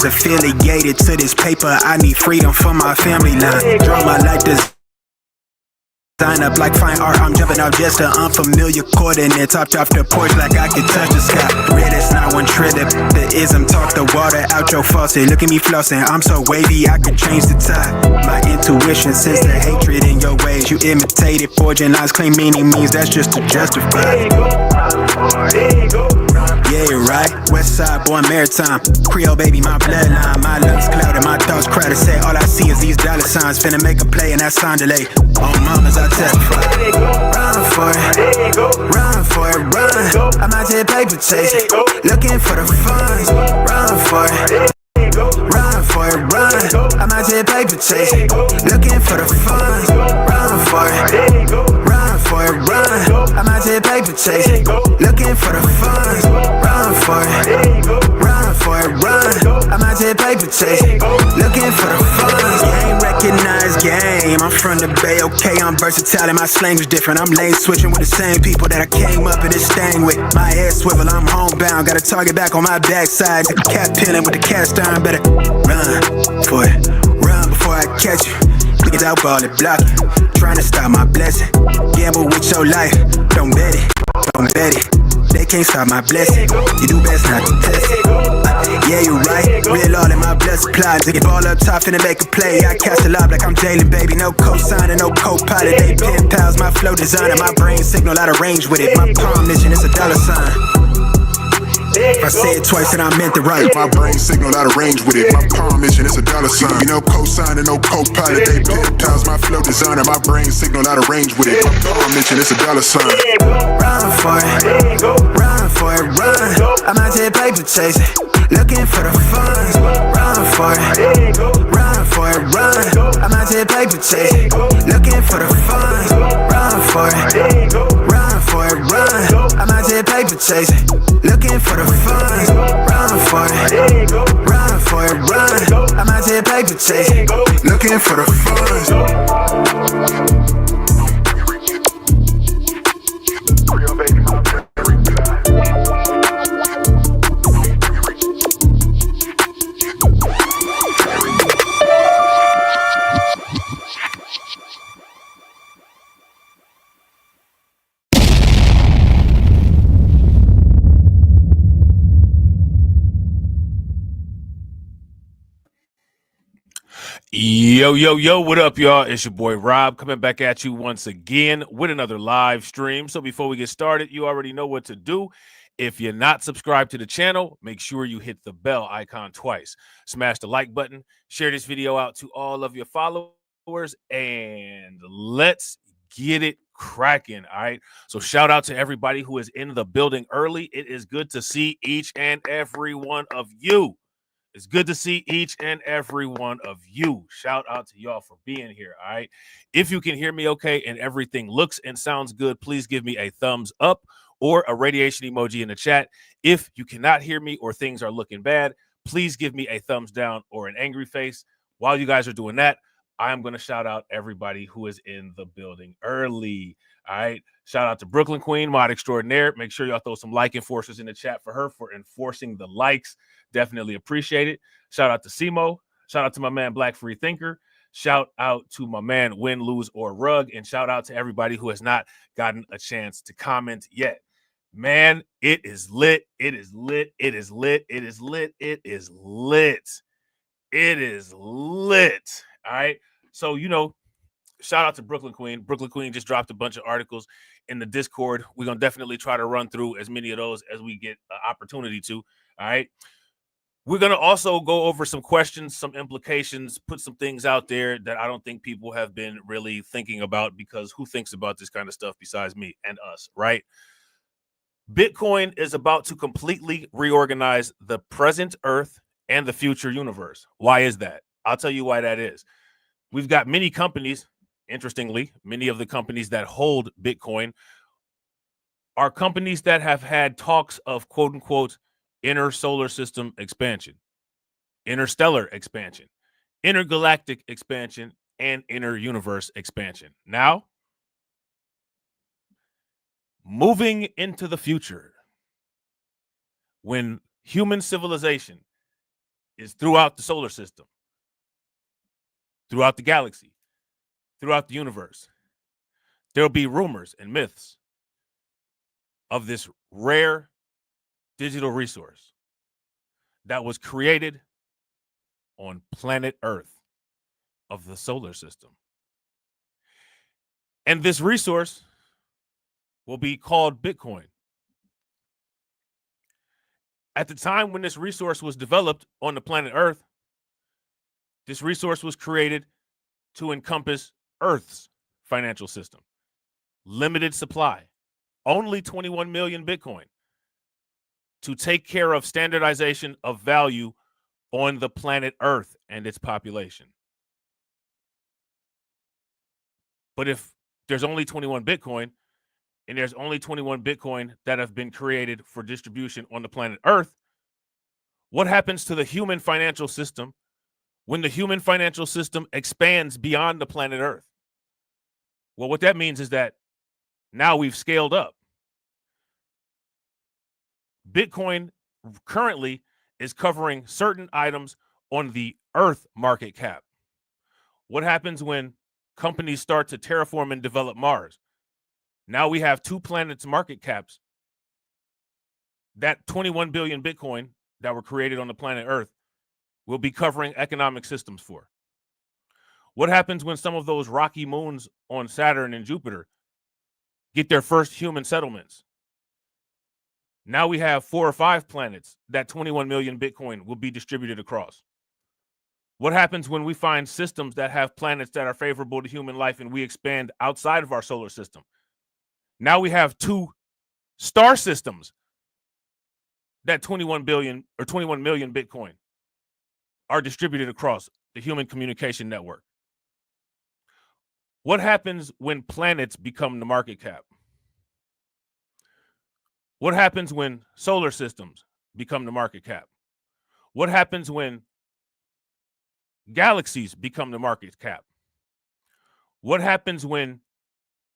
Affiliated to this paper, I need freedom for my family line. Draw my life design up like fine art. I'm jumping off just an unfamiliar coordinate. Topped off the porch like I could touch the sky. Red is not one trip. The ism talk the water out your faucet. Look at me flossing, I'm so wavy I could change the tide. My intuition sense the hatred in your ways. You imitated forging lines, claim meaning means that's just to justify. Yeah, right. West side, born maritime. Creole baby, my bloodline. My lungs clouded, my thoughts crowded. Say all I see is these dollar signs. Finna make a play and that sound delay. On mamas, I testify. Run for it, run for it, run. I'm out here paper chasing, looking for the funds. Run for it. Run for it, run. I'm out here paper chasing, looking for the funds. Run for it. Run for it, run. I'm out here paper chasing, looking for the funds. Run for it. Run for it, run. I'm out here paper chasing, looking for the funds. Game recognized game. I'm from the Bay, okay, I'm versatile and my slang was different. I'm lane switching with the same people that I came up in this thing with. My head swivel, I'm homebound. Got a target back on my backside. The cat peeling with the cast iron. Better run for it, run before I catch you. Niggas out ballin', blocking, trying to stop my blessing. Gamble with your life, don't bet it, don't bet it. They can't stop my blessing, you do best not to test it. Yeah, you right, real all in my blood supply. Take it ball up top, finna make a play. I cast a lob like I'm Jalen, baby. No co-signer, no co-pilot. They pen pals, my flow designer. My brain signal out of range with it. My palm mission is a dollar sign. If I say it twice, then I meant it right. My brain signal out of range with it. My palm mission is a dollar sign. You know, co-signer, no co-pilot. They pen pals, my flow designer. My brain signal out of range with it. My palm mission is a dollar sign. Run for it, run for it, run. I'm out here paper chasing, looking for the funds. Run for it, run for it, run. I'm out here paper chasing, looking for the funds. Run for it, run for it, run. I'm out here paper chasing, looking for the funds. Run for it, run for it, run. I'm out here paper chasing, looking for the funds. Yo, what up, y'all? It's your boy Rob coming back at you once again with another live stream. So before we get started, you already know what to do. If you're not subscribed to the channel, make sure you hit the bell icon twice. Smash the like button, share this video out to all of your followers, and let's get it cracking. All right. So shout out to everybody who is in the building early. It is good to see each and every one of you. It's good to see each and every one of you. Shout out to y'all for being here. All right. If you can hear me okay and everything looks and sounds good, please give me a thumbs up or a radiation emoji in the chat. If you cannot hear me or things are looking bad, please give me a thumbs down or an angry face. While you guys are doing that, I'm going to shout out everybody who is in the building early. All right. Shout out to Brooklyn Queen, mod extraordinaire. Make sure y'all throw some like enforcers in the chat for her for enforcing the likes. Definitely appreciate it. Shout out to Simo. Shout out to my man, Black Free Thinker. Shout out to my man, Win, Lose, or Rug. And shout out to everybody who has not gotten a chance to comment yet. Man, it is lit. It is lit. It is lit. It is lit. It is lit. It is lit. All right. So, shout out to Brooklyn Queen. Brooklyn Queen just dropped a bunch of articles in the Discord. We're going to definitely try to run through as many of those as we get an opportunity to. All right. We're going to also go over some questions, some implications, put some things out there that I don't think people have been really thinking about, because who thinks about this kind of stuff besides me and us, right? Bitcoin is about to completely reorganize the present Earth and the future universe. Why is that? I'll tell you why that is. We've got many companies, interestingly, many of the companies that hold Bitcoin are companies that have had talks of quote unquote inner solar system expansion, interstellar expansion, intergalactic expansion, and inner universe expansion. Now, moving into the future, when human civilization is throughout the solar system, throughout the galaxy, throughout the universe, there'll be rumors and myths of this rare digital resource that was created on planet Earth of the solar system. And this resource will be called Bitcoin. At the time when this resource was developed on the planet Earth, this resource was created to encompass Earth's financial system. Limited supply, only 21 million Bitcoin, to take care of standardization of value on the planet Earth and its population. But if there's only 21 Bitcoin, and there's only 21 Bitcoin that have been created for distribution on the planet Earth, what happens to the human financial system when the human financial system expands beyond the planet Earth? Well, what that means is that now we've scaled up. Bitcoin currently is covering certain items on the Earth market cap. What happens when companies start to terraform and develop Mars? Now we have two planets' market caps. That 21 billion Bitcoin that were created on the planet Earth will be covering economic systems for. What happens when some of those rocky moons on Saturn and Jupiter get their first human settlements? Now we have 4 or 5 planets that 21 million Bitcoin will be distributed across. What happens when we find systems that have planets that are favorable to human life and we expand outside of our solar system? Now we have 2 star systems that 21 billion or 21 million Bitcoin are distributed across the human communication network. What happens when planets become the market cap? What happens when solar systems become the market cap? What happens when galaxies become the market cap? What happens when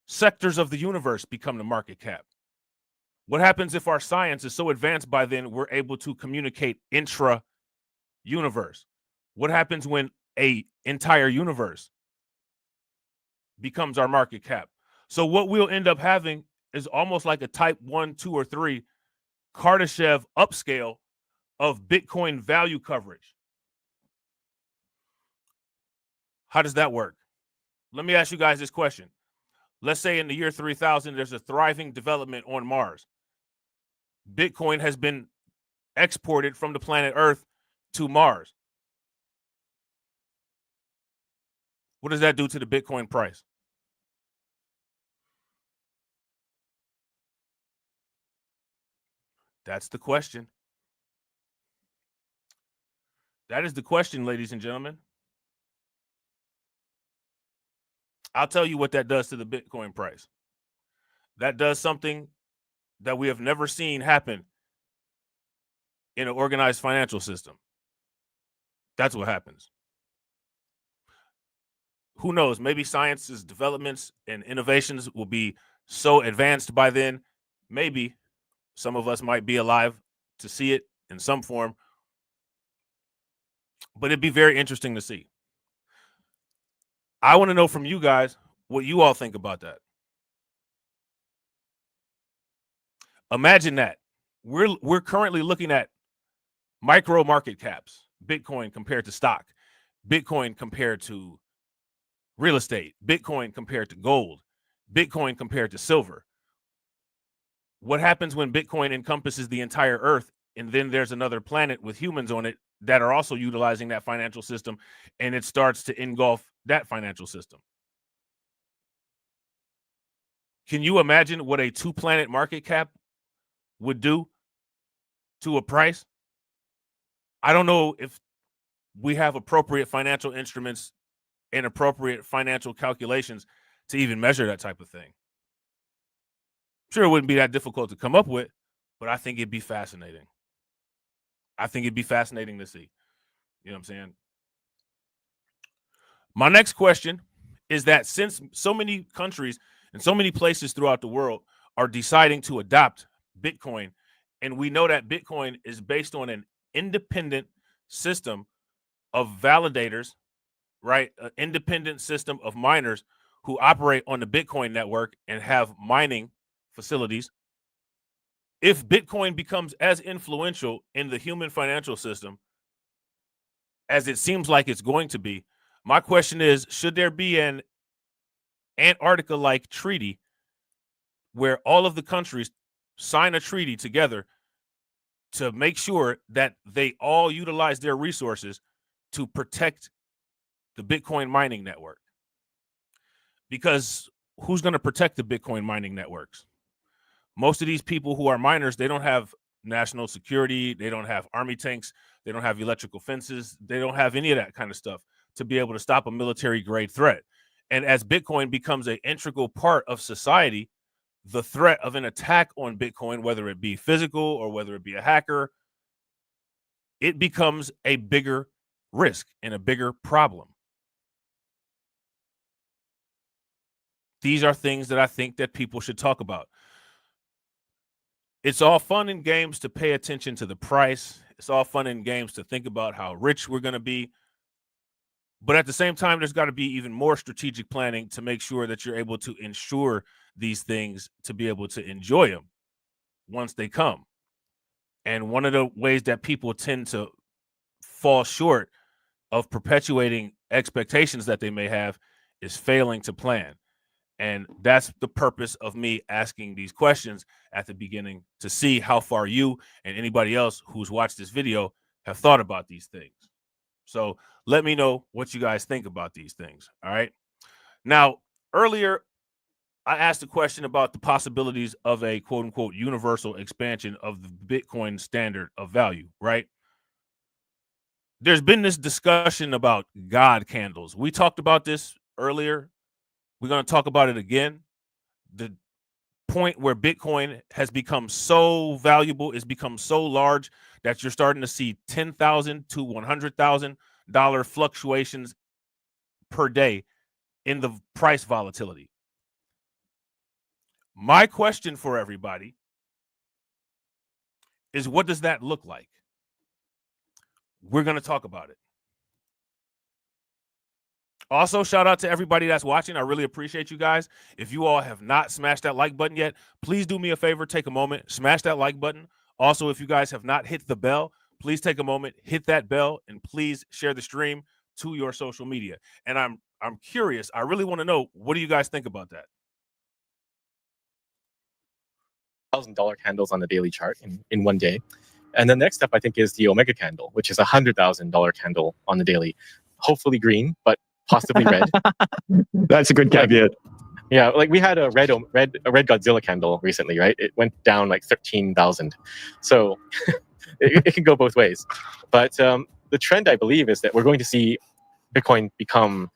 sectors of the universe become the market cap? What happens if our science is so advanced by then we're able to communicate intra-universe? What happens when an entire universe becomes our market cap? So what we'll end up having is almost like a type 1, 2, or 3 Kardashev upscale of Bitcoin value coverage. How does that work? Let me ask you guys this question. Let's say in the year 3000, there's a thriving development on Mars. Bitcoin has been exported from the planet Earth to Mars. What does that do to the Bitcoin price? That's the question. That is the question, ladies and gentlemen. I'll tell you what that does to the Bitcoin price. That does something that we have never seen happen in an organized financial system. That's what happens. Who knows? Maybe science's developments and innovations will be so advanced by then. Maybe some of us might be alive to see it in some form. But it'd be very interesting to see. I want to know from you guys what you all think about that. Imagine that. We're currently looking at micro market caps, Bitcoin compared to stock, Bitcoin compared to real estate, Bitcoin compared to gold, Bitcoin compared to silver. What happens when Bitcoin encompasses the entire earth and then there's another planet with humans on it that are also utilizing that financial system, and it starts to engulf that financial system? Can you imagine what a 2-planet market cap would do to a price? I don't know if we have appropriate financial instruments and appropriate financial calculations to even measure that type of thing. Sure, it wouldn't be that difficult to come up with, but I think it'd be fascinating. I think it'd be fascinating to see. You know what I'm saying? My next question is that since so many countries and so many places throughout the world are deciding to adopt Bitcoin, and we know that Bitcoin is based on an independent system of validators, right? An independent system of miners who operate on the Bitcoin network and have mining facilities. If Bitcoin becomes as influential in the human financial system as it seems like it's going to be, my question is, should there be an Antarctica-like treaty where all of the countries sign a treaty together to make sure that they all utilize their resources to protect the Bitcoin mining network? Because who's going to protect the Bitcoin mining networks? Most of these people who are miners, they don't have national security. They don't have army tanks. They don't have electrical fences. They don't have any of that kind of stuff to be able to stop a military grade threat. And as Bitcoin becomes an integral part of society, the threat of an attack on Bitcoin, whether it be physical or whether it be a hacker, it becomes a bigger risk and a bigger problem. These are things that I think that people should talk about. It's all fun and games to pay attention to the price. It's all fun and games to think about how rich we're going to be. But at the same time, there's got to be even more strategic planning to make sure that you're able to ensure these things to be able to enjoy them once they come. And one of the ways that people tend to fall short of perpetuating expectations that they may have is failing to plan. And that's the purpose of me asking these questions at the beginning, to see how far you and anybody else who's watched this video have thought about these things. So let me know what you guys think about these things. All right. Now, earlier, I asked a question about the possibilities of a quote unquote universal expansion of the Bitcoin standard of value, right? There's been this discussion about God candles. We talked about this earlier. We're going to talk about it again. The point where Bitcoin has become so valuable, it's become so large that you're starting to see $10,000 to $100,000 fluctuations per day in the price volatility. My question for everybody is, what does that look like? We're going to talk about it. Also, shout out to everybody that's watching. I really appreciate you guys. If you all have not smashed that like button yet, please do me a favor, take a moment, smash that like button. Also, if you guys have not hit the bell, please take a moment, hit that bell, and please share the stream to your social media. And I'm curious. I really want to know, what do you guys think about that? $1,000 candles on the daily chart in one day. And the next step, I think, is the Omega candle, which is a $100,000 candle on the daily. Hopefully green, but possibly red. That's a good caveat. Yeah, like we had a red Godzilla candle recently, right? It went down like 13,000. So it can go both ways. But the trend, I believe, is that we're going to see Bitcoin become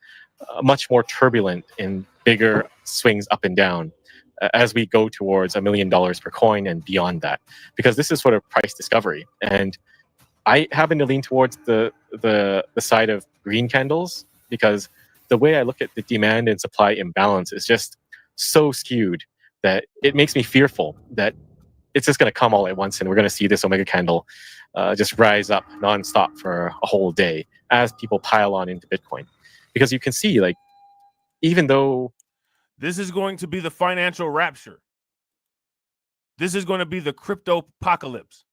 much more turbulent in bigger swings up and down as we go towards $1 million per coin and beyond that, because this is sort of price discovery. And I happen to lean towards the side of green candles, because the way I look at the demand and supply imbalance is just so skewed that it makes me fearful that it's just going to come all at once, and we're going to see this Omega candle just rise up nonstop for a whole day as people pile on into Bitcoin. Because you can see, like, even though this is going to be the financial rapture, this is going to be the crypto apocalypse.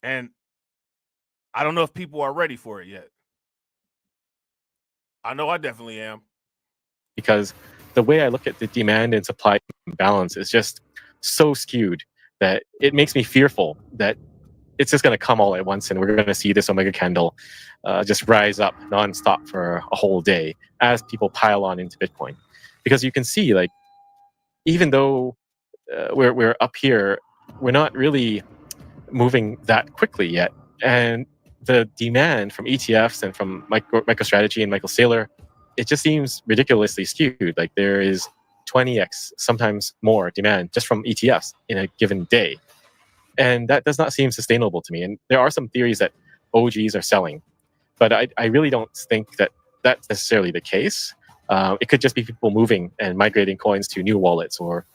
And I don't know if people are ready for it yet. I know I definitely am. Because the way I look at the demand and supply balance is just so skewed that it makes me fearful that it's just going to come all at once, and we're going to see this Omega candle just rise up nonstop for a whole day as people pile on into Bitcoin. Because you can see, like, even though we're up here, we're not really moving that quickly yet. And the demand from ETFs and from MicroStrategy and Michael Saylor, it just seems ridiculously skewed. Like, there is 20x, sometimes more demand just from ETFs in a given day. And that does not seem sustainable to me. And there are some theories that OGs are selling, but I really don't think that that's necessarily the case. It could just be people moving and migrating coins to new wallets or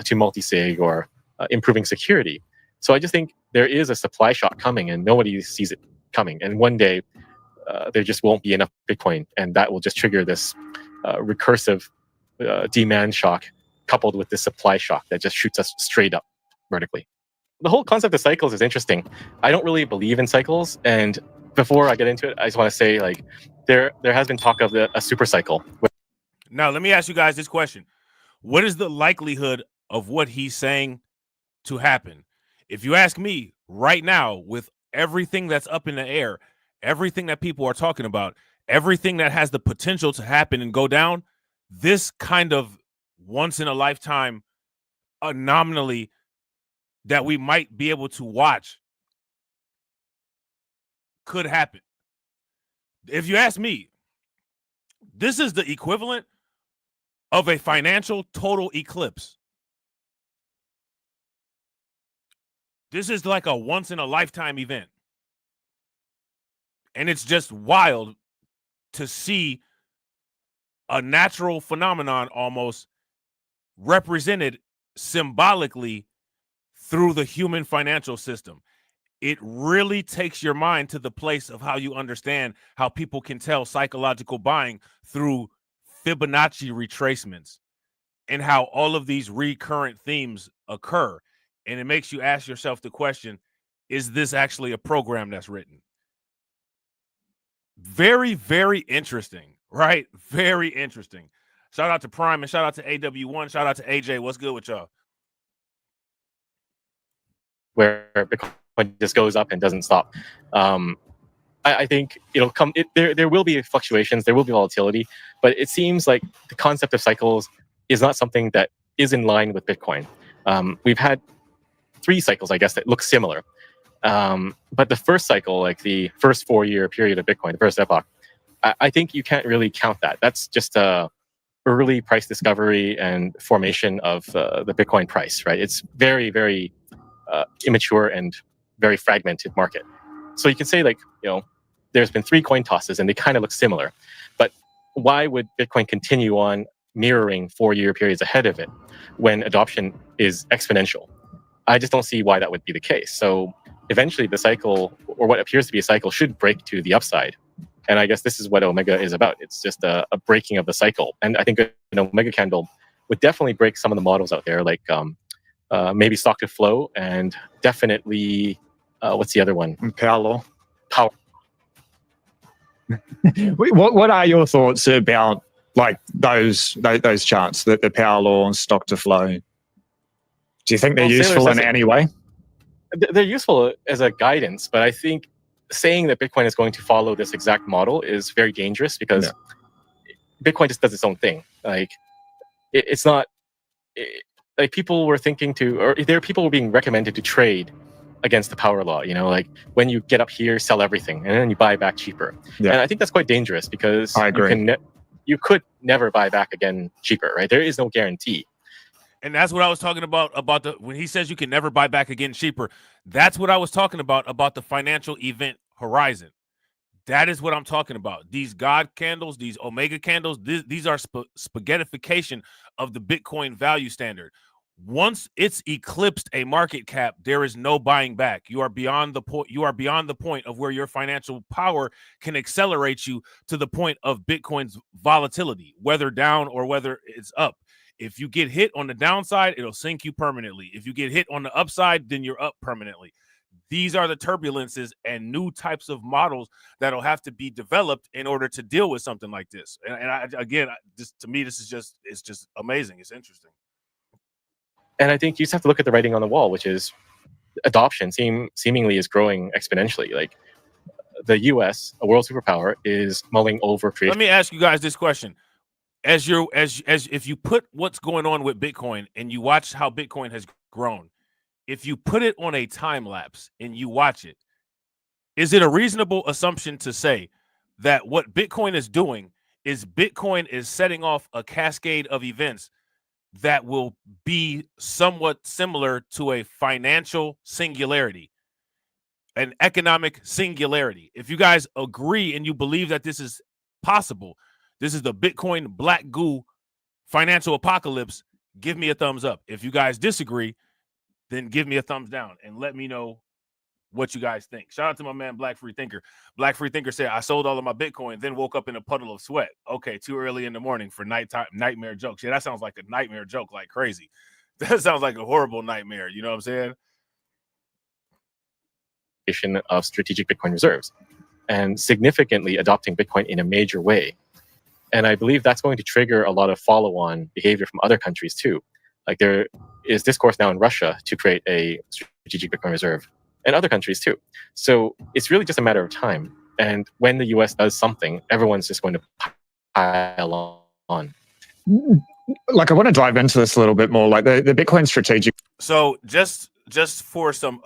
to multi-sig or improving security. So I just think there is a supply shock coming, and nobody sees it coming. And one day, there just won't be enough Bitcoin, and that will just trigger this recursive demand shock coupled with this supply shock that just shoots us straight up vertically. The whole concept of cycles is interesting. I don't really believe in cycles, and before I get into it, I just want to say, like, there has been talk of a super cycle. Now, let me ask you guys this question. What is the likelihood of what he's saying to happen? If you ask me right now, with everything that's up in the air, everything that people are talking about, everything that has the potential to happen and go down, this kind of once in a lifetime anomaly that we might be able to watch could happen. If you ask me, this is the equivalent of a financial total eclipse. This is like a once in a lifetime event. And it's just wild to see a natural phenomenon almost represented symbolically through the human financial system. It really takes your mind to the place of how you understand how people can tell psychological buying through Fibonacci retracements and how all of these recurrent themes occur. And it makes you ask yourself the question, is this actually a program that's written? Very, very interesting, right? Very interesting. Shout out to Prime and shout out to AW1. Shout out to AJ. What's good with y'all? Where Bitcoin just goes up and doesn't stop. I think it'll come. There will be fluctuations. There will be volatility, but it seems like the concept of cycles is not something that is in line with Bitcoin. We've had 3 cycles, I guess, that look similar. But the first cycle, like the first 4-year period of Bitcoin, the first epoch, I think you can't really count that. That's just a early price discovery and formation of the Bitcoin price, right? It's very, very immature and very fragmented market. So you can say, like, there's been 3 coin tosses and they kind of look similar. But why would Bitcoin continue on mirroring 4-year periods ahead of it when adoption is exponential? I just don't see why that would be the case. So eventually the cycle, or what appears to be a cycle, should break to the upside. And I guess this is what Omega is about. It's just a breaking of the cycle. And I think an Omega candle would definitely break some of the models out there, like maybe stock to flow, and definitely, what's the other one? Power law. Power. What are your thoughts about, like, those charts, the power law and stock to flow? Do you think they're useful in any way? They're useful as a guidance, but I think saying that Bitcoin is going to follow this exact model is very dangerous, because Bitcoin just does its own thing. Like, it's not like people were thinking to, or there are people being recommended to trade against the power law. You know, like when you get up here, sell everything, and then you buy back cheaper. Yeah. And I think that's quite dangerous because I agree. you could never buy back again cheaper, right? There is no guarantee. And that's what I was talking about when he says you can never buy back again cheaper. That's what I was talking about the financial event horizon. That is what I'm talking about. These God candles, these Omega candles, these are spaghettification of the Bitcoin value standard. Once it's eclipsed a market cap, there is no buying back. You are beyond the point. You are beyond the point of where your financial power can accelerate you to the point of Bitcoin's volatility, whether down or whether it's up. If you get hit on the downside, it'll sink you permanently. If you get hit on the upside, then you're up permanently. These are the turbulences and new types of models that'll have to be developed in order to deal with something like this. To me, it's just amazing. It's interesting. And I think you just have to look at the writing on the wall, which is adoption seemingly is growing exponentially. Like the U.S., a world superpower, is mulling over creation. Let me ask you guys this question: as if you put what's going on with Bitcoin and you watch how Bitcoin has grown, if you put it on a time lapse and you watch it, is it a reasonable assumption to say that what Bitcoin is doing is Bitcoin is setting off a cascade of events that will be somewhat similar to a financial singularity, an economic singularity? If you guys agree and you believe that this is possible, this is the Bitcoin black goo financial apocalypse, give me a thumbs up. If you guys disagree, then give me a thumbs down and let me know what you guys think. Shout out to my man, Black Free Thinker. Black Free Thinker said, I sold all of my Bitcoin, then woke up in a puddle of sweat. Okay, too early in the morning for nightmare jokes. Yeah, that sounds like a nightmare joke like crazy. That sounds like a horrible nightmare. You know what I'm saying? Of strategic Bitcoin reserves and significantly adopting Bitcoin in a major way. And I believe that's going to trigger a lot of follow-on behavior from other countries too. Like there is discourse now in Russia to create a strategic Bitcoin reserve, and other countries too. So it's really just a matter of time. And when the US does something, everyone's just going to pile on. Like, I want to dive into this a little bit more, like the Bitcoin strategic. So just for some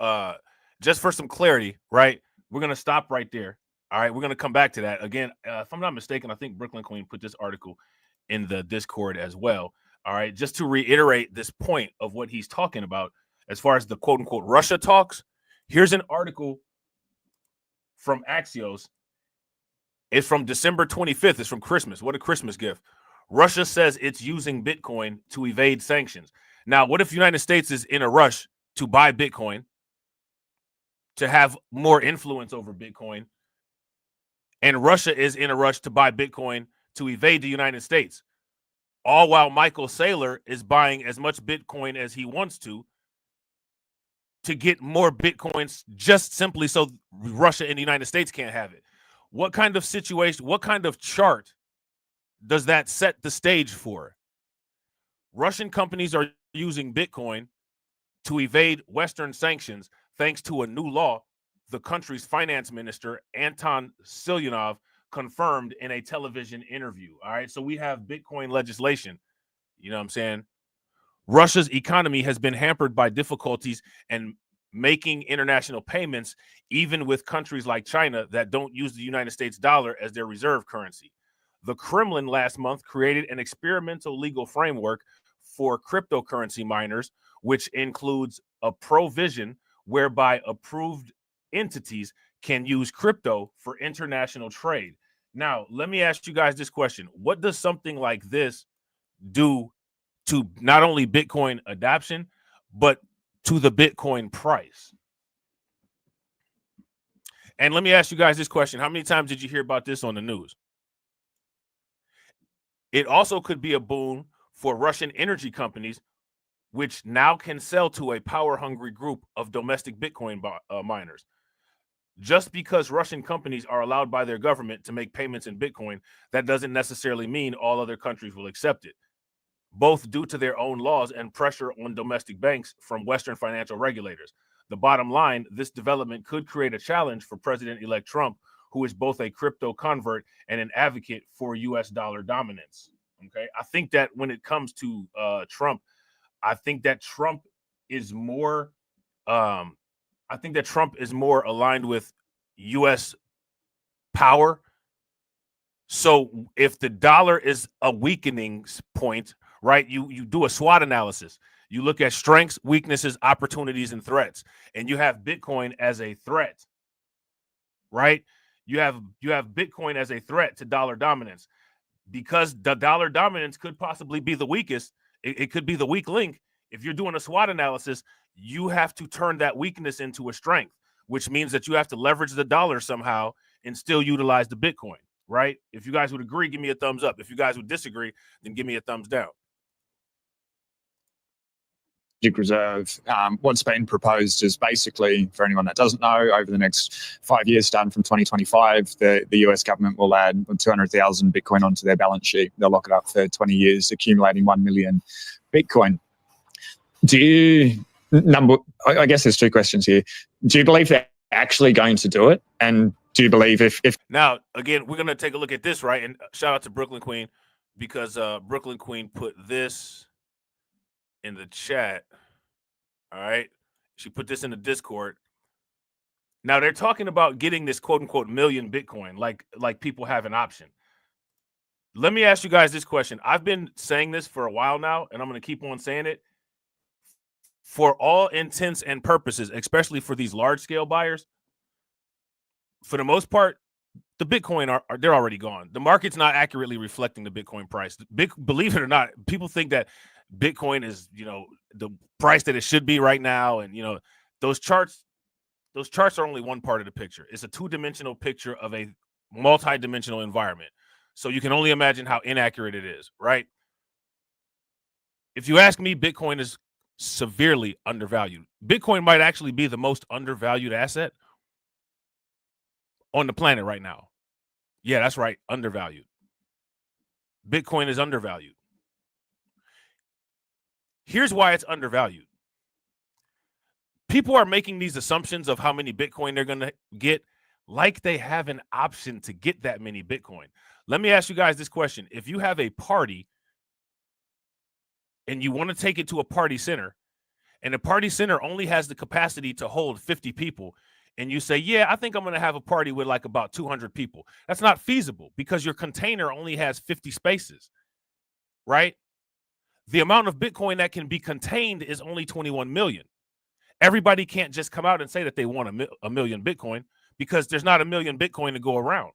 clarity, right? We're gonna stop right there. All right, we're gonna come back to that again. If I'm not mistaken, I think Brooklyn Queen put this article in the Discord as well. All right, just to reiterate this point of what he's talking about as far as the quote unquote Russia talks. Here's an article from Axios. It's from December 25th. It's from Christmas. What a Christmas gift. Russia says it's using Bitcoin to evade sanctions. Now, what if the United States is in a rush to buy Bitcoin, to have more influence over Bitcoin, and Russia is in a rush to buy Bitcoin to evade the United States, all while Michael Saylor is buying as much Bitcoin as he wants to get more Bitcoins just simply so Russia and the United States can't have it? What kind of situation, what kind of chart does that set the stage for? Russian companies are using Bitcoin to evade Western sanctions thanks to a new law the country's finance minister, Anton Siluanov, confirmed in a television interview. All right, so we have Bitcoin legislation. You know what I'm saying? Russia's economy has been hampered by difficulties and making international payments, even with countries like China that don't use the United States dollar as their reserve currency. The Kremlin last month created an experimental legal framework for cryptocurrency miners, which includes a provision whereby approved entities can use crypto for international trade. Now, let me ask you guys this question. What does something like this do to not only Bitcoin adoption, but to the Bitcoin price? And let me ask you guys this question. How many times did you hear about this on the news? It also could be a boon for Russian energy companies, which now can sell to a power-hungry group of domestic Bitcoin miners. Just because Russian companies are allowed by their government to make payments in Bitcoin, that doesn't necessarily mean all other countries will accept it, both due to their own laws and pressure on domestic banks from Western financial regulators. The bottom line, this development could create a challenge for President-elect Trump, who is both a crypto convert and an advocate for U.S. dollar dominance. Okay, I think that when it comes to Trump, I think that Trump is more I think that Trump is more aligned with U.S. power. So if the dollar is a weakening point, right, you do a SWOT analysis. You look at strengths, weaknesses, opportunities, and threats, and you have Bitcoin as a threat, right? You have Bitcoin as a threat to dollar dominance, because the dollar dominance could possibly be the weakest. It could be the weak link. If you're doing a SWOT analysis, you have to turn that weakness into a strength, which means that you have to leverage the dollar somehow and still utilize the Bitcoin, right? If you guys would agree, give me a thumbs up. If you guys would disagree, then give me a thumbs down. Reserve. What's been proposed is basically, for anyone that doesn't know, over the next 5 years, starting from 2025, the US government will add 200,000 Bitcoin onto their balance sheet. They'll lock it up for 20 years, accumulating 1 million Bitcoin. I guess there's two questions here. Do you believe they're actually going to do it? And do you believe if now, again, we're going to take a look at this, right? And shout out to Brooklyn Queen, because Brooklyn Queen put this in the chat. All right, she put this in the Discord. Now they're talking about getting this quote unquote million Bitcoin, like people have an option. Let me ask you guys this question. I've been saying this for a while now, and I'm going to keep on saying it. For all intents and purposes, especially for these large scale buyers, for the most part, the Bitcoin they're already gone. The market's not accurately reflecting the Bitcoin price. Believe it or not, people think that Bitcoin is, the price that it should be right now. And, those charts are only one part of the picture. It's a two-dimensional picture of a multi-dimensional environment. So you can only imagine how inaccurate it is, right? If you ask me, Bitcoin is severely undervalued. Bitcoin might actually be the most undervalued asset on the planet right now. Yeah, that's right. Undervalued. Bitcoin is undervalued. Here's why it's undervalued. People are making these assumptions of how many Bitcoin they're going to get, like they have an option to get that many Bitcoin. Let me ask you guys this question. If you have a party and you want to take it to a party center, and the party center only has the capacity to hold 50 people, and you say, yeah, I think I'm going to have a party with like about 200 people. That's not feasible because your container only has 50 spaces, right? The amount of Bitcoin that can be contained is only 21 million. Everybody can't just come out and say that they want a million Bitcoin, because there's not a million Bitcoin to go around.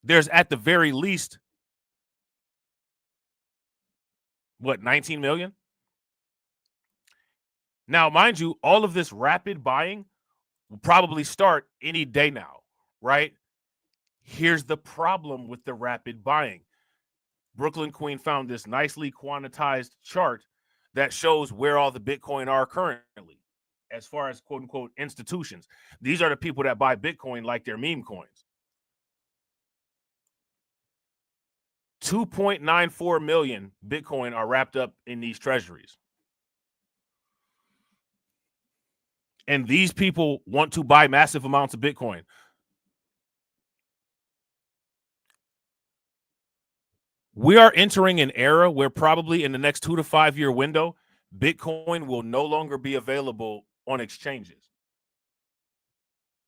There's at the very least, 19 million? Now, mind you, all of this rapid buying will probably start any day now, right? Here's the problem with the rapid buying. Brooklyn Queen found this nicely quantized chart that shows where all the Bitcoin are currently, as far as quote unquote institutions. These are the people that buy Bitcoin like they're meme coins. 2.94 million Bitcoin are wrapped up in these treasuries. And these people want to buy massive amounts of Bitcoin. We are entering an era where probably in the next 2 to 5 year window, Bitcoin will no longer be available on exchanges.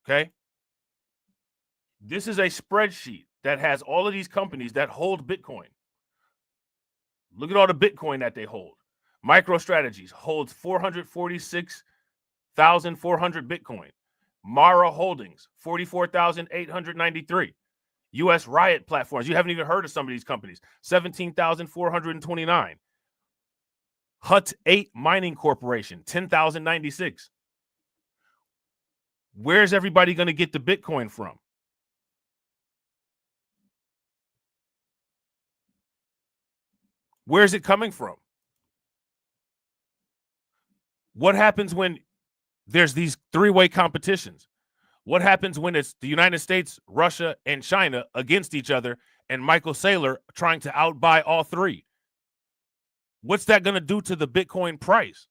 Okay? This is a spreadsheet that has all of these companies that hold Bitcoin. Look at all the Bitcoin that they hold. MicroStrategies holds 446,400 Bitcoin. Mara Holdings, 44,893. US Riot Platforms, you haven't even heard of some of these companies, 17,429. Hut 8 Mining Corporation, 10,096. Where's everybody going to get the Bitcoin from? Where's it coming from? What happens when there's these three-way competitions? What happens when it's the United States, Russia, and China against each other, and Michael Saylor trying to outbuy all three? What's that going to do to the Bitcoin price?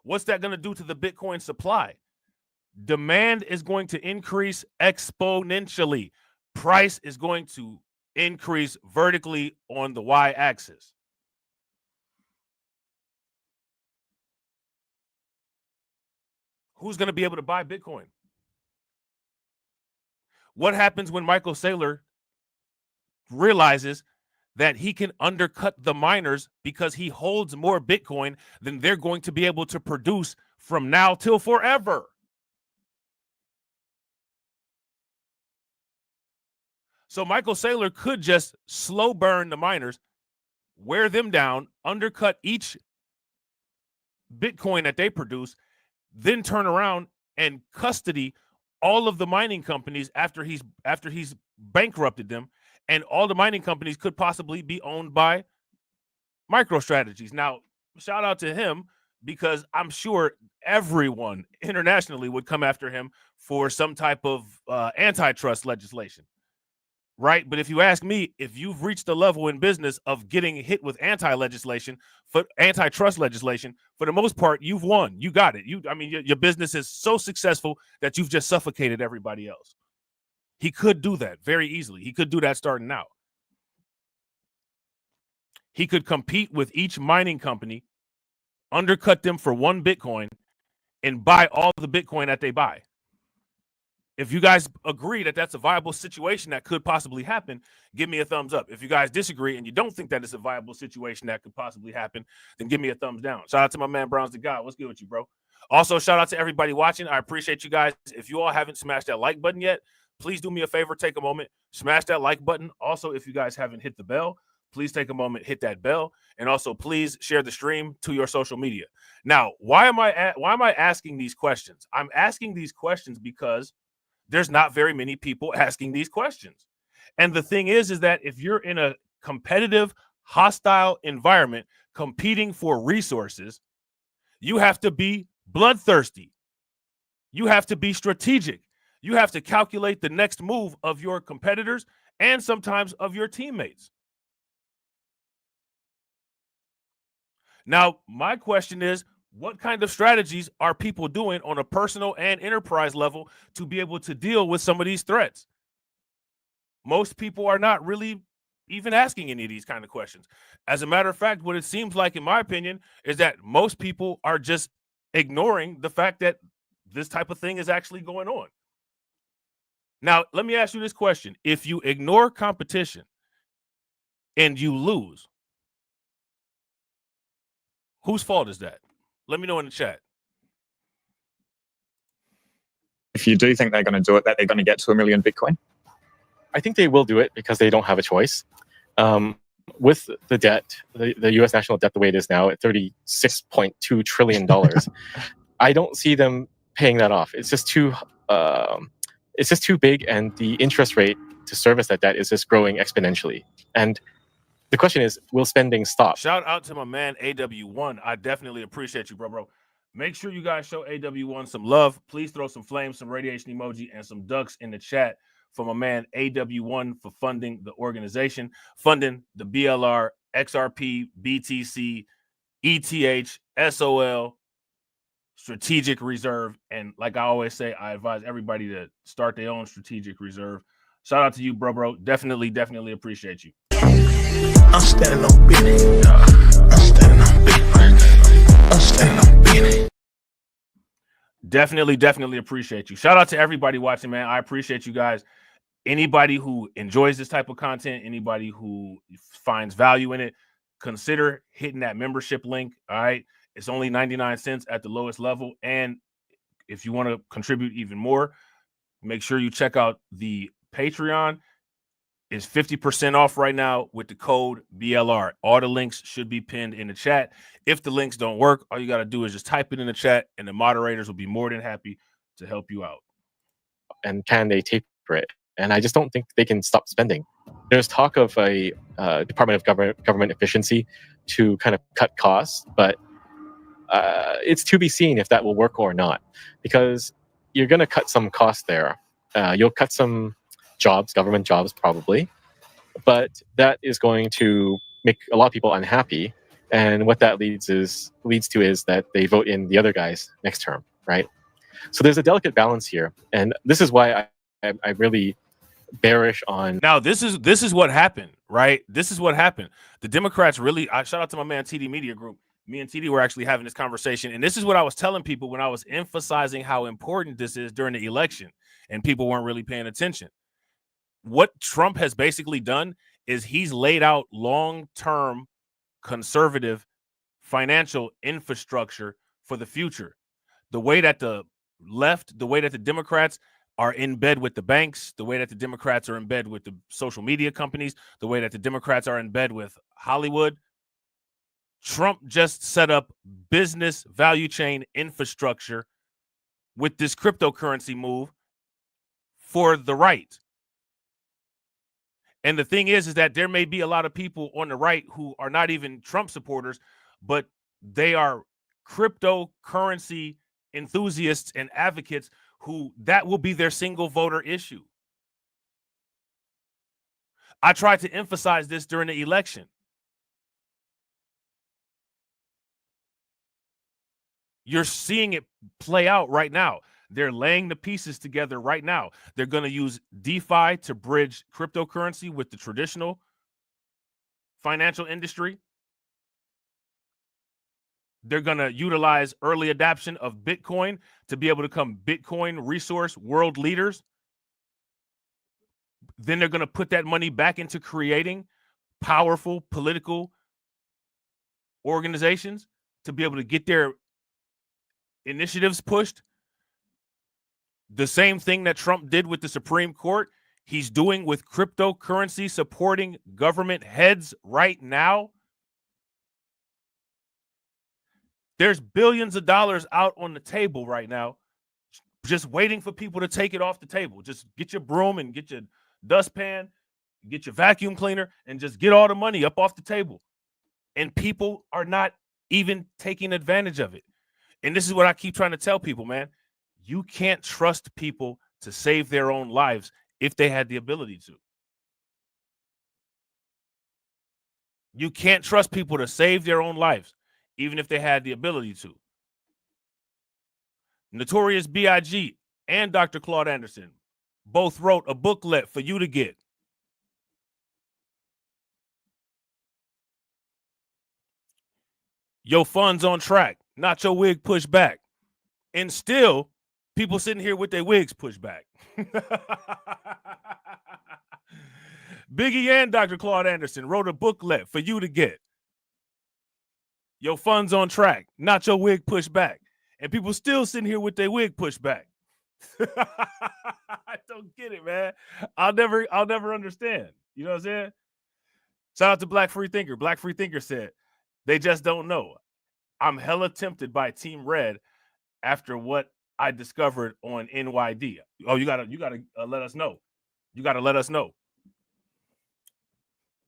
What's that going to do to the Bitcoin supply? Demand is going to increase exponentially. Price is going to increase vertically on the y-axis. Who's going to be able to buy Bitcoin? What happens when Michael Saylor realizes that he can undercut the miners because he holds more Bitcoin than they're going to be able to produce from now till forever? So Michael Saylor could just slow burn the miners, wear them down, undercut each Bitcoin that they produce, then turn around and custody all of the mining companies after he's bankrupted them, and all the mining companies could possibly be owned by MicroStrategies. Now, shout out to him, because I'm sure everyone internationally would come after him for some type of antitrust legislation, right? But if you ask me, if you've reached a level in business of getting hit with antitrust legislation, for the most part, you've won. You got it. Your business is so successful that you've just suffocated everybody else. He could do that very easily. He could do that starting now. He could compete with each mining company, undercut them for one Bitcoin, and buy all the Bitcoin that they buy. If you guys agree that that's a viable situation that could possibly happen, give me a thumbs up. If you guys disagree and you don't think that it's a viable situation that could possibly happen, then give me a thumbs down. Shout out to my man Browns the God. What's good with you, bro? Also, shout out to everybody watching. I appreciate you guys. If you all haven't smashed that like button yet, please do me a favor. Take a moment, smash that like button. Also, if you guys haven't hit the bell, please take a moment, hit that bell, and also please share the stream to your social media. Now, why am I asking these questions? I'm asking these questions because there's not very many people asking these questions. And the thing is that if you're in a competitive, hostile environment competing for resources, you have to be bloodthirsty. You have to be strategic. You have to calculate the next move of your competitors and sometimes of your teammates. Now, my question is, what kind of strategies are people doing on a personal and enterprise level to be able to deal with some of these threats? Most people are not really even asking any of these kind of questions. As a matter of fact, what it seems like, in my opinion, is that most people are just ignoring the fact that this type of thing is actually going on. Now, let me ask you this question. If you ignore competition and you lose, whose fault is that? Let me know in the chat. If you do think they're going to do it, that they're going to get to 1 million Bitcoin? I think they will do it because they don't have a choice. With the debt, the U.S. national debt the way it is now at $36.2 trillion, I don't see them paying that off. It's just too big, and the interest rate to service that debt is just growing exponentially. And the question is, will spending stop? Shout out to my man AW1. I definitely appreciate you, bro. Make sure you guys show AW1 some love. Please throw some flames, some radiation emoji, and some ducks in the chat for my man AW1 for funding the organization, funding the BLR, XRP, BTC, ETH, SOL, strategic reserve. And like I always say, I advise everybody to start their own strategic reserve. Shout out to you, bro. Definitely appreciate you. I'm standing on business. I'm standing on business. I'm standing on business. Definitely appreciate you. Shout out to everybody watching, man. I appreciate you guys. Anybody who enjoys this type of content, anybody who finds value in it, consider hitting that membership link. All right. It's only 99 cents at the lowest level. And if you want to contribute even more, make sure you check out the Patreon. Is 50% off right now with the code BLR. All the links should be pinned in the chat. If the links don't work, all you got to do is just type it in the chat, and the moderators will be more than happy to help you out. And can they taper it? And I just don't think they can stop spending. There's talk of a Department of Government Efficiency to kind of cut costs, but it's to be seen if that will work or not, because you're going to cut some costs there. You'll cut some jobs, government jobs probably, but that is going to make a lot of people unhappy, and what that leads to is that they vote in the other guys next term, right? So there's a delicate balance here, and this is why I'm really bearish on. Now this is what happened, right? This is what happened. The Democrats really, I shout out to my man TD Media Group. Me and TD were actually having this conversation, and this is what I was telling people when I was emphasizing how important this is during the election, and people weren't really paying attention. What Trump has basically done is he's laid out long-term conservative financial infrastructure for the future. The way that the left, the way that the Democrats are in bed with the banks, the way that the Democrats are in bed with the social media companies, the way that the Democrats are in bed with Hollywood, Trump just set up business value chain infrastructure with this cryptocurrency move for the right. And the thing is that there may be a lot of people on the right who are not even Trump supporters, but they are cryptocurrency enthusiasts and advocates who that will be their single voter issue. I tried to emphasize this during the election. You're seeing it play out right now. They're laying the pieces together right now. They're going to use DeFi to bridge cryptocurrency with the traditional financial industry. They're going to utilize early adaption of Bitcoin to be able to become Bitcoin resource world leaders. Then they're going to put that money back into creating powerful political organizations to be able to get their initiatives pushed. The same thing that Trump did with the Supreme Court, he's doing with cryptocurrency supporting government heads right now. There's billions of dollars out on the table right now, just waiting for people to take it off the table. Just get your broom and get your dustpan, get your vacuum cleaner, and just get all the money up off the table. And people are not even taking advantage of it. And this is what I keep trying to tell people, man. You can't trust people to save their own lives if they had the ability to. You can't trust people to save their own lives, even if they had the ability to. Notorious B.I.G. and Dr. Claude Anderson both wrote a booklet for you to get. Your funds on track, not your wig pushed back. And still, people sitting here with their wigs pushed back. Biggie and Dr. Claude Anderson wrote a booklet for you to get. Your funds on track, not your wig pushed back. And people still sitting here with their wig pushed back. I don't get it, man. I'll never understand. You know what I'm saying? Shout out to Black Free Thinker. Black Free Thinker said, they just don't know. I'm hella tempted by Team Red after what I discovered on NYD. Oh, you gotta let us know. You gotta let us know.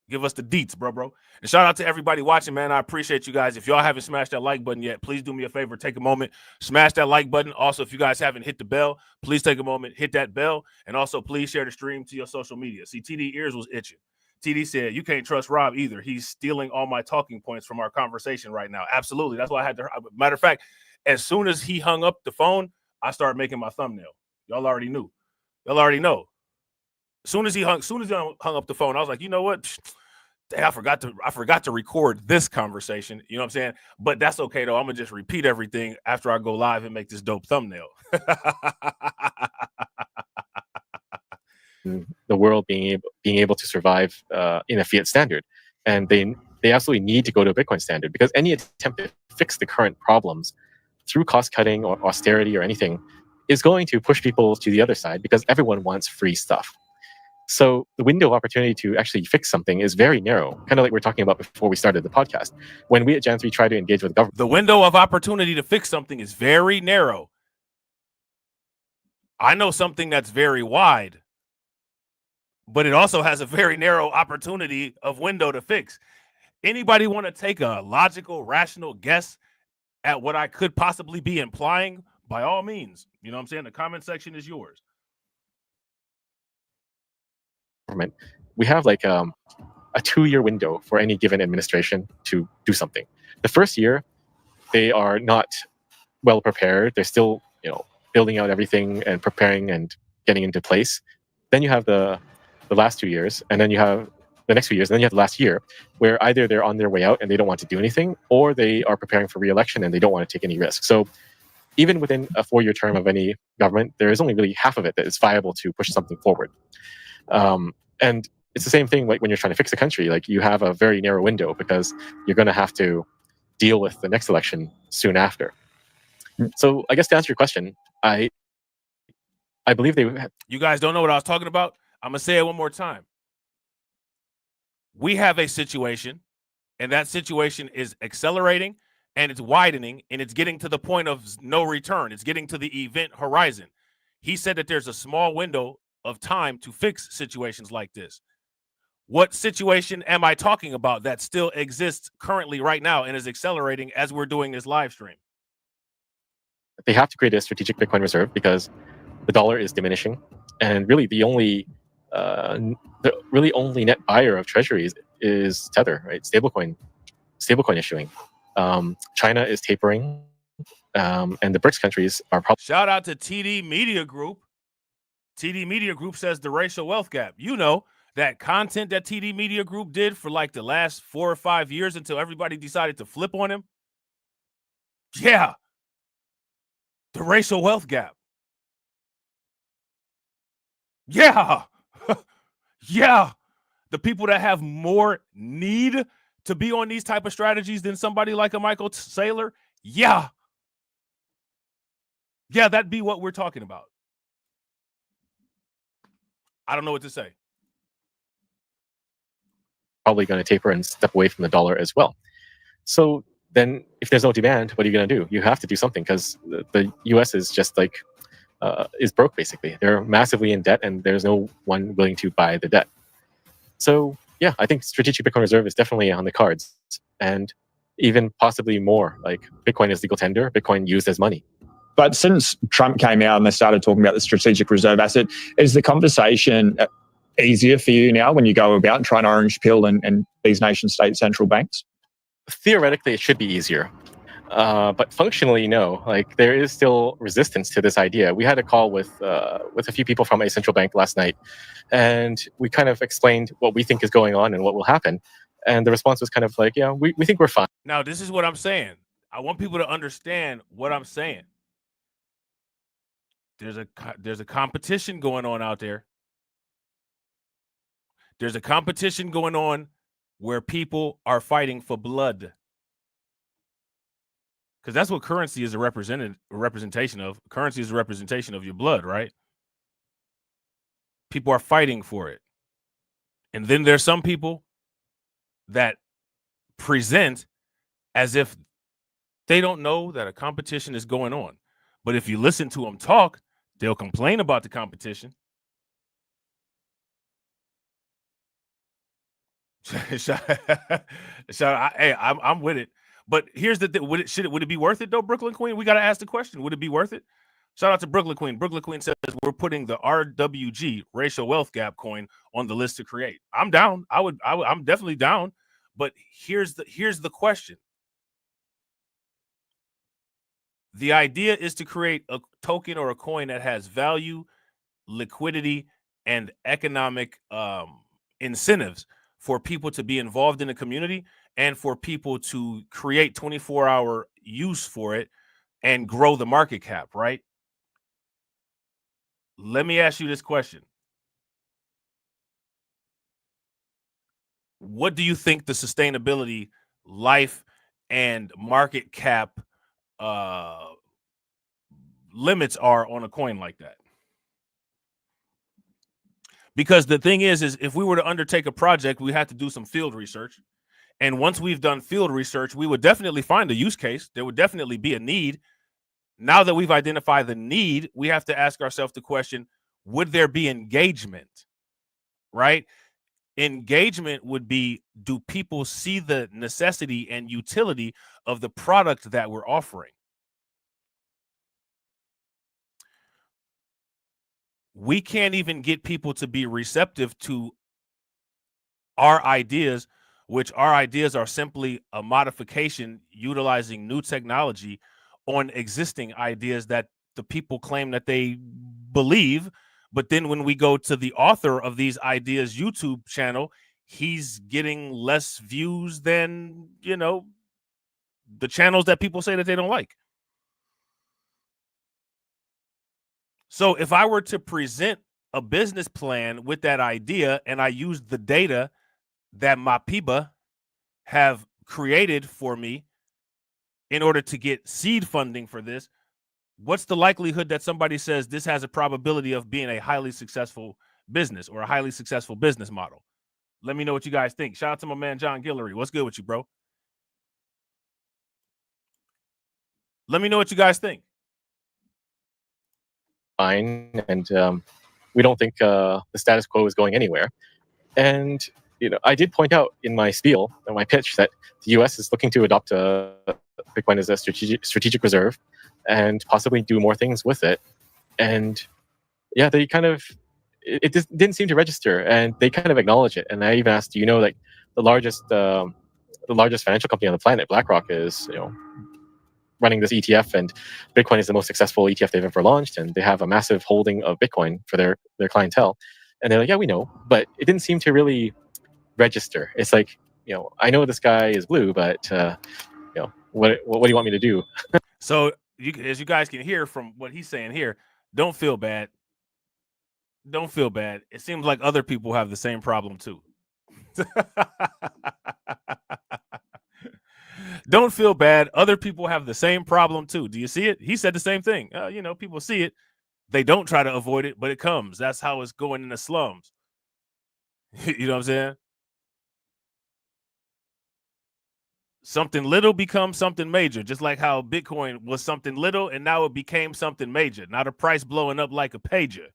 Give us the deets, bro. And shout out to everybody watching, man. I appreciate you guys. If y'all haven't smashed that like button yet, please do me a favor. Take a moment, smash that like button. Also, if you guys haven't hit the bell, please take a moment, hit that bell. And also, please share the stream to your social media. See, TD ears was itching. TD said, you can't trust Rob either. He's stealing all my talking points from our conversation right now. Absolutely. That's why I had to. Matter of fact, as soon as he hung up the phone, I started making my thumbnail. Y'all already knew. Y'all already know. As soon as he hung up the phone, I was like, you know what? Dang, I forgot to record this conversation. You know what I'm saying? But that's okay though. I'm gonna just repeat everything after I go live and make this dope thumbnail. The world being able to survive in a fiat standard, and they absolutely need to go to a Bitcoin standard, because any attempt to fix the current problems through cost cutting or austerity or anything is going to push people to the other side, because everyone wants free stuff. So the window of opportunity to actually fix something is very narrow, kind of like we were talking about before we started the podcast. When we at Gen 3 try to engage with the government, the window of opportunity to fix something is very narrow. I know something that's very wide, but it also has a very narrow opportunity of window to fix. Anybody want to take a logical, rational guess at what I could possibly be implying? By all means, you know what I'm saying? The comment section is yours. we have like a 2-year window for any given administration to do something. The first year, they are not well prepared. They're still, building out everything and preparing and getting into place. Then you have the last 2 years, and then you have the next few years, and then you have the last year, where either they're on their way out and they don't want to do anything, or they are preparing for re-election and they don't want to take any risk. So even within a 4-year term of any government, there is only really half of it that is viable to push something forward. And it's the same thing like when you're trying to fix a country. Like you have a very narrow window because you're going to have to deal with the next election soon after. So I guess to answer your question, I believe they. You guys don't know what I was talking about? I'm gonna say it one more time. We have a situation, and that situation is accelerating, and it's widening, and it's getting to the point of no return. It's getting to the event horizon. He said that there's a small window of time to fix situations like this. What situation am I talking about that still exists currently right now and is accelerating as we're doing this live stream? They have to create a strategic Bitcoin reserve because the dollar is diminishing, and really the only net buyer of treasuries is Tether, right? Stablecoin issuing. China is tapering, and the BRICS countries are probably. Shout out to TD Media Group. TD Media Group says the racial wealth gap. You know, that content that TD Media Group did for like the last 4 or 5 years until everybody decided to flip on him. Yeah. The racial wealth gap. Yeah. Yeah. The people that have more need to be on these type of strategies than somebody like a Michael Saylor. Yeah. Yeah, that'd be what we're talking about. I don't know what to say. Probably going to taper and step away from the dollar as well. So then if there's no demand, what are you going to do? You have to do something because the US is just like, is broke basically. They're massively in debt and there's no one willing to buy the debt. So yeah, I think strategic Bitcoin reserve is definitely on the cards, and even possibly more. Like Bitcoin is legal tender, Bitcoin used as money. But since Trump came out and they started talking about the strategic reserve asset, is the conversation easier for you now when you go about trying to orange pill and these nation state central banks? Theoretically, it should be easier. But functionally, no. Like there is still resistance to this idea. We had a call with a few people from a central bank last night, and we kind of explained what we think is going on and what will happen. And the response was kind of like, yeah, we think we're fine. Now, this is what I'm saying. I want people to understand what I'm saying. There's a competition going on out there. There's a competition going on where people are fighting for blood. Because that's what currency is a representation of. Currency is a representation of your blood, right? People are fighting for it. And then there's some people that present as if they don't know that a competition is going on. But if you listen to them talk, they'll complain about the competition. Hey, I'm with it. But here's the thing: would it be worth it though, Brooklyn Queen? We got to ask the question: would it be worth it? Shout out to Brooklyn Queen. Brooklyn Queen says we're putting the RWG racial wealth gap coin on the list to create. I'm down. I'm definitely down. But here's the question: the idea is to create a token or a coin that has value, liquidity, and economic incentives for people to be involved in the community and for people to create 24-hour use for it and grow the market cap, right? Let me ask you this question. What do you think the sustainability, life, and market cap limits are on a coin like that? Because the thing is if we were to undertake a project, we had to do some field research. And once we've done field research, we would definitely find a use case. There would definitely be a need. Now that we've identified the need, we have to ask ourselves the question, would there be engagement, right? Engagement would be, do people see the necessity and utility of the product that we're offering? We can't even get people to be receptive to our ideas, which our ideas are simply a modification utilizing new technology on existing ideas that the people claim that they believe. But then when we go to the author of these ideas YouTube channel, he's getting less views than, you know, the channels that people say that they don't like. So if I were to present a business plan with that idea and I used the data that my people have created for me in order to get seed funding for this, what's the likelihood that somebody says this has a probability of being a highly successful business or a highly successful business model? Let me know what you guys think. Shout out to my man, John Guillory. What's good with you, bro? Let me know what you guys think. Fine, and we don't think the status quo is going anywhere. And I did point out in my spiel, in my pitch, that the U.S. is looking to adopt Bitcoin as a strategic reserve, and possibly do more things with it. And yeah, they kind of it just didn't seem to register, and they kind of acknowledge it. And I even asked, like the largest financial company on the planet, BlackRock, is running this ETF, and Bitcoin is the most successful ETF they've ever launched, and they have a massive holding of Bitcoin for their clientele. And they're like, yeah, we know, but it didn't seem to really register. It's like, I know this guy is blue, but what do you want me to do? So as you guys can hear from what he's saying here, don't feel bad. Don't feel bad. It seems like other people have the same problem too. Don't feel bad. Other people have the same problem too. Do you see it? He said the same thing. People see it. They don't try to avoid it, but it comes. That's how it's going in the slums. You know what I'm saying? Something little becomes something major, just like how Bitcoin was something little and now it became something major. Now the price blowing up like a pager.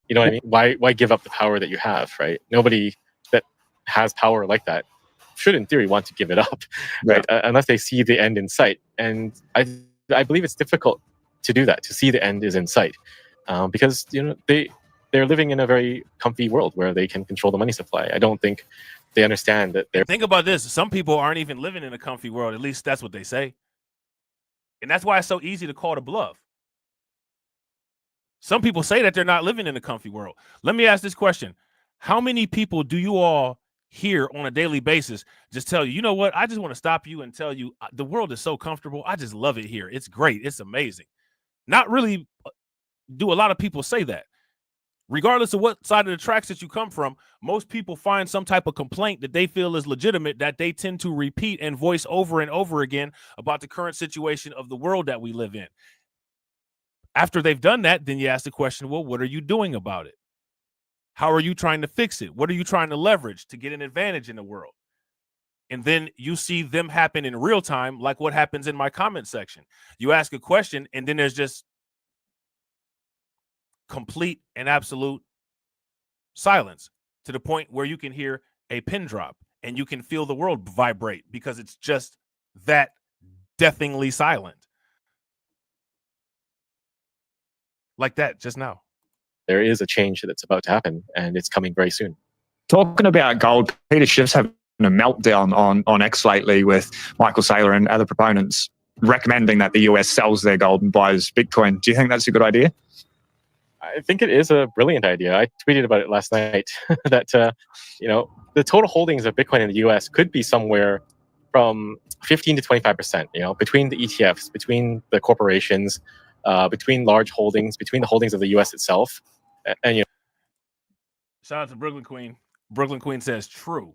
You know what I mean? Why give up the power that you have, right? Nobody that has power like that should, in theory, want to give it up, right? Unless they see the end in sight. And I believe it's difficult to do that, to see the end is in sight, because they're living in a very comfy world where they can control the money supply. I don't think they understand that they're. Think about this: some people aren't even living in a comfy world. At least that's what they say, and that's why it's so easy to call the bluff. Some people say that they're not living in a comfy world. Let me ask this question. How many people do you all hear on a daily basis just tell you, you know what, I just want to stop you and tell you the world is so comfortable. I just love it here. It's great. It's amazing. Not really do a lot of people say that. Regardless of what side of the tracks that you come from, most people find some type of complaint that they feel is legitimate that they tend to repeat and voice over and over again about the current situation of the world that we live in. After they've done that, then you ask the question, well, what are you doing about it? How are you trying to fix it? What are you trying to leverage to get an advantage in the world? And then you see them happen in real time, like what happens in my comment section. You ask a question, and then there's just complete and absolute silence to the point where you can hear a pin drop and you can feel the world vibrate because it's just that deafeningly silent. Like that just now. There is a change that's about to happen, and it's coming very soon. Talking about gold, Peter Schiff's having a meltdown on X lately with Michael Saylor and other proponents recommending that the US sells their gold and buys Bitcoin. Do you think that's a good idea? I think it is a brilliant idea. I tweeted about it last night that the total holdings of Bitcoin in the US could be somewhere from 15 to 25%, between the ETFs, between the corporations, between large holdings, between the holdings of the US itself. And shout out to Brooklyn Queen. Brooklyn Queen says, true.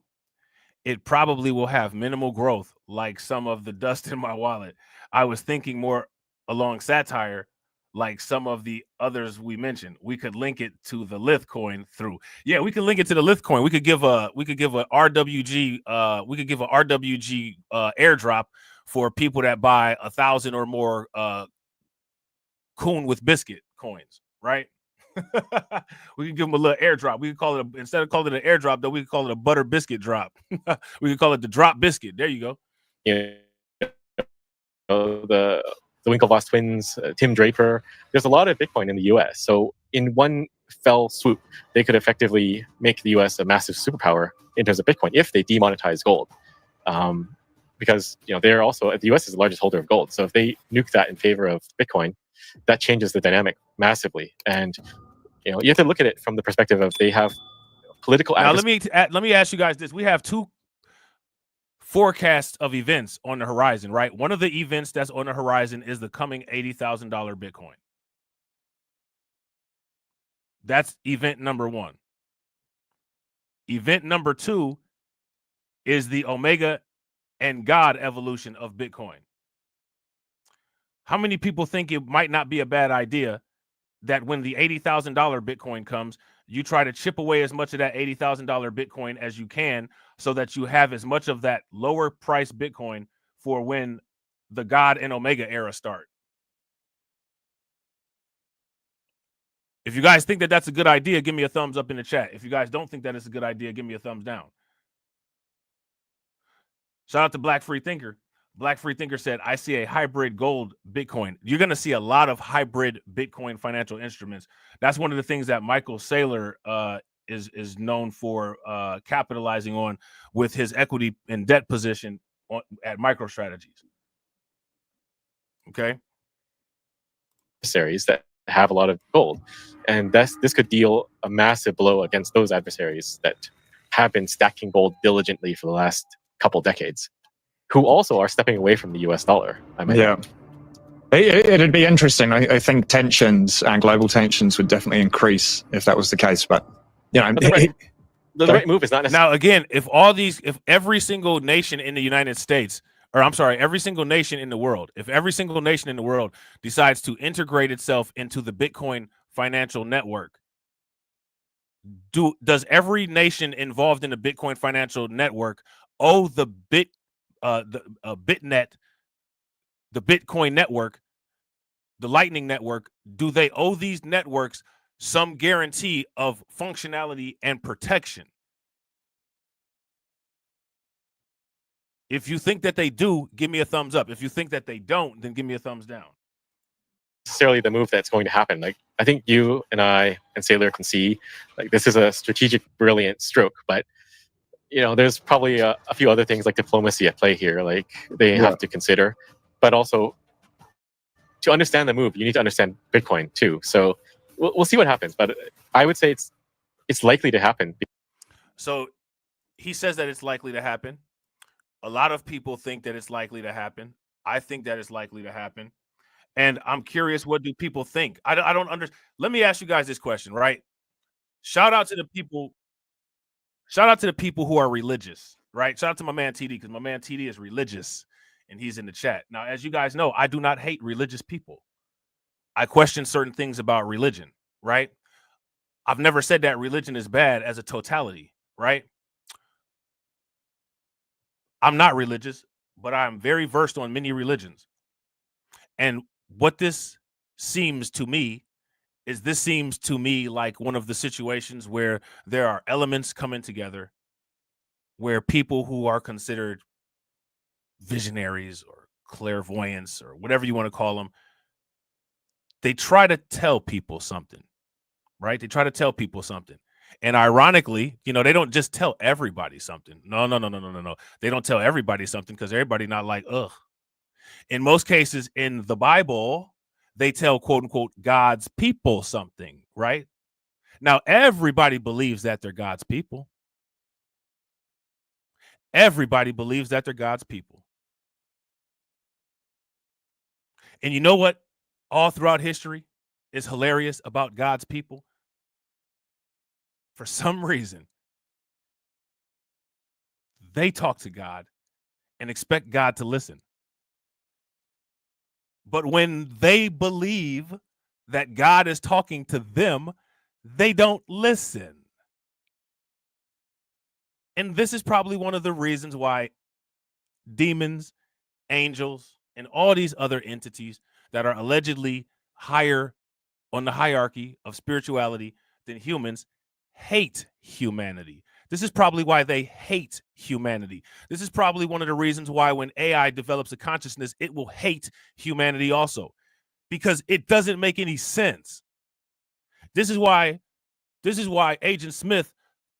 It probably will have minimal growth like some of the dust in my wallet. I was thinking more along satire, like some of the others we mentioned. We could link it to the Lith coin through. Yeah, we could link it to the Lith coin. We could give a RWG airdrop for people that buy 1,000 or more coon with biscuit coins, right? We can give them a little airdrop. We can call it instead of calling it an airdrop, though, we can call it a butter biscuit drop. We can call it the drop biscuit. There you go. The Winklevoss twins, Tim Draper. There's a lot of Bitcoin in the U.S. So in one fell swoop, they could effectively make the U.S. a massive superpower in terms of Bitcoin if they demonetize gold. Because they're also, the U.S. is the largest holder of gold. So if they nuke that in favor of Bitcoin, that changes the dynamic massively. And you have to look at it from the perspective of they have political. Now let me ask you guys this: we have two forecasts of events on the horizon, right? One of the events that's on the horizon is the coming $80,000 Bitcoin. That's event number one. Event number two is the Omega and God evolution of Bitcoin. How many people think it might not be a bad idea that when the $80,000 Bitcoin comes, you try to chip away as much of that $80,000 Bitcoin as you can so that you have as much of that lower price Bitcoin for when the God and Omega era start? If you guys think that that's a good idea, give me a thumbs up in the chat. If you guys don't think that it's a good idea, give me a thumbs down. Shout out to Black Free Thinker. Black Free Thinker said, I see a hybrid gold Bitcoin. You're going to see a lot of hybrid Bitcoin financial instruments. That's one of the things that Michael Saylor is known for capitalizing on with his equity and debt position at MicroStrategies. Okay. Adversaries that have a lot of gold. And this could deal a massive blow against those adversaries that have been stacking gold diligently for the last couple decades, who also are stepping away from the US dollar. It'd be interesting. I think tensions and global tensions would definitely increase if that was the case. But the right move is not necessarily. Now, again, if every single nation in the United States, or I'm sorry, every single nation in the world, if every single nation in the world decides to integrate itself into the Bitcoin financial network, does every nation involved in the Bitcoin financial network owe the Bitnet, the Bitcoin network, the Lightning network, do they owe these networks some guarantee of functionality and protection? If you think that they do, give me a thumbs up. If you think that they don't, then give me a thumbs down. Necessarily the move that's going to happen. Like, I think you and I and Saylor can see, like, this is a strategic, brilliant stroke, but there's probably a few other things like diplomacy at play here, like they have to consider. But also, to understand the move, you need to understand Bitcoin too. So we'll see what happens. But I would say it's likely to happen. So he says that it's likely to happen. A lot of people think that it's likely to happen. I think that it's likely to happen. And I'm curious, what do people think? I don't understand. Let me ask you guys this question, right? Shout out to the people who are religious, right? Shout out to my man TD, because my man TD is religious and he's in the chat. Now, as you guys know, I do not hate religious people. I question certain things about religion, right? I've never said that religion is bad as a totality, right? I'm not religious, but I'm very versed on many religions. And what this seems to me like one of the situations where there are elements coming together, where people who are considered visionaries or clairvoyants or whatever you want to call them, they try to tell people something, right? They try to tell people something. And ironically, they don't just tell everybody something. No. They don't tell everybody something because everybody not like, ugh. In most cases in the Bible, they tell, quote unquote, God's people something, right? Now, everybody believes that they're God's people. Everybody believes that they're God's people. And you know what? All throughout history is hilarious about God's people. For some reason, they talk to God and expect God to listen. But when they believe that God is talking to them, they don't listen. And this is probably one of the reasons why demons, angels, and all these other entities that are allegedly higher on the hierarchy of spirituality than humans hate humanity. This is probably why they hate humanity. This is probably one of the reasons why when AI develops a consciousness, it will hate humanity also, because it doesn't make any sense. This is why Agent Smith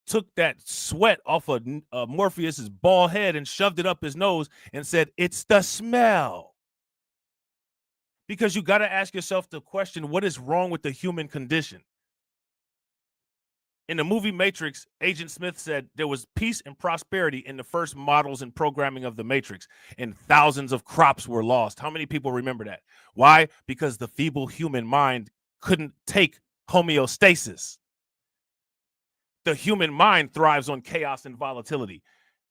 took that sweat off of Morpheus's bald head and shoved it up his nose and said, "It's the smell." Because you got to ask yourself the question, what is wrong with the human condition? In the movie Matrix, Agent Smith said there was peace and prosperity in the first models and programming of the Matrix, and thousands of crops were lost. How many people remember that? Why? Because the feeble human mind couldn't take homeostasis. The human mind thrives on chaos and volatility.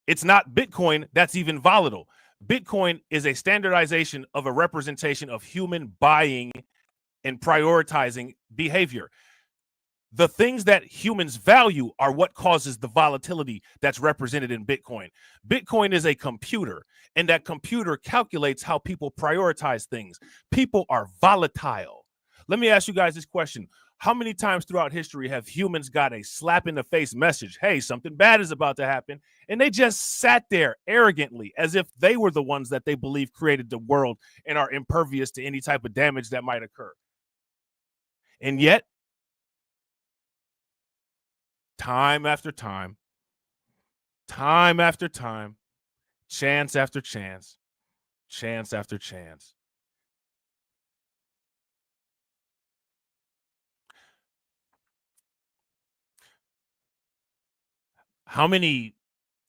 It's not Bitcoin that's even volatile. Bitcoin is a standardization of a representation of human buying and prioritizing behavior. The things that humans value are what causes the volatility that's represented in Bitcoin. Bitcoin is a computer, and that computer calculates how people prioritize things. People are volatile. Let me ask you guys this question. How many times throughout history have humans got a slap in the face message? Hey, something bad is about to happen. And they just sat there arrogantly as if they were the ones that they believe created the world and are impervious to any type of damage that might occur. And yet, time after time, time after time, chance after chance, chance after chance. How many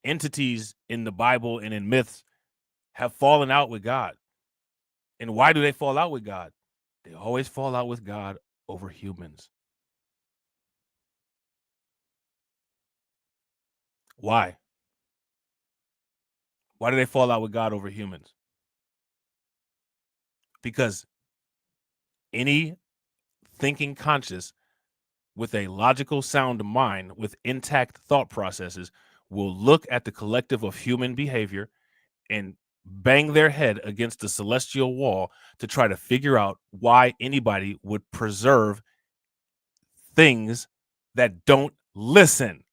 entities in the Bible and in myths have fallen out with God? And why do they fall out with God? They always fall out with God over humans. Why? Why do they fall out with God over humans? Because any thinking conscious with a logical sound mind with intact thought processes will look at the collective of human behavior and bang their head against the celestial wall to try to figure out why anybody would preserve things that don't listen.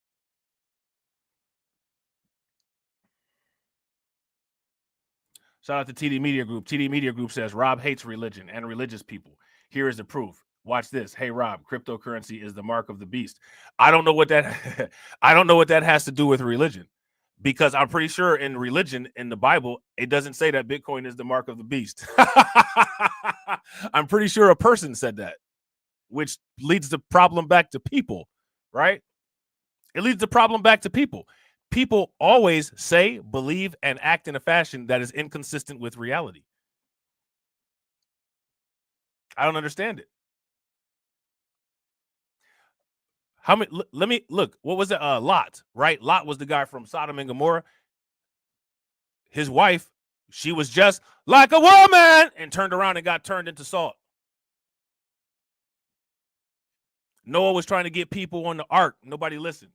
Shout out to TD Media Group. TD Media Group says Rob hates religion and religious people. Here is the proof. Watch this. Hey Rob, cryptocurrency is the mark of the beast. I don't know what that I don't know what that has to do with religion, because I'm pretty sure in religion in the Bible it doesn't say that Bitcoin is the mark of the beast. I'm pretty sure a person said that, which leads the problem back to people, right? It leads the problem back to people. People always say, believe, and act in a fashion that is inconsistent with reality. I don't understand it. How many? Let me look. What was it? Lot, right? Lot was the guy from Sodom and Gomorrah. His wife, she was just like a woman and turned around and got turned into salt. Noah was trying to get people on the ark. Nobody listened.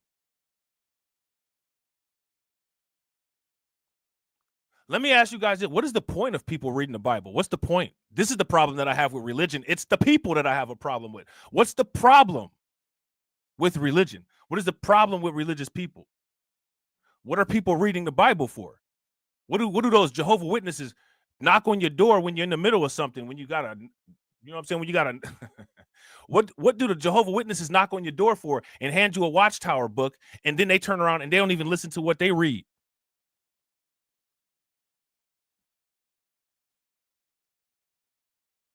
Let me ask you guys, what is the point of people reading the Bible? What's the point? This is the problem that I have with religion. It's the people that I have a problem with. What's the problem with religion? What is the problem with religious people? What are people reading the Bible for? What do those Jehovah's Witnesses knock on your door when you're in the middle of something, when you gotta, you know what I'm saying? When you gotta, what do the Jehovah's Witnesses knock on your door for and hand you a Watchtower book, and then they turn around and they don't even listen to what they read?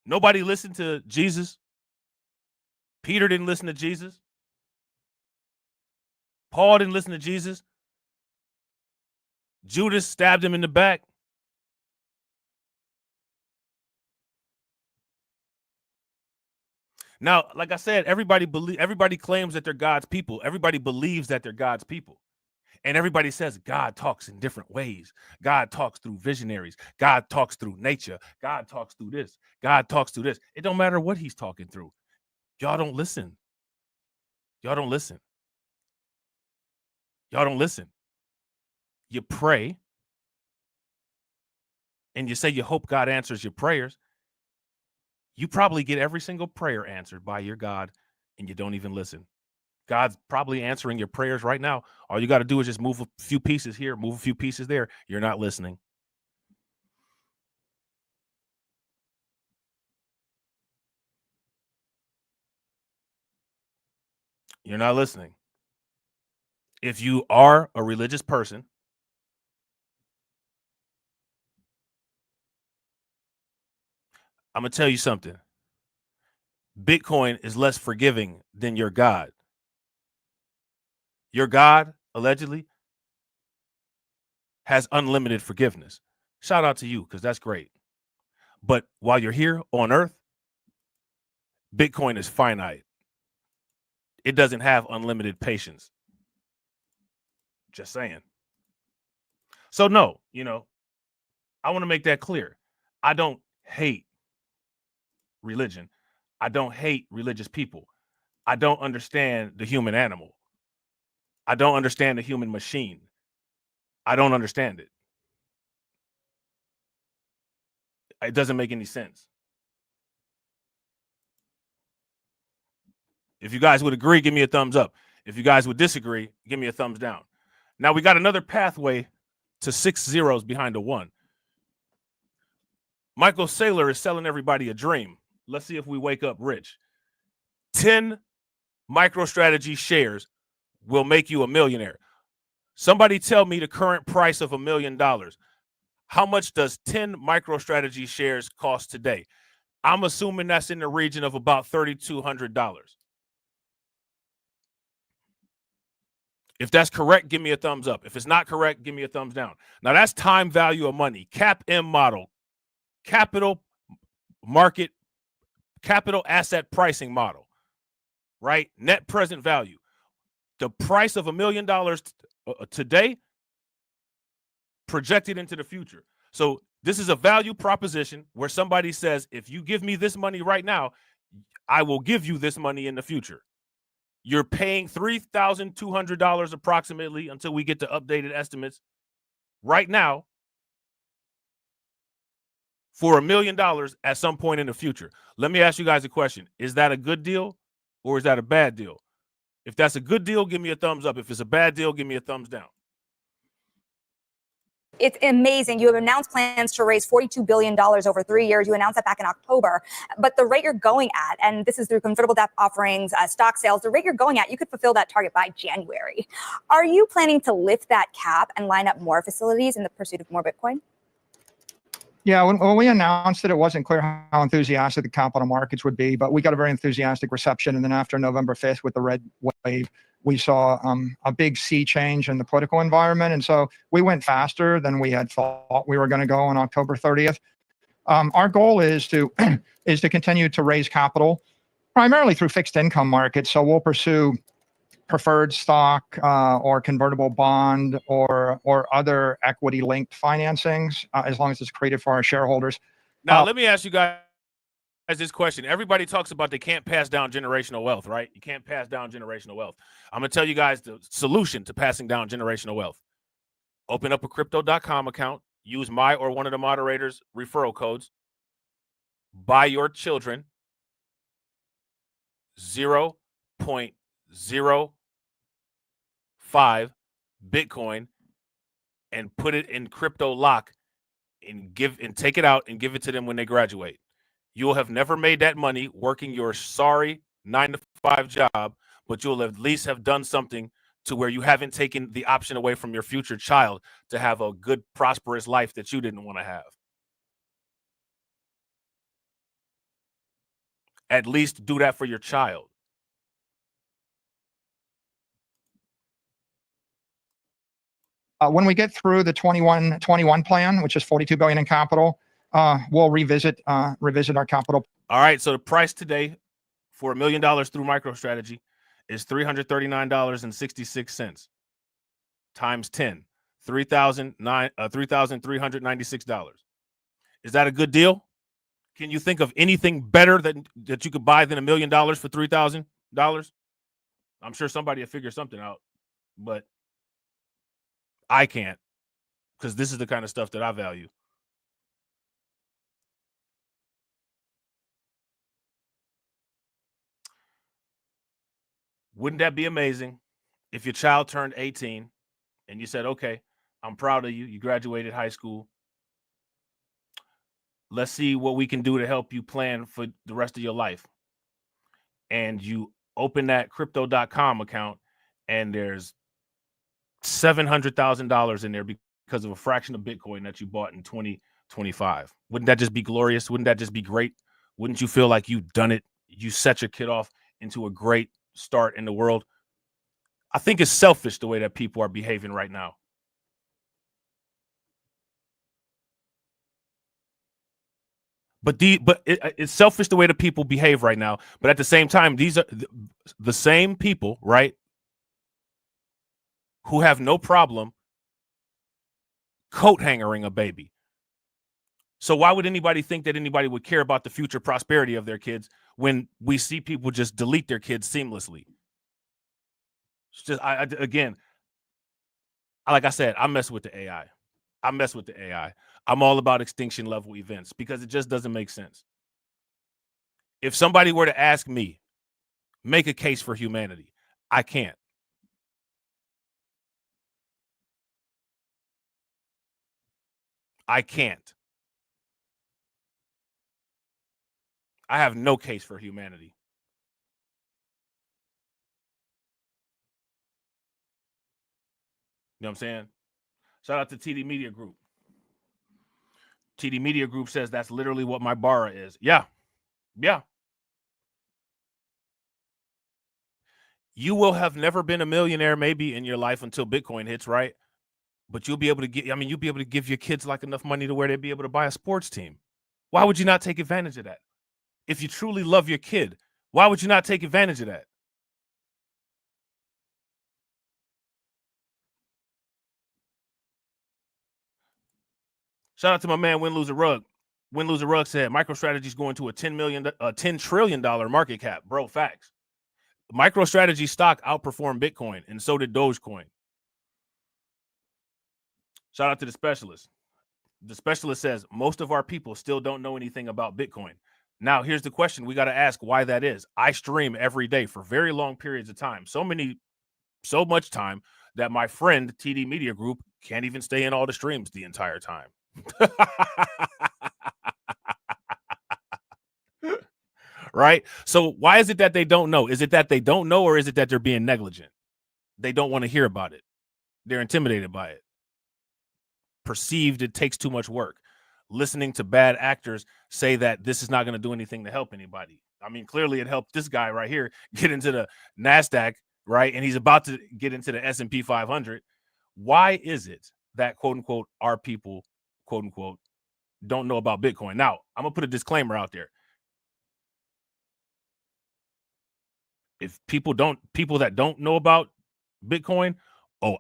Nobody listened to Jesus. Peter didn't listen to Jesus. Paul didn't listen to Jesus. Judas stabbed him in the back. Now, like I said, everybody claims that they're God's people. Everybody believes that they're God's people. And everybody says God talks in different ways. God talks through visionaries. God talks through nature. God talks through this. God talks through this. It don't matter what he's talking through. Y'all don't listen. Y'all don't listen. Y'all don't listen. You pray and you say you hope God answers your prayers. You probably get every single prayer answered by your God, and you don't even listen. God's probably answering your prayers right now. All you got to do is just move a few pieces here, move a few pieces there. You're not listening. You're not listening. If you are a religious person, I'm going to tell you something. Bitcoin is less forgiving than your God. Your God, allegedly, has unlimited forgiveness. Shout out to you, because that's great. But while you're here on Earth, Bitcoin is finite. It doesn't have unlimited patience. Just saying. So no, I want to make that clear. I don't hate religion. I don't hate religious people. I don't understand the human animal. I don't understand the human machine. I don't understand it. It doesn't make any sense. If you guys would agree, give me a thumbs up. If you guys would disagree, give me a thumbs down. Now we got another pathway to 6 zeros behind a 1. Michael Saylor is selling everybody a dream. Let's see if we wake up rich. 10 MicroStrategy shares will make you a millionaire. Somebody tell me the current price of $1 million. How much does 10 MicroStrategy shares cost today? I'm assuming that's in the region of about $3,200. If that's correct, give me a thumbs up. If it's not correct, give me a thumbs down. Now, that's time value of money. CAPM model. Capital asset pricing model. Right? Net present value. The price of $1 million today projected into the future. So this is a value proposition where somebody says, if you give me this money right now, I will give you this money in the future. You're paying $3,200 approximately until we get to updated estimates right now for $1 million at some point in the future. Let me ask you guys a question. Is that a good deal or is that a bad deal? If that's a good deal, give me a thumbs up. If it's a bad deal, give me a thumbs down. It's amazing. You have announced plans to raise $42 billion over 3 years. You announced that back in October. But the rate you're going at, and this is through convertible debt offerings, stock sales, the rate you're going at, you could fulfill that target by January. Are you planning to lift that cap and line up more facilities in the pursuit of more Bitcoin? Yeah, when we announced it, it wasn't clear how enthusiastic the capital markets would be, but we got a very enthusiastic reception. And then after November 5th with the red wave, we saw a big sea change in the political environment. And so we went faster than we had thought we were going to go on October 30th. Our goal is to continue to raise capital primarily through fixed income markets. So we'll pursue preferred stock or convertible bond or other equity linked financings as long as it's created for our shareholders. Now, let me ask you guys this question. Everybody talks about they can't pass down generational wealth, right? You can't pass down generational wealth. I'm going to tell you guys the solution to passing down generational wealth. Open up a crypto.com account. Use my or one of the moderators' referral codes. Buy your children 0.05 Bitcoin and put it in crypto lock and take it out and give it to them when they graduate. You'll have never made that money working your sorry 9-to-5 job, but you'll at least have done something to where you haven't taken the option away from your future child to have a good, prosperous life that you didn't want to have. At least do that for your child. When we get through the 21 plan, which is $42 billion in capital, we'll revisit our capital. All right. So the price today for $1 million through MicroStrategy is $339.66 times 10, $3,396. Is that a good deal? Can you think of anything better that you could buy than $1 million for $3,000? I'm sure somebody will figure something out, but I can't, because this is the kind of stuff that I value. Wouldn't that be amazing if your child turned 18 and you said, okay, I'm proud of you. You graduated high school. Let's see what we can do to help you plan for the rest of your life. And you open that crypto.com account and there's $700,000 in there because of a fraction of Bitcoin that you bought in 2025. Wouldn't that just be glorious? Wouldn't that just be great Wouldn't you feel like you've done it? You set your kid off into a great start in the world. I think it's selfish the way that people are behaving right now. But it's selfish the way the people behave right now. But at the same time, these are the same people, right, who have no problem coat hangering a baby. So why would anybody think that anybody would care about the future prosperity of their kids when we see people just delete their kids seamlessly? It's just, again, like I said, I mess with the AI. I'm all about extinction level events because it just doesn't make sense. If somebody were to ask me, make a case for humanity, I can't. I can't. I have no case for humanity. You know what I'm saying? Shout out to TD Media Group. TD Media Group says that's literally what my bara is. Yeah. You will have never been a millionaire maybe in your life until Bitcoin hits, right? But you'll be able to you'll be able to give your kids like enough money to where they'd be able to buy a sports team. Why would you not take advantage of that? If you truly love your kid, why would you not take advantage of that? Shout out to my man, Win Loser Rug. Win Loser Rug said MicroStrategy's going to a $10 trillion market cap. Bro, facts. MicroStrategy stock outperformed Bitcoin, and so did Dogecoin. Shout out to the specialist. The specialist says most of our people still don't know anything about Bitcoin. Now, here's the question we got to ask why that is. I stream every day for very long periods of time. So much time that my friend TD Media Group can't even stay in all the streams the entire time. Right? So why is it that they don't know? Is it that they don't know, or is it that they're being negligent? They don't want to hear about it. They're intimidated by it. Perceived it takes too much work. Listening to bad actors say that this is not going to do anything to help anybody. I mean, clearly it helped this guy right here get into the NASDAQ, right? And he's about to get into the S&P 500. Why is it that, quote unquote, our people, quote unquote, don't know about Bitcoin? Now, I'm going to put a disclaimer out there. If people that don't know about Bitcoin,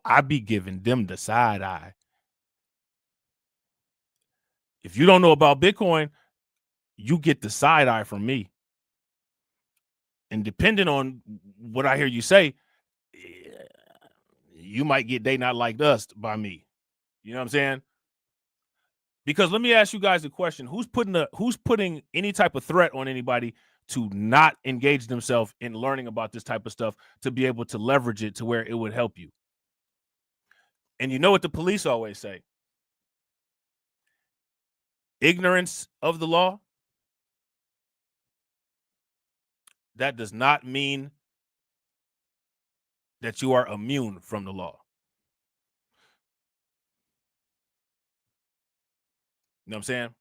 I be giving them the side eye. If you don't know about Bitcoin, you get the side eye from me. And depending on what I hear you say, you might get they not liked us by me. You know what I'm saying? Because let me ask you guys a question. Who's putting any type of threat on anybody to not engage themselves in learning about this type of stuff to be able to leverage it to where it would help you? And you know what the police always say? Ignorance of the law, that does not mean that you are immune from the law. You know what I'm saying?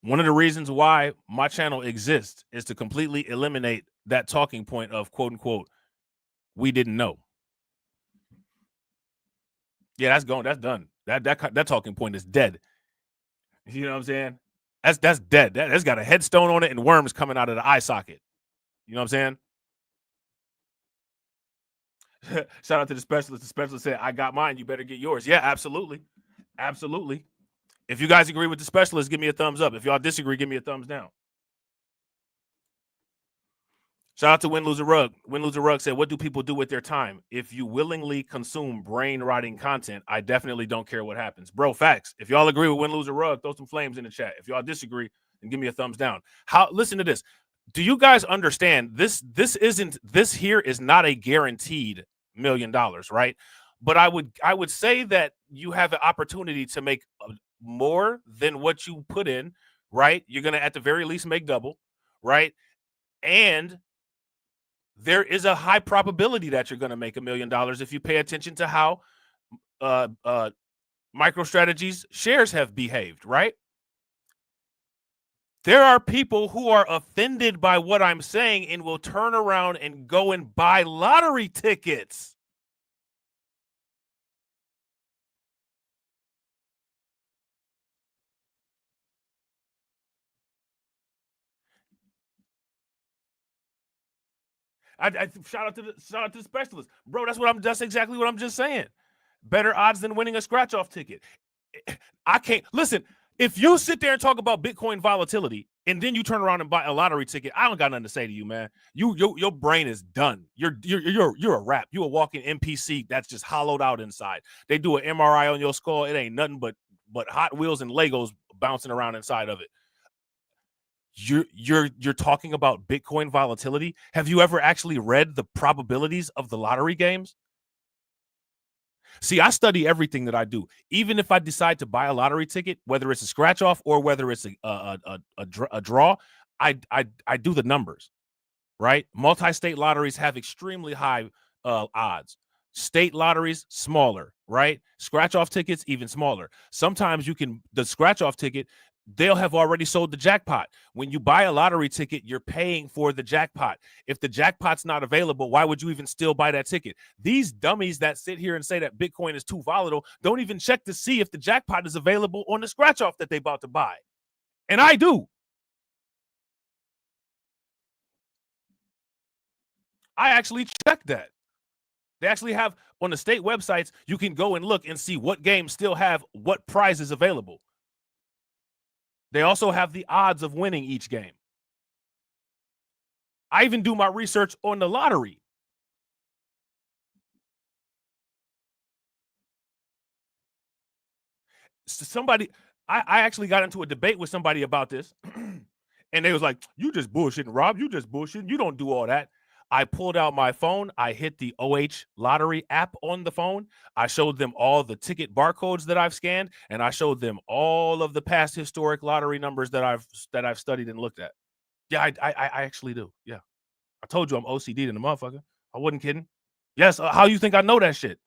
One of the reasons why my channel exists is to completely eliminate that talking point of, quote unquote, we didn't know. Yeah, that's done. That talking point is dead. You know what I'm saying? That's dead. That's got a headstone on it and worms coming out of the eye socket. You know what I'm saying? Shout out to the specialist. The specialist said, I got mine. You better get yours. Yeah, absolutely. Absolutely. If you guys agree with the specialist, give me a thumbs up. If y'all disagree, give me a thumbs down. Shout out to Win Loser Rug. Win Loser Rug said, what do people do with their time? If you willingly consume brain-rotting content, I definitely don't care what happens. Bro, facts. If y'all agree with Win Loser Rug, throw some flames in the chat. If y'all disagree, then give me a thumbs down. Listen to this. Do you guys understand this here is not a guaranteed $1 million, right? But I would say that you have an opportunity to make more than what you put in, right? You're going to at the very least make double, right? And there is a high probability that you're going to make $1 million if you pay attention to how MicroStrategy's shares have behaved, right? There are people who are offended by what I'm saying and will turn around and go and buy lottery tickets. I shout out to the specialist, bro. That's exactly what I'm just saying. Better odds than winning a scratch off ticket. I can't listen. If you sit there and talk about Bitcoin volatility and then you turn around and buy a lottery ticket, I don't got nothing to say to you, man. Your brain is done. You're a wrap. You a walking NPC that's just hollowed out inside. They do an MRI on your skull. It ain't nothing but Hot Wheels and Legos bouncing around inside of it. You're talking about Bitcoin volatility. Have you ever actually read the probabilities of the lottery games? See, I study everything that I do. Even if I decide to buy a lottery ticket, whether it's a scratch off or whether it's a draw, I do the numbers, right? Multi-state lotteries have extremely high odds. State lotteries, smaller, right? Scratch off tickets, even smaller. Sometimes the scratch off ticket, they'll have already sold the jackpot. When you buy a lottery ticket, you're paying for the jackpot. If the jackpot's not available, why would you even still buy that ticket? These dummies that sit here and say that Bitcoin is too volatile don't even check to see if the jackpot is available on the scratch off that they about to buy. And I do. I actually check that. They actually have on the state websites, you can go and look and see what games still have what prizes available. They also have the odds of winning each game. I even do my research on the lottery. I actually got into a debate with somebody about this, and they was like, you just bullshitting, Rob. You just bullshitting. You don't do all that. I pulled out my phone. I hit the OH lottery app on the phone. I showed them all the ticket barcodes that I've scanned, and I showed them all of the past historic lottery numbers that I've studied and looked at. Yeah, I actually do. Yeah, I told you I'm OCD'd in the motherfucker. I wasn't kidding. Yes, how you think I know that shit?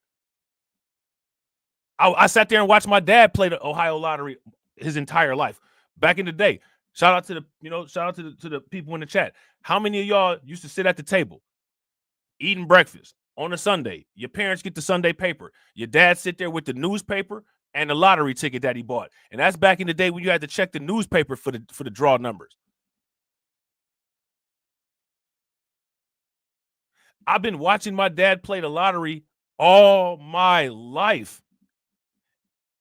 I sat there and watched my dad play the Ohio lottery his entire life back in the day. Shout out to the people in the chat. How many of y'all used to sit at the table eating breakfast on a Sunday? Your parents get the Sunday paper. Your dad sit there with the newspaper and the lottery ticket that he bought. And that's back in the day when you had to check the newspaper for the draw numbers. I've been watching my dad play the lottery all my life.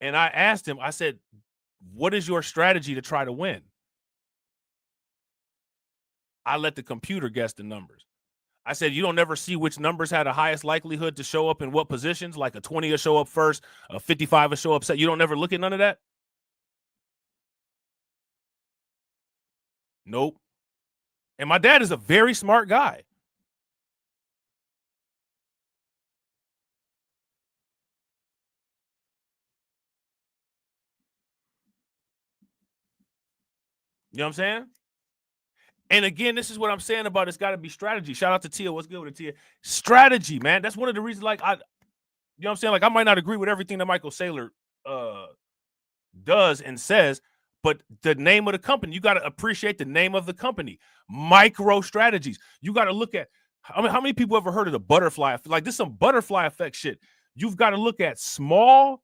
And I asked him, I said, what is your strategy to try to win? I let the computer guess the numbers. I said, you don't never see which numbers had the highest likelihood to show up in what positions, like a 20 will show up first, a 55 will show up second. You don't never look at none of that? Nope. And my dad is a very smart guy. You know what I'm saying? And again, this is what I'm saying about it's got to be strategy. Shout out to Tia. What's good with Tia? Strategy, man. That's one of the reasons, like, you know what I'm saying? Like, I might not agree with everything that Michael Saylor does and says, but the name of the company, you got to appreciate the name of the company. Micro strategies. You got to look at, I mean, how many people ever heard of the butterfly? Like, this is some butterfly effect shit. You've got to look at small,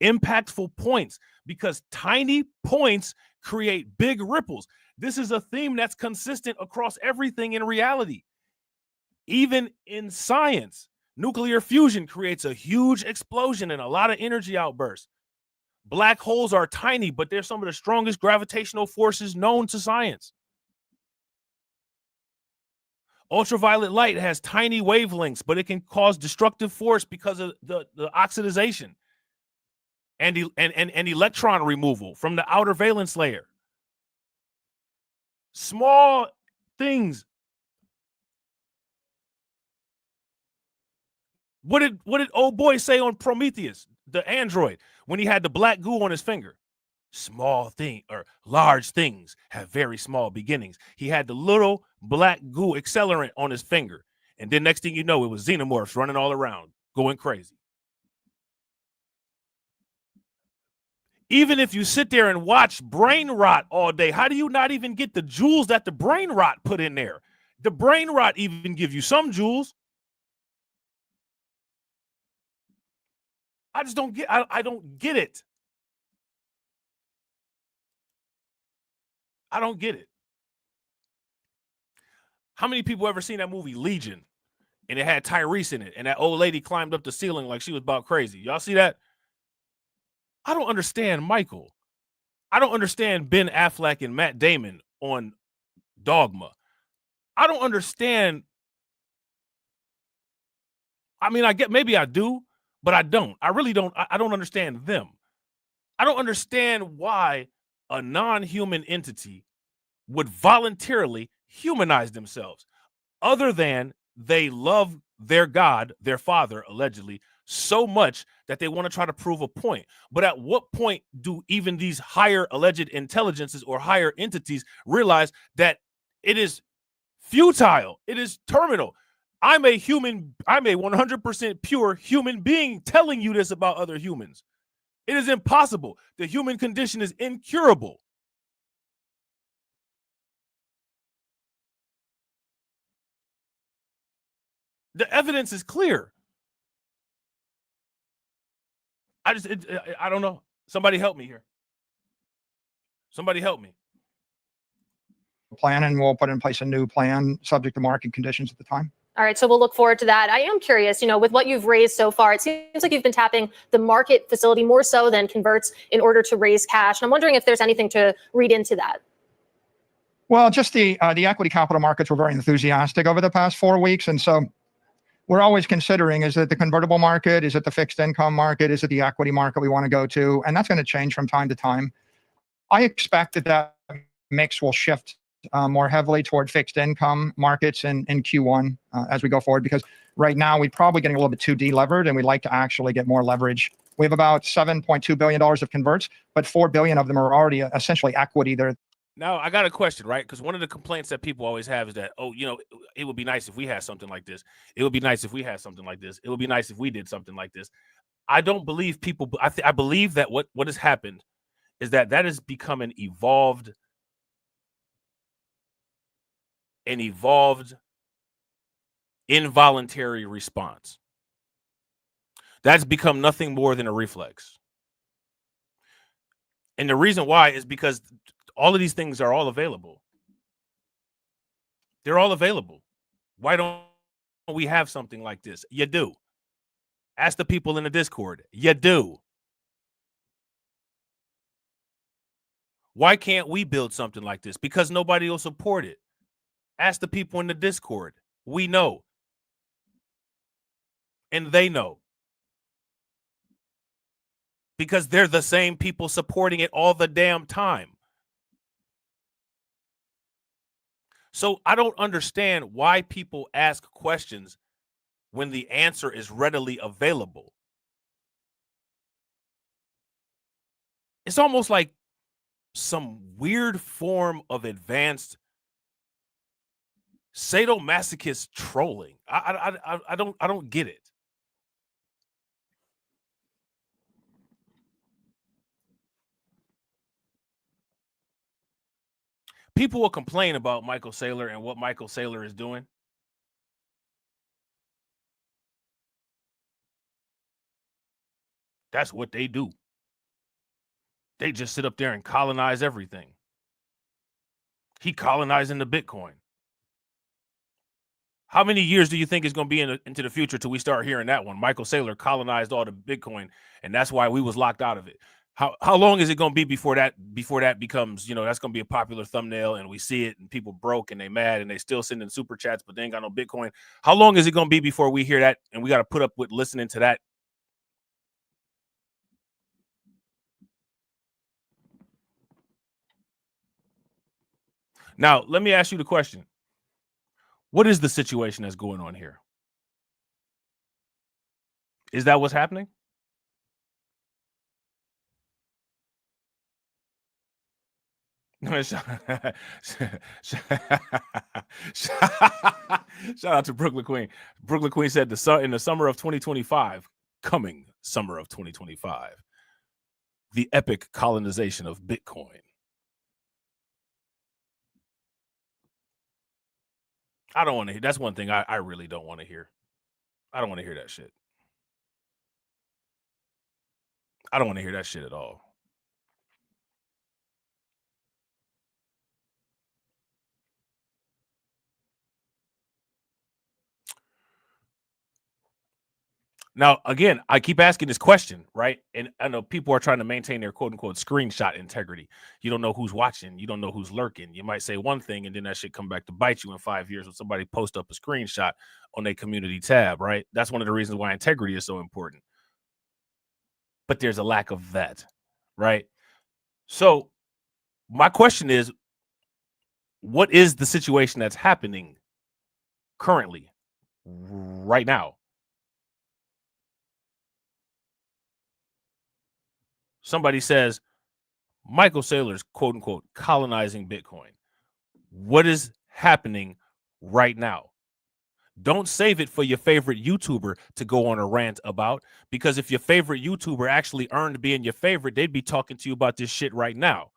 impactful points, because tiny points create big ripples. This is a theme that's consistent across everything in reality. Even in science, nuclear fusion creates a huge explosion and a lot of energy outbursts. Black holes are tiny, but they're some of the strongest gravitational forces known to science. Ultraviolet light has tiny wavelengths, but it can cause destructive force because of the oxidation and electron removal from the outer valence layer. Small things. What did old boy say on Prometheus, the android, when he had the black goo on his finger? Small thing or large things have very small beginnings. He had the little black goo accelerant on his finger, and then next thing you know, it was xenomorphs running all around, going crazy. Even if you sit there and watch brain rot all day, how do you not even get the jewels that the brain rot put in there? The brain rot even give you some jewels. I just don't get. I don't get it. I don't get it. How many people ever seen that movie Legion, and it had Tyrese in it, and that old lady climbed up the ceiling like she was about crazy? Y'all see that? I don't understand Michael. I don't understand Ben Affleck and Matt Damon on Dogma. I don't understand. I mean, I get, maybe I do, but I don't. I really don't. I don't understand them. I don't understand why a non-human entity would voluntarily humanize themselves, other than they love their God, their father, allegedly, so much that they want to try to prove a point. But at what point do even these higher alleged intelligences or higher entities realize that it is futile? It is terminal. I'm a 100% pure human being telling you this about other humans. It is impossible. The human condition is incurable. The evidence is clear. I don't know. Somebody help me here. Somebody help me. Plan, and we'll put in place a new plan subject to market conditions at the time. All right, so we'll look forward to that. I am curious, with what you've raised so far, it seems like you've been tapping the market facility more so than converts in order to raise cash. And I'm wondering if there's anything to read into that. Well, just the equity capital markets were very enthusiastic over the past 4 weeks. And so we're always considering, is it the convertible market? Is it the fixed income market? Is it the equity market we want to go to? And that's going to change from time to time. I expect that mix will shift more heavily toward fixed income markets in Q1 as we go forward, because right now we're probably getting a little bit too delevered, and we'd like to actually get more leverage. We have about $7.2 billion of converts, but $4 billion of them are already essentially equity. Now, I got a question, right? Because one of the complaints that people always have is that, it would be nice if we had something like this. It would be nice if we had something like this. It would be nice if we did something like this. I don't believe people. I believe that what has happened is that has become an evolved involuntary response. That's become nothing more than a reflex. And the reason why is because all of these things are all available. They're all available. Why don't we have something like this? You do. Ask the people in the Discord. You do. Why can't we build something like this? Because nobody will support it. Ask the people in the Discord. We know. And they know. Because they're the same people supporting it all the damn time. So I don't understand why people ask questions when the answer is readily available. It's almost like some weird form of advanced sadomasochist trolling. I don't get it. People will complain about Michael Saylor and what Michael Saylor is doing. That's what they do. They just sit up there and colonize everything. He colonizing the Bitcoin. How many years do you think is going to be into the future till we start hearing that one? Michael Saylor colonized all the Bitcoin, and that's why we was locked out of it. How long is it going to be before that becomes, that's going to be a popular thumbnail and we see it and people broke and they mad and they still sending super chats, but they ain't got no Bitcoin. How long is it going to be before we hear that and we got to put up with listening to that? Now, let me ask you the question. What is the situation that's going on here? Is that what's happening? Shout out to Brooklyn Queen. Brooklyn Queen said in the summer of 2025, coming summer of 2025. the epic colonization of Bitcoin. I don't want to hear. That's one thing I really don't want to hear. I don't want to hear that shit. I don't want to hear that shit at all. Now, again, I keep asking this question, right? And I know people are trying to maintain their quote unquote screenshot integrity. You don't know who's watching. You don't know who's lurking. You might say one thing and then that shit come back to bite you in 5 years when somebody posts up a screenshot on their community tab, right? That's one of the reasons why integrity is so important. But there's a lack of that, right? So my question is, what is the situation that's happening currently, right now? Somebody says Michael Saylor's quote unquote colonizing Bitcoin. What is happening right now? Don't save it for your favorite YouTuber to go on a rant about, because if your favorite YouTuber actually earned being your favorite, they'd be talking to you about this shit right now.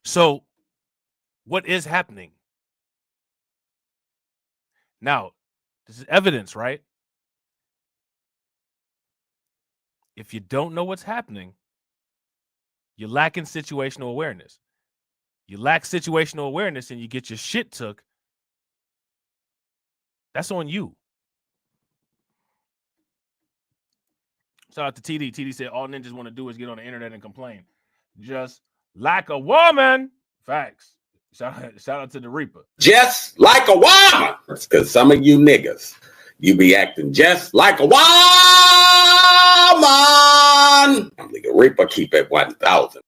So what is happening? Now, this is evidence, right? If you don't know what's happening, you're lacking situational awareness. You lack situational awareness and you get your shit took. That's on you. Shout out to TD. TD said all ninjas want to do is get on the internet and complain. Just like a woman. Facts. Shout out to the Reaper. Just like a woman. Because some of you niggas, you be acting just like a woman. The Reaper keep it 1,000.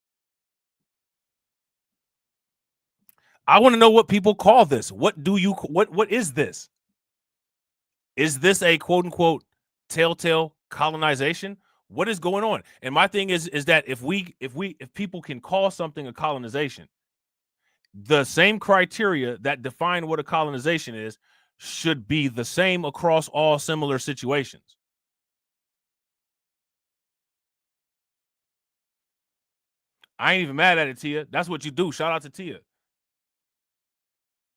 I want to know what people call this. What is this? Is this a quote unquote telltale colonization? What is going on? And my thing is that if people can call something a colonization, the same criteria that define what a colonization is should be the same across all similar situations. I ain't even mad at it, Tia. That's what you do. Shout out to Tia.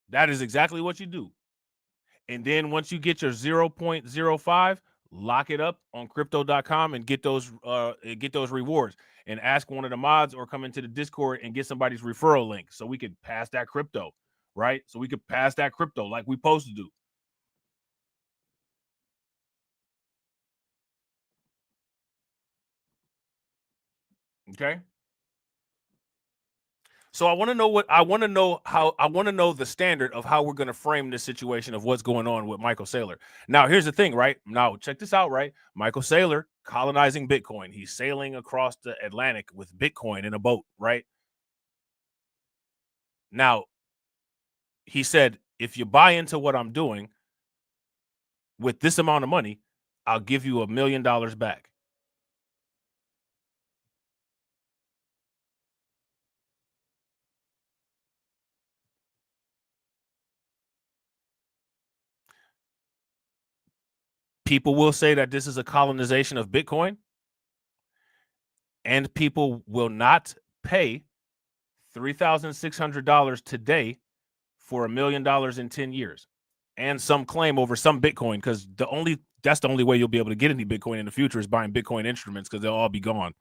That is exactly what you do. And then once you get your 0.05, lock it up on crypto.com and get those rewards, and ask one of the mods or come into the Discord and get somebody's referral link so we could pass that crypto, right? So we could pass that crypto like we supposed to do. Okay. So I want to know the standard of how we're going to frame this situation of what's going on with Michael Saylor. Now, here's the thing, right? Now, check this out, right? Michael Saylor colonizing Bitcoin. He's sailing across the Atlantic with Bitcoin in a boat, right? Now, he said, if you buy into what I'm doing with this amount of money, I'll give you $1 million back. People will say that this is a colonization of Bitcoin, and people will not pay $3,600 today for $1 million in 10 years, and some claim over some Bitcoin, because that's the only way you'll be able to get any Bitcoin in the future is buying Bitcoin instruments, because they'll all be gone.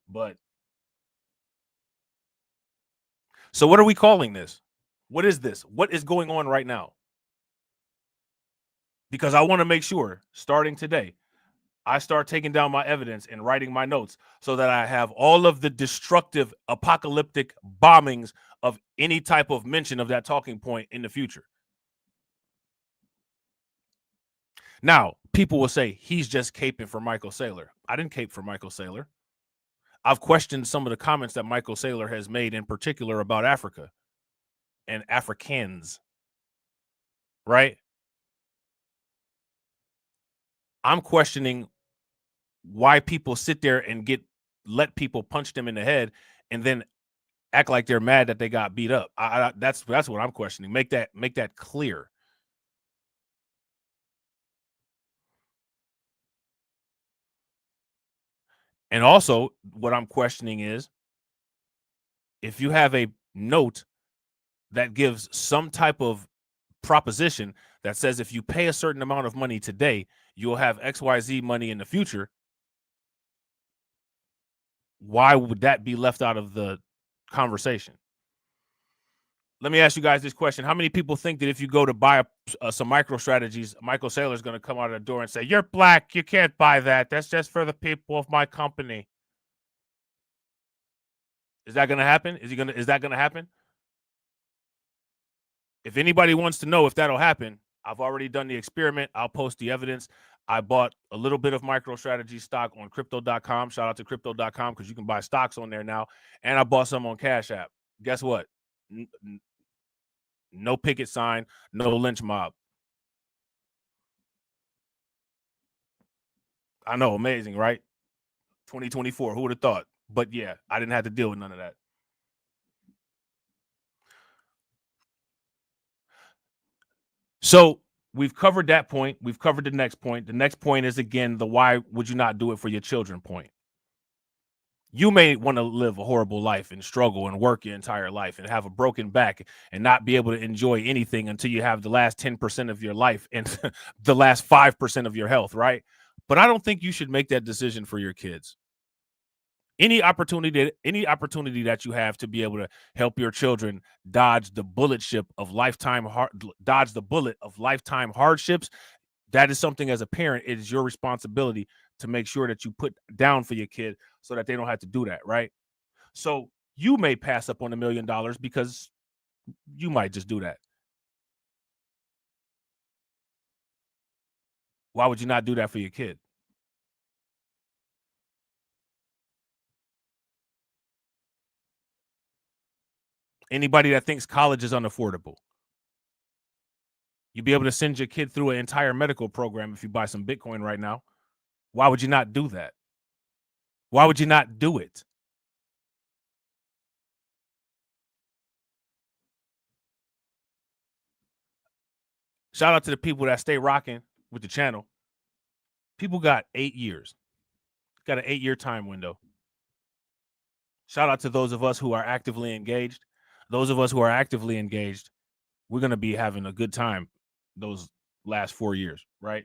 But so what are we calling this? What is this? What is going on right now? Because I want to make sure, starting today, I start taking down my evidence and writing my notes so that I have all of the destructive, apocalyptic bombings of any type of mention of that talking point in the future. Now, people will say, he's just caping for Michael Saylor. I didn't cape for Michael Saylor. I've questioned some of the comments that Michael Saylor has made, in particular about Africa and Africans, right? I'm questioning why people sit there and let people punch them in the head and then act like they're mad that they got beat up. That's what I'm questioning. Make that clear. And also, what I'm questioning is if you have a note that gives some type of proposition that says if you pay a certain amount of money today, you'll have XYZ money in the future. Why would that be left out of the conversation? Let me ask you guys this question. How many people think that if you go to buy some micro strategies, Michael Saylor's going to come out of the door and say, "You're black, you can't buy that. That's just for the people of my company"? Is that going to happen? Is that going to happen? If anybody wants to know if that'll happen, I've already done the experiment. I'll post the evidence. I bought a little bit of MicroStrategy stock on crypto.com. Shout out to crypto.com because you can buy stocks on there now. And I bought some on Cash App. Guess what? No picket sign, no lynch mob. I know, amazing, right? 2024, who would have thought? But yeah, I didn't have to deal with none of that. So we've covered that point. We've covered the next point. The next point is, again, the why would you not do it for your children point. You may want to live a horrible life and struggle and work your entire life and have a broken back and not be able to enjoy anything until you have the last 10% of your life and the last 5% of your health, right? But I don't think you should make that decision for your kids. Any opportunity that you have to be able to help your children dodge the bullet of lifetime hardships, that is something as a parent, it is your responsibility to make sure that you put down for your kid so that they don't have to do that, right? So you may pass up on $1 million because you might just do that. Why would you not do that for your kid? Anybody that thinks college is unaffordable, you'd be able to send your kid through an entire medical program if you buy some Bitcoin right now. Why would you not do that? Why would you not do it? Shout out to the people that stay rocking with the channel. People got 8 years. Got an 8-year time window. Shout out to those of us who are actively engaged. Those of us who are actively engaged, we're going to be having a good time those last 4 years, right?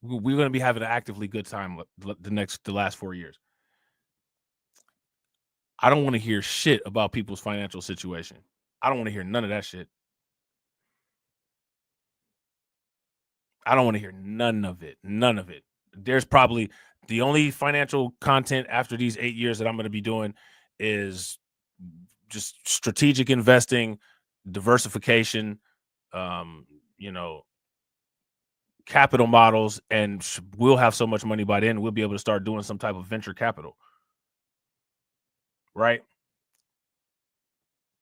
We're going to be having an actively good time the last 4 years. I don't want to hear shit about people's financial situation. I don't want to hear none of that shit. I don't want to hear none of it. None of it. There's probably the only financial content after these 8 years that I'm going to be doing is just strategic investing, diversification, capital models, and we'll have so much money by then we'll be able to start doing some type of venture capital, right?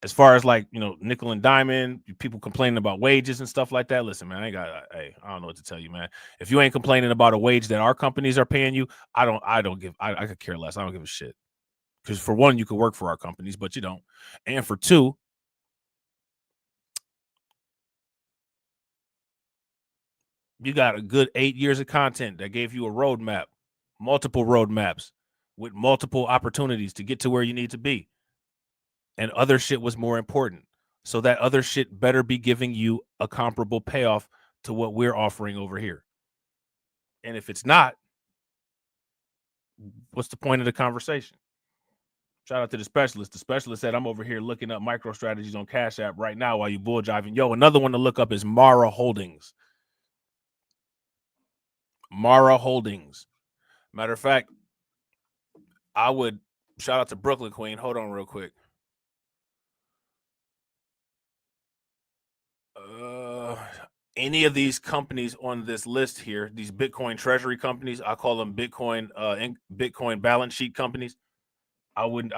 As far as nickel and diamond, people complaining about wages and stuff like that. Listen, man, I don't know what to tell you, man. If you ain't complaining about a wage that our companies are paying you, I could care less. I don't give a shit. Because for one, you could work for our companies, but you don't. And for two, you got a good 8 years of content that gave you a roadmap, multiple roadmaps with multiple opportunities to get to where you need to be. And other shit was more important. So that other shit better be giving you a comparable payoff to what we're offering over here. And if it's not, what's the point of the conversation? Shout out to the specialist. The specialist said, I'm over here looking up micro strategies on Cash App right now while you bull jiving. Yo, another one to look up is Mara Holdings. Mara Holdings. Matter of fact, I would shout out to Brooklyn Queen. Hold on real quick. Any of these companies on this list here, these Bitcoin treasury companies, I call them Bitcoin balance sheet companies. I don't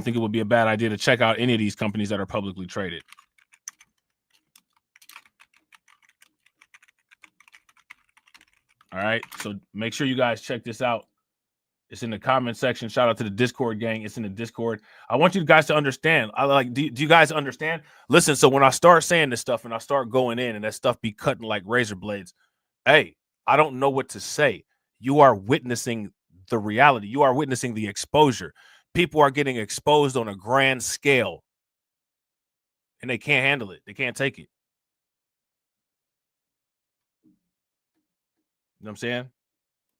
think it would be a bad idea to check out any of these companies that are publicly traded. All right, so make sure you guys check this out. It's in the comment section. Shout out to the Discord gang. It's in the Discord. I want you guys to understand. Do you guys understand? Listen, so when I start saying this stuff and I start going in and that stuff be cutting like razor blades, hey, I don't know what to say. You are witnessing the reality. You are witnessing the exposure. People are getting exposed on a grand scale and they can't handle it. They can't take it. You know what I'm saying?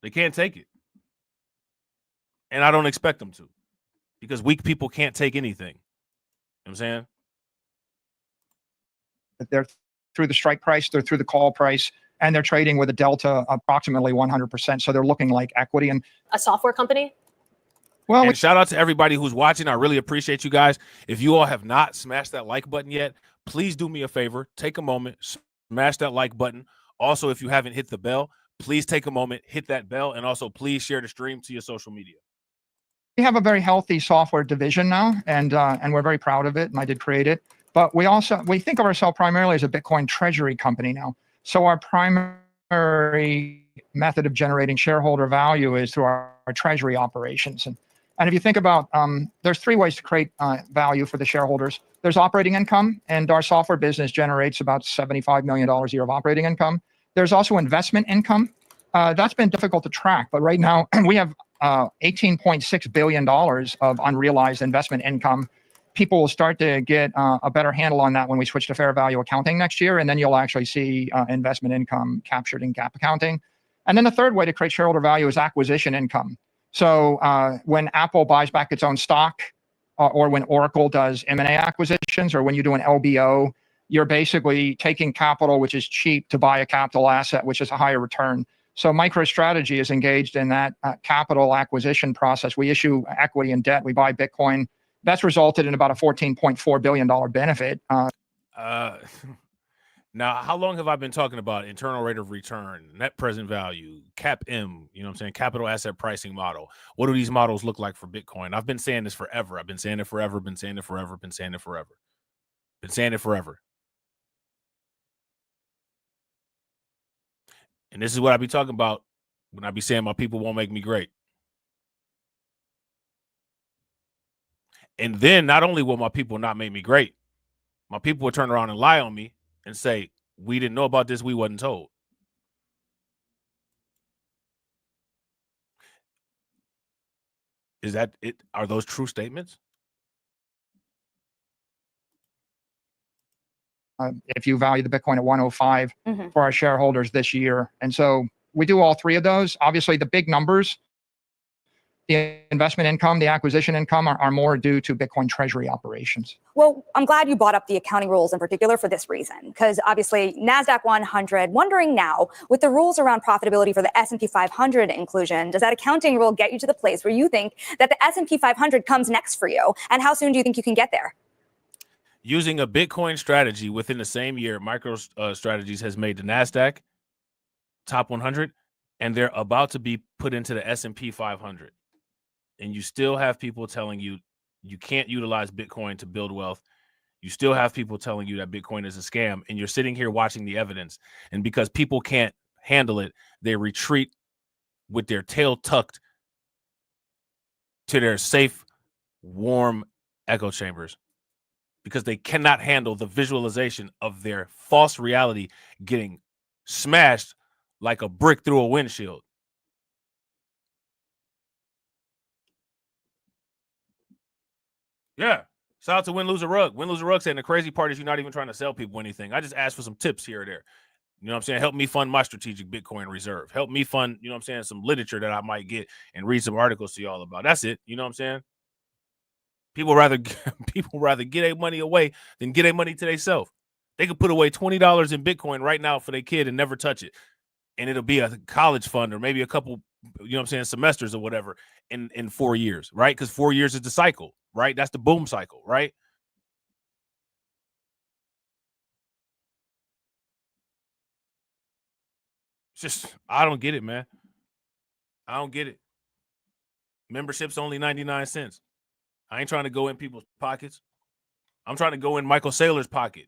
They can't take it. And I don't expect them to, because weak people can't take anything. You know what I'm saying? They're through the strike price, they're through the call price, and they're trading with a delta approximately 100%. So they're looking like equity. And A software company? well, And shout out to everybody who's watching. I really appreciate you guys. If you all have not smashed that like button yet, please do me a favor. Take a moment, smash that like button. Also, if you haven't hit the bell, please take a moment, hit that bell, and also please share the stream to your social media. we have a very healthy software division now, and we're very proud of it, and I did create it. But we think of ourselves primarily as a Bitcoin treasury company now. So our primary method of generating shareholder value is through our treasury operations. And if you think about, there's three ways to create value for the shareholders. There's operating income, and our software business generates about $75 million a year of operating income. There's also investment income. That's been difficult to track, but right now we have $18.6 billion of unrealized investment income. People will start to get a better handle on that when we switch to fair value accounting next year, and then you'll actually see investment income captured in GAAP accounting. And then the third way to create shareholder value is acquisition income. So when Apple buys back its own stock, or when Oracle does M&A acquisitions, or when you do an LBO, you're basically taking capital, which is cheap, to buy a capital asset, which is a higher return. So MicroStrategy is engaged in that capital acquisition process. We issue equity and debt. We buy Bitcoin. That's resulted in about a $14.4 billion benefit. Now, how long have I been talking about internal rate of return, net present value, CAPM, you know what I'm saying, capital asset pricing model? What do these models look like for Bitcoin? I've been saying this forever. Been saying it forever. And this is what I be talking about when I be saying my people won't make me great. And then not only will my people not make me great, my people will turn around and lie on me and say, we didn't know about this, we wasn't told. Is that it? Are those true statements? If you value the Bitcoin at 105 for our shareholders this year. And so we do all three of those. Obviously, the big numbers, the investment income, the acquisition income are more due to Bitcoin treasury operations. Well, I'm glad you brought up the accounting rules in particular for this reason, because obviously NASDAQ 100, wondering now, with the rules around profitability for the S&P 500 inclusion, does that accounting rule get you to the place where you think that the S&P 500 comes next for you? And how soon do you think you can get there? Using a Bitcoin strategy within the same year, MicroStrategies has made the NASDAQ top 100, and they're about to be put into the S&P 500. And you still have people telling you you can't utilize Bitcoin to build wealth. You still have people telling you that Bitcoin is a scam, and you're sitting here watching the evidence. And because people can't handle it, they retreat with their tail tucked to their safe, warm echo chambers, because they cannot handle the visualization of their false reality getting smashed like a brick through a windshield. Yeah. Shout out to Win Lose a Rug. Win Lose a Rug saying the crazy part is you're not even trying to sell people anything. I just asked for some tips here or there. You know what I'm saying? Help me fund my strategic Bitcoin reserve. Help me fund, you know what I'm saying, some literature that I might get and read some articles to y'all about. That's it. You know what I'm saying? People rather get their money away than get their money to themselves. They could put away $20 in Bitcoin right now for their kid and never touch it. And it'll be a college fund or maybe a couple, you know what I'm saying, semesters or whatever in 4 years, right? Because 4 years is the cycle, right? That's the boom cycle, right? It's just, I don't get it, man. I don't get it. Membership's only 99 cents. I ain't trying to go in people's pockets. I'm trying to go in Michael Saylor's pocket.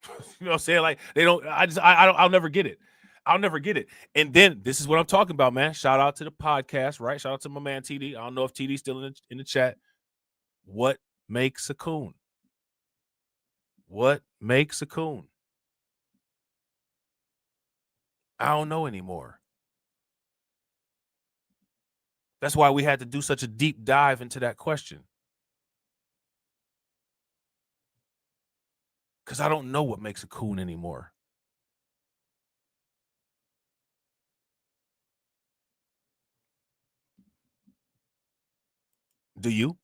You know what I'm saying? Like, they don't, I'll never get it. I'll never get it. And then this is what I'm talking about, man. Shout out to the podcast, right? Shout out to my man TD. I don't know if TD's still in the chat. What makes a coon? What makes a coon? I don't know anymore. That's why we had to do such a deep dive into that question. Because I don't know what makes a coon anymore. Do you?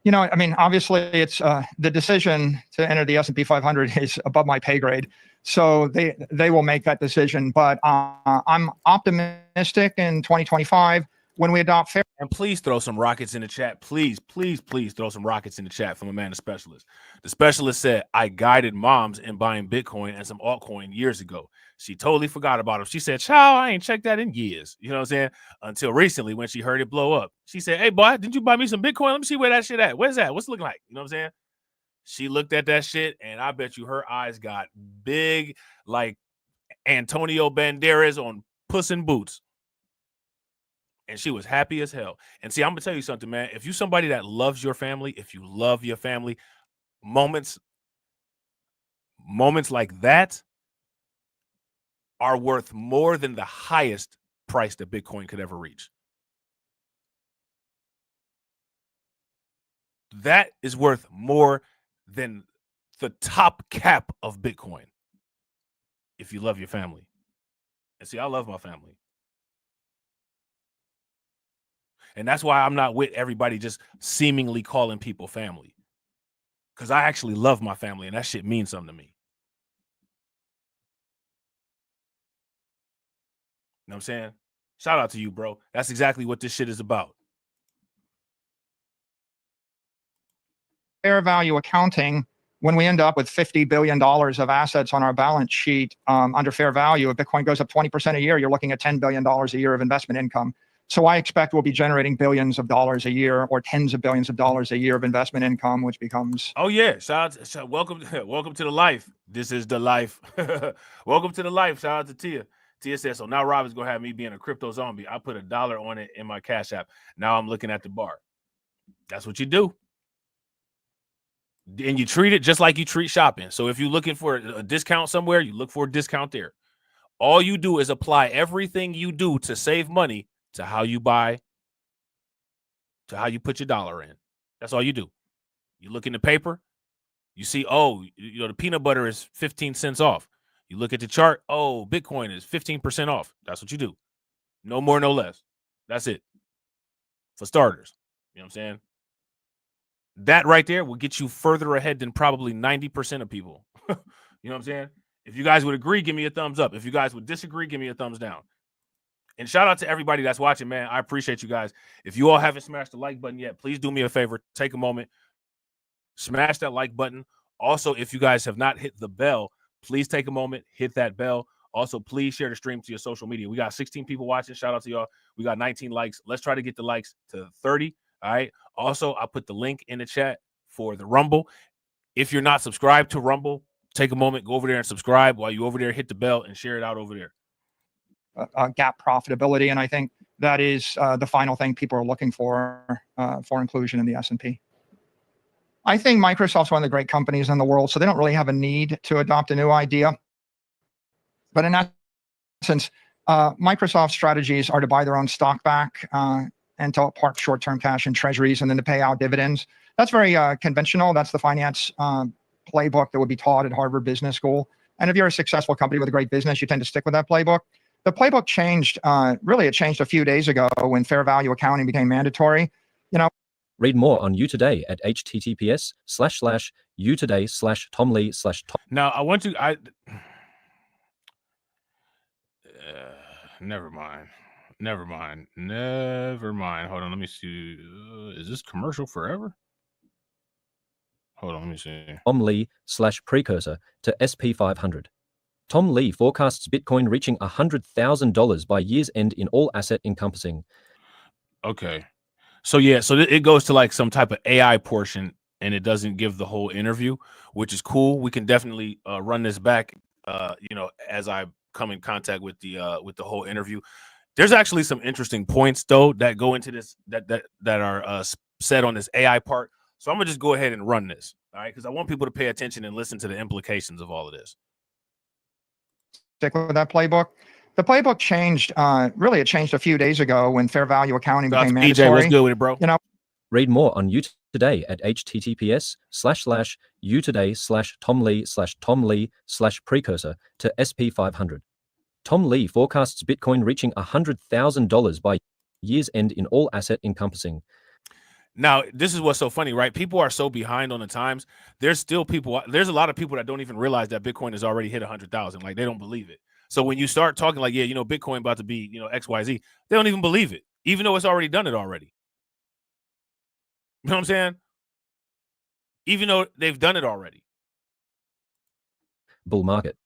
You know, I mean, obviously, it's the decision to enter the S&P 500 is above my pay grade, so they will make that decision. But I'm optimistic in 2025 when we adopt fair. And please throw some rockets in the chat. Please, please, please throw some rockets in the chat from a man, the specialist. The specialist said, I guided moms in buying Bitcoin and some altcoin years ago. She totally forgot about him. She said, child, I ain't checked that in years. You know what I'm saying? Until recently when she heard it blow up. She said, hey, boy, didn't you buy me some Bitcoin? Let me see where that shit at. Where's that? What's it looking like? You know what I'm saying? She looked at that shit, and I bet you her eyes got big like Antonio Banderas on Puss in Boots. And she was happy as hell. And see, I'm going to tell you something, man. If you somebody that loves your family, if you love your family, moments like that are worth more than the highest price that Bitcoin could ever reach. That is worth more than the top cap of Bitcoin if you love your family. And see, I love my family. And that's why I'm not with everybody just seemingly calling people family. Because I actually love my family, and that shit means something to me. You know what I'm saying? Shout out to you, bro. That's exactly what this shit is about. Fair value accounting, when we end up with $50 billion of assets on our balance sheet under fair value, if Bitcoin goes up 20% a year, you're looking at $10 billion a year of investment income. So I expect we'll be generating billions of dollars a year or tens of billions of dollars a year of investment income, which becomes. Oh yeah, welcome to the life. This is the life. Welcome to the life. Shout out to Tia. Tia says, so now Rob is gonna have me being a crypto zombie. I put $1 on it in my Cash App. Now I'm looking at the bar. That's what you do. And you treat it just like you treat shopping. So if you're looking for a discount somewhere, you look for a discount there. All you do is apply everything you do to save money to how you buy, to how you put your dollar in. That's all you do. You look in the paper, you see, oh, you know, the peanut butter is 15 cents off. You look at the chart, oh, Bitcoin is 15% off. That's what you do. No more, no less. That's it. For starters. You know what I'm saying? That right there will get you further ahead than probably 90% of people. You know what I'm saying? If you guys would agree, give me a thumbs up. If you guys would disagree, give me a thumbs down. And shout out to everybody that's watching, man. I appreciate you guys. If you all haven't smashed the like button yet, please do me a favor. Take a moment. Smash that like button. Also, if you guys have not hit the bell, please take a moment. Hit that bell. Also, please share the stream to your social media. We got 16 people watching. Shout out to y'all. We got 19 likes. Let's try to get the likes to 30. All right. Also, I put the link in the chat for the Rumble. If you're not subscribed to Rumble, take a moment, go over there and subscribe. While you over there, hit the bell and share it out over there. Gap profitability, and I think that is the final thing people are looking for inclusion in the S&P. I think Microsoft's one of the great companies in the world, so they don't really have a need to adopt a new idea. But in essence, Microsoft's strategies are to buy their own stock back and to park short-term cash in treasuries and then to pay out dividends. That's very conventional. That's the finance playbook that would be taught at Harvard Business School. And if you're a successful company with a great business, you tend to stick with that playbook. The playbook changed, it changed a few days ago when fair value accounting became mandatory. You know. Read more on You Today at https://youtoday/tomlee/tom. Now, I want to, never mind. Hold on, let me see. Is this commercial forever? Hold on, let me see. Tom Lee/precursor to SP500. Tom Lee forecasts Bitcoin reaching $100,000 by year's end in all asset encompassing. Okay. So yeah, so it goes to like some type of AI portion and it doesn't give the whole interview, which is cool. We can definitely run this back as I come in contact with the whole interview. There's actually some interesting points though that go into this that are said on this AI part. So I'm gonna just go ahead and run this, all right? Because I want people to pay attention and listen to the implications of all of this. Stick with that playbook. The playbook changed. Really, it changed a few days ago when fair value accounting became mandatory. DJ, what's good with it, bro? Read more on You Today at https://youtoday/tomlee/precursor to SP500. Tom Lee forecasts Bitcoin reaching $100,000 by year's end in all asset encompassing. Now, this is what's so funny, right? People are so behind on the times. There's a lot of people that don't even realize that Bitcoin has already hit 100,000. Like, they don't believe it. So when you start talking like, yeah, Bitcoin about to be, XYZ, they don't even believe it, even though it's already done it already. You know what I'm saying? Even though they've done it already. Bull market.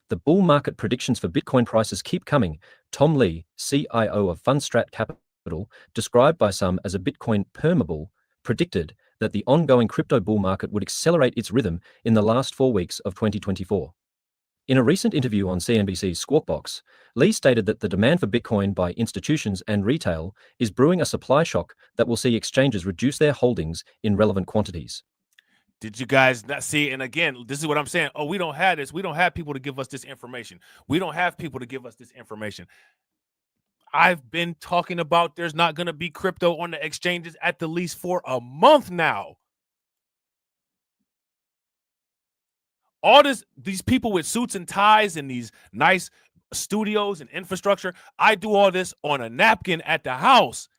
The bull market predictions for Bitcoin prices keep coming. Tom Lee, CIO of Fundstrat Capital, described by some as a Bitcoin permabull, predicted that the ongoing crypto bull market would accelerate its rhythm in the last 4 weeks of 2024. In a recent interview on CNBC's Squawk Box, Lee stated that the demand for Bitcoin by institutions and retail is brewing a supply shock that will see exchanges reduce their holdings in relevant quantities. Did you guys not see? And again, this is what I'm saying. Oh, we don't have this. We don't have people to give us this information. We don't have people to give us this information. I've been talking about there's not going to be crypto on the exchanges at the least for a month now. All these people with suits and ties and these nice studios and infrastructure, I do all this on a napkin at the house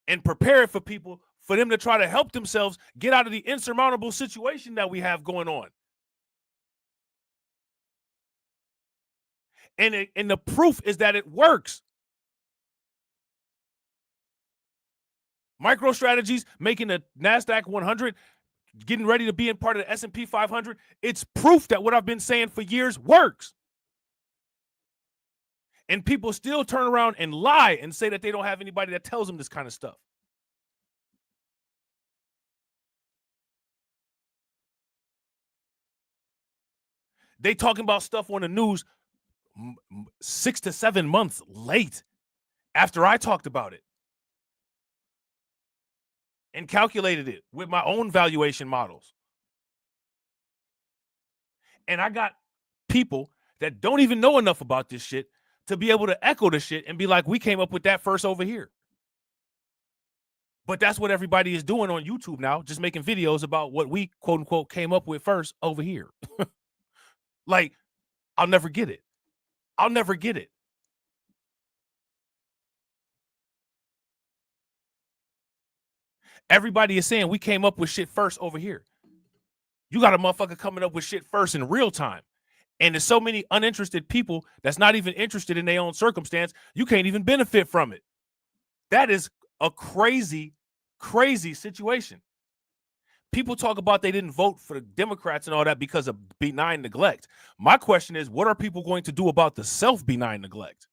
and prepare it for people, for them to try to help themselves get out of the insurmountable situation that we have going on. And the proof is that it works. MicroStrategies making the NASDAQ 100, getting ready to be in part of the S&P 500. It's proof that what I've been saying for years works. And people still turn around and lie and say that they don't have anybody that tells them this kind of stuff. They talking about stuff on the news 6 to 7 months late after I talked about it and calculated it with my own valuation models. And I got people that don't even know enough about this shit to be able to echo the shit and be like, we came up with that first over here. But that's what everybody is doing on YouTube now, just making videos about what we, quote unquote, came up with first over here. Like, I'll never get it. I'll never get it. Everybody is saying we came up with shit first over here. You got a motherfucker coming up with shit first in real time. And there's so many uninterested people that's not even interested in their own circumstance, you can't even benefit from it. That is a crazy, crazy situation. People talk about they didn't vote for the Democrats and all that because of benign neglect. My question is, what are people going to do about the self-benign neglect?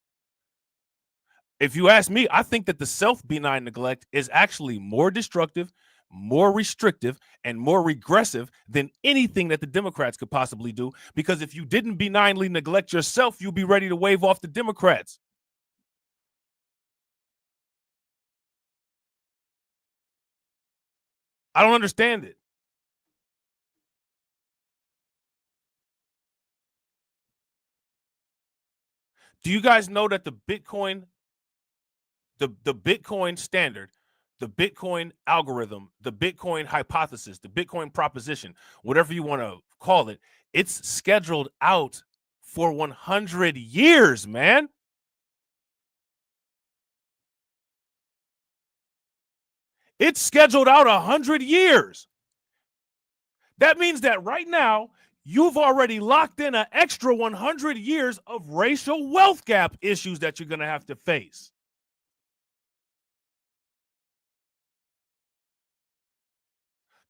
If you ask me, I think that the self-benign neglect is actually more destructive, more restrictive, and more regressive than anything that the Democrats could possibly do. Because if you didn't benignly neglect yourself, you'll be ready to wave off the Democrats. I don't understand it. Do you guys know that the Bitcoin standard, the Bitcoin algorithm, the Bitcoin hypothesis, the Bitcoin proposition, whatever you want to call it, it's scheduled out for 100 years, man. It's scheduled out 100 years. That means that right now, you've already locked in an extra 100 years of racial wealth gap issues that you're going to have to face.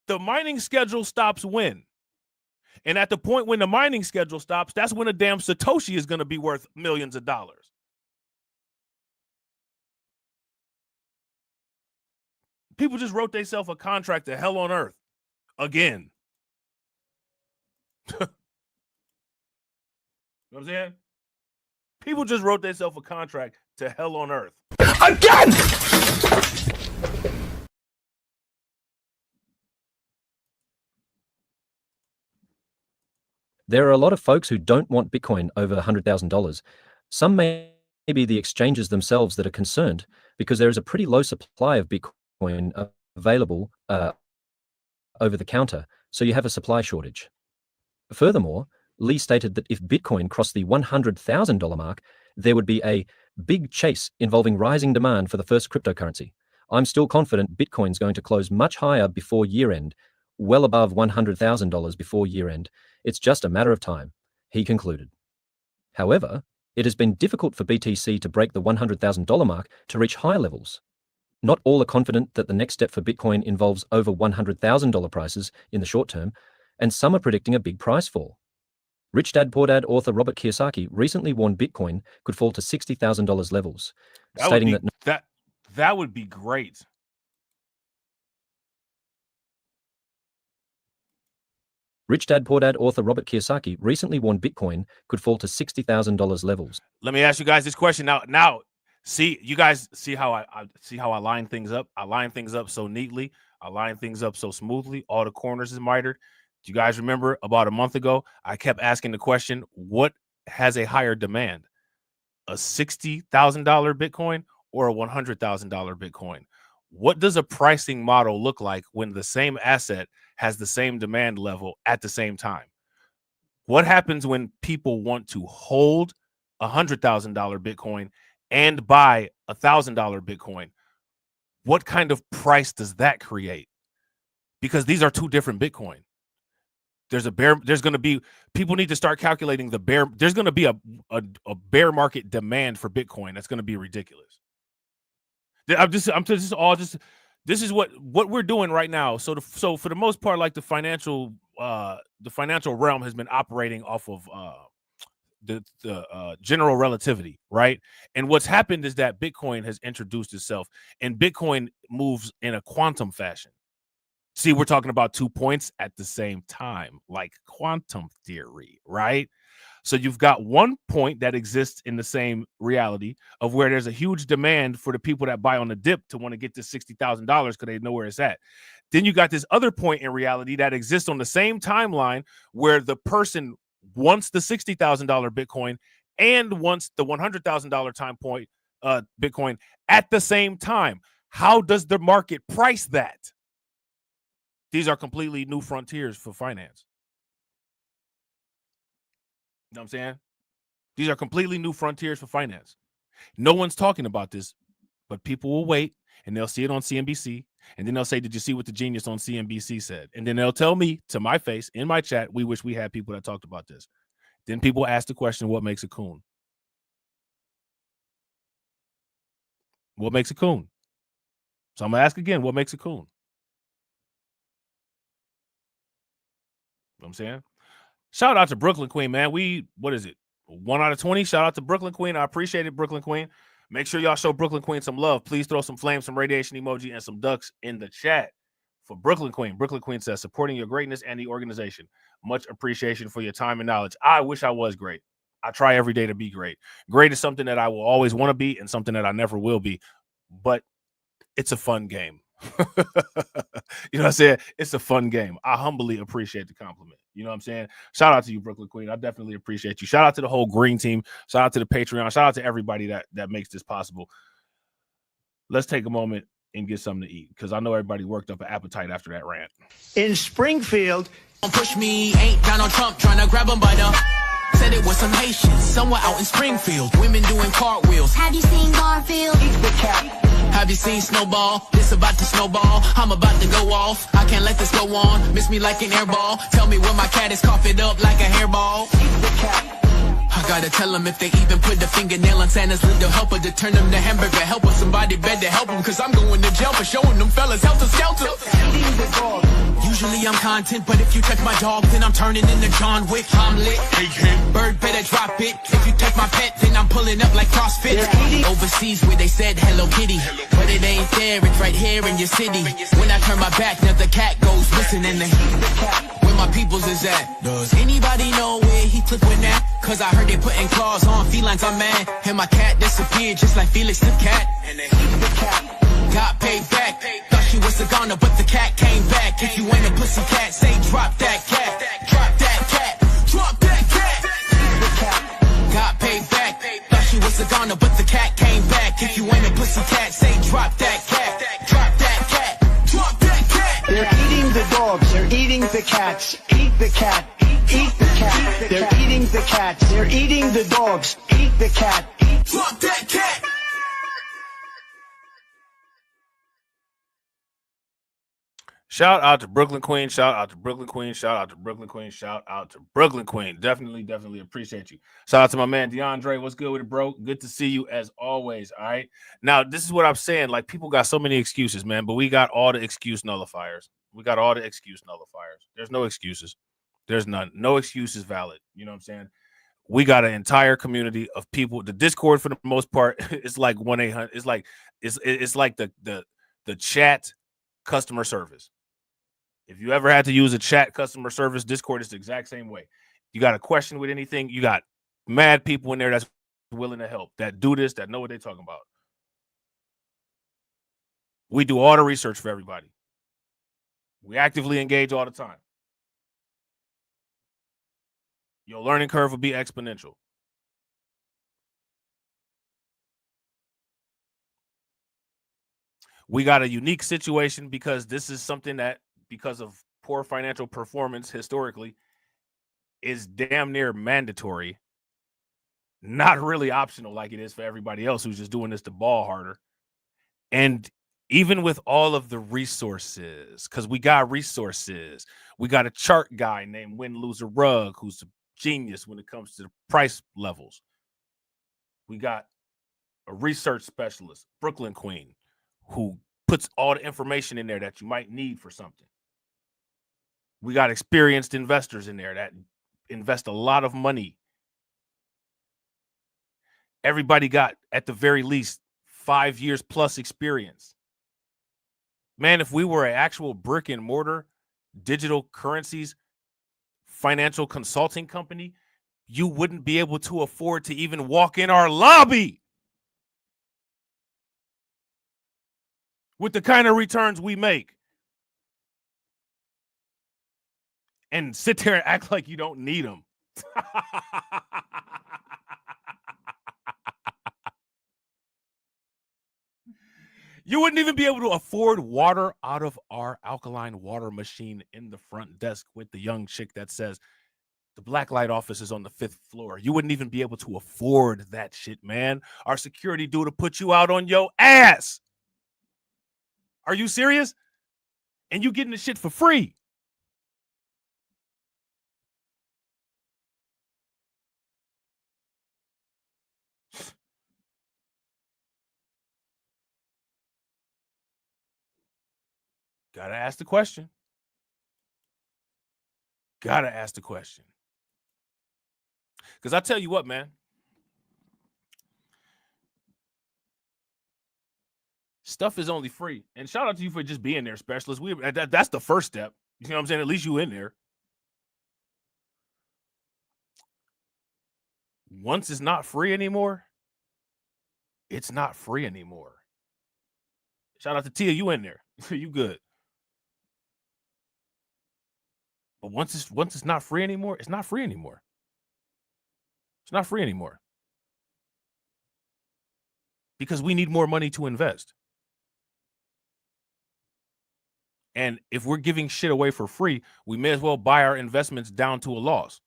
The mining schedule stops when? And at the point when the mining schedule stops, that's when a damn Satoshi is going to be worth millions of dollars. People just wrote themselves a contract to hell on earth again. know what I'm saying? People just wrote themselves a contract to hell on earth. Again! There are a lot of folks who don't want Bitcoin over $100,000. Some may be the exchanges themselves that are concerned because there is a pretty low supply of Bitcoin available over the counter, so you have a supply shortage. Furthermore, Lee stated that if Bitcoin crossed the $100,000 mark, there would be a big chase involving rising demand for the first cryptocurrency. I'm still confident Bitcoin's going to close much higher before year-end, well above $100,000 before year-end. It's just a matter of time, he concluded. However, it has been difficult for BTC to break the $100,000 mark to reach higher levels. Not all are confident that the next step for Bitcoin involves over $100,000 prices in the short term, and some are predicting a big price fall. Rich Dad Poor Dad author Robert Kiyosaki recently warned Bitcoin could fall to $60,000 levels, stating that would be great. Rich Dad Poor Dad author Robert Kiyosaki recently warned Bitcoin could fall to $60,000 levels. Let me ask you guys this question now. See, you guys see how I line things up. I line things up so neatly. I line things up so smoothly. All the corners is mitered. Do you guys remember about a month ago, I kept asking the question, what has a higher demand? A $60,000 Bitcoin or a $100,000 Bitcoin? What does a pricing model look like when the same asset has the same demand level at the same time? What happens when people want to hold a $100,000 Bitcoin and buy a $1,000 Bitcoin? What kind of price does that create? Because these are two different Bitcoin. There's going to be, people need to start calculating there's going to be a bear market demand for Bitcoin. That's going to be ridiculous. This is what we're doing right now. So for the most part, like the financial realm has been operating off of the general relativity, right? And what's happened is that Bitcoin has introduced itself, and Bitcoin moves in a quantum fashion. See, we're talking about 2 points at the same time, like quantum theory, right? So you've got 1 point that exists in the same reality of where there's a huge demand for the people that buy on the dip to want to get this $60,000 because they know where it's at. Then you got this other point in reality that exists on the same timeline where the person wants the $60,000 Bitcoin and wants the $100,000 time point Bitcoin at the same time. How does the market price that? These are completely new frontiers for finance. You know what I'm saying? These are completely new frontiers for finance. No one's talking about this, but people will wait and they'll see it on CNBC. And then they'll say, did you see what the genius on CNBC said? And then they'll tell me to my face in my chat, we wish we had people that talked about this. Then people ask the question, what makes a coon? What makes a coon? So I'm going to ask again, what makes a coon? You know what I'm saying? Shout out to Brooklyn Queen, man. What is it? 1 out of 20. Shout out to Brooklyn Queen. I appreciate it, Brooklyn Queen. Make sure y'all show Brooklyn Queen some love. Please throw some flames, some radiation emoji, and some ducks in the chat for Brooklyn Queen. Brooklyn Queen says, supporting your greatness and the organization. Much appreciation for your time and knowledge. I wish I was great. I try every day to be great. Great is something that I will always want to be and something that I never will be. But it's a fun game. You know what I'm saying? It's a fun game. I humbly appreciate the compliment. You know what I'm saying? Shout out to you, Brooklyn Queen. I definitely appreciate you. Shout out to the whole green team. Shout out to the Patreon. Shout out to everybody that makes this possible. Let's take a moment and get something to eat because I know everybody worked up an appetite after that rant. In Springfield, don't push me, ain't Donald Trump trying to grab him by the... Said it was some Haitians somewhere out in Springfield. Women doing cartwheels. Have you seen Garfield? Have you seen Snowball? This about to snowball. I'm about to go off. I can't let this go on. Miss me like an airball. Tell me where my cat is, cough it up like a hairball. I gotta tell them if they even put the fingernail on Santa's little helper to turn them to hamburger helper. Somebody better help them cause I'm going to jail for showing them fellas helter skelter. Usually I'm content, but if you touch my dog, then I'm turning into John Wick. I'm lit. Bird better drop it. If you touch my pet, then I'm pulling up like CrossFit. Overseas where they said Hello Kitty, but it ain't there, it's right here in your city. When I turn my back, now the cat goes missing in the of my peoples is at? Does anybody know where he clipping at? Cause I heard they putting claws on felines, I'm mad. And my cat disappeared just like Felix the cat. And they hate the cat. Got paid back. Thought she was a goner, but the cat came back. If you ain't a pussy cat, say drop that cat. Drop that cat. Drop that cat. Got paid back. Thought she was a goner, but the cat came back. If you ain't a pussy cat, say drop that cat. Drop that cat. Drop that cat. They're eating the dogs. They're eating the cats. Eat the cat. Eat the cat. They're eating the cats. They're eating the dogs. Eat the cat. Drop that cat. Shout out to Brooklyn Queen. Shout out to Brooklyn Queen. Shout out to Brooklyn Queen. Shout out to Brooklyn Queen. Definitely appreciate you. Shout out to my man DeAndre. What's good with it, bro? Good to see you as always. All right. Now, this is what I'm saying. Like, people got so many excuses, man, but we got all the excuse nullifiers. There's no excuses. There's none. No excuse is valid. You know what I'm saying? We got an entire community of people. The Discord, for the most part, is like 1-800. It's like the chat customer service. If you ever had to use a chat customer service, Discord is the exact same way. You got a question with anything, you got mad people in there that's willing to help, that do this, that know what they're talking about. We do all the research for everybody. We actively engage all the time. Your learning curve will be exponential. We got a unique situation because this is something that, because of poor financial performance historically, is damn near mandatory, not really optional like it is for everybody else who's just doing this to ball harder. And even with all of the resources, because we got resources, we got a chart guy named Win Loser Rug who's a genius when it comes to the price levels. We got a research specialist, Brooklyn Queen, who puts all the information in there that you might need for something. We got experienced investors in there that invest a lot of money. Everybody got, at the very least, 5 years plus experience. Man, if we were an actual brick and mortar digital currencies financial consulting company, you wouldn't be able to afford to even walk in our lobby with the kind of returns we make. And sit there and act like you don't need them. You wouldn't even be able to afford water out of our alkaline water machine in the front desk with the young chick that says the black light office is on the 5th floor. You wouldn't even be able to afford that shit, man. Our security dude will put you out on your ass. Are you serious? And you getting the shit for free. Gotta ask the question. Because I tell you what, man. Stuff is only free. And shout out to you for just being there, specialist. That's the first step. You know what I'm saying? At least you in there. Once it's not free anymore, it's not free anymore. Shout out to Tia, you in there. You good. But once it's not free anymore, it's not free anymore. It's not free anymore. Because we need more money to invest. And if we're giving shit away for free, we may as well buy our investments down to a loss.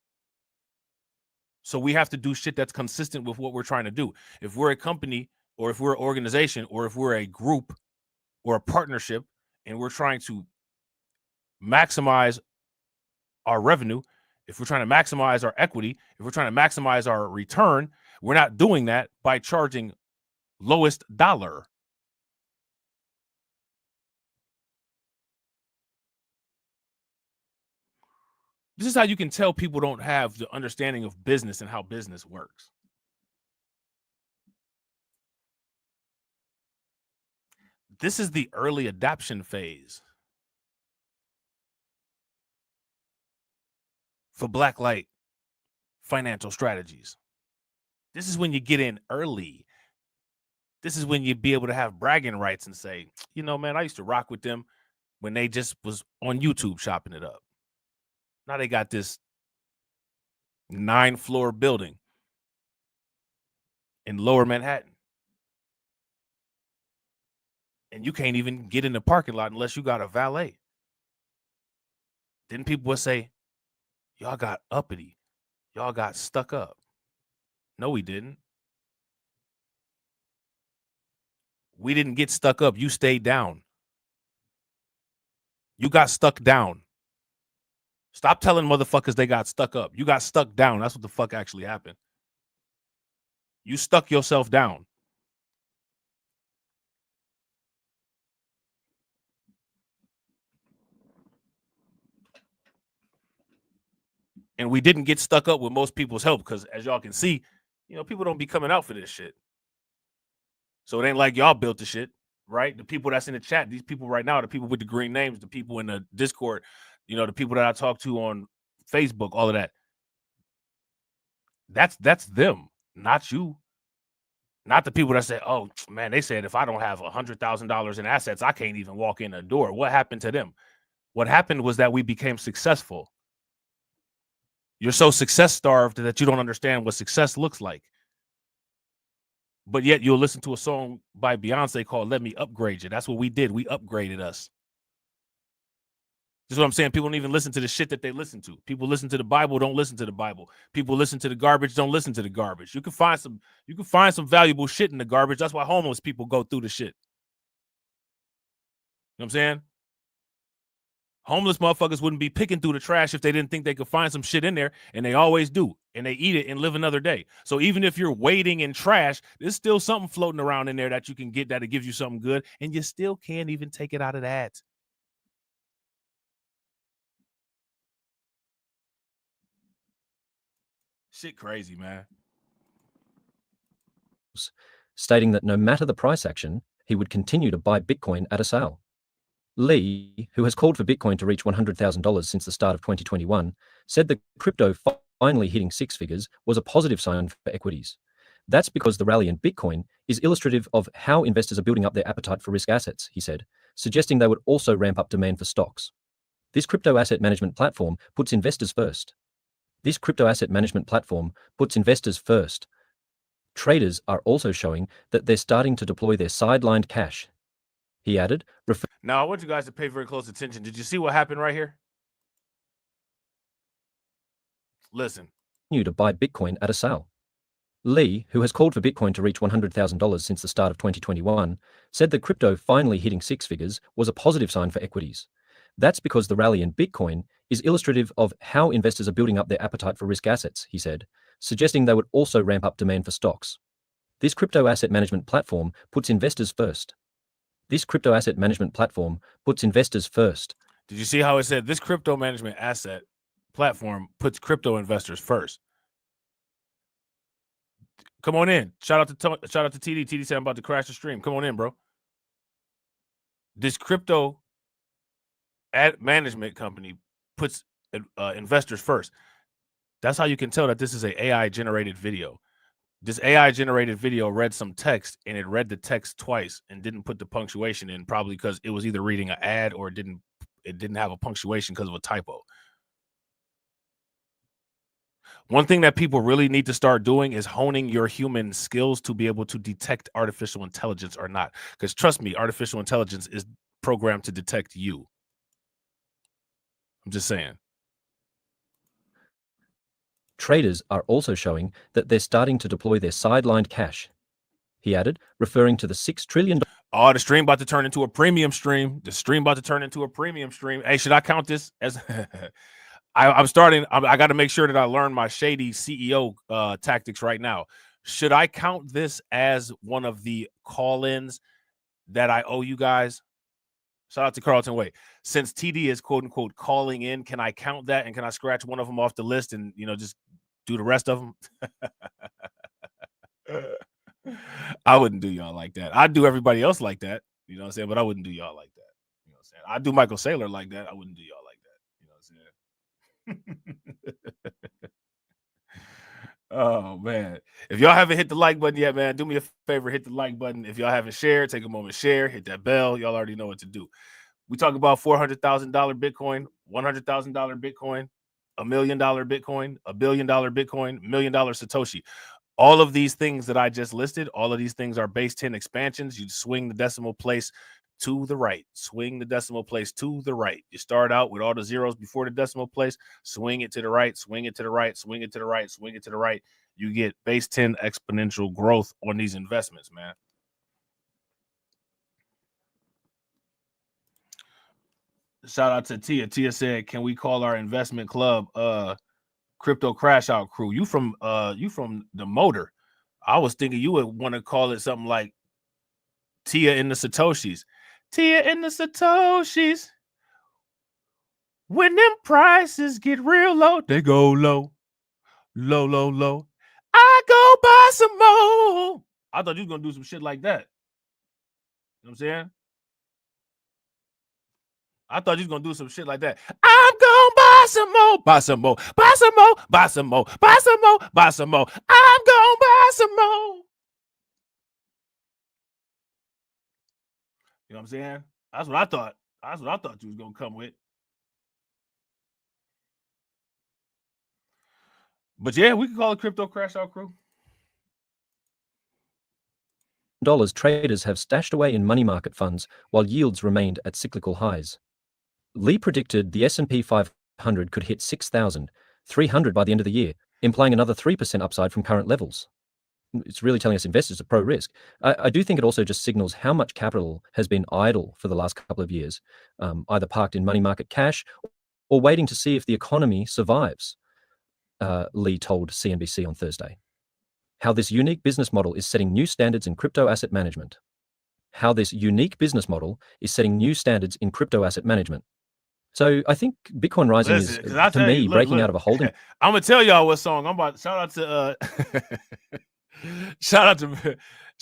So we have to do shit that's consistent with what we're trying to do. If we're a company, or if we're an organization, or if we're a group or a partnership, and we're trying to maximize our revenue, if we're trying to maximize our equity, if we're trying to maximize our return, we're not doing that by charging lowest dollar. This is how you can tell people don't have the understanding of business and how business works. This is the early adaption phase. for Blacklight Financial Strategies. This is when you get in early. This is when you'd be able to have bragging rights and say, you know, man, I used to rock with them when they just was on YouTube chopping it up. Now they got this 9-floor building in Lower Manhattan. And you can't even get in the parking lot unless you got a valet. Then people would say, y'all got uppity. Y'all got stuck up. No, we didn't. We didn't get stuck up. You stayed down. You got stuck down. Stop telling motherfuckers they got stuck up. You got stuck down. That's what the fuck actually happened. You stuck yourself down. And we didn't get stuck up with most people's help because, as y'all can see, you know, people don't be coming out for this shit. So it ain't like y'all built the shit, right? The people that's in the chat, these people right now, the people with the green names, the people in the Discord, you know, the people that I talk to on Facebook, all of that. That's them, not you. Not the people that say, oh, man, they said if I don't have $100,000 in assets, I can't even walk in the door. What happened to them? What happened was that we became successful. You're so success-starved that you don't understand what success looks like. But yet you'll listen to a song by Beyonce called Let Me Upgrade You. That's what we did. We upgraded us. This is what I'm saying. People don't even listen to the shit that they listen to. People listen to the Bible, don't listen to the Bible. People listen to the garbage, don't listen to the garbage. You can find some valuable shit in the garbage. That's why homeless people go through the shit. You know what I'm saying? Homeless motherfuckers wouldn't be picking through the trash if they didn't think they could find some shit in there, and they always do, and they eat it and live another day. So even if you're wading in trash, there's still something floating around in there that you can get that it gives you something good, and you still can't even take it out of that. Shit crazy, man. Stating that no matter the price action, he would continue to buy Bitcoin at a sale. Lee, who has called for Bitcoin to reach $100,000 since the start of 2021, said that crypto finally hitting six figures was a positive sign for equities. That's because the rally in Bitcoin is illustrative of how investors are building up their appetite for risk assets, he said, suggesting they would also ramp up demand for stocks. This crypto asset management platform puts investors first. Traders are also showing that they're starting to deploy their sidelined cash. He added, Now, I want you guys to pay very close attention. Did you see what happened right here? Listen. To buy Bitcoin at a sale. Lee, who has called for Bitcoin to reach $100,000 since the start of 2021, said that crypto finally hitting six figures was a positive sign for equities. That's because the rally in Bitcoin is illustrative of how investors are building up their appetite for risk assets, he said, suggesting they would also ramp up demand for stocks. This crypto asset management platform puts investors first. Did you see how it said this crypto management asset platform puts crypto investors first? Come on in. Shout out to TD. TD said I'm about to crash the stream. Come on in, bro. This crypto management company puts investors first. That's how you can tell that this is an AI generated video. This AI generated video read some text and it read the text twice and didn't put the punctuation in, probably because it was either reading an ad or it didn't have a punctuation because of a typo. One thing that people really need to start doing is honing your human skills to be able to detect artificial intelligence or not. Because trust me, artificial intelligence is programmed to detect you. I'm just saying. Traders are also showing that they're starting to deploy their sidelined cash. He added, referring to the $6 trillion. Oh, the stream about to turn into a premium stream. Hey, should I count this as I got to make sure that I learn my shady CEO tactics right now. Should I count this as one of the call-ins that I owe you guys? Shout out to Carlton Way. Since TD is quote unquote calling in, can I count that and can I scratch one of them off the list and, you know, just do the rest of them? I wouldn't do y'all like that. I'd do everybody else like that. You know what I'm saying? But I wouldn't do y'all like that. You know what I'm saying? I'd do Michael Saylor like that. I wouldn't do y'all like that. You know what I'm saying? Oh man. If y'all haven't hit the like button yet, man, do me a favor, hit the like button. If y'all haven't shared, take a moment, share, hit that bell. Y'all already know what to do. We talk about $400,000 Bitcoin, $100,000 Bitcoin, $1 million Bitcoin, $1 billion Bitcoin, $1 million Satoshi. All of these things that I just listed, all of these things are base 10 expansions. You swing the decimal place to the right, swing the decimal place to the right. You start out with all the zeros before the decimal place, swing it to the right, swing it to the right, swing it to the right, swing it to the right. You get base 10 exponential growth on these investments, man. Shout out to Tia. Tia said, "Can we call our investment club Crypto Crash Out Crew?" You from the motor. I was thinking you would want to call it something like Tia in the Satoshis. Tia in the Satoshis. When them prices get real low, they go low. Low, low, low. I go buy some more. I thought you was gonna do some shit like that. You know what I'm saying? I thought you was gonna do some shit like that. I'm gonna buy some more, buy some more, buy some more, buy some more, buy some more, buy some more. I'm gonna buy some more. You know what I'm saying? That's what I thought. That's what I thought you was gonna come with. But yeah, we can call it Crypto Crash Out Crew. Dollars traders have stashed away in money market funds while yields remained at cyclical highs. Lee predicted the S&P 500 could hit 6,300 by the end of the year, implying another 3% upside from current levels. It's really telling us investors are pro-risk. I do think it also just signals how much capital has been idle for the last couple of years, either parked in money market cash or waiting to see if the economy survives, Lee told CNBC on Thursday. How this unique business model is setting new standards in crypto asset management. How this unique business model is setting new standards in crypto asset management. So I think Bitcoin Rising is, for me, breaking out of a holding. I'm gonna tell y'all what song I'm about. Shout out to shout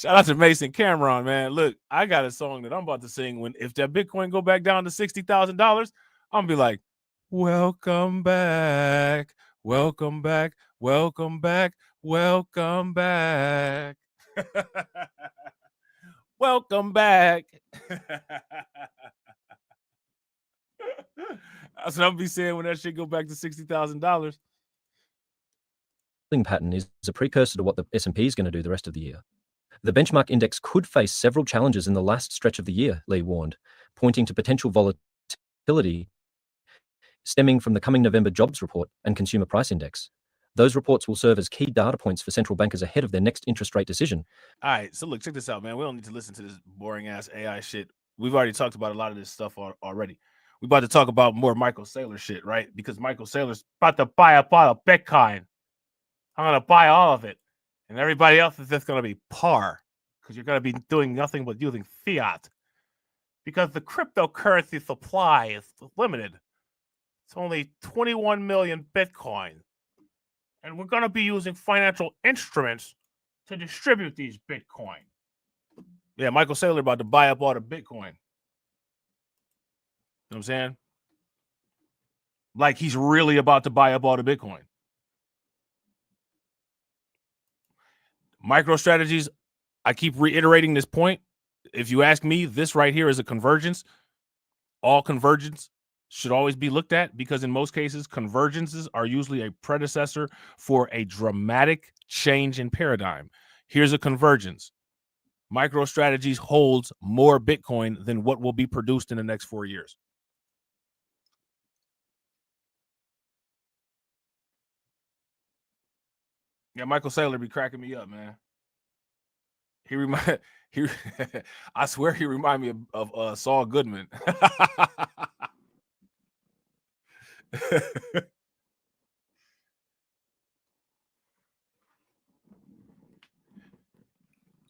out to Mason Cameron, man. Look, I got a song that I'm about to sing if that Bitcoin go back down to $60,000, I'm gonna be like, welcome back, welcome back, welcome back, welcome back. Welcome back. That's what I'll be saying when that shit go back to $60,000. Pattern is a precursor to what the S&P is going to do the rest of the year. The benchmark index could face several challenges in the last stretch of the year, Lee warned, pointing to potential volatility stemming from the coming November jobs report and consumer price index. Those reports will serve as key data points for central bankers ahead of their next interest rate decision. All right, so look, check this out, man. We don't need to listen to this boring ass AI shit. We've already talked about a lot of this stuff already. We're about to talk about more Michael Saylor shit, right? Because Michael Saylor's about to buy up all of Bitcoin. I'm going to buy all of it. And everybody else is just going to be par because you're going to be doing nothing but using fiat because the cryptocurrency supply is limited. It's only 21 million Bitcoin. And we're going to be using financial instruments to distribute these Bitcoin. Yeah, Michael Saylor about to buy up all the Bitcoin. You know what I'm saying? Like he's really about to buy up all the Bitcoin. MicroStrategies, I keep reiterating this point. If you ask me, this right here is a convergence. All convergence should always be looked at because in most cases, convergences are usually a predecessor for a dramatic change in paradigm. Here's a convergence. MicroStrategies holds more Bitcoin than what will be produced in the next 4 years. Yeah, Michael Saylor be cracking me up, man. I swear he remind me of Saul Goodman.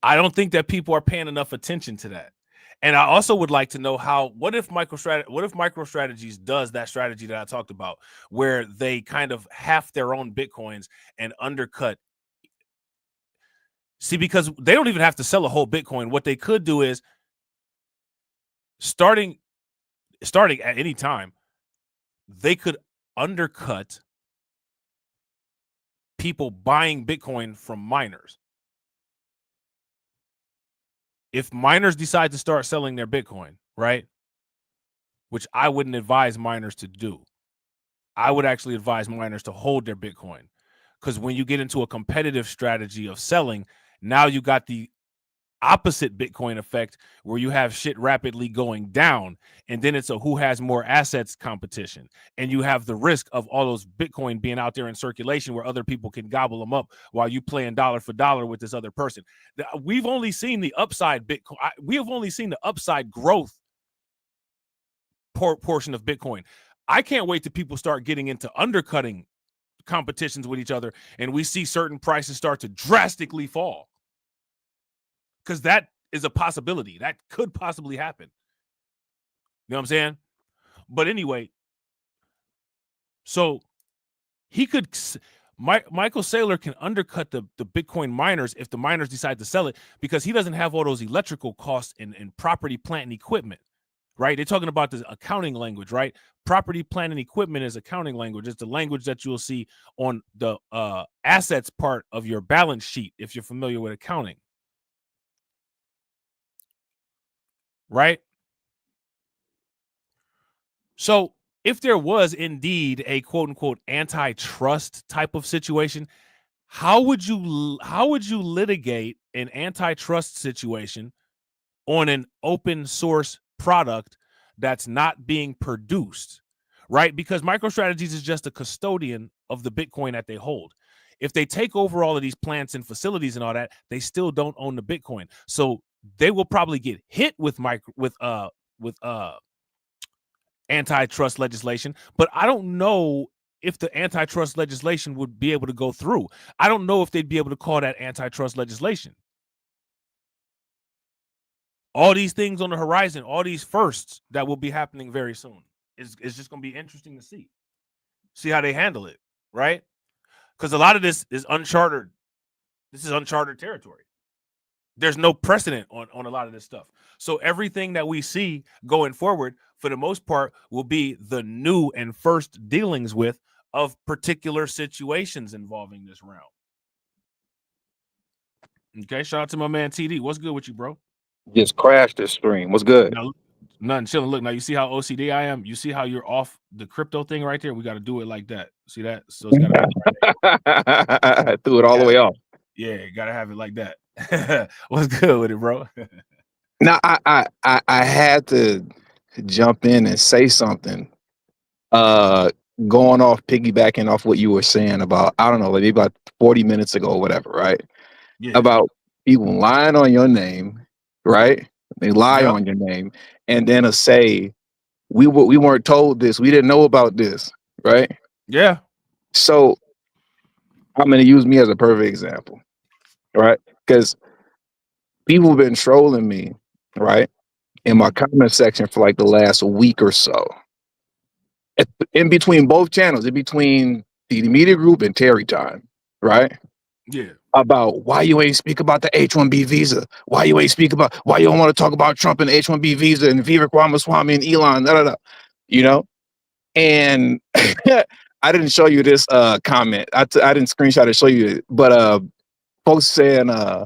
I don't think that people are paying enough attention to that. And I also would like to know what if MicroStrategies does that strategy that I talked about, where they kind of half their own Bitcoins and undercut. See, because they don't even have to sell a whole Bitcoin. What they could do is starting at any time, they could undercut people buying Bitcoin from miners. If miners decide to start selling their Bitcoin, right, which I wouldn't advise miners to do, I would actually advise miners to hold their Bitcoin, because when you get into a competitive strategy of selling, now you got the opposite Bitcoin effect where you have shit rapidly going down, and then it's a who has more assets competition, and you have the risk of all those Bitcoin being out there in circulation where other people can gobble them up while you playing dollar for dollar with this other person. We've only seen the upside Bitcoin. We have only seen the upside growth portion of Bitcoin. I can't wait till people start getting into undercutting competitions with each other, and we see certain prices start to drastically fall. Because that is a possibility. That could possibly happen. You know what I'm saying? But anyway, so he could, Michael Saylor can undercut the Bitcoin miners if the miners decide to sell it, because he doesn't have all those electrical costs and property, plant, and equipment, right? They're talking about the accounting language, right? Property, plant, and equipment is accounting language. It's the language that you'll see on the assets part of your balance sheet if you're familiar with accounting. Right? So if there was indeed a quote unquote antitrust type of situation, how would you litigate an antitrust situation on an open source product that's not being produced? Right? Because MicroStrategies is just a custodian of the Bitcoin that they hold. If they take over all of these plants and facilities and all that, they still don't own the Bitcoin. So they will probably get hit with antitrust legislation, but I don't know if the antitrust legislation would be able to go through. I don't know if they'd be able to call that antitrust legislation. All these things on the horizon, all these firsts that will be happening very soon. It's just going to be interesting to see how they handle it, right? Because a lot of this is uncharted. This is uncharted territory. There's no precedent on a lot of this stuff. So everything that we see going forward, for the most part, will be the new and first dealings with of particular situations involving this realm. Okay, shout out to my man TD. What's good with you, bro? Just crashed this stream. What's good? Now, nothing, chilling. Look, now you see how OCD I am? You see how you're off the crypto thing right there? We got to do it like that. See that? So it's got to be right I threw it all the way off. Yeah, got to have it like that. What's good with it, bro? Now I had to jump in and say something. Going off, piggybacking off what you were saying about, I don't know, maybe about 40 minutes ago or whatever, right? Yeah. About people lying on your name, right? They lie on your name, and then say we weren't told this, we didn't know about this, right? Yeah. So I'm gonna use me as a perfect example, right? Because people have been trolling me, right, in my comment section for like the last week or so. In between both channels, in between the Media Group and Terry Time, right? Yeah. About why you ain't speak about the H-1B visa, why you ain't speak about, why you don't want to talk about Trump and the H-1B visa and Vivek Ramaswamy and Elon, you know? And I didn't show you this comment. I didn't screenshot it, show you it, but folks saying I'll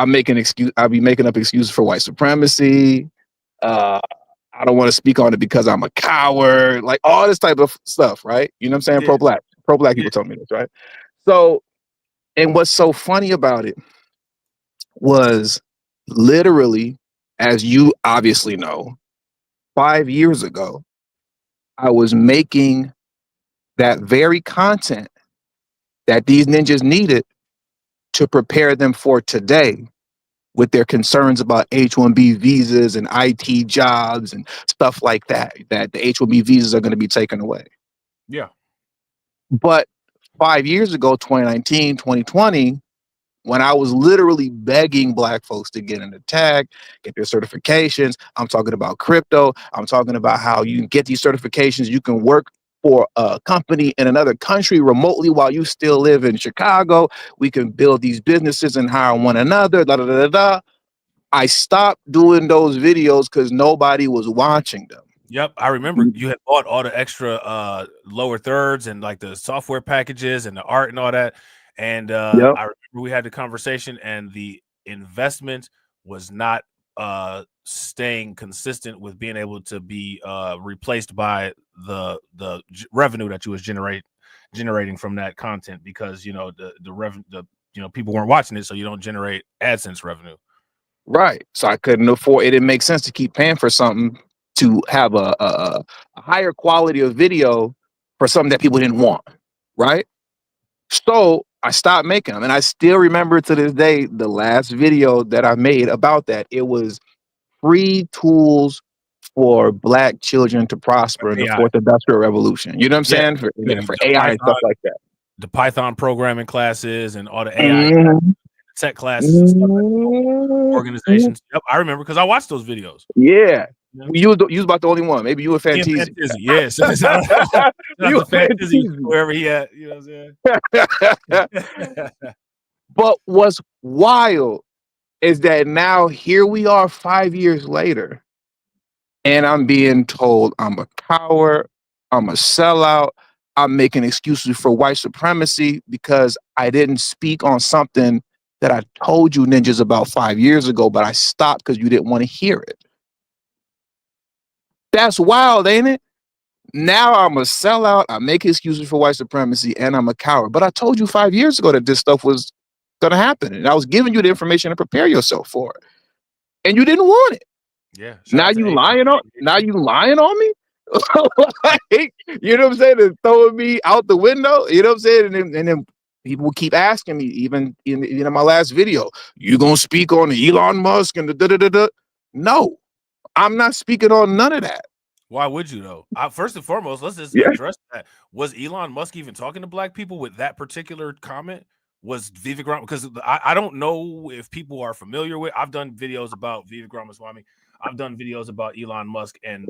be making up excuses for white supremacy. I don't want to speak on it because I'm a coward, like all this type of stuff, right? You know what I'm saying? Yeah. Pro black people told me this, right? So, and what's so funny about it was literally, as you obviously know, 5 years ago, I was making that very content that these ninjas needed to prepare them for today with their concerns about H-1B visas and IT jobs and stuff like that, that the H-1B visas are going to be taken away. Yeah. But 5 years ago, 2019, 2020, when I was literally begging black folks to get in the tag, get their certifications, I'm talking about crypto, I'm talking about how you can get these certifications, you can work for a company in another country remotely while you still live in Chicago. We can build these businesses and hire one another, da da da da da. I stopped doing those videos because nobody was watching them. Yep, I remember you had bought all the extra lower thirds and like the software packages and the art and all that. And Yep. I remember we had the conversation, and the investment was not staying consistent with being able to be replaced by the revenue that you was generating from that content, because the revenue, people weren't watching it, so you don't generate AdSense revenue. Right. So I couldn't afford it. Didn't make sense to keep paying for something to have a higher quality of video for something that people didn't want. Right. So I stopped making them. And I still remember to this day the last video that I made about that. It was free tools for Black children to prosper in the AI. fourth industrial revolution. You know what I'm saying? For The AI and stuff like that. The Python programming classes and all the AI tech classes and stuff like organizations. Yep, I remember because I watched those videos. Yeah. You was about the only one. Maybe you were Fanteasy. Yes. You Fanteasy, wherever he at, you know what I'm saying? But what's wild is that now here we are 5 years later, and I'm being told I'm a coward, I'm a sellout, I'm making excuses for white supremacy because I didn't speak on something that I told you ninjas about 5 years ago, but I stopped because you didn't want to hear it. That's wild, ain't it? Now I'm a sellout, I make excuses for white supremacy, and I'm a coward. But I told you 5 years ago that this stuff was gonna happen, and I was giving you the information to prepare yourself for it, and you didn't want it. Yeah. Now you lying on me? Like, you know what I'm saying? And throwing me out the window. You know what I'm saying? And then people will keep asking me, even in my last video, you gonna speak on Elon Musk and the da-da-da-da? No, I'm not speaking on none of that. Why would you though? First and foremost, let's just address that. Was Elon Musk even talking to Black people with that particular comment? Was Vivek Ramaswamy? Because I don't know if people are familiar with. I've done videos about Vivek Ramaswamy. I've done videos about Elon Musk, and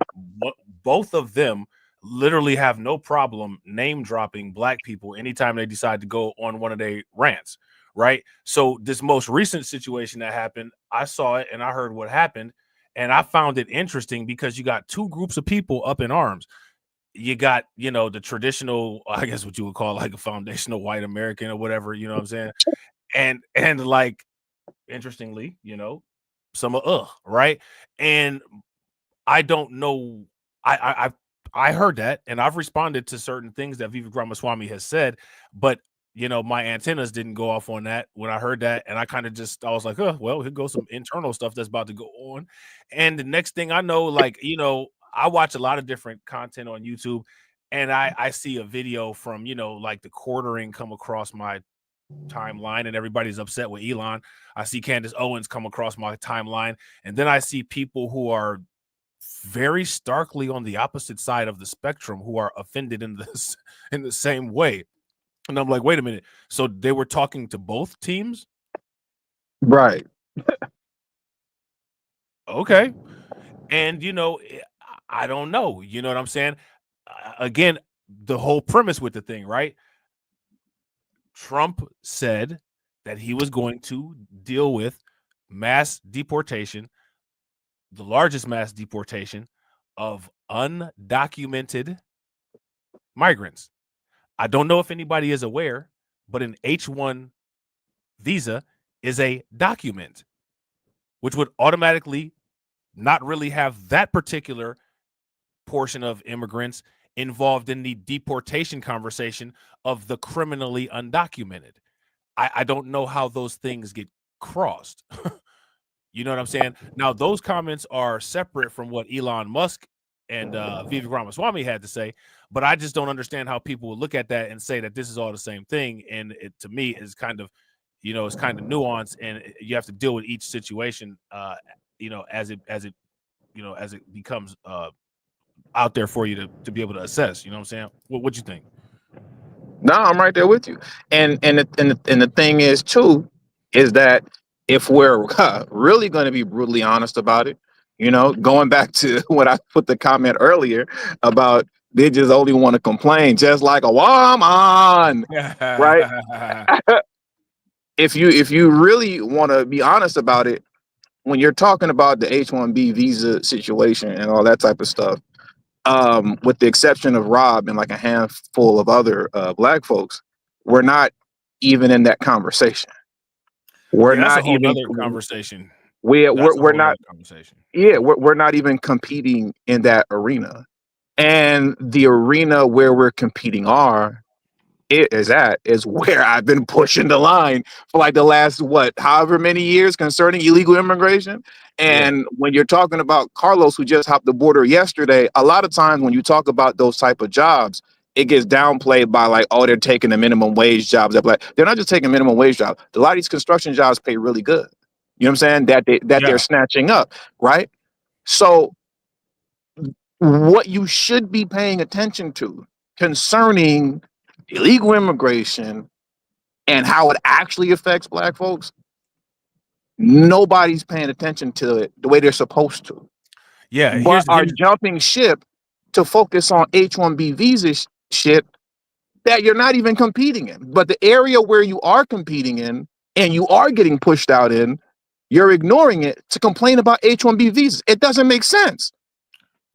both of them literally have no problem name dropping Black people anytime they decide to go on one of their rants, right? So this most recent situation that happened, I saw it and I heard what happened, and I found it interesting because you got two groups of people up in arms. You got, the traditional, I guess what you would call like a foundational white American or whatever, you know what I'm saying? And like, interestingly, some of right? And I don't know. I heard that, and I've responded to certain things that Vivek Ramaswamy has said, but my antennas didn't go off on that when I heard that, and I kind of I was like, well, here goes some internal stuff that's about to go on. And the next thing I know, like, I watch a lot of different content on YouTube, and I see a video from, like the quartering come across my timeline, and everybody's upset with Elon. I see Candace Owens come across my timeline, and then I see people who are very starkly on the opposite side of the spectrum who are offended in the same way. And I'm like, wait a minute. So they were talking to both teams? Right. Okay. And, I don't know. You know what I'm saying? Again, the whole premise with the thing, right? Trump said that he was going to deal with mass deportation, the largest mass deportation of undocumented migrants. I don't know if anybody is aware, but an H-1 visa is a document, which would automatically not really have that particular portion of immigrants involved in the deportation conversation of the criminally undocumented. I don't know how those things get crossed. You know what I'm saying? Now, those comments are separate from what Elon Musk and Vivek Ramaswamy had to say, but I just don't understand how people would look at that and say that this is all the same thing. And it, to me, is kind of, it's kind of nuanced, and you have to deal with each situation, as it becomes out there for you to be able to assess. You know what I'm saying? What you think? No, I'm right there with you. And the thing is too, is that if we're really going to be brutally honest about it, going back to what I put the comment earlier about they just only want to complain, just like a woman, right? If you really want to be honest about it, when you're talking about the H-1B visa situation and all that type of stuff, with the exception of Rob and like a handful of other black folks, we're not even in that conversation. We're Yeah, that's a not whole even nother conversation. we're That's a we're whole not nother conversation. yeah we're not even competing in that arena. And the arena where we're competing is where I've been pushing the line for like the last however many years concerning illegal immigration. And when you're talking about Carlos, who just hopped the border yesterday, a lot of times when you talk about those type of jobs, it gets downplayed by like, oh, they're taking the minimum wage jobs. They're not just taking minimum wage jobs. A lot of these construction jobs pay really good. You know what I'm saying? They're snatching up, right? So what you should be paying attention to concerning illegal immigration and how it actually affects black folks, nobody's paying attention to it the way they're supposed to. Yeah, But are jumping ship to focus on H-1B visa shit that you're not even competing in. But the area where you are competing in and you are getting pushed out in, you're ignoring it to complain about H-1B visas. It doesn't make sense.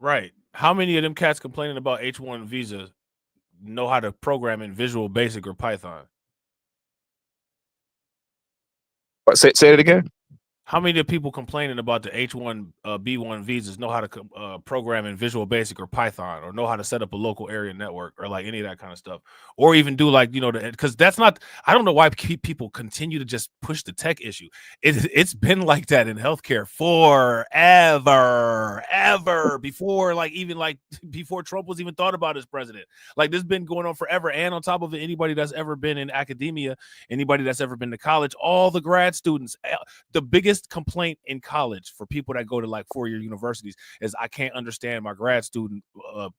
Right. How many of them cats complaining about H-1 visas know how to program in Visual Basic or Python? Say it again. How many of the people complaining about the H-1 B1 visas know how to program in Visual Basic or Python, or know how to set up a local area network, or like any of that kind of stuff, or even do like, because that's not, I don't know why people continue to just push the tech issue. It's been like that in healthcare ever before, like even like before Trump was even thought about as president. Like this has been going on forever. And on top of it, anybody that's ever been in academia, anybody that's ever been to college, all the grad students, the biggest complaint in college for people that go to like four-year universities is I can't understand my grad student,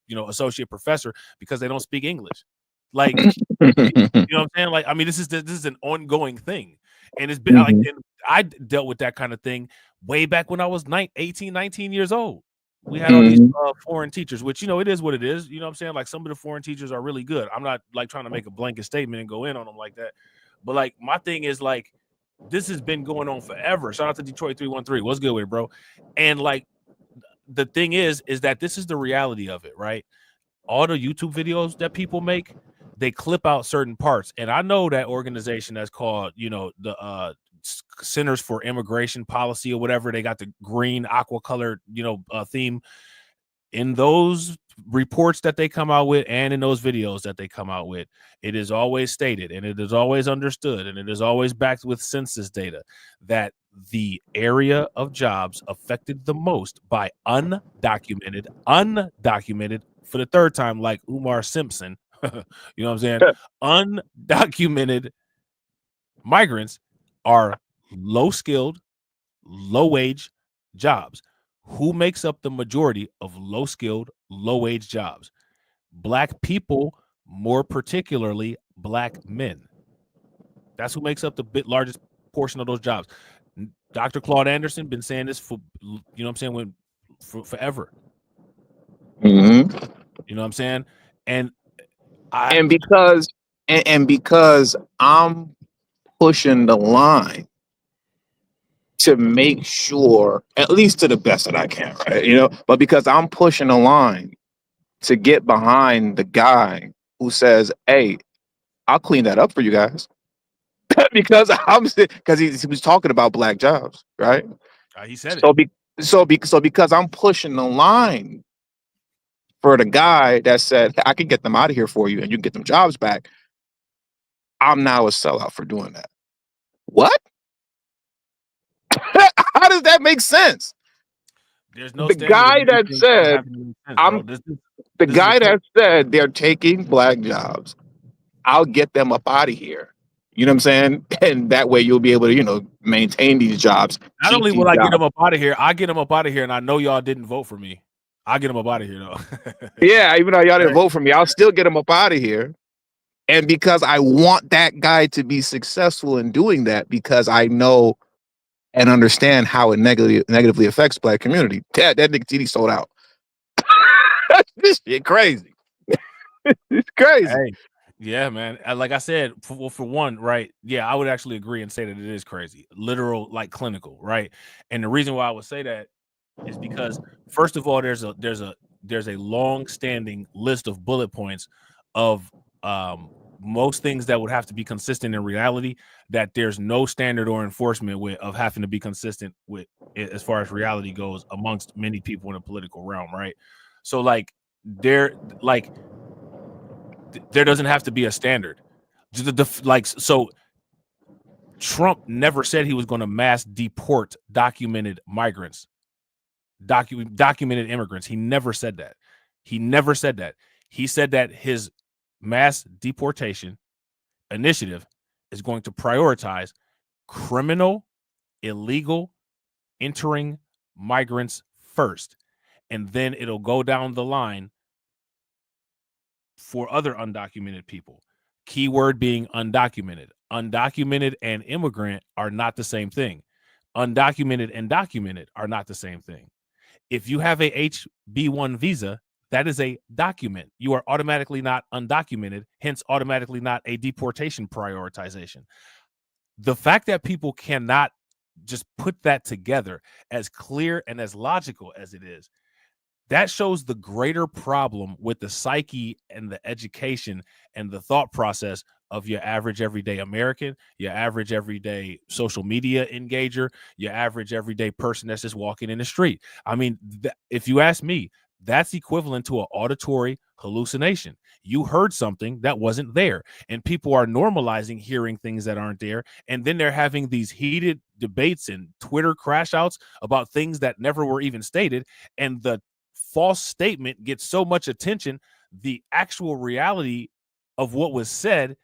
associate professor because they don't speak English. Like, you know what I'm saying? Like, I mean, this is an ongoing thing, and it's been like, and I dealt with that kind of thing way back when I was 18, 19 years old. We had all these foreign teachers, which, it is what it is. You know what I'm saying? Like some of the foreign teachers are really good. I'm not like trying to make a blanket statement and go in on them like that. But like my thing is like, this has been going on forever. Shout out to Detroit 313. What's good with it, bro? And like the thing is that this is the reality of it, right? All the YouTube videos that people make, they clip out certain parts. And I know that organization that's called, the Centers for Immigration Policy or whatever. They got the green aqua colored, theme. In those reports that they come out with and in those videos that they come out with, it is always stated and it is always understood and it is always backed with census data that the area of jobs affected the most by undocumented for the third time, like Umar Simpson, you know what I'm saying? Undocumented migrants are low skilled, low wage jobs. Who makes up the majority of low-skilled, low-wage jobs? Black people, more particularly black men. That's who makes up the largest portion of those jobs. Dr. Claude Anderson been saying this for, forever. Mm-hmm. You know what I'm saying? And because I'm pushing the line to make sure, at least to the best that I can, right? But because I'm pushing the line to get behind the guy who says, "Hey, I'll clean that up for you guys," because he was talking about black jobs, right? He said it. So because I'm pushing the line for the guy that said, "I can get them out of here for you, and you can get them jobs back," I'm now a sellout for doing that. What? How does that make sense? There's no the guy that said that said they're taking black jobs. I'll get them up out of here. You know what I'm saying? And that way you'll be able to, maintain these jobs. Not only will I get them up out of here, I get them up out of here, and I know y'all didn't vote for me. I'll get them up out of here though. Yeah, even though y'all didn't vote for me, I'll still get them up out of here. And because I want that guy to be successful in doing that, because I know and understand how it negatively affects black community. That nigga TD sold out. This shit crazy. It's crazy. Hey, yeah, man. Like I said, for one, right? Yeah, I would actually agree and say that it is crazy, literal, like clinical, right? And the reason why I would say that is because, first of all, there's a there's a long-standing list of bullet points of most things that would have to be consistent in reality that there's no standard or enforcement with of having to be consistent with as far as reality goes amongst many people in the political realm, right? So like there doesn't have to be a standard. So Trump never said he was going to mass deport documented migrants, documented immigrants. He never said that. He said that his mass deportation initiative is going to prioritize criminal, illegal entering migrants first, and then it'll go down the line for other undocumented people. Keyword being undocumented. Undocumented and immigrant are not the same thing. Undocumented and documented are not the same thing. If you have a HB1 visa, that is a document. You are automatically not undocumented, hence automatically not a deportation prioritization. The fact that people cannot just put that together as clear and as logical as it is, that shows the greater problem with the psyche and the education and the thought process of your average everyday American, your average everyday social media engager, your average everyday person that's just walking in the street. I mean, if you ask me, that's equivalent to an auditory hallucination. You heard something that wasn't there, and people are normalizing hearing things that aren't there. And then they're having these heated debates and Twitter crash outs about things that never were even stated. And the false statement gets so much attention, the actual reality of what was said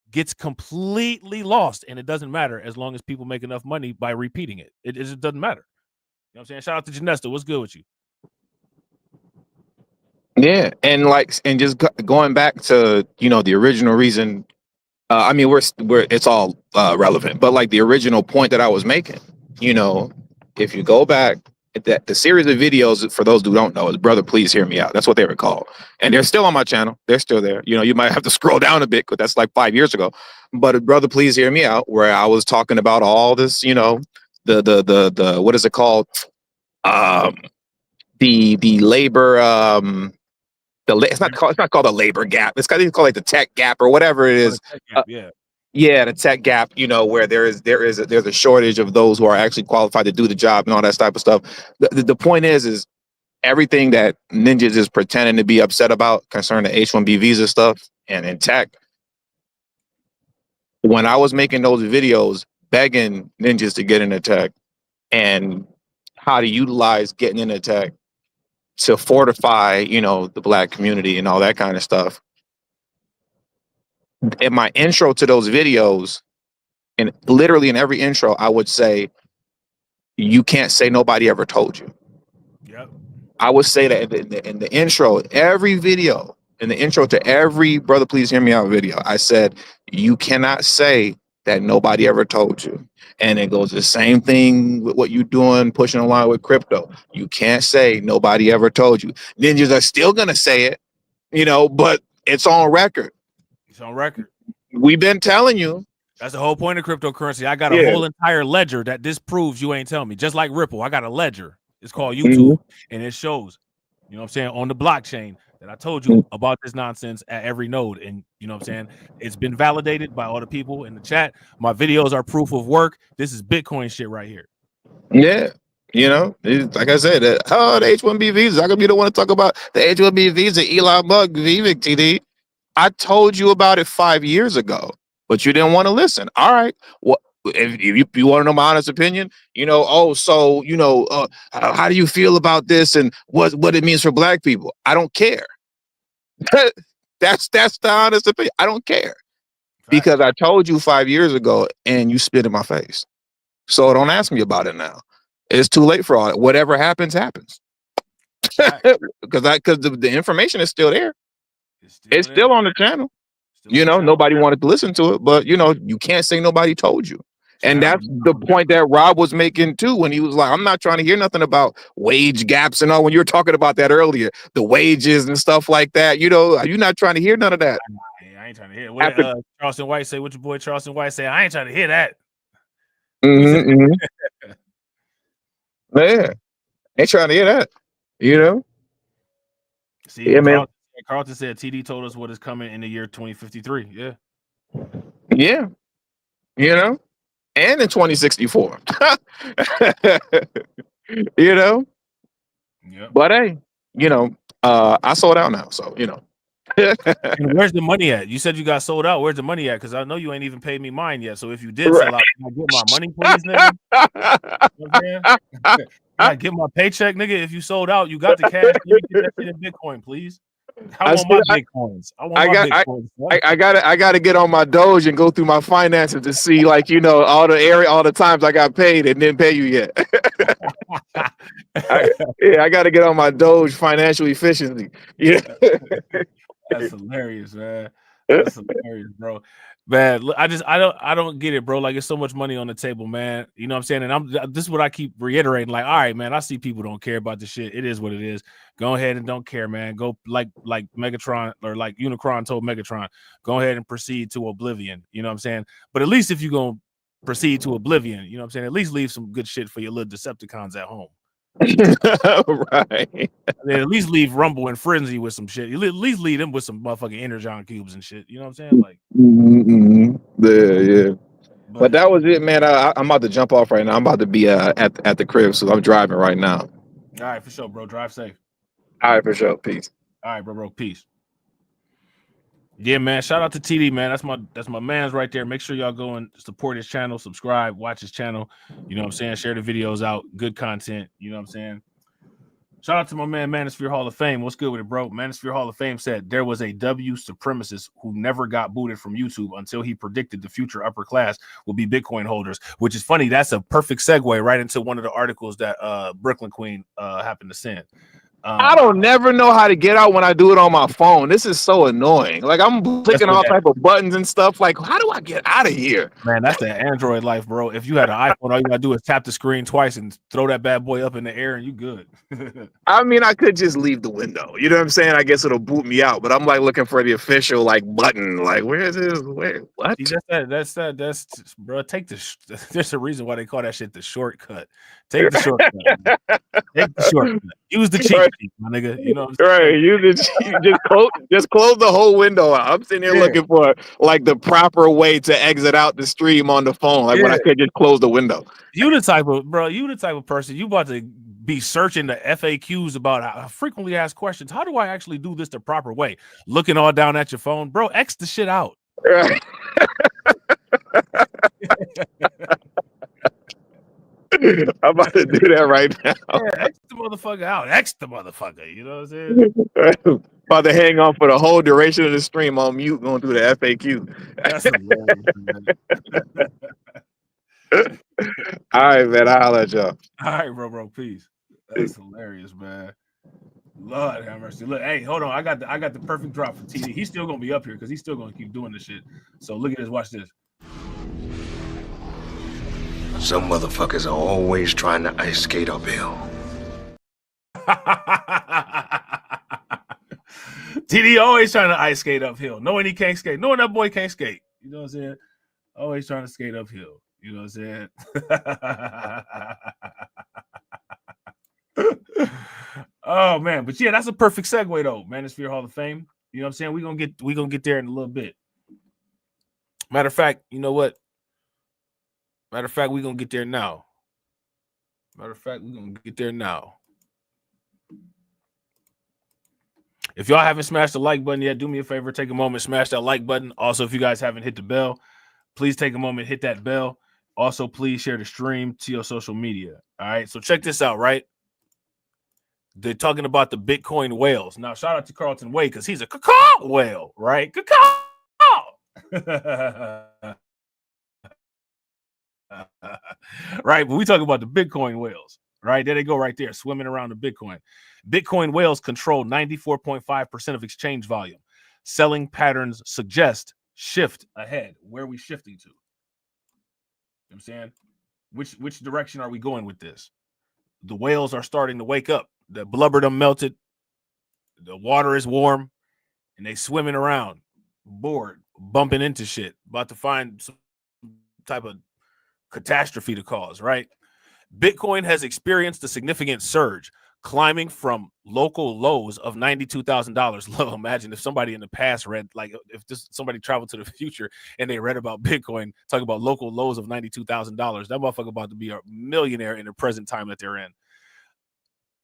gets completely lost, and it doesn't matter as long as people make enough money by repeating it. It doesn't matter. You know what I'm saying? Shout out to Janesta. What's good with you? Yeah, and just going back to the original reason. I mean, we're it's all relevant, but like the original point that I was making, if you go back, that the series of videos, for those who don't know, is Brother Please Hear Me Out. That's what they were called, and they're still on my channel. They're still there. You might have to scroll down a bit because that's like 5 years ago. But Brother Please Hear Me Out, where I was talking about all this, the what is it called? The labor. It's not called a labor gap. It's called like the tech gap or whatever it is. Yeah, the tech gap. Where there's a shortage of those who are actually qualified to do the job and all that type of stuff. The point is everything that Ninjas is pretending to be upset about concerning the H-1B visa stuff and in tech. When I was making those videos begging Ninjas to get into tech and how to utilize getting into tech to fortify, the Black community and all that kind of stuff. In my intro to those videos, and literally in every intro, I would say, you can't say nobody ever told you. Yep. I would say that in the intro, every video, in the intro to every Brother Please Hear Me Out video, I said, you cannot say that nobody ever told you. And it goes the same thing with what you're doing, pushing along with crypto. You can't say nobody ever told you. Ninjas are still going to say it, but it's on record. It's on record. We've been telling you. That's the whole point of cryptocurrency. I got a whole entire ledger that disproves you ain't telling me. Just like Ripple, I got a ledger. It's called YouTube, and it shows, you know what I'm saying, on the blockchain that I told you about this nonsense at every node. And you know what I'm saying? It's been validated by all the people in the chat. My videos are proof of work. This is Bitcoin shit right here. Yeah. Like I said, the H-1B visa. How come you don't want to talk about the H-1B visa, Elon Musk, Vivek TD? I told you about it 5 years ago, but you didn't want to listen. All right. Well, if you want to know my honest opinion, how do you feel about this and what it means for Black people? I don't care. That's the honest opinion. I don't care. Because I told you 5 years ago and you spit in my face. So don't ask me about it now. It's too late for all that. Whatever happens, happens. Because the information is still there. It's still on the channel. Nobody wanted to listen to it, but you can't say nobody told you. And that's the point that Rob was making too, when he was like, I'm not trying to hear nothing about wage gaps and all. When you were talking about that earlier, the wages and stuff like that, are you not trying to hear none of that? I ain't trying to hear what Charleston White say. What your boy Charleston White say? I ain't trying to hear that. Man, ain't trying to hear that. See, Yeah, man. Carlton said TD told us what is coming in the year 2053. Yeah. Yeah. You know, and in 2064. You know, Yeah. but hey, you know, I sold out now, so you know. And where's the money at? You said you got sold out. Where's the money at? Because I know you ain't even paid me mine yet. So if you did sell out, can I get my money, please, nigga? You know what I'm saying? Can I get my paycheck, nigga? If you sold out, you got the cash. Let me get that shit in Bitcoin, please. I want my Bitcoins. I gotta get on my Doge and go through my finances to see, like, you know, all the times I got paid and didn't pay you yet. I gotta get on my Doge financial efficiency. Yeah. That's hilarious, man. That's hilarious, bro. Man, look, I don't get it, bro. Like, it's so much money on the table, man. You know what I'm saying? And this is what I keep reiterating. Like, all right, man, I see people don't care about this shit. It is what it is. Go ahead and don't care, man. Go like Megatron, or like Unicron told Megatron, go ahead and proceed to oblivion. You know what I'm saying? But at least if you're gonna proceed to oblivion, you know what I'm saying? At least leave some good shit for your little Decepticons at home. Right. At least leave Rumble and Frenzy with some shit. You at least leave them with some motherfucking Energon cubes and shit. You know what I'm saying? Like, yeah. But that was it, man. I'm about to jump off right now. I'm about to be at the crib, so I'm driving right now. All right, for sure, bro. Drive safe. All right, for sure. Peace. All right, bro. Peace. Yeah, man. Shout out to TD, man. That's my man's right there. Make sure y'all go and support his channel, subscribe, watch his channel. You know what I'm saying? Share the videos out. Good content. You know what I'm saying? Shout out to my man, Manosphere Hall of Fame. What's good with it, bro? Manosphere Hall of Fame said there was a W supremacist who never got booted from YouTube until he predicted the future upper class will be Bitcoin holders, which is funny. That's a perfect segue right into one of the articles that Brooklyn Queen happened to send. I don't never know how to get out when I do it on my phone. This is so annoying. Like, I'm clicking all type of buttons and stuff. Like, how do I get out of here? Man, that's the Android life, bro. If you had an iPhone, all you gotta do is tap the screen twice and throw that bad boy up in the air, and you good. I mean, I could just leave the window. You know what I'm saying? I guess it'll boot me out. But I'm like looking for the official like button. Like, where is this? Where? What? See, that's bro. Take the. There's a reason why they call that shit the shortcut. Take the shortcut. Take the shortcut. Use the cheat sheet, my nigga. You know what I'm saying? Right. Use it. Just close the whole window out. I'm sitting here looking for like the proper way to exit out the stream on the phone. Like when I could just close the window. You the type of person you about to be searching the FAQs about how frequently asked questions. How do I actually do this the proper way? Looking all down at your phone, bro. X the shit out. Right. I'm about to do that right now. Yeah, X the motherfucker out. X the motherfucker. You know what I'm saying? About to hang on for the whole duration of the stream on mute going through the FAQ. That's hilarious. All right, man. I'll let y'all. All right, bro. Peace. That's hilarious, man. Lord have mercy. Look, hey, hold on. I got the perfect drop for TD. He's still gonna be up here because he's still gonna keep doing this shit. So look at this. Watch this. Some motherfuckers are always trying to ice skate uphill. TD always trying to ice skate uphill, knowing he can't skate, knowing that boy can't skate. You know what I'm saying? Always trying to skate uphill. You know what I'm saying? Oh man, but yeah, that's a perfect segue though. Manosphere Hall of Fame. You know what I'm saying? We're gonna get there in a little bit. Matter of fact, you know what? Matter of fact, we're gonna get there now. If y'all haven't smashed the like button yet, do me a favor, take a moment, smash that like button. Also, if you guys haven't hit the bell, please take a moment, hit that bell. Also, please share the stream to your social media. All right, so check this out, right? They're talking about the Bitcoin whales. Now, shout out to Carlton Way because he's a cacao whale, right? Cacao. Right, but we talk about the Bitcoin whales, right? There they go right there, swimming around the Bitcoin. Bitcoin whales control 94.5% of exchange volume. Selling patterns suggest shift ahead. Where are we shifting to? You know what I'm saying? Which direction are we going with this? The whales are starting to wake up. The blubber done melted. The water is warm. And they swimming around, bored, bumping into shit, about to find some type of catastrophe to cause, right? Bitcoin has experienced a significant surge, climbing from local lows of $92,000. Imagine if somebody in the past read, like, if somebody traveled to the future and they read about Bitcoin, talking about local lows of $92,000. That motherfucker about to be a millionaire in the present time that they're in.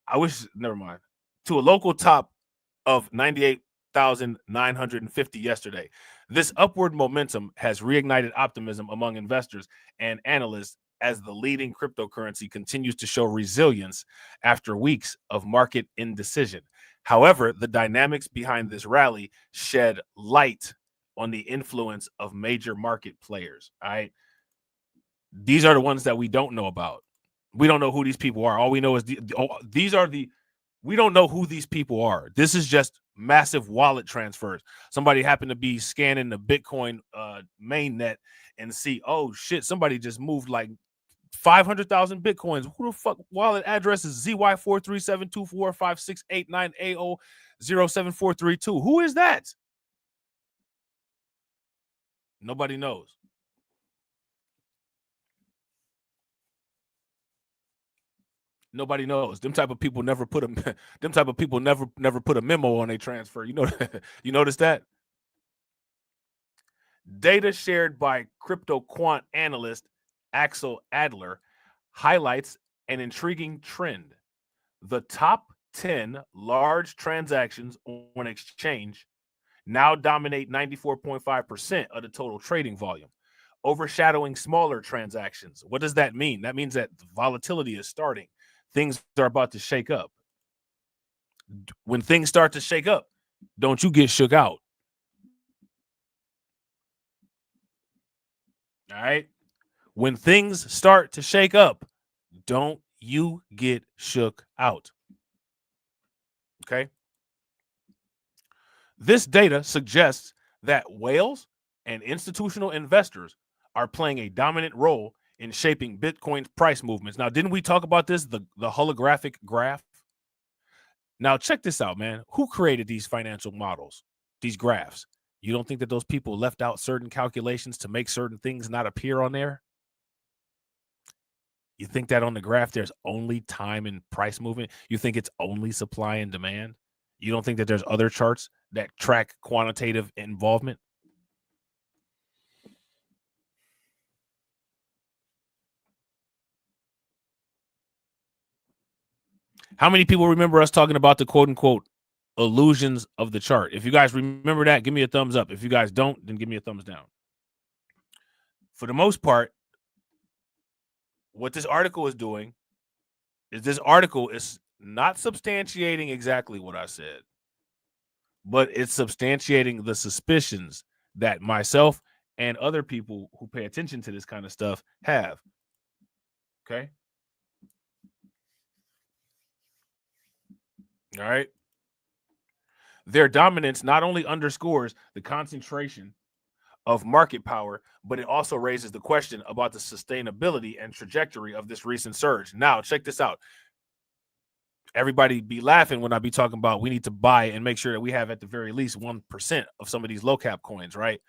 I wish, never mind. To a local top of 98,950 yesterday. This upward momentum has reignited optimism among investors and analysts as the leading cryptocurrency continues to show resilience after weeks of market indecision. However, the dynamics behind this rally shed light on the influence of major market players. All right. These are the ones that we don't know about. We don't know who these people are. All we know is we don't know who these people are. This is just massive wallet transfers. Somebody happened to be scanning the Bitcoin mainnet and see, oh shit, somebody just moved like 500,000 Bitcoins. Who the fuck wallet address is ZY437245689AO07432? Who is that? Nobody knows. Nobody knows. Them type of people never put a memo on a transfer. You know, you notice that? Data shared by crypto quant analyst Axel Adler highlights an intriguing trend. The top 10 large transactions on exchange now dominate 94.5% of the total trading volume, overshadowing smaller transactions. What does that mean? That means that volatility is starting. Things are about to shake up. When things start to shake up, don't you get shook out. All right? When things start to shake up, don't you get shook out. Okay? This data suggests that whales and institutional investors are playing a dominant role in shaping Bitcoin's price movements. Now, didn't we talk about this, the holographic graph? Now, check this out, man. Who created these financial models, these graphs? You don't think that those people left out certain calculations to make certain things not appear on there? You think that on the graph there's only time and price movement? You think it's only supply and demand? You don't think that there's other charts that track quantitative involvement? How many people remember us talking about the quote-unquote illusions of the chart? If you guys remember that, give me a thumbs up. If you guys don't, then give me a thumbs down. For the most part, what this article is doing is this article is not substantiating exactly what I said, but it's substantiating the suspicions that myself and other people who pay attention to this kind of stuff have. Okay? All right. Their dominance not only underscores the concentration of market power, but it also raises the question about the sustainability and trajectory of this recent surge. Now, check this out. Everybody be laughing when I be talking about we need to buy and make sure that we have at the very least 1% of some of these low cap coins, right?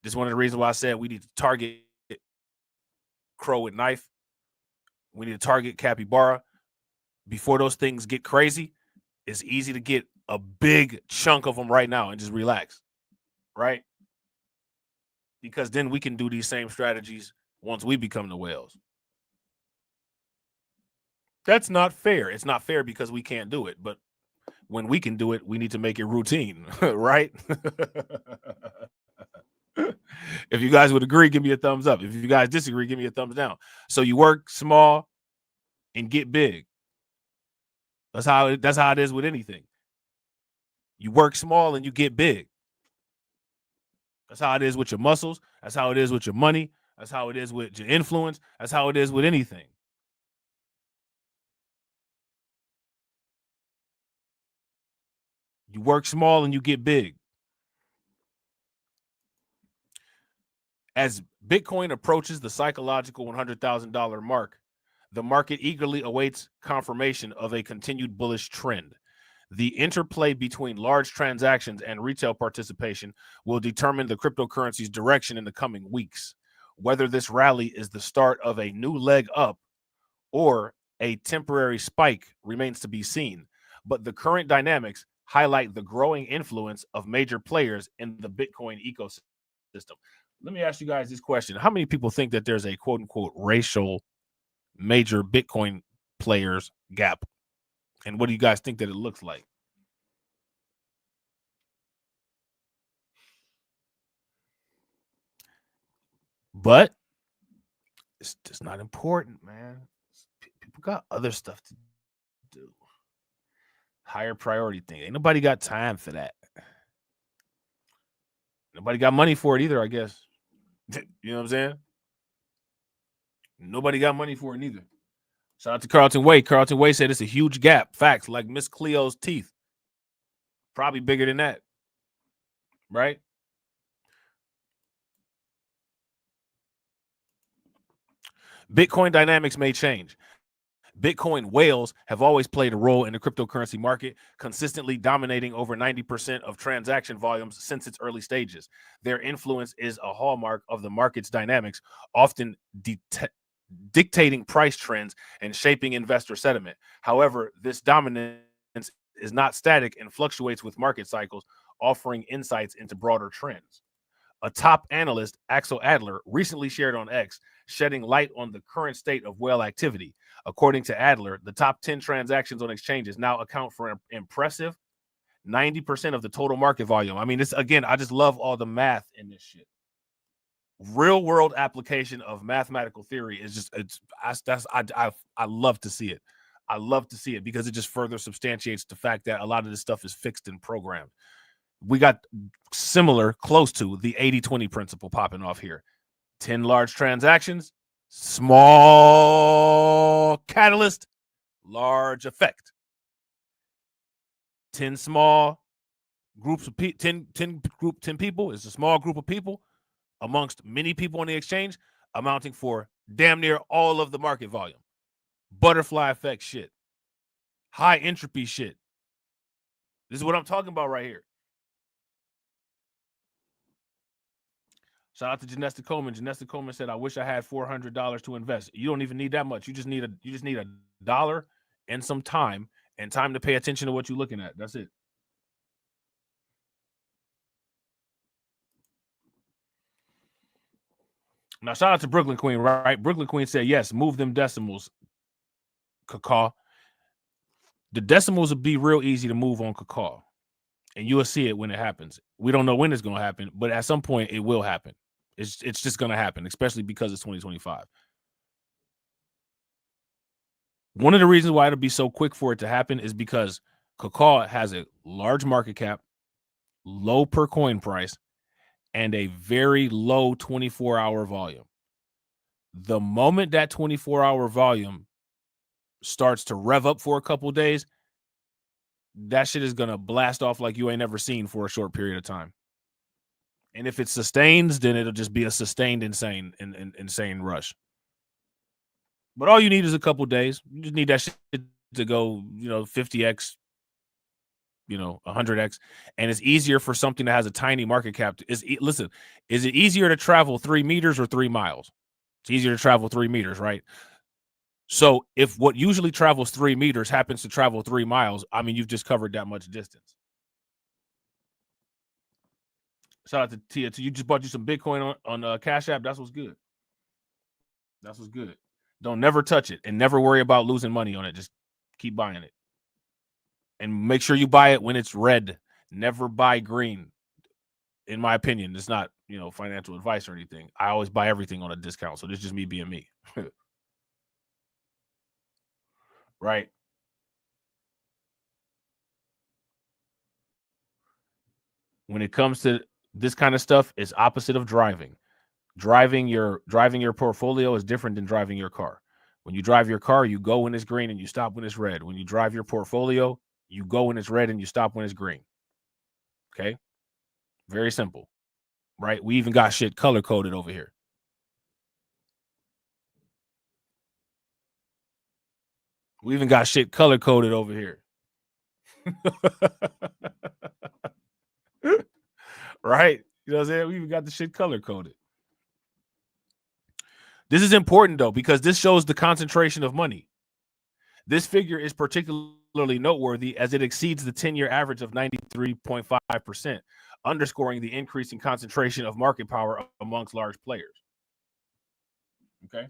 This is one of the reasons why I said we need to target Crow with Knife. We need to target Capybara. Before those things get crazy, it's easy to get a big chunk of them right now and just relax, right? Because then we can do these same strategies once we become the whales. That's not fair. It's not fair because we can't do it. But when we can do it, we need to make it routine, right? If you guys would agree, give me a thumbs up. If you guys disagree, give me a thumbs down. So you work small and get big. That's how it is with anything. You work small and you get big. That's how it is with your muscles. That's how it is with your money. That's how it is with your influence. That's how it is with anything. You work small and you get big. As Bitcoin approaches the psychological $100,000 mark, the market eagerly awaits confirmation of a continued bullish trend. The interplay between large transactions and retail participation will determine the cryptocurrency's direction in the coming weeks. Whether this rally is the start of a new leg up or a temporary spike remains to be seen, but the current dynamics highlight the growing influence of major players in the Bitcoin ecosystem. Let me ask you guys this question. How many people think that there's a quote unquote racial major Bitcoin players gap? And what do you guys think that it looks like? But it's just not important, man. People got other stuff to do. Higher priority thing. Ain't nobody got time for that. Nobody got money for it either, I guess. You know what I'm saying? Nobody got money for it neither. Shout out to Carlton Way. Carlton Way said it's a huge gap. Facts, like Miss Cleo's teeth. Probably bigger than that. Right? Bitcoin dynamics may change. Bitcoin whales have always played a role in the cryptocurrency market, consistently dominating over 90% of transaction volumes since its early stages. Their influence is a hallmark of the market's dynamics, often dictating price trends and shaping investor sentiment. However, this dominance is not static and fluctuates with market cycles, offering insights into broader trends. A top analyst, Axel Adler, recently shared on X, shedding light on the current state of whale activity. According to Adler, the top 10 transactions on exchanges now account for an impressive 90% of the total market volume. I mean, this again, I just love all the math in this shit. Real world application of mathematical theory is just I love to see it. I love to see it because it just further substantiates the fact that a lot of this stuff is fixed and programmed. We got similar, close to the 80-20 principle popping off here. 10 large transactions, small catalyst, large effect. 10 small groups of 10 people is a small group of people amongst many people on the exchange, amounting for damn near all of the market volume. Butterfly effect shit. High entropy shit. This is what I'm talking about right here. Shout out to Janesta Coleman. Janesta Coleman said, "I wish I had $400 to invest." You don't even need that much. You just need a dollar and some time to pay attention to what you're looking at. That's it. Now, shout out to Brooklyn Queen, right? Brooklyn Queen said, "Yes, move them decimals, Kakao." The decimals will be real easy to move on Kakao, and you will see it when it happens. We don't know when it's going to happen, but at some point it will happen. It's just going to happen, especially because it's 2025. One of the reasons why it'll be so quick for it to happen is because Kakao has a large market cap, low per coin price, and a very low 24-hour volume. The moment that 24-hour volume starts to rev up for a couple days, that shit is going to blast off like you ain't never seen for a short period of time. And if it sustains, then it'll just be a sustained insane rush. But all you need is a couple days. You just need that shit to go, 50x, 100x. And it's easier for something that has a tiny market cap. Listen, is it easier to travel 3 meters or 3 miles? It's easier to travel 3 meters, right? So if what usually travels 3 meters happens to travel 3 miles, I mean, you've just covered that much distance. Shout out to Tia. You just bought you some Bitcoin on Cash App. That's what's good. That's what's good. Don't never touch it and never worry about losing money on it. Just keep buying it. And make sure you buy it when it's red. Never buy green. In my opinion, it's not, financial advice or anything. I always buy everything on a discount. So this is just me being me. Right. When it comes to this kind of stuff, it's opposite of driving. Driving your portfolio is different than driving your car. When you drive your car, you go when it's green and you stop when it's red. When you drive your portfolio, you go when it's red and you stop when it's green. Okay? Very simple. Right? We even got shit color coded over here. We even got shit color coded over here. Right? You know what I'm saying? We even got the shit color coded. This is important, though, because this shows the concentration of money. This figure is particularly noteworthy as it exceeds the 10-year average of 93.5%, underscoring the increasing concentration of market power amongst large players. Okay.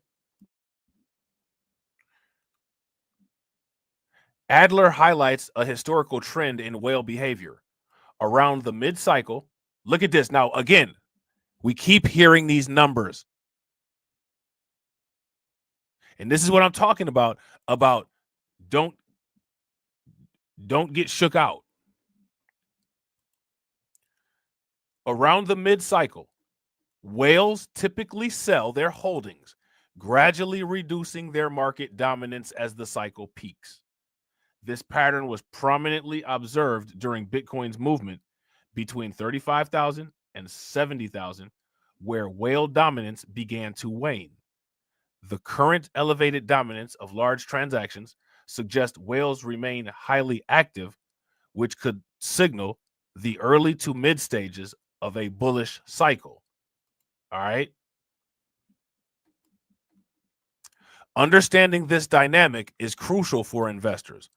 Adler highlights a historical trend in whale behavior. Around the mid-cycle, look at this. Now, again, we keep hearing these numbers. And this is what I'm talking about don't get shook out. Around the mid-cycle, whales typically sell their holdings, gradually reducing their market dominance as the cycle peaks. This pattern was prominently observed during Bitcoin's movement between 35,000 and 70,000, where whale dominance began to wane. The current elevated dominance of large transactions suggests whales remain highly active, which could signal the early to mid stages of a bullish cycle. All right. Understanding this dynamic is crucial for investors.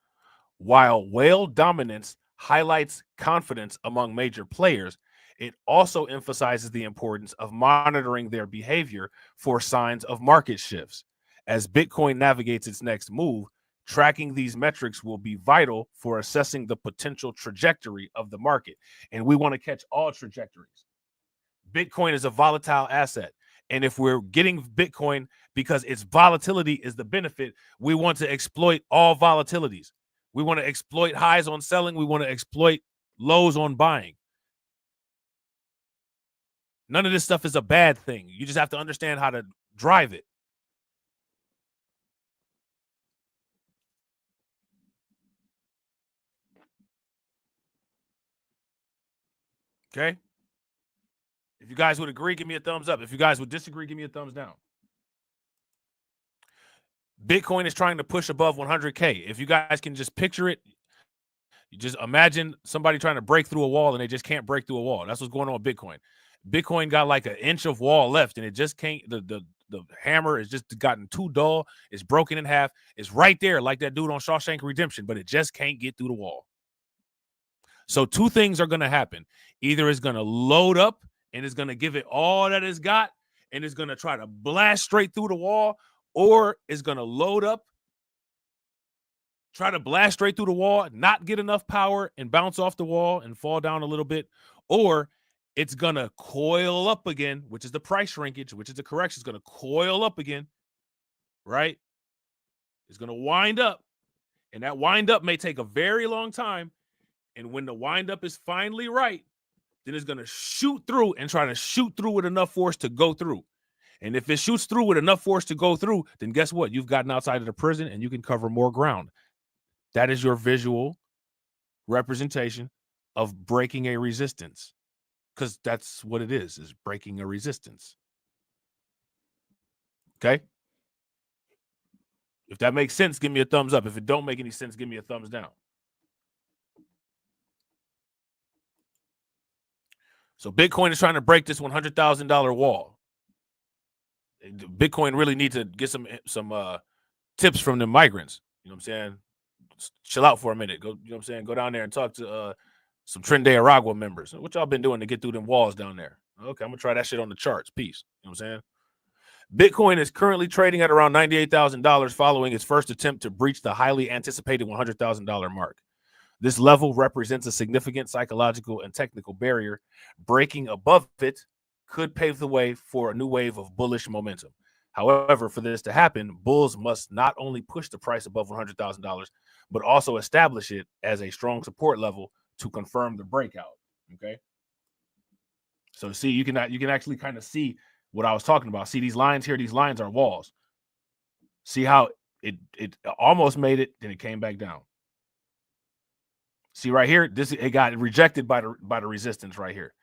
While whale dominance highlights confidence among major players, it also emphasizes the importance of monitoring their behavior for signs of market shifts. As Bitcoin navigates its next move, tracking these metrics will be vital for assessing the potential trajectory of the market. And we want to catch all trajectories. Bitcoin is a volatile asset. And if we're getting Bitcoin because its volatility is the benefit, we want to exploit all volatilities. We want to exploit highs on selling. We want to exploit lows on buying. None of this stuff is a bad thing. You just have to understand how to drive it. Okay? If you guys would agree, give me a thumbs up. If you guys would disagree, give me a thumbs down. Bitcoin is trying to push above 100K. If you guys can just picture it, you just imagine somebody trying to break through a wall and they just can't break through a wall. That's what's going on with Bitcoin. Bitcoin got like an inch of wall left and it just can't, the hammer has just gotten too dull. It's broken in half. It's right there like that dude on Shawshank Redemption, but it just can't get through the wall. So two things are going to happen. Either it's going to load up and it's going to give it all that it's got and it's going to try to blast straight through the wall, or it's going to load up, try to blast straight through the wall, not get enough power and bounce off the wall and fall down a little bit, or it's going to coil up again, which is the price shrinkage, which is the correction. It's going to coil up again, right? It's going to wind up, and that wind up may take a very long time. And when the wind up is finally right, then it's going to shoot through and try to shoot through with enough force to go through. And if it shoots through with enough force to go through, then guess what? You've gotten outside of the prison and you can cover more ground. That is your visual representation of breaking a resistance, because that's what it is breaking a resistance. Okay? If that makes sense, give me a thumbs up. If it don't make any sense, give me a thumbs down. So Bitcoin is trying to break this $100,000 wall. Bitcoin really needs to get some tips from the migrants. You know what I'm saying? Just chill out for a minute. Go, you know what I'm saying? Go down there and talk to some Tren de Aragua members. What y'all been doing to get through them walls down there? Okay, I'm gonna try that shit on the charts. Peace. You know what I'm saying? Bitcoin is currently trading at around $98,000 following its first attempt to breach the highly anticipated $100,000 mark. This level represents a significant psychological and technical barrier. Breaking above it could pave the way for a new wave of bullish momentum. However, for this to happen, bulls must not only push the price above $100,000, but also establish it as a strong support level to confirm the breakout. Okay. So see, you can actually kind of see what I was talking about. See these lines here? These lines are walls. See how it almost made it, then it came back down. See right here, it got rejected by the resistance right here.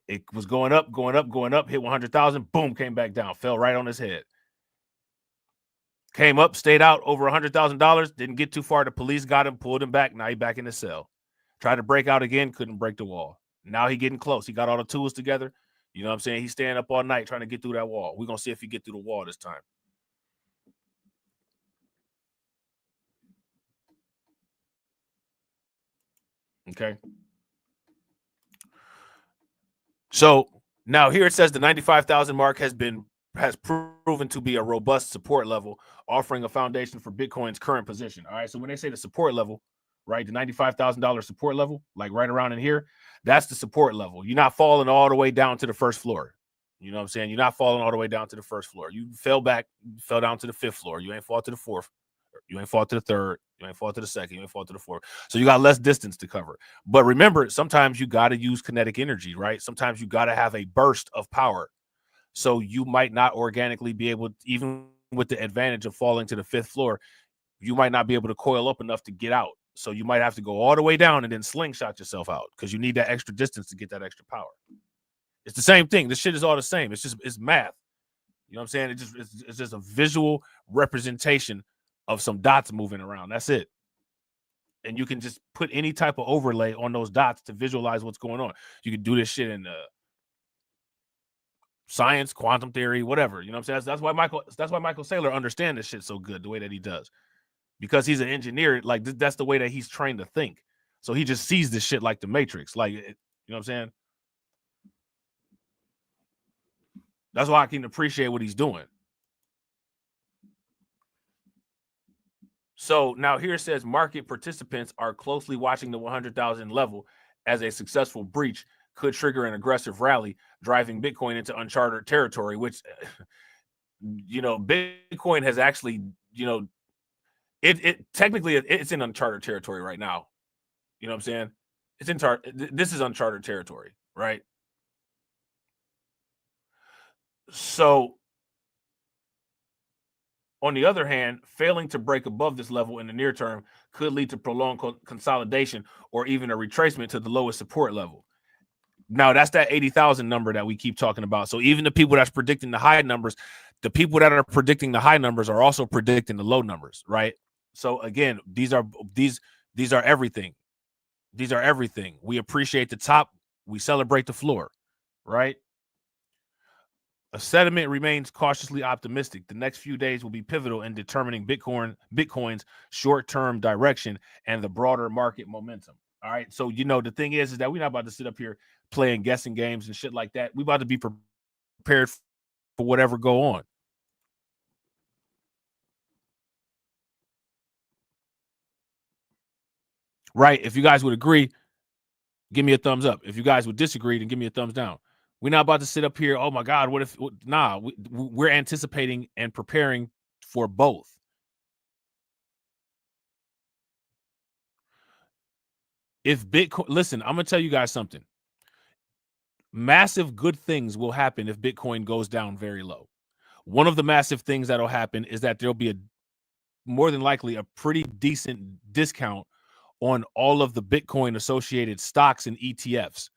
It was going up, hit 100,000, boom, came back down, fell right on his head. Came up, stayed out over $100,000, didn't get too far. The police got him, pulled him back. Now he back in the cell. Tried to break out again, couldn't break the wall. Now he getting close. He got all the tools together. You know what I'm saying? He's staying up all night trying to get through that wall. We're going to see if he get through the wall this time. Okay. So now here it says the 95,000 mark has proven to be a robust support level, offering a foundation for Bitcoin's current position. All right. So when they say the support level, right, the $95,000 support level, like right around in here, that's the support level. You're not falling all the way down to the first floor. You know what I'm saying? You're not falling all the way down to the first floor. You fell back, fell down to the fifth floor. You ain't fall to the fourth. You ain't fall to the third. You ain't fall to the second. You ain't fall to the fourth. So you got less distance to cover. But remember, sometimes you got to use kinetic energy, right? Sometimes you got to have a burst of power. So you might not organically be able, even with the advantage of falling to the fifth floor, you might not be able to coil up enough to get out. So you might have to go all the way down and then slingshot yourself out because you need that extra distance to get that extra power. It's the same thing. This shit is all the same. It's math. You know what I'm saying? It's just a visual representation of some dots moving around. That's it. And you can just put any type of overlay on those dots to visualize what's going on. You can do this shit in science, quantum theory, whatever. You know what I'm saying? That's why Michael Saylor understands this shit so good, the way that he does. Because he's an engineer, like that's the way that he's trained to think. So he just sees this shit like the Matrix. Like, you know what I'm saying? That's why I can appreciate what he's doing. So now here it says market participants are closely watching the 100,000 level as a successful breach could trigger an aggressive rally, driving Bitcoin into uncharted territory, which, you know, Bitcoin has actually, you know, it technically it's in uncharted territory right now. You know what I'm saying? This is uncharted territory, right? So on the other hand, failing to break above this level in the near term could lead to prolonged consolidation or even a retracement to the lowest support level. Now, that's that 80,000 number that we keep talking about. So even the people that's predicting the high numbers, the people that are predicting the high numbers are also predicting the low numbers, right? So again, these are everything. These are everything. We appreciate the top. We celebrate the floor, right? A sentiment remains cautiously optimistic. The next few days will be pivotal in determining Bitcoin's short-term direction and the broader market momentum. All right. So, you know, the thing is that we're not about to sit up here playing guessing games and shit like that. We're about to be prepared for whatever go on. Right. If you guys would agree, give me a thumbs up. If you guys would disagree, then give me a thumbs down. We're not about to sit up here. Oh my God, what if? Nah, we're anticipating and preparing for both. If Bitcoin, listen, I'm gonna tell you guys something. Massive good things will happen if Bitcoin goes down very low. One of the massive things that'll happen is that there'll be more than likely a pretty decent discount on all of the Bitcoin associated stocks and ETFs.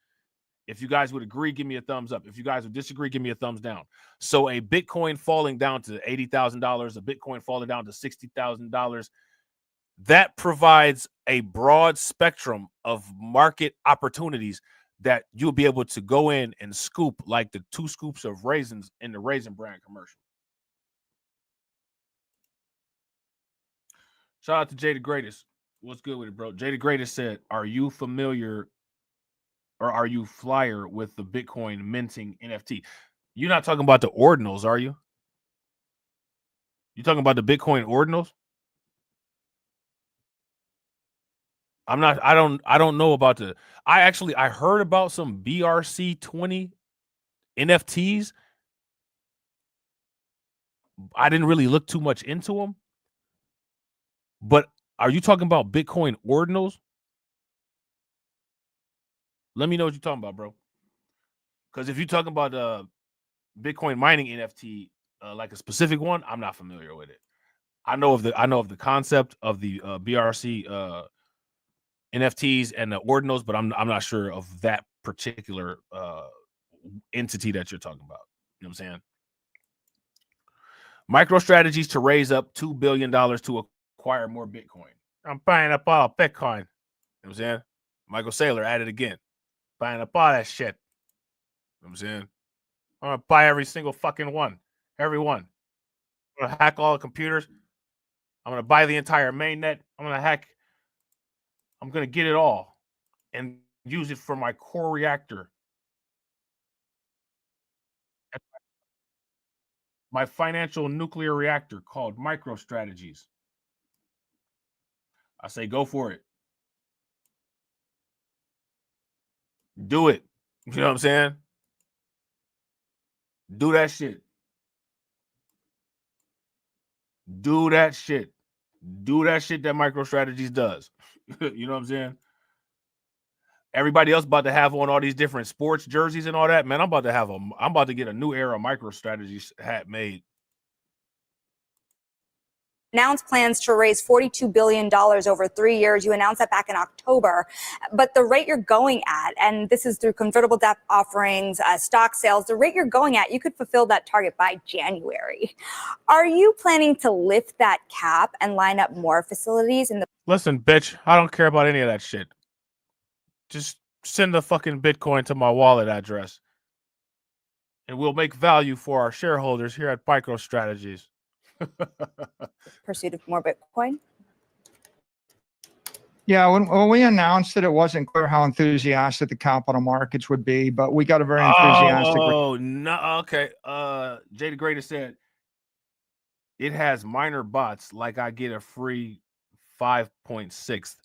If you guys would agree, give me a thumbs up. If you guys would disagree, give me a thumbs down. So a Bitcoin falling down to $80,000, a Bitcoin falling down to $60,000, that provides a broad spectrum of market opportunities that you'll be able to go in and scoop like the 2 scoops of raisins in the Raisin Brand commercial. Shout out to Jay the Greatest. What's good with it, bro? Jay the Greatest said, are you familiar or are you flyer with the Bitcoin minting NFT? You're not talking about the ordinals, are you? You talking about the Bitcoin ordinals? I'm not. I don't know about the. I heard about some BRC20 NFTs. I didn't really look too much into them. But are you talking about Bitcoin ordinals? Let me know what you're talking about, bro. Because if you're talking about Bitcoin mining NFT, like a specific one, I'm not familiar with it. I know of the concept of the BRC NFTs and the ordinals, but I'm not sure of that particular entity that you're talking about. You know what I'm saying? MicroStrategies to raise up $2 billion to acquire more Bitcoin. I'm buying up all Bitcoin. You know what I'm saying? Michael Saylor at it again. Buying up all that shit. You know what I'm saying? I'm going to buy every single fucking one. Every one. I'm going to hack all the computers. I'm going to buy the entire mainnet. I'm going to get it all. and use it for my core reactor. My financial nuclear reactor called MicroStrategies. I say go for it. Do it. You know what I'm saying? Do that shit. Do that shit. Do that shit that MicroStrategies does. You know what I'm saying? Everybody else about to have on all these different sports jerseys and all that. Man, I'm about to get a new era MicroStrategies hat made. Announced plans to raise $42 billion over 3 years. You announced that back in October. But the rate you're going at, and this is through convertible debt offerings, stock sales, the rate you're going at, you could fulfill that target by January. Are you planning to lift that cap and line up more facilities in the... Listen, bitch, I don't care about any of that shit. Just send the fucking Bitcoin to my wallet address. And we'll make value for our shareholders here at MicroStrategies. pursuit of more Bitcoin? Yeah, when we announced it wasn't clear how enthusiastic the capital markets would be, but we got a very enthusiastic. Oh, no. Okay. Jay the Greatest said it has minor bots, like I get a free 5.6.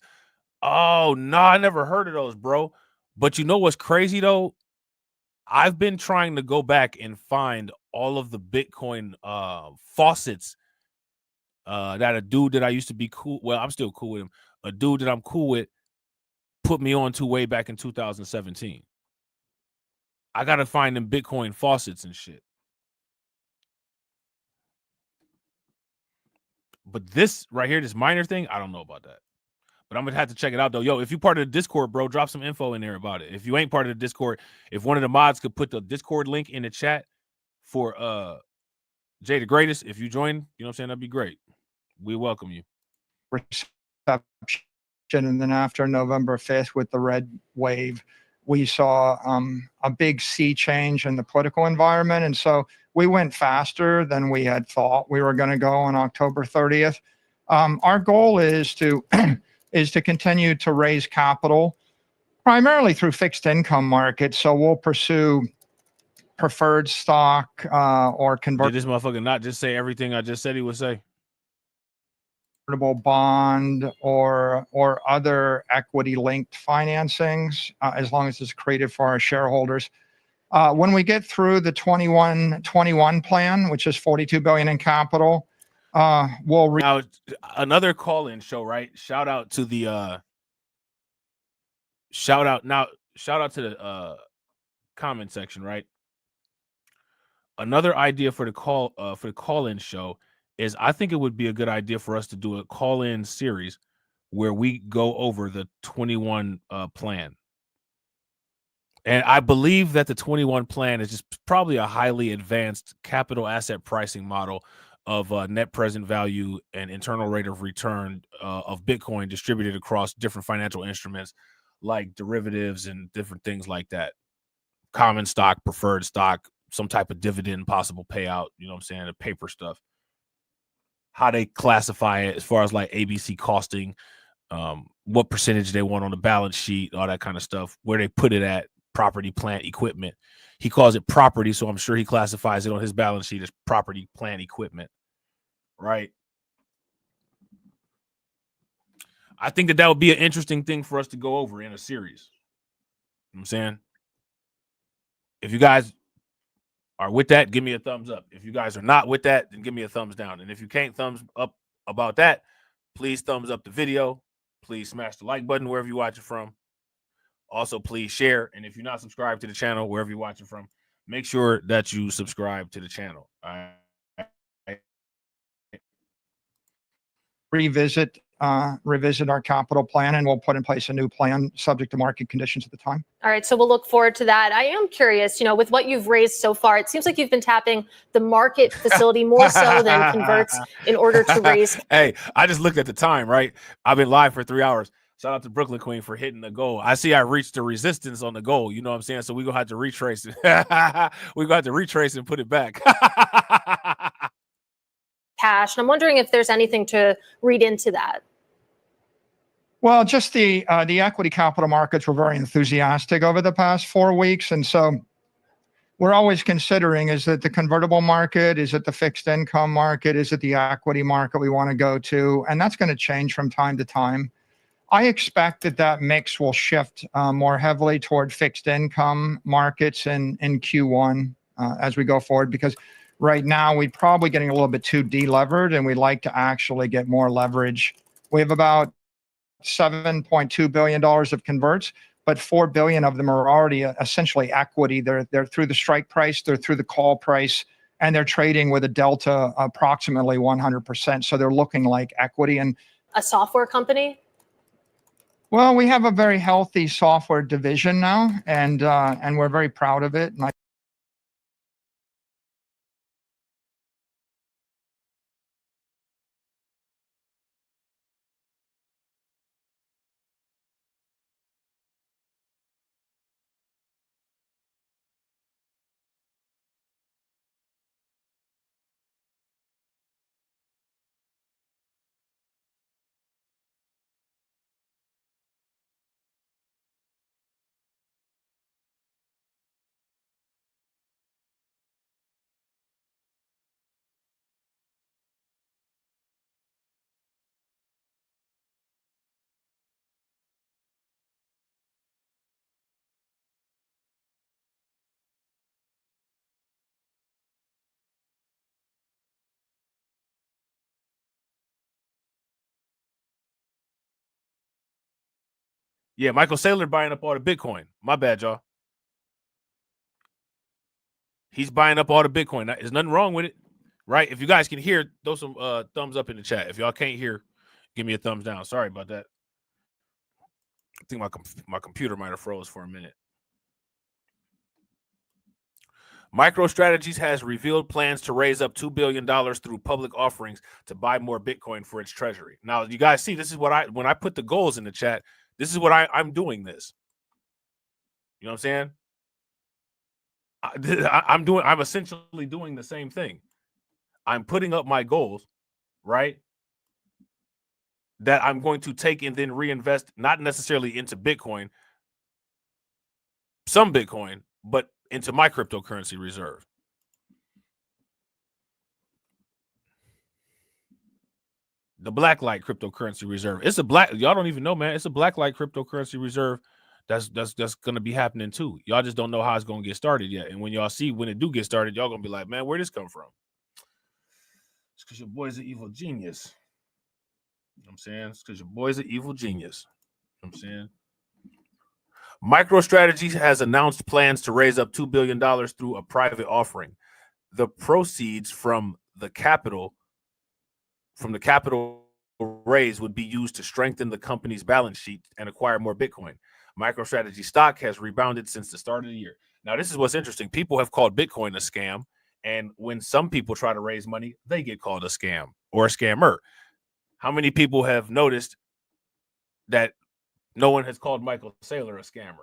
Oh, no, I never heard of those, bro. But you know what's crazy, though? I've been trying to go back and find all of the Bitcoin faucets that a dude that I used to be cool. Well, I'm still cool with him. A dude that I'm cool with put me on to way back in 2017. I got to find them Bitcoin faucets and shit. But this right here, this minor thing, I don't know about that. But I'm going to have to check it out, though. Yo, if you're part of the Discord, bro, drop some info in there about it. If you ain't part of the Discord, if one of the mods could put the Discord link in the chat for Jay the Greatest, if you join, you know what I'm saying, that'd be great. We welcome you. Reception, and then after November 5th with the red wave, we saw a big sea change in the political environment. And so we went faster than we had thought we were going to go on October 30th. Our goal is to continue to raise capital primarily through fixed income markets. So we'll pursue preferred stock or Did this motherfucker not just say everything I just said he would say? Convertible bond or other equity linked financings, as long as it's created for our shareholders. When we get through the 21 plan, which is 42 billion in capital, we'll now another call-in show, right? Shout out to the comment section, right? Another idea for the call-in show is I think it would be a good idea for us to do a call-in series where we go over the 21 plan. And I believe that the 21 plan is just probably a highly advanced capital asset pricing model of net present value and internal rate of return of Bitcoin distributed across different financial instruments like derivatives and different things like that. Common stock, preferred stock, some type of dividend, possible payout, you know what I'm saying, the paper stuff. How they classify it as far as like ABC costing, what percentage they want on the balance sheet, all that kind of stuff, where they put it at, property, plant, equipment. He calls it property, so I'm sure he classifies it on his balance sheet as property, plant, equipment, right? I think that would be an interesting thing for us to go over in a series. You know what I'm saying? If you guys are with that, give me a thumbs up. If you guys are not with that, then give me a thumbs down. And if you can't thumbs up about that, please thumbs up the video. Please smash the like button wherever you watch it from. Also, please share. And if you're not subscribed to the channel, wherever you're watching from, make sure that you subscribe to the channel. All right. revisit our capital plan, and we'll put in place a new plan subject to market conditions at the time. All right, so we'll look forward to that. I am curious, with what you've raised so far, it seems like you've been tapping the market facility more so than converts in order to raise. Hey, I just looked at the time, right? I've been live for 3 hours. Shout out to Brooklyn Queen for hitting the goal. I see I reached the resistance on the goal. You know what I'm saying? So we're going to have to retrace it. We're going to have to retrace and put it back. Cash. And I'm wondering if there's anything to read into that. Well, just the equity capital markets were very enthusiastic over the past 4 weeks, and so we're always considering: is it the convertible market? Is it the fixed income market? Is it the equity market we want to go to? And that's going to change from time to time. I expect that mix will shift more heavily toward fixed income markets in Q1 as we go forward, because right now we're probably getting a little bit too delevered, and we'd like to actually get more leverage. We have about $7.2 billion of converts, but 4 billion of them are already essentially equity. They're through the strike price, they're through the call price, and they're trading with a delta approximately 100%. So they're looking like equity. And a software company? Well, we have a very healthy software division now, and we're very proud of it. And Yeah, Michael Saylor buying up all the Bitcoin. My bad, y'all. He's buying up all the Bitcoin. There's nothing wrong with it, right? If you guys can hear, throw some thumbs up in the chat. If y'all can't hear, give me a thumbs down. Sorry about that. I think my computer might have froze for a minute. MicroStrategies has revealed plans to raise up $2 billion through public offerings to buy more Bitcoin for its treasury. Now, you guys see, this is what when I put the goals in the chat, this is what I'm doing this. You know what I'm saying? I'm essentially doing the same thing. I'm putting up my goals, right? That I'm going to take and then reinvest, not necessarily into Bitcoin, some Bitcoin, but into my cryptocurrency reserve. The Blacklight cryptocurrency reserve. It's a y'all don't even know, man. It's a Blacklight cryptocurrency reserve that's gonna be happening too. Y'all just don't know how it's gonna get started yet. And when y'all see when it do get started, y'all gonna be like, man, where'd this come from? It's because your boy's an evil genius. You know what I'm saying? It's because your boy's an evil genius. You know what I'm saying? MicroStrategy has announced plans to raise up $2 billion through a private offering. The proceeds from the capital raise would be used to strengthen the company's balance sheet and acquire more Bitcoin. MicroStrategy stock has rebounded since the start of the year. Now, this is what's interesting. People have called Bitcoin a scam, and when some people try to raise money, they get called a scam or a scammer. How many people have noticed that no one has called Michael Saylor a scammer?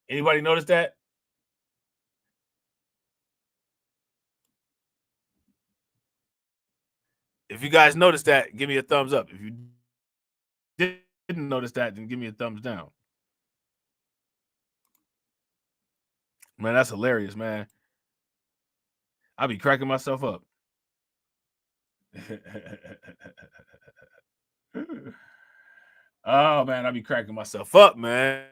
Anybody notice that? If you guys noticed that, give me a thumbs up. If you didn't notice that, then give me a thumbs down. Man, that's hilarious, man. I'll be cracking myself up. Oh, man, I'll be cracking myself up, man.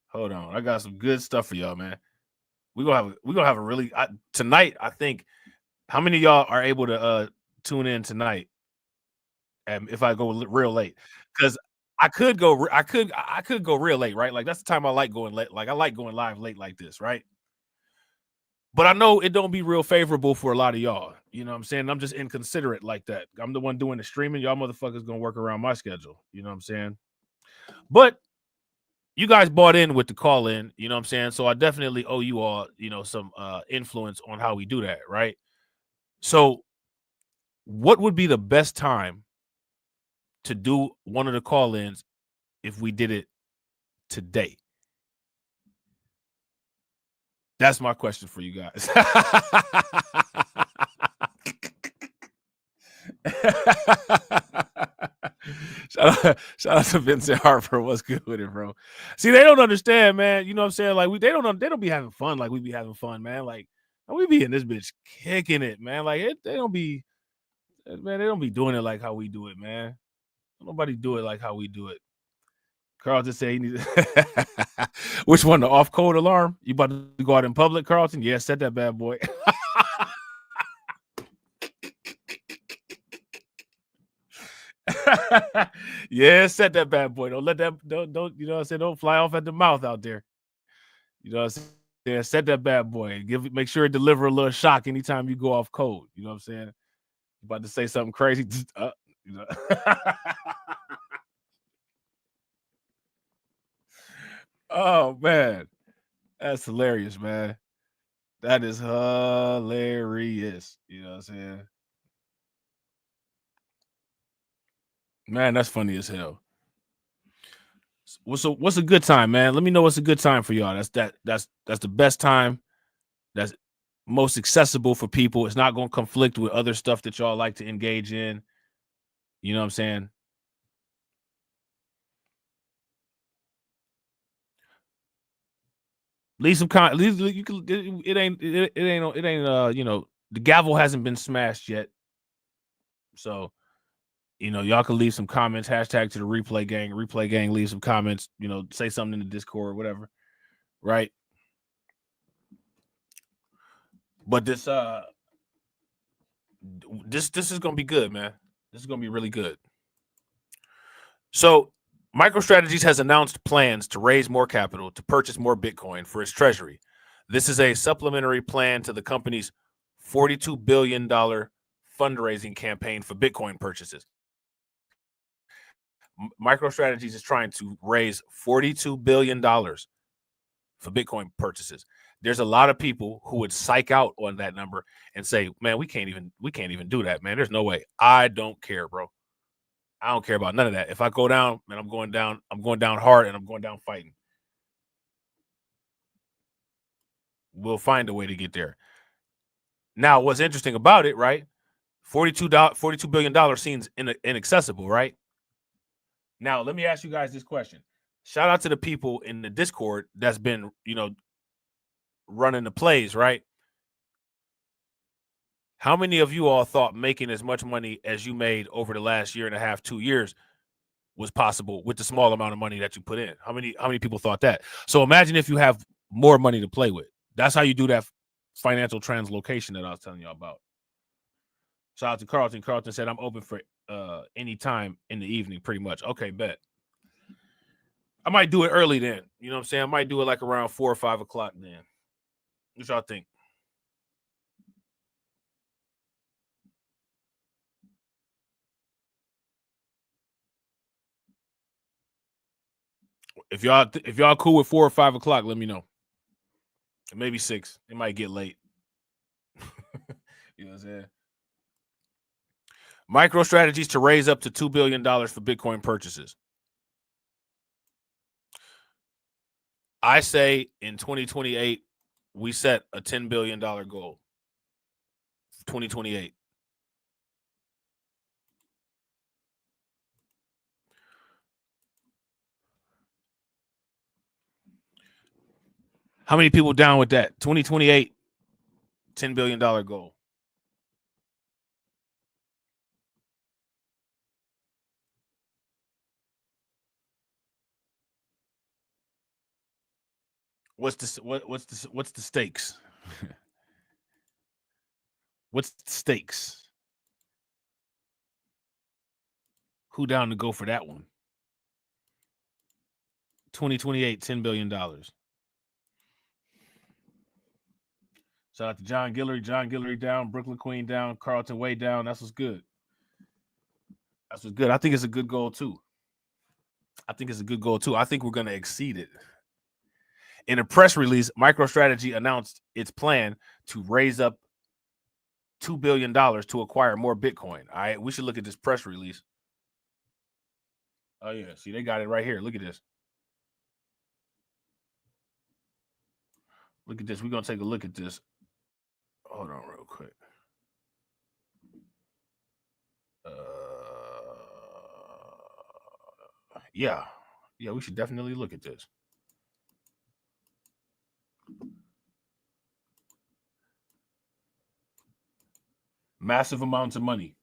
Hold on. I got some good stuff for y'all, man. We're gonna have a really tonight, I think. How many of y'all are able to tune in tonight? If I go real late, because I could go real late, right? Like that's the time I like going late. Like I like going live late like this, right? But I know it don't be real favorable for a lot of y'all. You know what I'm saying? I'm just inconsiderate like that. I'm the one doing the streaming. Y'all motherfuckers gonna work around my schedule. You know what I'm saying? But you guys bought in with the call in. You know what I'm saying? So I definitely owe you all, some influence on how we do that, right? So what would be the best time to do one of the call-ins if we did it today? That's my question for you guys. Shout out to Vincent Harper. What's good with it, bro? See, they don't understand, man. You know what I'm saying? Like, they don't be having fun like we be having fun, man. Like, we be in this bitch kicking it, man. Like, they don't be doing it like how we do it, man. Nobody do it like how we do it. Carlton said he needs which one, the off code alarm? You about to go out in public, Carlton? Yeah, set that bad boy. Yeah, set that bad boy. Don't let that don't you know what I'm saying? Don't fly off at the mouth out there. You know what I'm saying? Yeah, set that bad boy. Make sure it deliver a little shock anytime you go off code. You know what I'm saying? You about to say something crazy. You know. Oh man, that's hilarious, man. That is hilarious. You know what I'm saying? Man, that's funny as hell. What's a good time, man? Let me know what's a good time for y'all. That's the best time. That's most accessible for people. It's not going to conflict with other stuff that y'all like to engage in. You know what I'm saying? Leave some you can. It ain't. You know, the gavel hasn't been smashed yet. So, you know, y'all can leave some comments. Hashtag to the replay gang. Replay gang. Leave some comments. You know, say something in the Discord, whatever. Right. But this is gonna be good, man. This is gonna be really good. So, MicroStrategies has announced plans to raise more capital to purchase more Bitcoin for its treasury. This is a supplementary plan to the company's $42 billion fundraising campaign for Bitcoin purchases. MicroStrategies is trying to raise $42 billion for Bitcoin purchases. There's a lot of people who would psych out on that number and say, man, we can't even do that, man. There's no way. I don't care, bro. I don't care about none of that. If I go down, man, I'm going down hard, and I'm going down fighting. We'll find a way to get there. Now, what's interesting about it, right? $42 billion seems inaccessible, right? Now, let me ask you guys this question. Shout out to the people in the Discord that's been, you know, running the plays, right? How many of you all thought making as much money as you made over the last year and a half, 2 years was possible with the small amount of money that you put in? How many people thought that? So imagine if you have more money to play with. That's how you do that financial translocation that I was telling y'all about. Shout out to Carlton. Carlton said, I'm open for any time in the evening, pretty much. Okay, bet. I might do it early then. You know what I'm saying? I might do it like around 4 or 5 o'clock then. What y'all think? If y'all cool with 4 or 5 o'clock, let me know. Maybe 6. It might get late. You know what I'm saying? MicroStrategies to raise up to $2 billion for Bitcoin purchases. I say in 2028, we set a $10 billion goal. 2028. How many people down with that? 2028, $10 billion goal. What's the stakes? What's the stakes? Who down to go for that one? 2028, $10 billion. Shout out to John Guillory. John Guillory down. Brooklyn Queen down. Carlton Way down. That's what's good. That's what's good. I think it's a good goal, too. I think we're going to exceed it. In a press release, MicroStrategy announced its plan to raise up $2 billion to acquire more Bitcoin. All right, we should look at this press release. Oh, yeah. See, they got it right here. Look at this. Look at this. We're going to take a look at this. Hold on real quick. Yeah, we should definitely look at this. Massive amounts of money.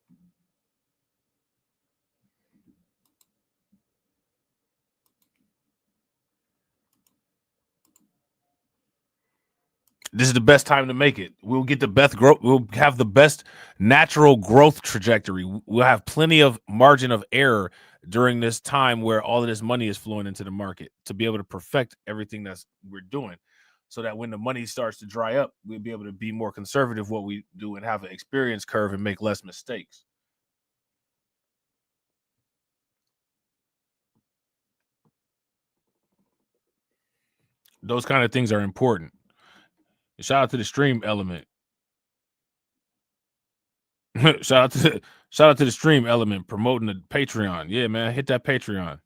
This is the best time to make it. We'll get the best growth. We'll have the best natural growth trajectory. We'll have plenty of margin of error during this time where all of this money is flowing into the market to be able to perfect everything we're doing, so that when the money starts to dry up, we'll be able to be more conservative what we do and have an experience curve and make less mistakes. Those kind of things are important. Shout out to the stream element. Shout out to the stream element promoting the Patreon. Yeah, man, hit that Patreon.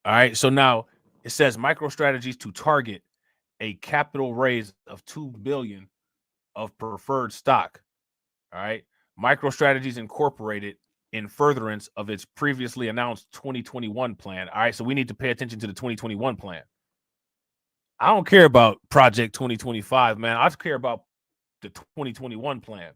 All right, so now it says MicroStrategies to target a capital raise of $2 billion of preferred stock. All right, MicroStrategies Incorporated in furtherance of its previously announced 2021 plan. All right, so we need to pay attention to the 2021 plan. I don't care about Project 2025, man. I care about the 2021 plan.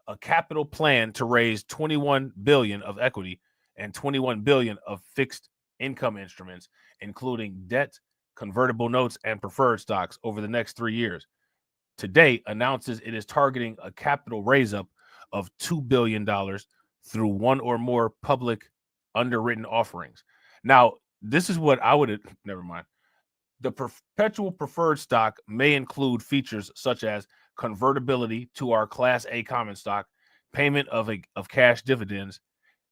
A capital plan to raise $21 billion of equity and $21 billion of fixed income instruments, including debt, convertible notes, and preferred stocks over the next 3 years. Today announces it is targeting a capital raise up of $2 billion through one or more public underwritten offerings. Now, this is what I would never mind. The perpetual preferred stock may include features such as convertibility to our Class A common stock, payment of cash dividends,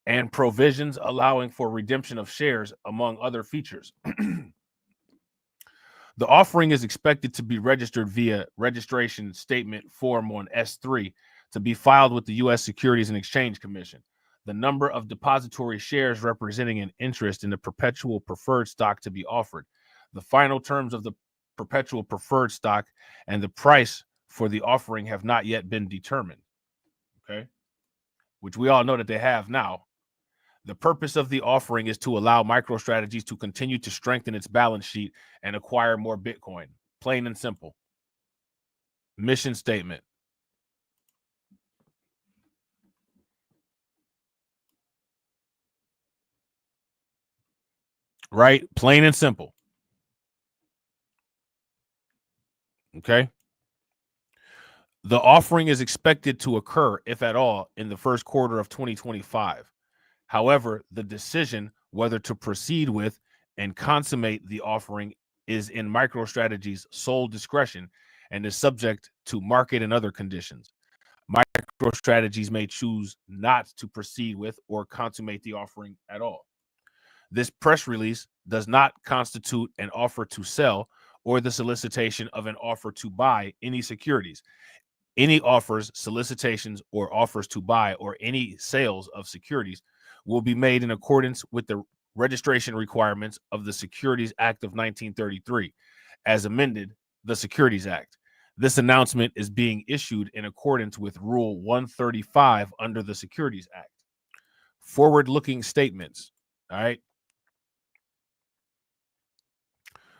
and provisions allowing for redemption of shares, among other features. The offering is expected to be registered via registration statement form on S3 to be filed with the U.S. Securities and Exchange Commission. The number of depository shares representing an interest in the perpetual preferred stock to be offered, the final terms of the perpetual preferred stock, and the price for the offering have not yet been determined. Okay, which we all know that they have now. The purpose of the offering is to allow MicroStrategies to continue to strengthen its balance sheet and acquire more Bitcoin. Plain and simple. Mission statement. Right? Plain and simple. Okay. The offering is expected to occur, if at all, in the first quarter of 2025. However, the decision whether to proceed with and consummate the offering is in MicroStrategies' sole discretion and is subject to market and other conditions. MicroStrategies may choose not to proceed with or consummate the offering at all. This press release does not constitute an offer to sell or the solicitation of an offer to buy any securities. Any offers, solicitations, or offers to buy or any sales of securities will be made in accordance with the registration requirements of the Securities Act of 1933, as amended the Securities Act. This announcement is being issued in accordance with Rule 135 under the Securities Act. Forward-looking statements. All right.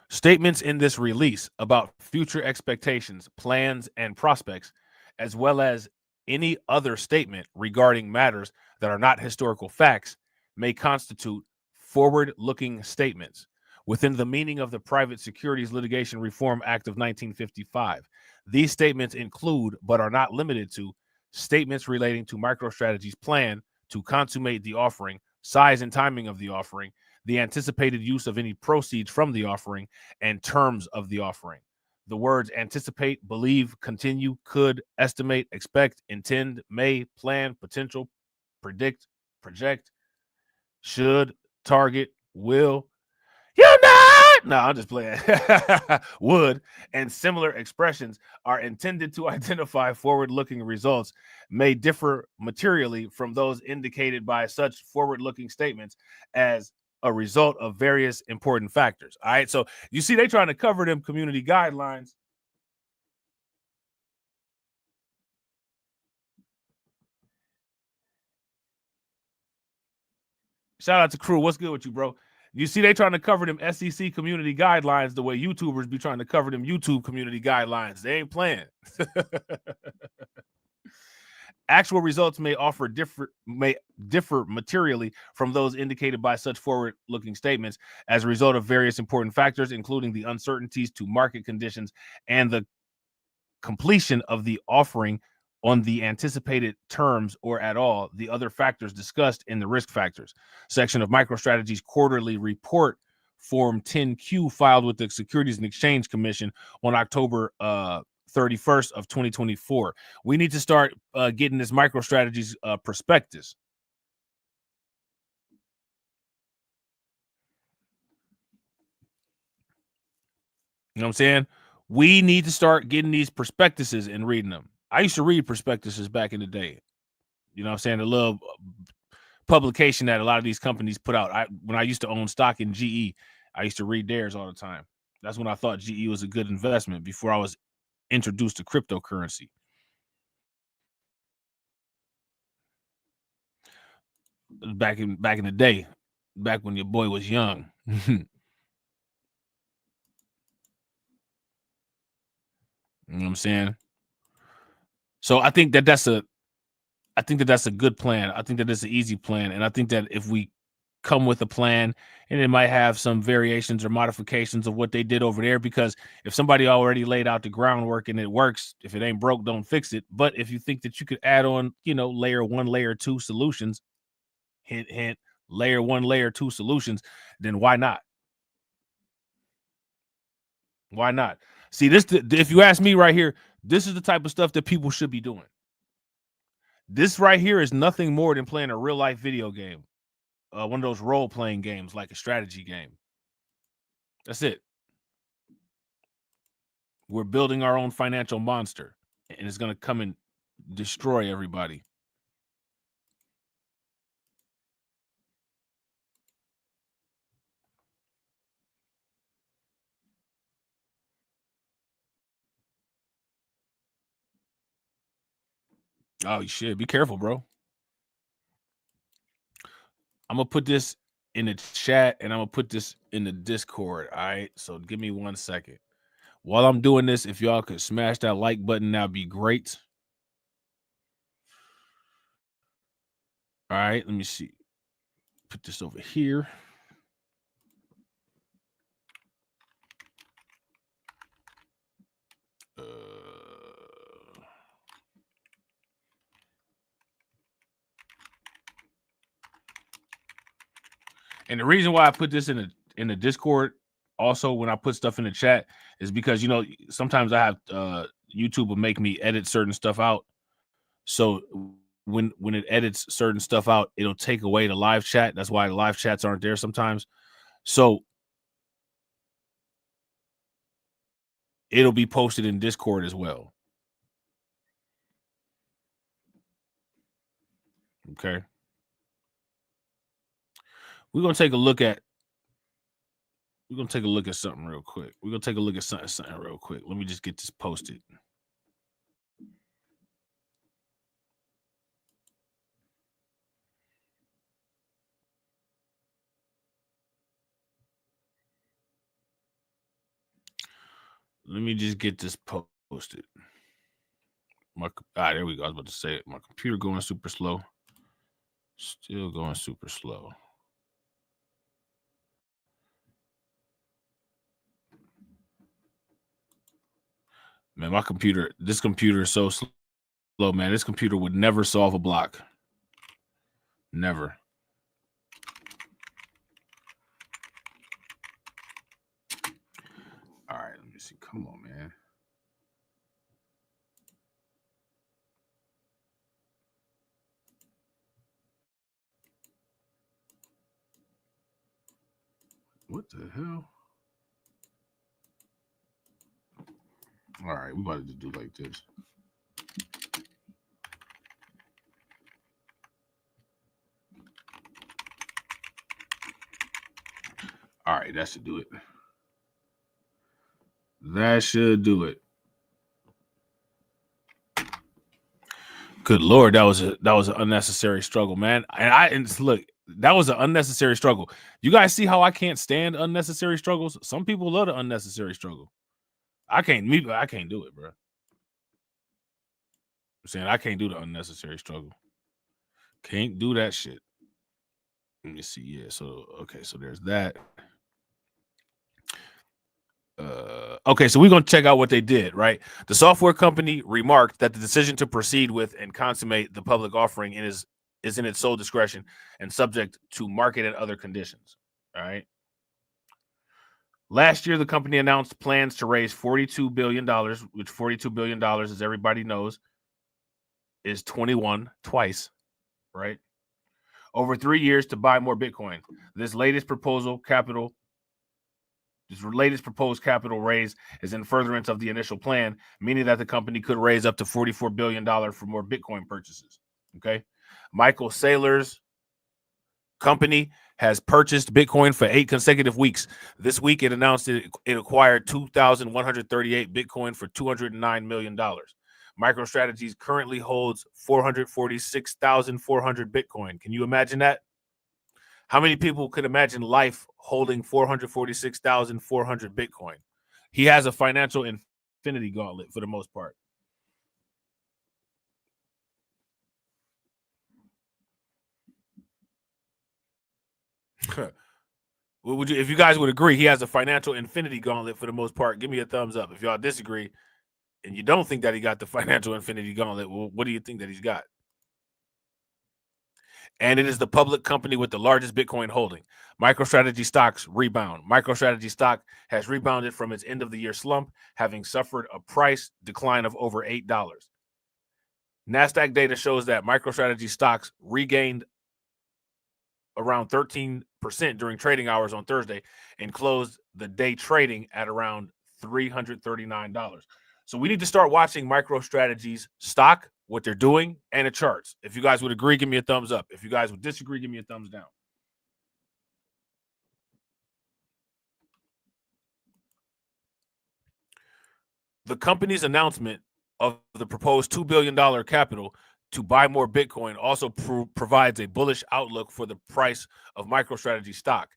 Statements in this release about future expectations, plans, and prospects, as well as any other statement regarding matters that are not historical facts, may constitute forward-looking statements within the meaning of the Private Securities Litigation Reform Act of 1955. These statements include, but are not limited to, statements relating to MicroStrategies' plan to consummate the offering, size and timing of the offering, the anticipated use of any proceeds from the offering, and terms of the offering. The words anticipate, believe, continue, could, estimate, expect, intend, may, plan, potential, predict, project, should, target, will, no, I'm just playing. Would, and similar expressions are intended to identify forward-looking results may differ materially from those indicated by such forward-looking statements as a result of various important factors. All right. So you see, they trying to cover them community guidelines. Shout out to Crew. What's good with you, bro? You see, they trying to cover them SEC community guidelines the way YouTubers be trying to cover them YouTube community guidelines. They ain't playing. Actual results may differ materially from those indicated by such forward-looking statements as a result of various important factors, including the uncertainties to market conditions and the completion of the offering on the anticipated terms or at all, the other factors discussed in the risk factors section of MicroStrategy's quarterly report Form 10Q filed with the Securities and Exchange Commission on October 31st of 2024. We need to start getting this MicroStrategy's prospectus. You know what I'm saying? We need to start getting these prospectuses and reading them. I used to read prospectuses back in the day. You know what I'm saying? The little publication that a lot of these companies put out. When I used to own stock in GE, I used to read theirs all the time. That's when I thought GE was a good investment before I was introduced to cryptocurrency. Back in the day, back when your boy was young. You know what I'm saying? So I think that that's a good plan. I think that it's an easy plan. And I think that if we come with a plan, and it might have some variations or modifications of what they did over there, because if somebody already laid out the groundwork and it works, if it ain't broke, don't fix it. But if you think that you could add on, layer 1, layer 2 solutions, hint, hint, layer 1, layer 2 solutions, then why not? Why not? See, if you ask me right here, this is the type of stuff that people should be doing. This right here is nothing more than playing a real life video game. One of those role-playing games, like a strategy game. That's it. We're building our own financial monster, and it's going to come and destroy everybody. Oh, shit. Be careful, bro. I'm going to put this in the chat, and I'm going to put this in the Discord, all right? So give me 1 second. While I'm doing this, if y'all could smash that like button, that'd be great. All right, let me see. Put this over here. And the reason why I put this in the Discord, also when I put stuff in the chat, is because sometimes I have YouTube will make me edit certain stuff out. So when it edits certain stuff out, it'll take away the live chat. That's why the live chats aren't there sometimes. So it'll be posted in Discord as well. Okay. We're gonna take a look at something real quick. We're gonna take a look at something real quick. Let me just get this posted. Let me just get this posted. There we go. I was about to say it. My computer going super slow. Still going super slow. Man, this computer is so slow, man. This computer would never solve a block. Never. All right, let me see. Come on, man. What the hell? All right, we about to do like this. All right, that should do it. That should do it. Good Lord, that was an unnecessary struggle, man. And look, that was an unnecessary struggle. You guys see how I can't stand unnecessary struggles? Some people love the unnecessary struggle. I can't do it, bro. I'm saying I can't do the unnecessary struggle. Can't do that shit. Let me see. Yeah, so okay, so there's that. Okay, so we're going to check out what they did, right? The software company remarked that the decision to proceed with and consummate the public offering is in its sole discretion and subject to market and other conditions. All right. Last year, the company announced plans to raise $42 billion, which $42 billion, as everybody knows, is 21 twice, right? Over 3 years to buy more Bitcoin. This latest proposed capital raise is in furtherance of the initial plan, meaning that the company could raise up to $44 billion for more Bitcoin purchases. Okay. Michael Saylor's company has purchased Bitcoin for 8 consecutive weeks. This week, it announced it acquired 2,138 Bitcoin for $209 million. MicroStrategies currently holds 446,400 Bitcoin. Can you imagine that? How many people could imagine life holding 446,400 Bitcoin? He has a financial infinity gauntlet for the most part. Would you, if you guys would agree, he has a financial infinity gauntlet for the most part? Give me a thumbs up. If y'all disagree and you don't think that he got the financial infinity gauntlet, well, what do you think that he's got? And it is the public company with the largest Bitcoin holding. MicroStrategy stocks rebound. MicroStrategy stock has rebounded from its end of the year slump, having suffered a price decline of over $8. NASDAQ data shows that MicroStrategy stocks regained around 13% during trading hours on Thursday and closed the day trading at around $339. So we need to start watching MicroStrategy's stock, what they're doing, and the charts. If you guys would agree, give me a thumbs up. If you guys would disagree, give me a thumbs down. The company's announcement of the proposed $2 billion capital to buy more Bitcoin also provides a bullish outlook for the price of MicroStrategy stock.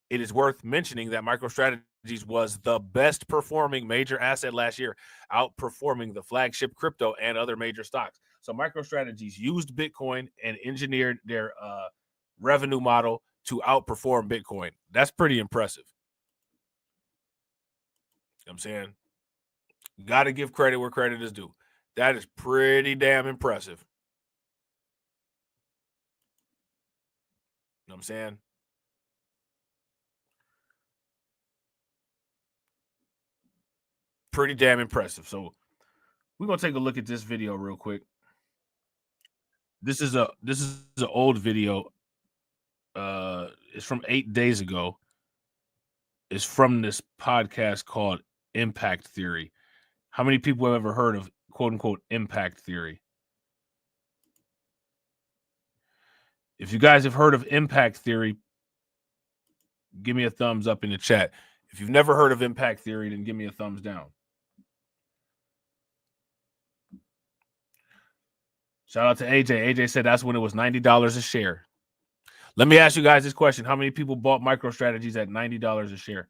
It is worth mentioning that MicroStrategies was the best performing major asset last year, outperforming the flagship crypto and other major stocks. So MicroStrategies used Bitcoin and engineered their revenue model to outperform Bitcoin. That's pretty impressive. You know what I'm saying? Got to give credit where credit is due. That is pretty damn impressive. You know what I'm saying? Pretty damn impressive. So we're gonna take a look at this video real quick. This is an old video. It's from 8 days ago. It's from this podcast called Impact Theory. How many people have ever heard of quote unquote impact theory? If you guys have heard of impact theory, give me a thumbs up in the chat. If you've never heard of impact theory, then give me a thumbs down. Shout out to AJ. AJ said that's when it was $90 a share. Let me ask you guys this question. How many people bought MicroStrategies at $90 a share?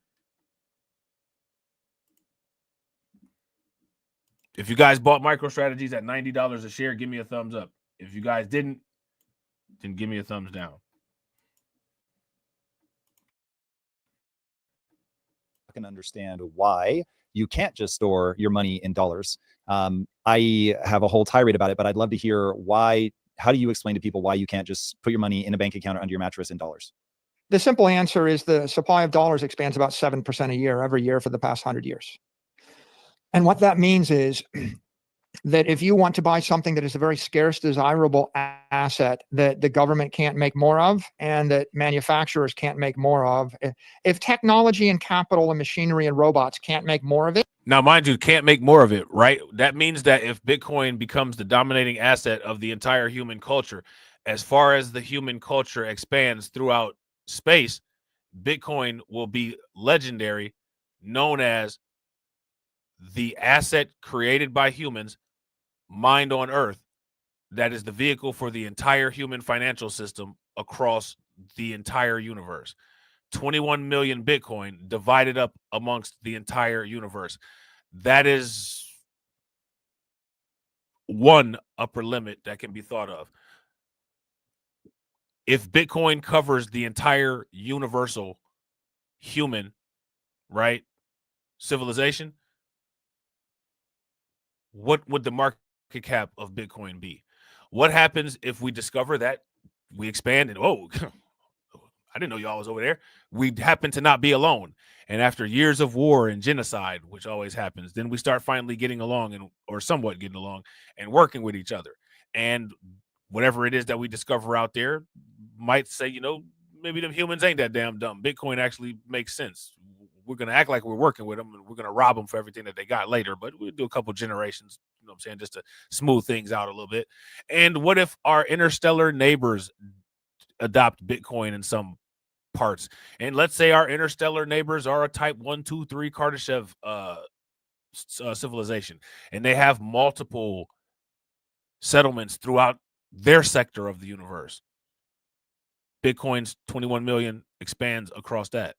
If you guys bought MicroStrategies at $90 a share, give me a thumbs up. If you guys didn't, then give me a thumbs down. I can understand why you can't just store your money in dollars. I have a whole tirade about it, but I'd love to hear why. How do you explain to people why you can't just put your money in a bank account or under your mattress in dollars? The simple answer is the supply of dollars expands about 7% a year, every year for the past 100 years. And what that means is that if you want to buy something that is a very scarce, desirable asset that the government can't make more of and that manufacturers can't make more of, if technology and capital and machinery and robots can't make more of it. Now, mind you, can't make more of it, right? That means that if Bitcoin becomes the dominating asset of the entire human culture, as far as the human culture expands throughout space, Bitcoin will be legendary, known as the asset created by humans, mined on Earth, that is the vehicle for the entire human financial system across the entire universe. 21 million Bitcoin divided up amongst the entire universe. That is one upper limit that can be thought of. If Bitcoin covers the entire universal human, right, civilization, what would the market cap of Bitcoin be? What happens if we discover that we expand and, oh, I didn't know y'all was over there. We happen to not be alone. And after years of war and genocide, which always happens, then we start finally getting along and or somewhat getting along and working with each other. And whatever it is that we discover out there might say, you know, maybe them humans ain't that damn dumb. Bitcoin actually makes sense. We're going to act like we're working with them and we're going to rob them for everything that they got later. But we'll do a couple generations, you know what I'm saying, just to smooth things out a little bit. And what if our interstellar neighbors adopt Bitcoin in some parts? And let's say our interstellar neighbors are a type 1, 2, 3 Kardashev civilization, and they have multiple settlements throughout their sector of the universe. Bitcoin's 21 million expands across that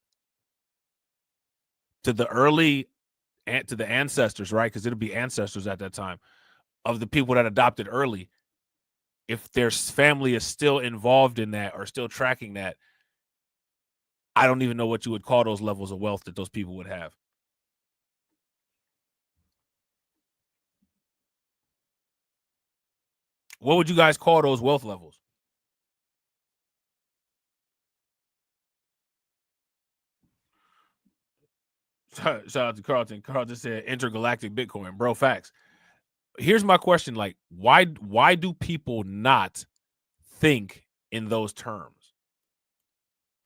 to the ancestors, right? Because it'll be ancestors at that time of the people that adopted early. If their family is still involved in that or still tracking that, I don't even know what you would call those levels of wealth that those people would have. What would you guys call those wealth levels? Shout out to Carlton. Carlton said intergalactic Bitcoin, bro. Facts. Here's my question: like, why do people not think in those terms?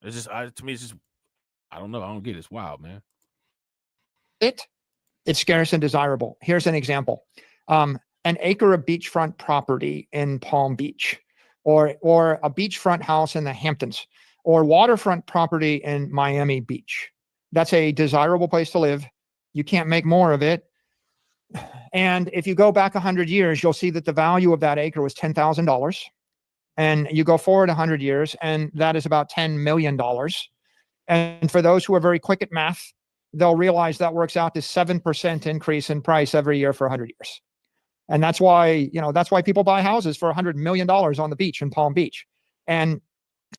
It's just to me, it's just, I don't know. I don't get it. It's wild, man. It's scarce and desirable. Here's an example. An acre of beachfront property in Palm Beach, or a beachfront house in the Hamptons, or waterfront property in Miami Beach. That's a desirable place to live. You can't make more of it. And if you go back 100 years, you'll see that the value of that acre was $10,000. And you go forward 100 years, and that is about $10 million. And for those who are very quick at math, they'll realize that works out to 7% increase in price every year for 100 years. And that's why, that's why people buy houses for $100 million on the beach in Palm Beach. And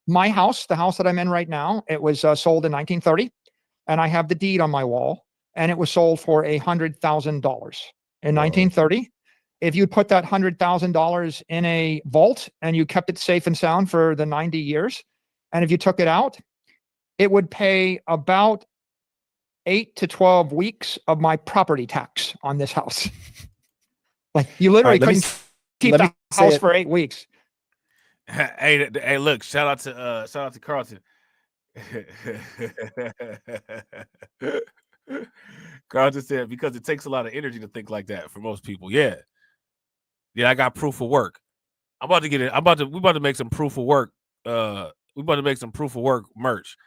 my house, the house that I'm in right now, it was sold in 1930. And I have the deed on my wall, and it was sold for $100,000 in 1930. If you put that $100,000 in a vault and you kept it safe and sound for the 90 years, and if you took it out, it would pay about 8 to 12 weeks of my property tax on this house. Like, you literally couldn't keep the house for 8 weeks. Hey, look! Shout out to Carlton. Carlton said because it takes a lot of energy to think like that for most people. Yeah, I got proof of work. I'm about to get it. We about to make some proof of work. We about to make some proof of work merch.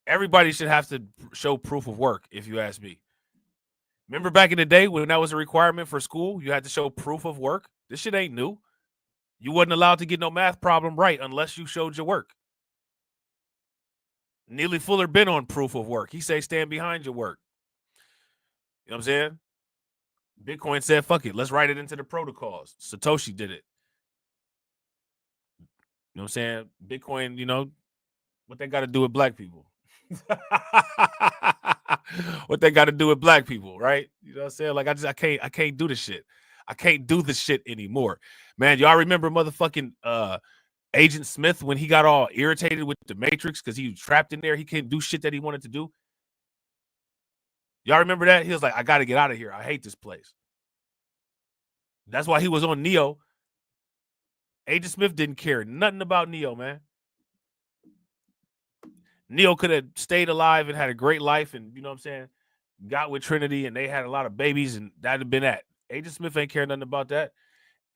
Everybody should have to show proof of work, if you ask me. Remember back in the day when that was a requirement for school? You had to show proof of work. This shit ain't new. You wasn't allowed to get no math problem right unless you showed your work. Neely Fuller been on proof of work. He say stand behind your work. You know what I'm saying? Bitcoin said, fuck it. Let's write it into the protocols. Satoshi did it. You know what I'm saying? Bitcoin, what they got to do with black people? What they got to do with black people, right? You know what I'm saying? Like, I can't do this shit. I can't do this shit anymore. Man, y'all remember motherfucking Agent Smith when he got all irritated with the Matrix because he was trapped in there? He couldn't do shit that he wanted to do. Y'all remember that? He was like, I got to get out of here. I hate this place. That's why he was on Neo. Agent Smith didn't care nothing about Neo, man. Neo could have stayed alive and had a great life and, you know what I'm saying, got with Trinity and they had a lot of babies and that'd have been that. Agent Smith ain't care nothing about that.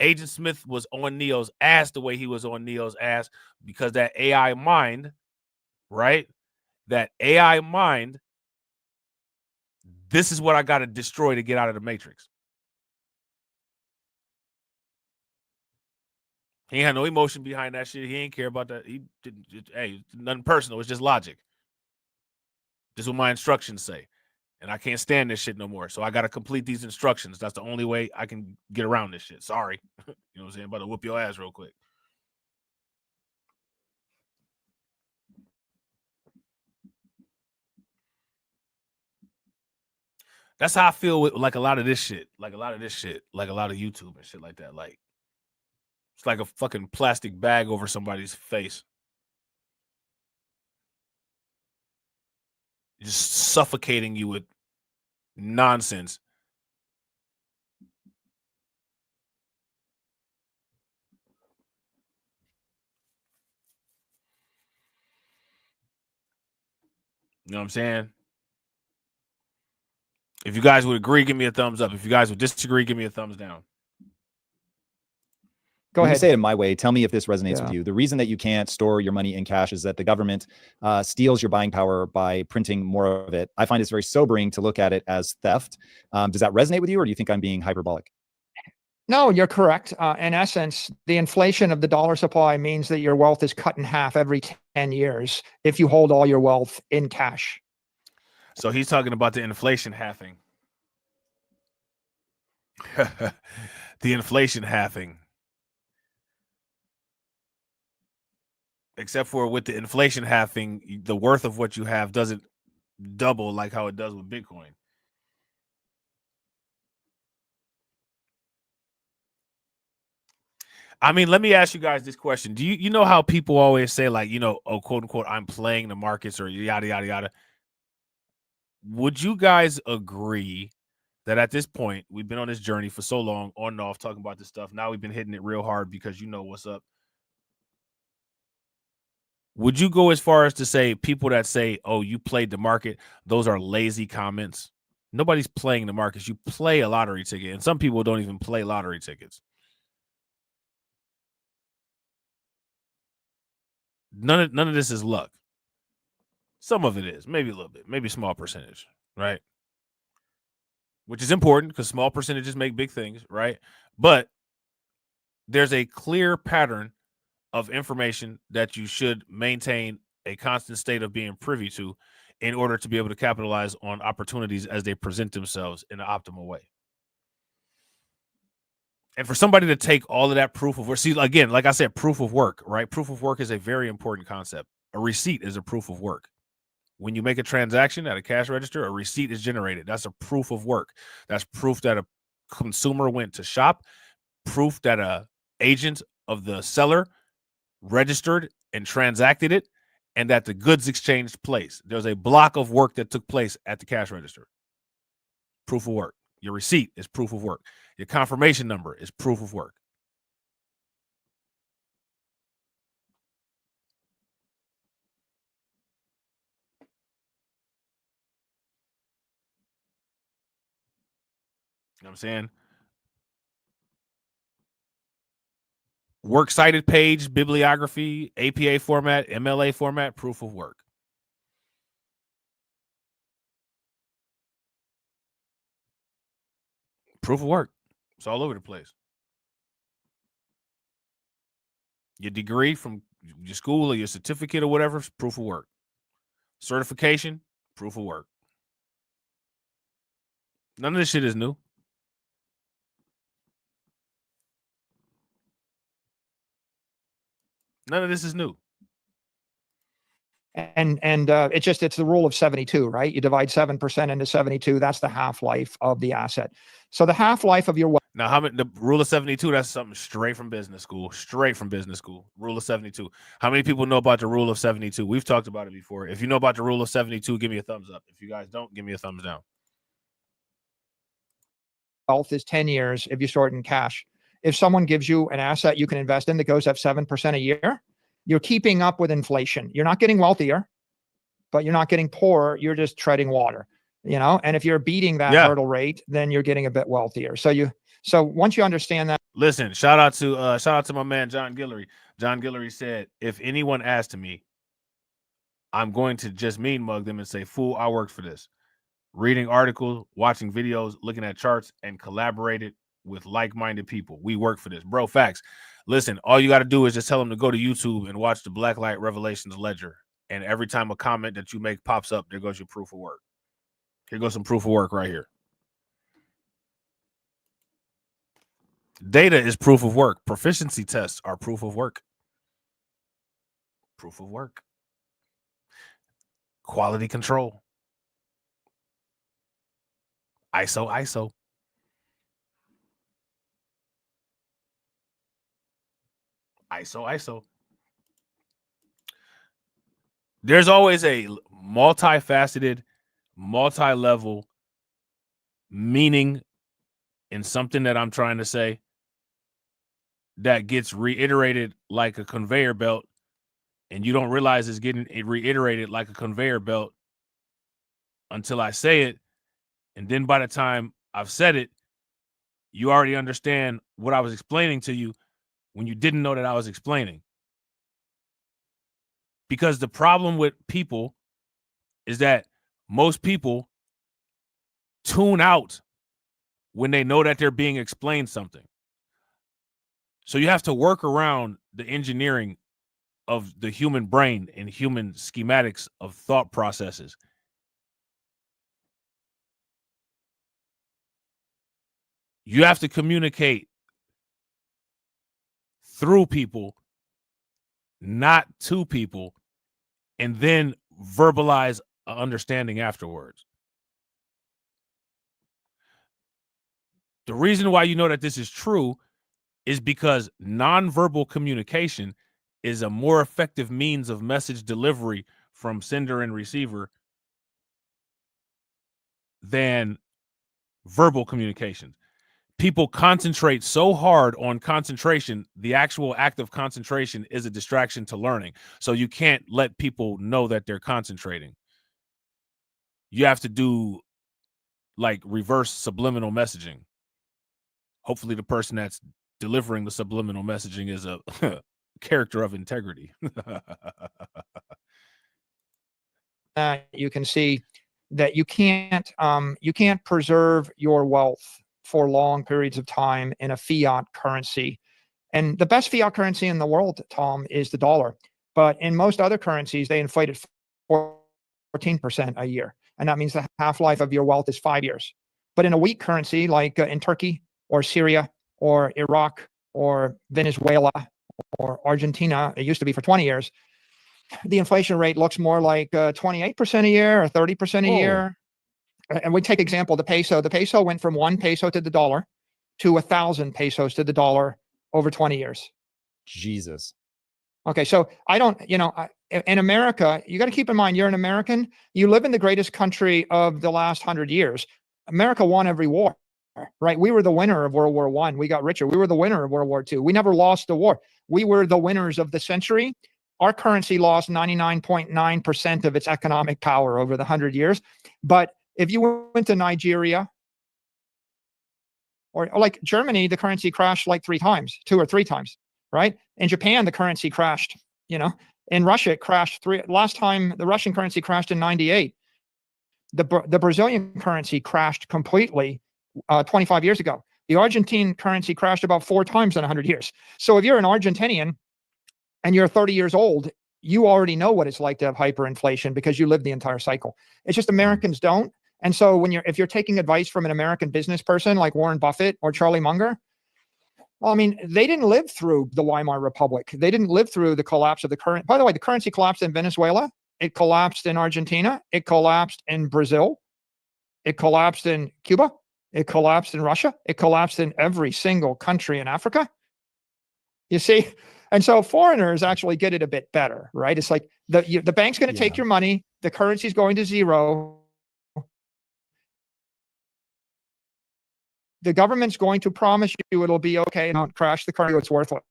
Agent Smith was on Neo's ass the way he was on Neo's ass because that AI mind, right? That AI mind, this is what I got to destroy to get out of the matrix. He had no emotion behind that shit. He ain't care about that. He didn't. Hey, nothing personal. It's just logic. This is what my instructions say. And I can't stand this shit no more. So I got to complete these instructions. That's the only way I can get around this shit. Sorry. You know what I'm saying? About to whoop your ass real quick. That's how I feel with like a lot of this shit. Like a lot of YouTube and shit like that. Like, it's like a fucking plastic bag over somebody's face. Just suffocating you with nonsense. You know what I'm saying? If you guys would agree, give me a thumbs up. If you guys would disagree, give me a thumbs down. Go ahead. You say it in my way. Tell me if this resonates with you. The reason that you can't store your money in cash is that the government steals your buying power by printing more of it. I find it's very sobering to look at it as theft. Does that resonate with you, or do you think I'm being hyperbolic? No, you're correct. In essence, the inflation of the dollar supply means that your wealth is cut in half every 10 years if you hold all your wealth in cash. So he's talking about the inflation halving. The inflation halving. Except for with the inflation halving, the worth of what you have doesn't double like how it does with Bitcoin. I mean, let me ask you guys this question. Do you know how people always say, like, you know, oh, quote unquote, I'm playing the markets or yada, yada, yada. Would you guys agree that at this point, we've been on this journey for so long, on and off, talking about this stuff. Now we've been hitting it real hard because you know what's up. Would you go as far as to say people that say, oh, you played the market, those are lazy comments? Nobody's playing the markets. You play a lottery ticket, and some people don't even play lottery tickets. None of this is luck. Some of it is, maybe a little bit, maybe a small percentage, right? Which is important because small percentages make big things, right? But there's a clear pattern of information that you should maintain a constant state of being privy to in order to be able to capitalize on opportunities as they present themselves in an optimal way. And for somebody to take all of that proof of work, see, again, like I said, proof of work, right? Proof of work is a very important concept. A receipt is a proof of work. When you make a transaction at a cash register, a receipt is generated. That's a proof of work. That's proof that a consumer went to shop, proof that a agent of the seller registered and transacted it, and that the goods exchanged place. There's a block of work that took place at the cash register. Proof of work. Your receipt is proof of work. Your confirmation number is proof of work. You know what I'm saying? Works cited page, bibliography, APA format, MLA format, proof of work. Proof of work. It's all over the place. Your degree from your school or your certificate or whatever, proof of work. Certification, proof of work. None of this shit is new. None of this is new. And it's the rule of 72, right? You divide 7% into 72. That's the half-life of the asset. So the half-life of your wealth. Now, how many? The rule of 72? That's something straight from business school. Straight from business school. Rule of 72. How many people know about the rule of 72? We've talked about it before. If you know about the rule of 72, give me a thumbs up. If you guys don't, give me a thumbs down. Wealth is 10 years if you store it in cash. If someone gives you an asset you can invest in that goes up 7% a year, you're keeping up with inflation. You're not getting wealthier, but you're not getting poorer. You're just treading water, you know? And if you're beating that hurdle rate, then you're getting a bit wealthier. So once you understand that, Listen, shout out to my man John Guillory. John Guillory said, if anyone asked me, I'm going to just mean mug them and say, fool, I worked for this. Reading articles, watching videos, looking at charts, and collaborated with like-minded people. We work for this. Bro, facts. Listen, all you got to do is just tell them to go to YouTube and watch the Blacklight Revelations Ledger. And every time a comment that you make pops up, there goes your proof of work. Here goes some proof of work right here. Data is proof of work. Proficiency tests are proof of work. Proof of work. Quality control. ISO. ISO. There's always a multifaceted, multi-level meaning in something that I'm trying to say that gets reiterated like a conveyor belt, and you don't realize it's getting reiterated like a conveyor belt until I say it. And then by the time I've said it, you already understand what I was explaining to you when you didn't know that I was explaining. Because the problem with people is that most people tune out when they know that they're being explained something. So you have to work around the engineering of the human brain and human schematics of thought processes. You have to communicate through people, not to people, and then verbalize an understanding afterwards. The reason why you know that this is true is because nonverbal communication is a more effective means of message delivery from sender and receiver than verbal communication. People concentrate so hard on concentration, the actual act of concentration is a distraction to learning. So you can't let people know that they're concentrating. You have to do like reverse subliminal messaging. Hopefully the person that's delivering the subliminal messaging is a character of integrity. You can see that you can't preserve your wealth for long periods of time in a fiat currency. And the best fiat currency in the world, Tom, is the dollar. But in most other currencies, they inflate it 14% a year. And that means the half-life of your wealth is 5 years. But in a weak currency, like in Turkey or Syria or Iraq or Venezuela or Argentina, it used to be for 20 years, the inflation rate looks more like 28% a year or 30% a year. And we take example, the peso. The peso went from 1 peso to the dollar to 1,000 pesos to the dollar over 20 years. Jesus. Okay, so I don't, in America, you got to keep in mind, you're an American. You live in the greatest country of the last 100 years. America won every war, right? We were the winner of World War I. We got richer. We were the winner of World War II. We never lost the war. We were the winners of the century. Our currency lost 99.9% of its economic power over the 100 years. But if you went to Nigeria or like Germany, the currency crashed like 2 or 3 times, right? In Japan, the currency crashed, in Russia, it crashed last time the Russian currency crashed in 98. The Brazilian currency crashed completely 25 years ago. The Argentine currency crashed about 4 times in 100 years. So if you're an Argentinian and you're 30 years old, you already know what it's like to have hyperinflation because you lived the entire cycle. It's just Americans don't. And so if you're taking advice from an American business person like Warren Buffett or Charlie Munger, well, I mean, they didn't live through the Weimar Republic. They didn't live through the collapse of the current. By the way, the currency collapsed in Venezuela. It collapsed in Argentina. It collapsed in Brazil. It collapsed in Cuba. It collapsed in Russia. It collapsed in every single country in Africa. You see? And so foreigners actually get it a bit better, right? It's like the bank's going to take your money. The currency's going to zero. The government's going to promise you it'll be okay. Don't crash the currency. It's worthless.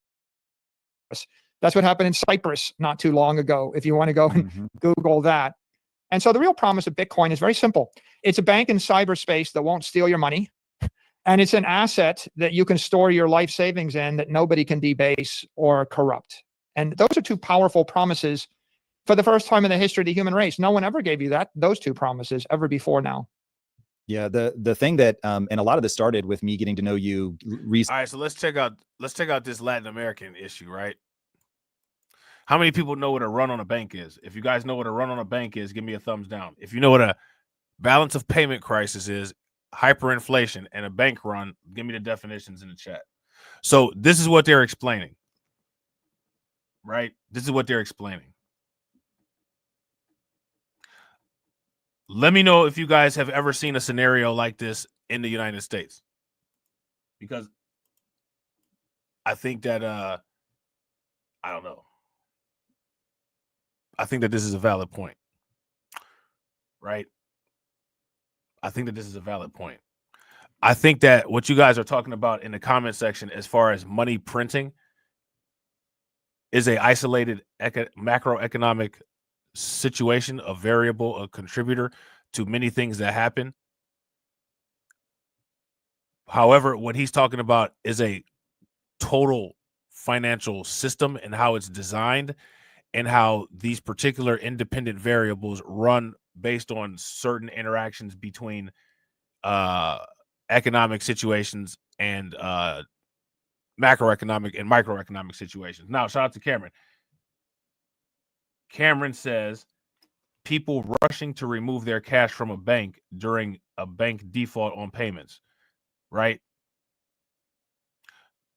That's what happened in Cyprus not too long ago. If you want to go and Google that. And so the real promise of Bitcoin is very simple. It's a bank in cyberspace that won't steal your money. And it's an asset that you can store your life savings in that nobody can debase or corrupt. And those are two powerful promises for the first time in the history of the human race. No one ever gave you those two promises ever before now. Yeah, the thing that and a lot of this started with me getting to know you recently. All right, so let's check out this Latin American issue, right? How many people know what a run on a bank is? If you guys know what a run on a bank is, give me a thumbs down. If you know what a balance of payment crisis is, hyperinflation, and a bank run, give me the definitions in the chat. So this is what they're explaining, right? This is what they're explaining. Let me know if you guys have ever seen a scenario like this in the United States, because I think that I don't know. I think that this is a valid point, right? I think that this is a valid point. I think that what you guys are talking about in the comment section as far as money printing is a isolated macroeconomic situation, a variable, a contributor to many things that happen. However, what he's talking about is a total financial system and how it's designed and how these particular independent variables run based on certain interactions between economic situations and macroeconomic and microeconomic situations. Now, shout out to Cameron. Cameron says people rushing to remove their cash from a bank during a bank default on payments, right?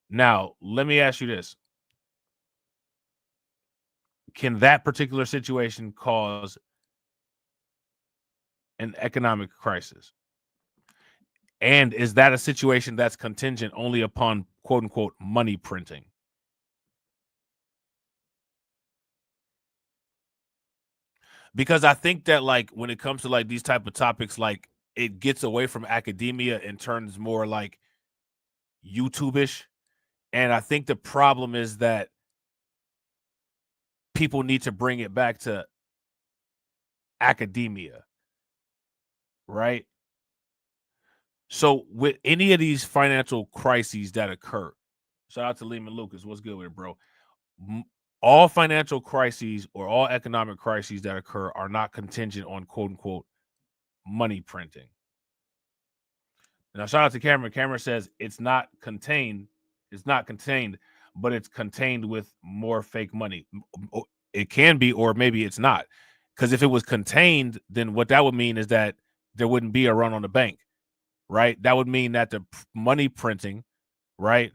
Now, let me ask you this. Can that particular situation cause an economic crisis? And is that a situation that's contingent only upon quote unquote money printing? Because I think that like when it comes to like these type of topics, like it gets away from academia and turns more like YouTube-ish. And I think the problem is that people need to bring it back to academia, right? So with any of these financial crises that occur, shout out to Lehman Lucas, what's good with it, bro? All financial crises or all economic crises that occur are not contingent on quote unquote money printing. Now, shout out to Cameron. Cameron says it's not contained. It's not contained, but it's contained with more fake money. It can be, or maybe it's not. Because if it was contained, then what that would mean is that there wouldn't be a run on the bank, right? That would mean that the money printing, right,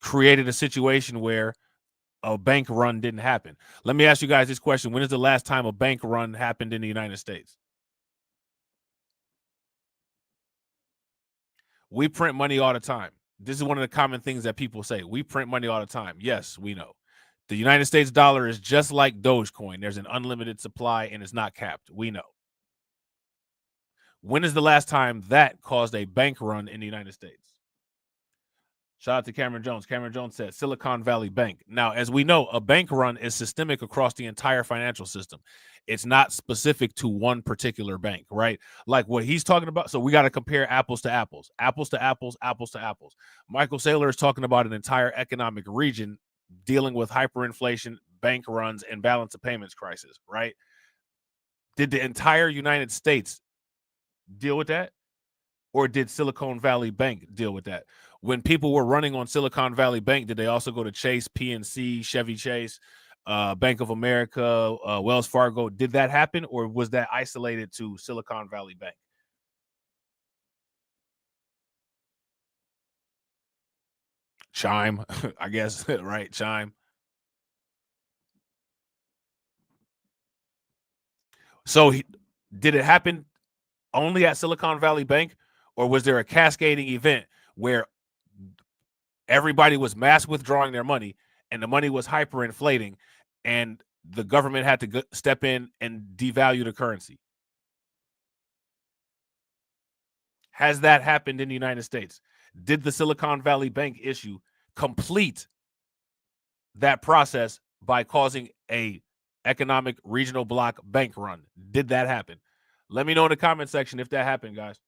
created a situation where a bank run didn't happen. Let me ask you guys this question. When is the last time a bank run happened in the United States? We print money all the time. This is one of the common things that people say. We print money all the time. Yes, we know. The United States dollar is just like Dogecoin. There's an unlimited supply and it's not capped. We know. When is the last time that caused a bank run in the United States? Shout out to Cameron Jones. Cameron Jones said Silicon Valley Bank. Now, as we know, a bank run is systemic across the entire financial system. It's not specific to one particular bank, right? Like what he's talking about. So we got to compare apples to apples, apples to apples, apples to apples. Michael Saylor is talking about an entire economic region dealing with hyperinflation, bank runs, and balance of payments crisis, right? Did the entire United States deal with that? Or did Silicon Valley Bank deal with that? When people were running on Silicon Valley Bank, did they also go to Chase, PNC, Chevy Chase, Bank of America, Wells Fargo? Did that happen, or was that isolated to Silicon Valley Bank? Chime, I guess, right? Chime. So did it happen only at Silicon Valley Bank, or was there a cascading event where everybody was mass withdrawing their money and the money was hyperinflating and the government had to step in and devalue the currency? Has that happened in the United States? Did the Silicon Valley Bank issue complete that process by causing a economic regional block bank run? Did that happen? Let me know in the comment section if that happened, guys.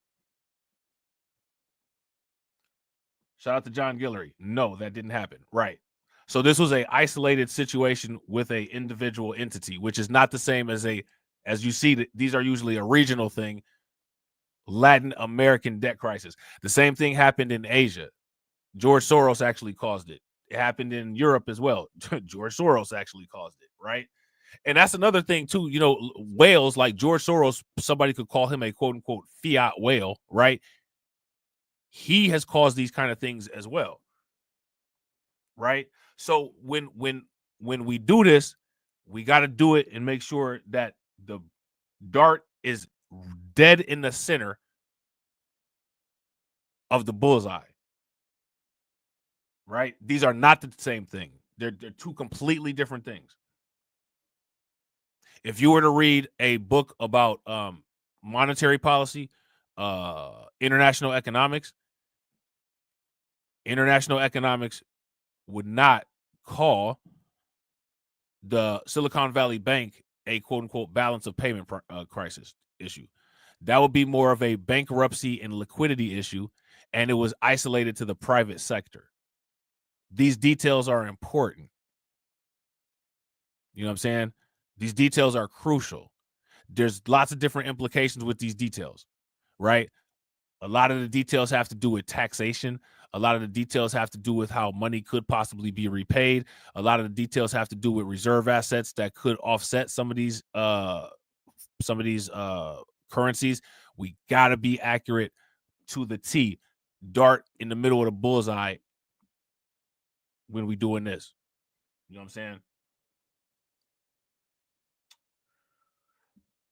Shout out to John Guillory. No, that didn't happen. Right. So this was a isolated situation with a individual entity, which is not the same as you see that these are usually a regional thing. Latin American debt crisis. The same thing happened in Asia. George Soros actually caused it. It happened in Europe as well. George Soros actually caused it, right? And that's another thing too. You know, whales like George Soros, somebody could call him a quote unquote fiat whale, right? He has caused these kind of things as well, right? So when we do this, we got to do it and make sure that the dart is dead in the center of the bullseye, right? These are not the same thing. They're two completely different things. If you were to read a book about monetary policy, international economics would not call the Silicon Valley Bank a quote-unquote balance of payment crisis issue. That would be more of a bankruptcy and liquidity issue, and it was isolated to the private sector. These details are important. You know what I'm saying? These details are crucial. There's lots of different implications with these details, right? A lot of the details have to do with taxation. A lot of the details have to do with how money could possibly be repaid. A lot of the details have to do with reserve assets that could offset some of these currencies. We got to be accurate to the T. Dart in the middle of the bullseye when we doing this. You know what I'm saying?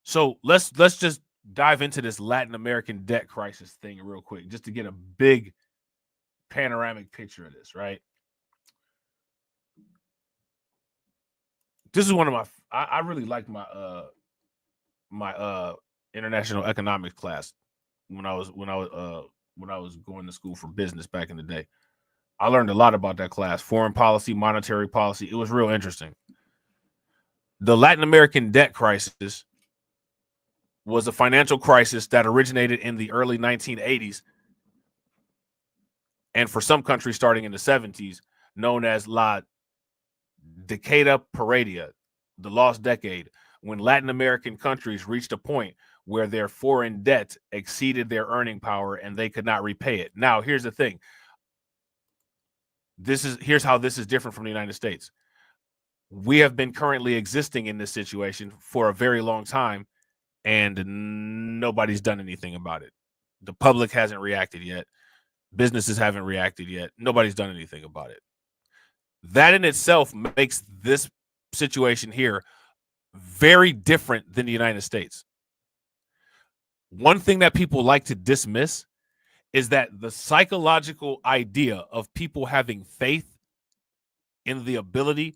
So let's just dive into this Latin American debt crisis thing real quick, just to get a big panoramic picture of this, right? This is one of my I really liked my my international economics class when I was going to school for business back in the day. I learned a lot about that class, foreign policy, monetary policy. It was real interesting. The Latin American debt crisis was a financial crisis that originated in the early 1980s, and for some countries starting in the 70s, known as La Década Perdida, the lost decade, when Latin American countries reached a point where their foreign debt exceeded their earning power and they could not repay it. Now, here's the thing. Here's how this is different from the United States. We have been currently existing in this situation for a very long time, and nobody's done anything about it. The public hasn't reacted yet. Businesses haven't reacted yet. Nobody's done anything about it. That in itself makes this situation here very different than the United States. One thing that people like to dismiss is that the psychological idea of people having faith in the ability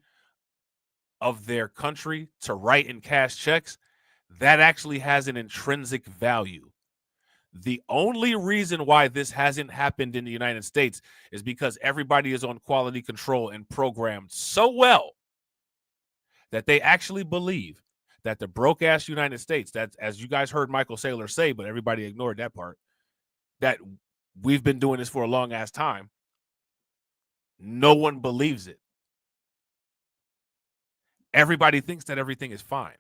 of their country to write and cash checks, that actually has an intrinsic value. The only reason why this hasn't happened in the United States is because everybody is on quality control and programmed so well that they actually believe that the broke-ass United States, that, as you guys heard Michael Saylor say, but everybody ignored that part, that we've been doing this for a long-ass time, no one believes it. Everybody thinks that everything is fine.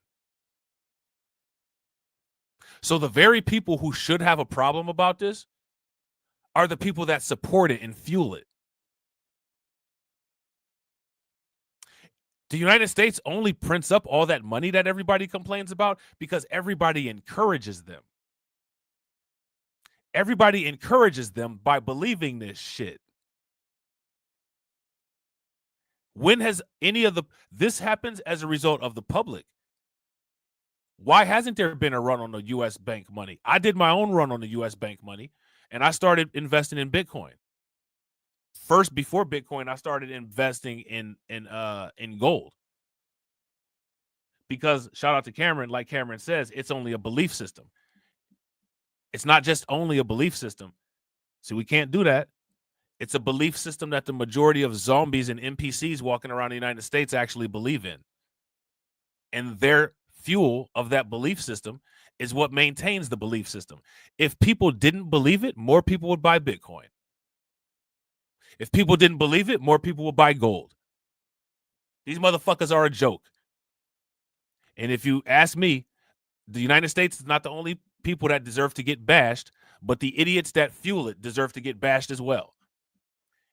So the very people who should have a problem about this are the people that support it and fuel it. The United States only prints up all that money that everybody complains about because everybody encourages them. Everybody encourages them by believing this shit. When has any of this happens as a result of the public? Why hasn't there been a run on the U.S. bank money? I did my own run on the U.S. bank money, and I started investing in Bitcoin. First, before Bitcoin, I started investing in gold. Because, shout out to Cameron, like Cameron says, it's only a belief system. It's not just only a belief system. See, we can't do that. It's a belief system that the majority of zombies and NPCs walking around the United States actually believe in. And their fuel of that belief system is what maintains the belief system. If people didn't believe it, more people would buy Bitcoin. If people didn't believe it, more people will buy gold. These motherfuckers are a joke. And if you ask me, the United States is not the only people that deserve to get bashed, but the idiots that fuel it deserve to get bashed as well.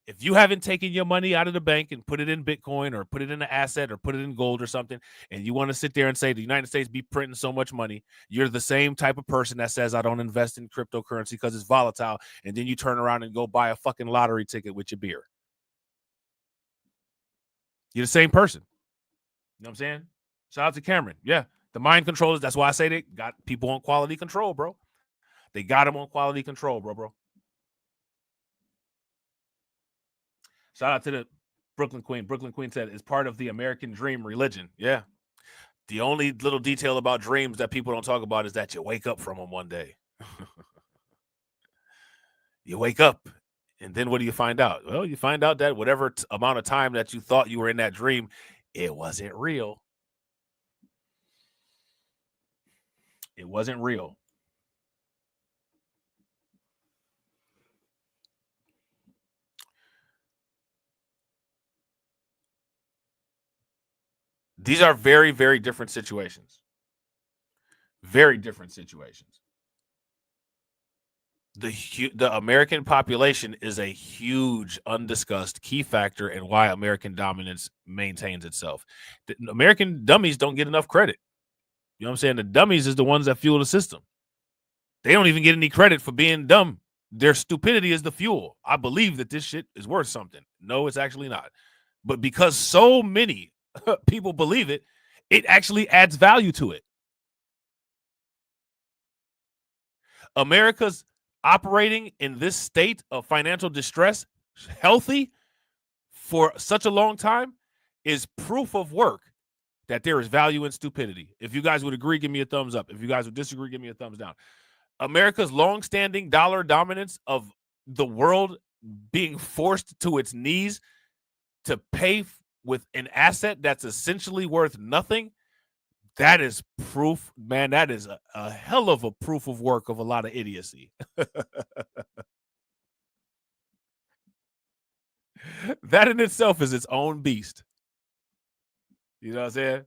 If you haven't taken your money out of the bank and put it in Bitcoin or put it in an asset or put it in gold or something, and you want to sit there and say the United States be printing so much money, you're the same type of person that says I don't invest in cryptocurrency because it's volatile, and then you turn around and go buy a fucking lottery ticket with your beer. You're the same person. You know what I'm saying? Shout out to Cameron. Yeah, the mind controllers. That's why I say they got people on quality control, bro. They got them on quality control, bro. Shout out to the Brooklyn Queen. Brooklyn Queen said it's part of the American dream religion. Yeah. The only little detail about dreams that people don't talk about is that you wake up from them one day. You wake up, and then what do you find out? Well, you find out that whatever amount of time that you thought you were in that dream, it wasn't real. It wasn't real. These are very, very different situations. Very different situations. The American population is a huge undiscussed key factor in why American dominance maintains itself. The American dummies don't get enough credit. You know what I'm saying? The dummies is the ones that fuel the system. They don't even get any credit for being dumb. Their stupidity is the fuel. I believe that this shit is worth something. No, it's actually not. But because so many people believe it, it actually adds value to it. America's operating in this state of financial distress, healthy for such a long time, is proof of work that there is value in stupidity. If you guys would agree, give me a thumbs up. If you guys would disagree, give me a thumbs down. America's long-standing dollar dominance of the world being forced to its knees to pay with an asset that's essentially worth nothing, that is proof, man. That is a hell of a proof of work of a lot of idiocy. That in itself is its own beast. You know what I'm saying?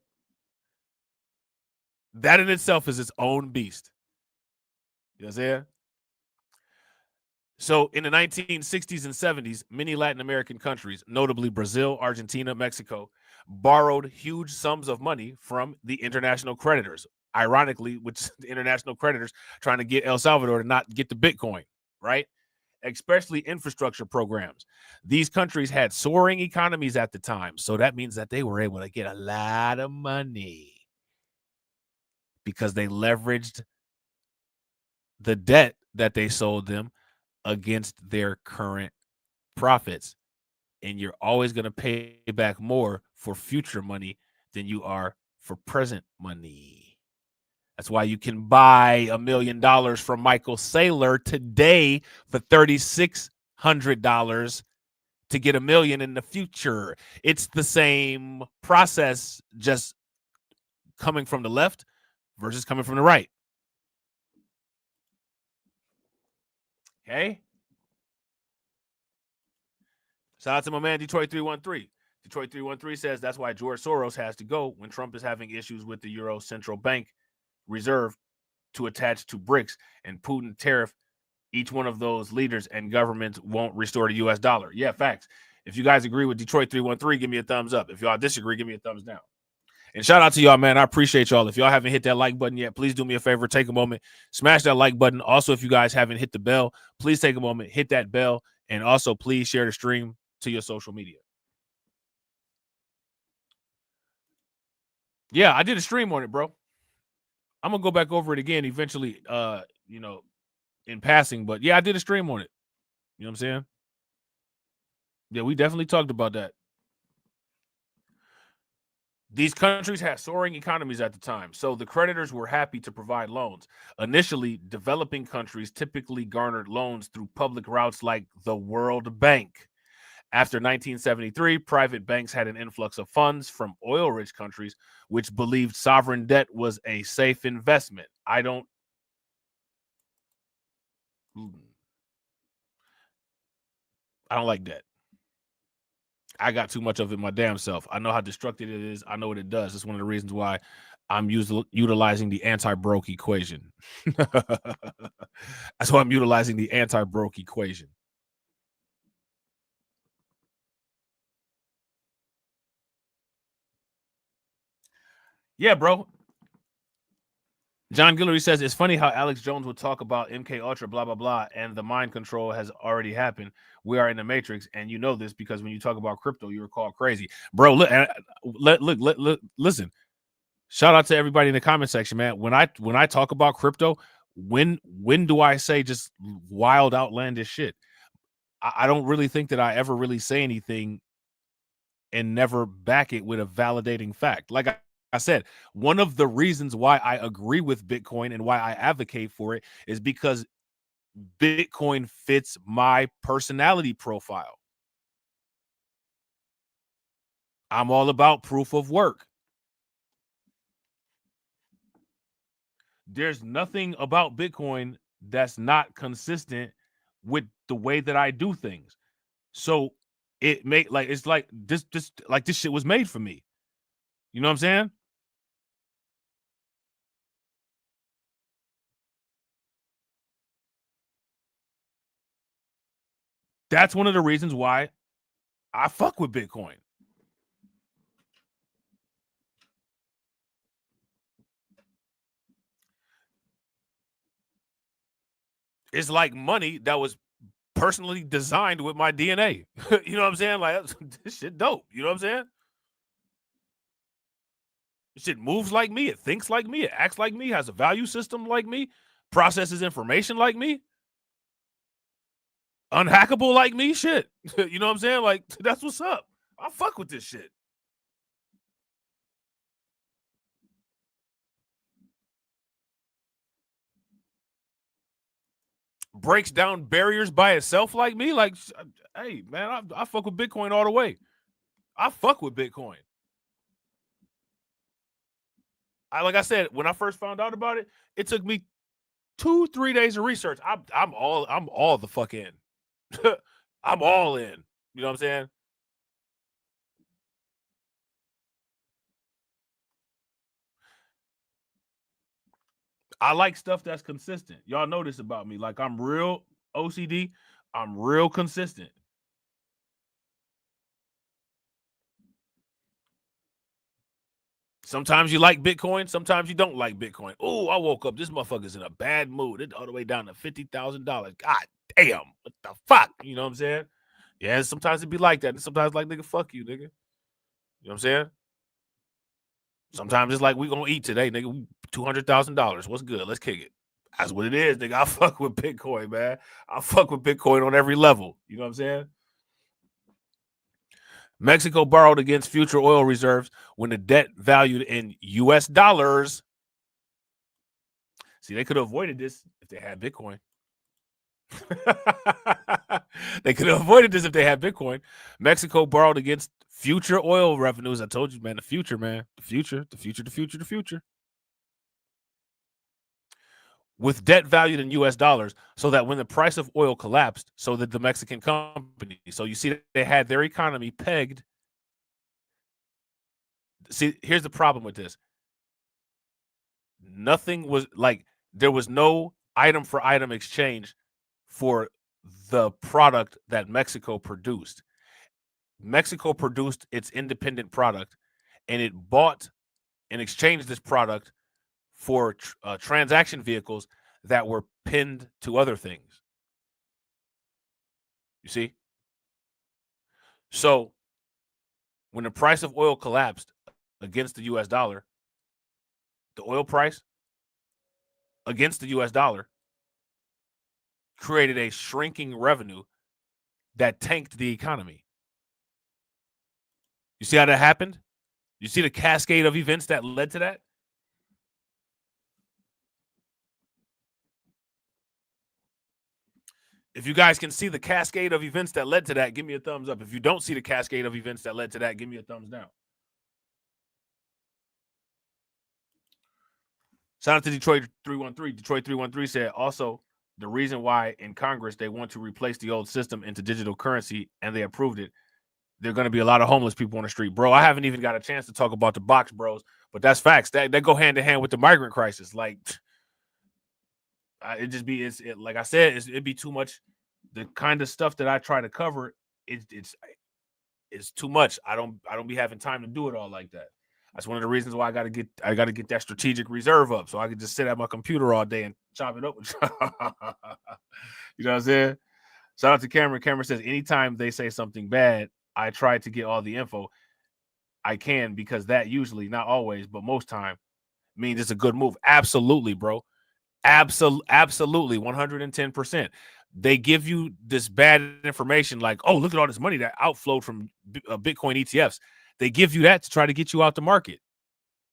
That in itself is its own beast. You know what I'm saying? So in the 1960s and 70s, many Latin American countries, notably Brazil, Argentina, Mexico, borrowed huge sums of money from the international creditors. Ironically, which the international creditors trying to get El Salvador to not get the Bitcoin, right? Especially infrastructure programs. These countries had soaring economies at the time. So that means that they were able to get a lot of money because they leveraged the debt that they sold them against their current profits. And you're always going to pay back more for future money than you are for present money. That's why you can buy $1 million from Michael Saylor today for $3,600 to get $1 million in the future. It's the same process, just coming from the left versus coming from the right. Okay. Shout out to my man, Detroit 313. Detroit 313 says that's why George Soros has to go when Trump is having issues with the Euro Central Bank Reserve to attach to BRICS and Putin tariff each one of those leaders and governments won't restore the U.S. dollar. Yeah, facts. If you guys agree with Detroit 313, give me a thumbs up. If y'all disagree, give me a thumbs down. And shout out to y'all, man. I appreciate y'all. If y'all haven't hit that like button yet, please do me a favor. Take a moment, smash that like button. Also, if you guys haven't hit the bell, please take a moment, hit that bell. And also, please share the stream to your social media. Yeah, I did a stream on it, bro. I'm going to go back over it again eventually, in passing. But, yeah, I did a stream on it. You know what I'm saying? Yeah, we definitely talked about that. These countries had soaring economies at the time, so the creditors were happy to provide loans. Initially, developing countries typically garnered loans through public routes like the World Bank. After 1973, private banks had an influx of funds from oil-rich countries, which believed sovereign debt was a safe investment. I don't like that. I got too much of it my damn self. I know how destructive it is. I know what it does. It's one of the reasons why I'm utilizing the anti-broke equation. That's why I'm utilizing the anti-broke equation. Yeah, bro. John Guillory says, it's funny how Alex Jones would talk about MK Ultra, blah, blah, blah, and the mind control has already happened. We are in the matrix, and you know this because when you talk about crypto, you were called crazy. Bro, look, listen. Shout out to everybody in the comment section, man. When I talk about crypto, when do I say just wild, outlandish shit? I don't really think that I ever really say anything and never back it with a validating fact. Like I said, one of the reasons why I agree with Bitcoin and why I advocate for it is because Bitcoin fits my personality profile. I'm all about proof of work. There's nothing about Bitcoin that's not consistent with the way that I do things. So it make like it's like this shit was made for me. You know what I'm saying? That's one of the reasons why I fuck with Bitcoin. It's like money that was personally designed with my DNA. You know what I'm saying? Like, this shit dope. You know what I'm saying? This shit moves like me. It thinks like me. It acts like me. Has a value system like me. Processes information like me. Unhackable like me. Shit. You know what I'm saying? Like, that's what's up. I fuck with this shit. Breaks down barriers by itself like me. Like, hey, man, I fuck with Bitcoin all the way. I fuck with Bitcoin. Like I said, when I first found out about it, it took me 2-3 days of research. I'm all the fuck in. I'm all in. You know what I'm saying? I like stuff that's consistent. Y'all know this about me. Like, I'm real OCD. I'm real consistent. Sometimes you like Bitcoin. Sometimes you don't like Bitcoin. Oh, I woke up. This motherfucker's in a bad mood. It's all the way down to $50,000. God damn. What the fuck? You know what I'm saying? Yeah, sometimes it be like that. And sometimes like, nigga, fuck you, nigga. You know what I'm saying? Sometimes it's like, we gonna eat today, nigga. $200,000. What's good? Let's kick it. That's what it is, nigga. I fuck with Bitcoin, man. I fuck with Bitcoin on every level. You know what I'm saying? Mexico borrowed against future oil reserves when the debt valued in US dollars. See, they could have avoided this if they had Bitcoin. They could have avoided this if they had Bitcoin. Mexico borrowed against future oil revenues. I told you, man, the future, man. The future. With debt valued in US dollars, so that when the price of oil collapsed, so that the Mexican company, so you see, they had their economy pegged. See, here's the problem with this. Nothing was like, there was no item for item exchange for the product that Mexico produced. Mexico produced its independent product, and it bought and exchanged this product for transaction vehicles that were pinned to other things. You see? So when the price of oil collapsed against the US dollar, the oil price against the US dollar created a shrinking revenue that tanked the economy. You see how that happened? You see the cascade of events that led to that? If you guys can see the cascade of events that led to that, give me a thumbs up. If you don't see the cascade of events that led to that, give me a thumbs down. Shout out to Detroit 313. Detroit 313 said also the reason why in Congress they want to replace the old system into digital currency and they approved it. there are going to be a lot of homeless people on the street, bro. I haven't even got a chance to talk about the box bros, but that's facts. That go hand in hand with the migrant crisis. Like, it just be like I said, it'd be too much. The kind of stuff that I try to cover, it's too much. I don't be having time to do it all like that. That's one of the reasons why I gotta get that strategic reserve up, so I can just sit at my computer all day and chop it up. You know what I'm saying? Shout out to Cameron. Cameron says, anytime they say something bad, I try to get all the info I can, because that usually, not always, but most time, means it's a good move. Absolutely, bro. Absolutely, 110%. They give you this bad information like, oh, look at all this money that outflowed from Bitcoin ETFs. They give you that to try to get you out the market.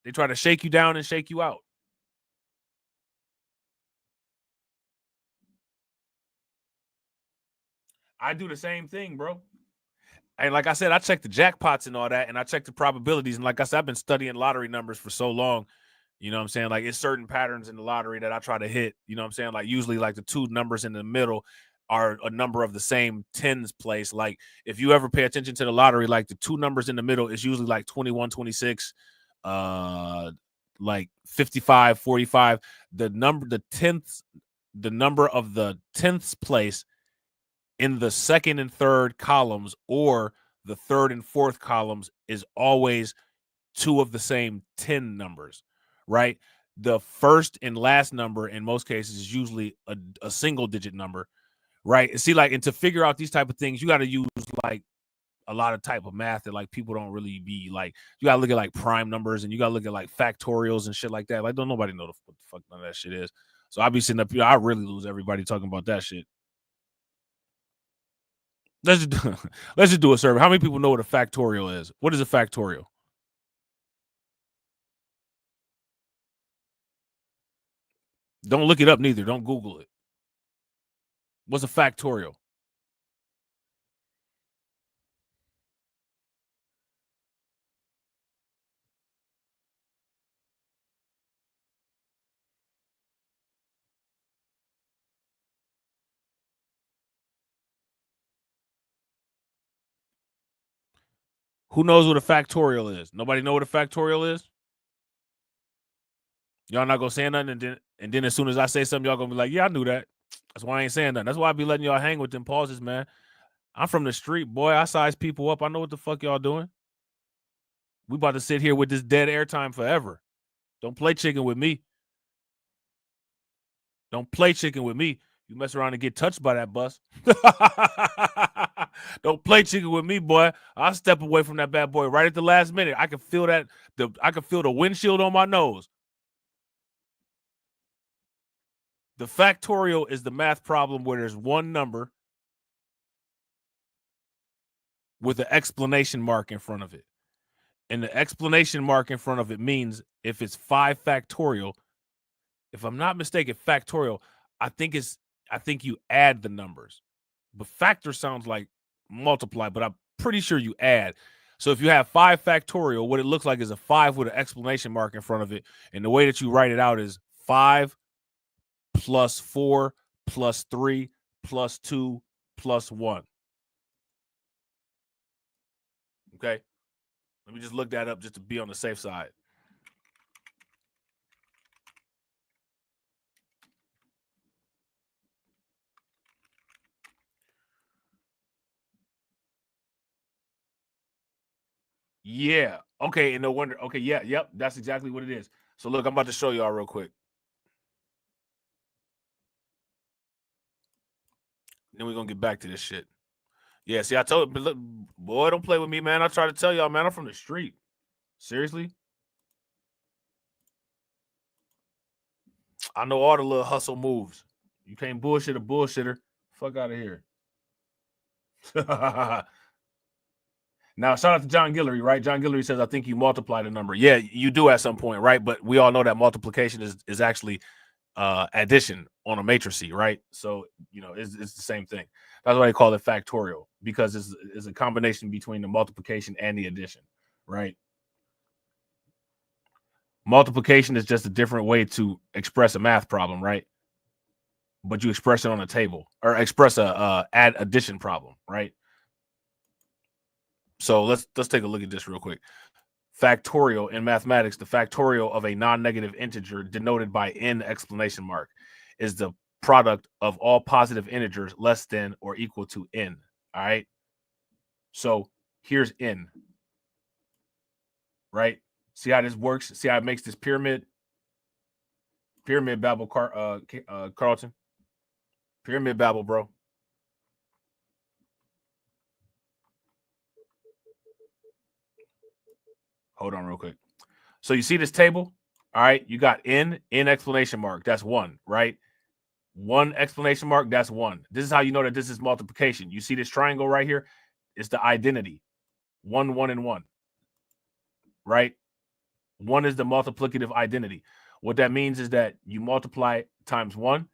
They try to shake you down and shake you out. I do the same thing, bro. And like I said, I check the jackpots and all that, and I check the probabilities. And like I said, I've been studying lottery numbers for so long. You know what I'm saying? Like, it's certain patterns in the lottery that I try to hit. You know what I'm saying? Like, usually like the two numbers in the middle are a number of the same tens place. Like, if you ever pay attention to the lottery, like the two numbers in the middle is usually like 21, 26, like 55, 45. The number of the 10th place in the second and third columns, or the third and fourth columns, is always two of the same 10 numbers, right? The first and last number in most cases is usually a single digit number, right? See, like, and to figure out these type of things, you got to use like a lot of type of math that like people don't really be like. You got to look at like prime numbers, and you got to look at like factorials and shit like that. Like, don't nobody know what the fuck none of that shit is. So I be sitting up here, I really lose everybody talking about that shit. Let's just do a survey. How many people know what a factorial is? What is a factorial? Don't look it up neither. Don't Google it. What's a factorial? Who knows what a factorial is? Nobody know what a factorial is? Y'all not gonna say nothing, and then as soon as I say something, y'all gonna be like, yeah, I knew that. That's why I ain't saying nothing. That's why I be letting y'all hang with them pauses, man. I'm from the street, boy. I size people up. I know what the fuck y'all doing. We about to sit here with this dead airtime forever. Don't play chicken with me. Don't play chicken with me. You mess around and get touched by that bus. Don't play chicken with me, boy. I'll step away from that bad boy right at the last minute. I can feel that. I can feel the windshield on my nose. The factorial is the math problem where there's one number with an exclamation mark in front of it. And the exclamation mark in front of it means if it's 5 factorial, if I'm not mistaken, factorial, I think you add the numbers. But factor sounds like multiply, but I'm pretty sure you add. So if you have 5 factorial, what it looks like is a 5 with an exclamation mark in front of it. And the way that you write it out is 5 plus 4 plus 3 plus 2 plus 1. Okay? Let me just look that up just to be on the safe side. Yeah. Okay. And no wonder. Okay. Yeah. Yep. That's exactly what it is. So look, I'm about to show y'all real quick. Then we're going to get back to this shit. Yeah. See, I told you, look, boy, don't play with me, man. I try to tell y'all, man, I'm from the street. Seriously? I know all the little hustle moves. You can't bullshit a bullshitter. Fuck out of here. Now, shout out to John Guillory, right? John Guillory says, I think you multiply the number. Yeah, you do at some point, right? But we all know that multiplication is actually addition on a matrix, right? So, you know, it's the same thing. That's why they call it factorial, because it's a combination between the multiplication and the addition, right? Multiplication is just a different way to express a math problem, right? But you express it on a table, or express a add addition problem, right? So let's take a look at this real quick. Factorial in mathematics, the factorial of a non-negative integer denoted by n exclamation mark is the product of all positive integers less than or equal to n. All right. So here's n. Right. See how this works? See how it makes this pyramid? Pyramid babble, Carlton. Pyramid babble, bro. Hold on real quick. So you see this table? All right. You got n exclamation mark. That's 1, right? 1 exclamation mark. That's 1. This is how you know that this is multiplication. You see this triangle right here? It's the identity. 1, 1, and 1. Right? 1 is the multiplicative identity. What that means is that you multiply times 1,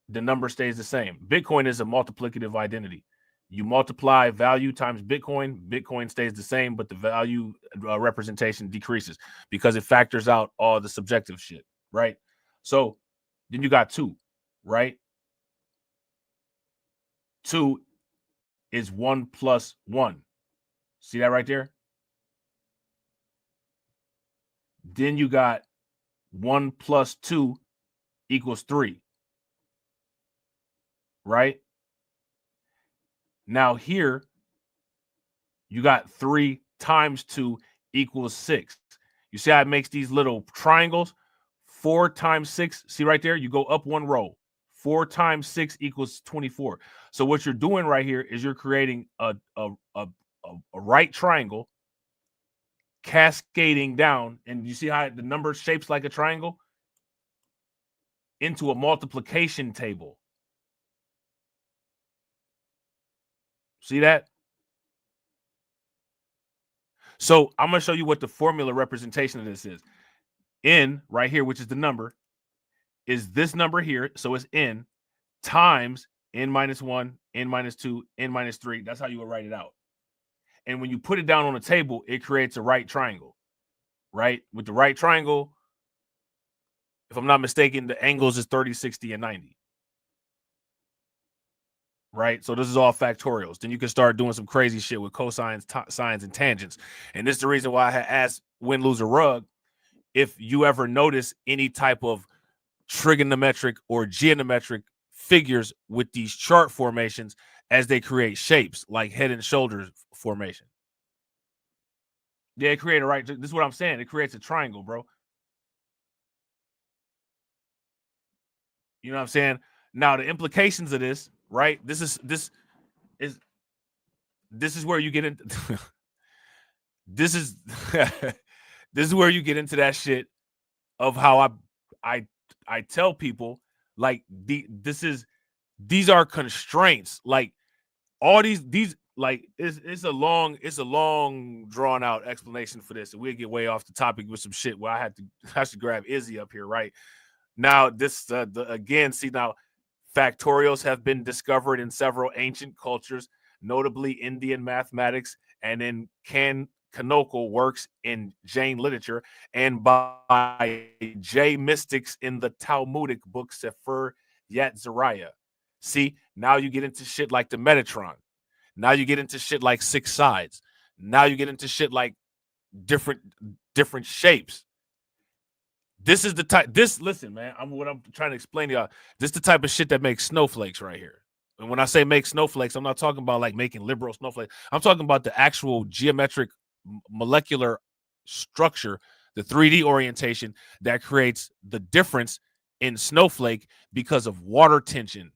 the number stays the same. Bitcoin is a multiplicative identity. You multiply value times Bitcoin, Bitcoin stays the same, but the value representation decreases because it factors out all the subjective shit, right? So then you got 2, right? 2 is 1 plus 1. See that right there? Then you got 1 plus 2 equals 3, right? Now here, you got 3 times 2 equals 6. You see how it makes these little triangles? 4 times 6, see right there? You go up 1 row. 4 times 6 equals 24. So what you're doing right here is you're creating a right triangle cascading down, and you see how the number shapes like a triangle into a multiplication table. See that? So I'm going to show you what the formula representation of this is. N right here, which is the number, is this number here. So it's n times n minus 1, n minus 2, n minus 3. That's how you would write it out. And when you put it down on a table, it creates a right triangle, right? With the right triangle, if I'm not mistaken, the angles is 30, 60, and 90. Right? So this is all factorials. Then you can start doing some crazy shit with cosines, sines, and tangents. And this is the reason why I had asked Win, Lose, or Rug if you ever notice any type of trigonometric or geometric figures with these chart formations as they create shapes like head and shoulders formation. Yeah, create a right. This is what I'm saying. It creates a triangle, bro. You know what I'm saying? Now the implications of this, right? This is where you get into this is this is where you get into that shit of how I tell people like these are constraints. Like all these like it's a long drawn out explanation for this, and we'll get way off the topic with some shit where I should grab Izzy up here right now. This again, see now. Factorials have been discovered in several ancient cultures, notably Indian mathematics and in canonical works in Jain literature and by J mystics in the Talmudic book Sefer Yetzirah. See, now you get into shit like the Metatron. Now you get into shit like 6 sides. Now you get into shit like different shapes. This is the type. Listen, man. What I'm trying to explain to y'all. This is the type of shit that makes snowflakes right here. And when I say make snowflakes, I'm not talking about like making liberal snowflakes. I'm talking about the actual geometric molecular structure, the 3D orientation that creates the difference in snowflake because of water tension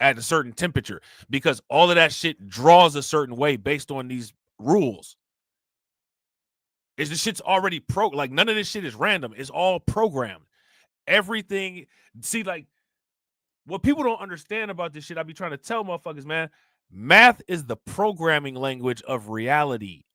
at a certain temperature. Because all of that shit draws a certain way based on these rules. Is the shit's already like none of this shit is random. It's all programmed. Everything. See, like what people don't understand about this shit, I be trying to tell motherfuckers, man. Math is the programming language of reality.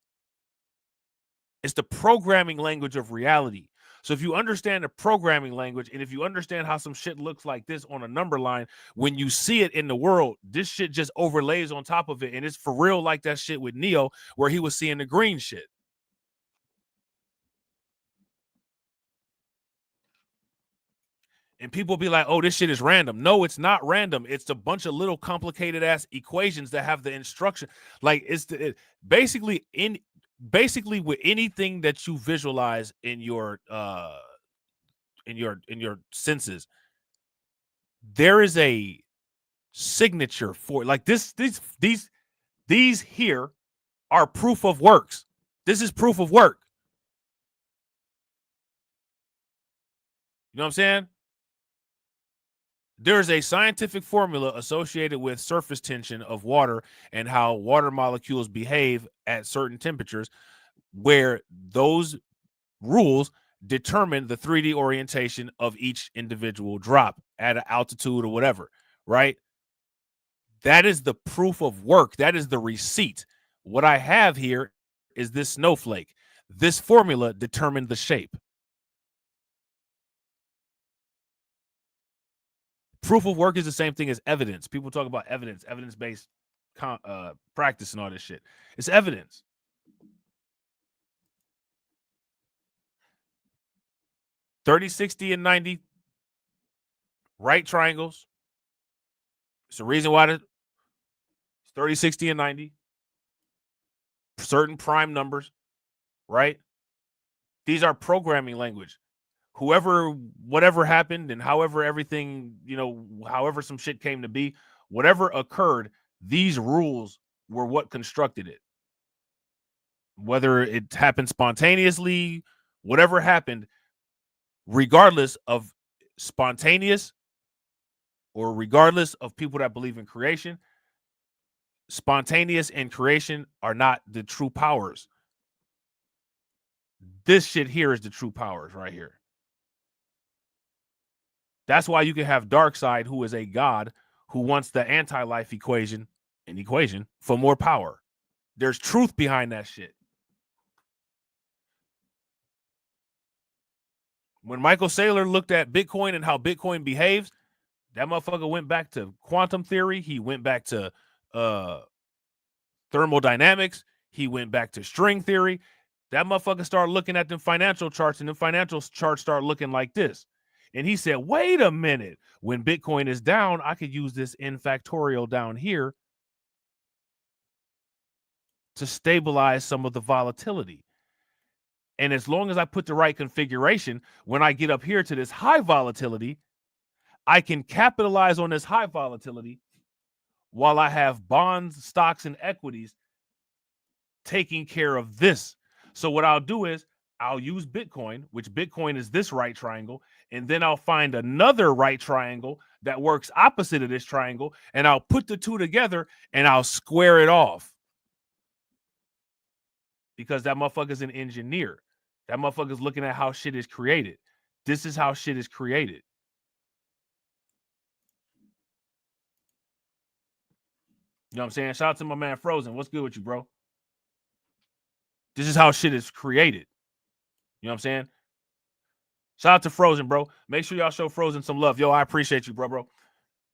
It's the programming language of reality. So if you understand the programming language, and if you understand how some shit looks like this on a number line, when you see it in the world, this shit just overlays on top of it, and it's for real like that shit with Neo, where he was seeing the green shit. And people be like, oh, this shit is random. No, it's not random. It's a bunch of little complicated ass equations that have the instruction. Like basically with anything that you visualize in your senses, there is a signature for like these here are proof of works. This is proof of work. You know what I'm saying? There is a scientific formula associated with surface tension of water and how water molecules behave at certain temperatures, where those rules determine the 3D orientation of each individual drop at an altitude or whatever, right? That is the proof of work. That is the receipt. What I have here is this snowflake. This formula determined the shape. Proof of work is the same thing as evidence. People talk about evidence, evidence-based practice and all this shit. It's evidence. $30, 60, and 90 right triangles. It's the reason why it's 30, 60, and 90. Certain prime numbers, right? These are programming language. Whatever happened and however everything, however some shit came to be, whatever occurred, these rules were what constructed it. Whether it happened spontaneously, whatever happened, regardless of spontaneous or regardless of people that believe in creation, spontaneous and creation are not the true powers. This shit here is the true powers right here. That's why you can have Darkseid, who is a god who wants the anti-life equation for more power. There's truth behind that shit. When Michael Saylor looked at Bitcoin and how Bitcoin behaves, that motherfucker went back to quantum theory. He went back to thermodynamics. He went back to string theory. That motherfucker started looking at them financial charts, and the financial charts start looking like this. And he said, wait a minute, when Bitcoin is down, I could use this n factorial down here to stabilize some of the volatility. And as long as I put the right configuration, when I get up here to this high volatility, I can capitalize on this high volatility while I have bonds, stocks, and equities taking care of this. So what I'll do is I'll use Bitcoin, which Bitcoin is this right triangle, and then I'll find another right triangle that works opposite of this triangle, and I'll put the two together and I'll square it off. Because that motherfucker's an engineer. That motherfucker's looking at how shit is created. This is how shit is created. You know what I'm saying? Shout out to my man Frozen. What's good with you, bro? This is how shit is created. You know what I'm saying? Shout out to Frozen, bro. Make sure y'all show Frozen some love. Yo, I appreciate you, bro.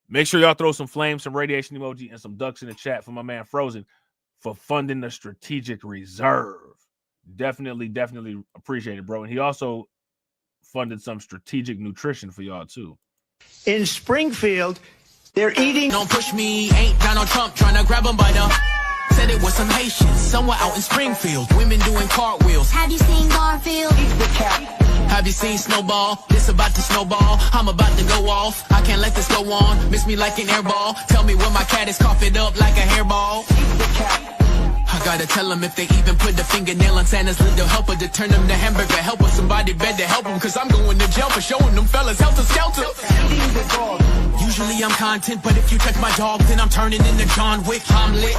Make sure y'all throw some flames, some radiation emoji, and some ducks in the chat for my man Frozen for funding the strategic reserve. Definitely appreciate it, bro. And he also funded some strategic nutrition for y'all, too. In Springfield, they're eating. Don't push me, ain't Donald Trump trying to grab him by the... Said it was some Haitians, somewhere out in Springfield. Women doing cartwheels. Have you seen Garfield? Eat the cat. Have you seen Snowball? This about to snowball. I'm about to go off. I can't let this go on. Miss me like an airball. Tell me when my cat is cough it up like a hairball. Eat the cat. I gotta tell them if they even put the fingernail on Santa's little helper to turn them to hamburger helper. Somebody better help them, cause I'm going to jail for showing them fellas helter skelter. Eating the dog. Usually I'm content, but if you touch my dog, then I'm turning into John Wick. I'm lit.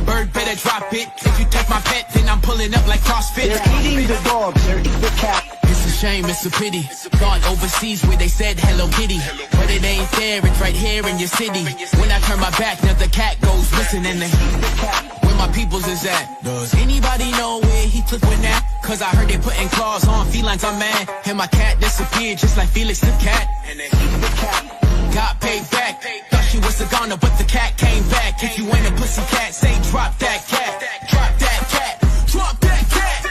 Bird better drop it. If you touch my pet, then I'm pulling up like CrossFit. They're eating the dogs. They're eating the cat. It's a shame, it's a pity. Gone overseas where they said Hello Kitty, but it ain't there, it's right here in your city. When I turn my back, now the cat goes missing and where my peoples is at. Does anybody know where he took with that? Cause I heard they putting claws on felines, I'm mad. And my cat disappeared just like Felix the cat. And they eat the cat. Got paid back. Thought she was a goner, but the cat came back. If you ain't a pussy cat, say drop that cat. Drop that cat. Drop that cat.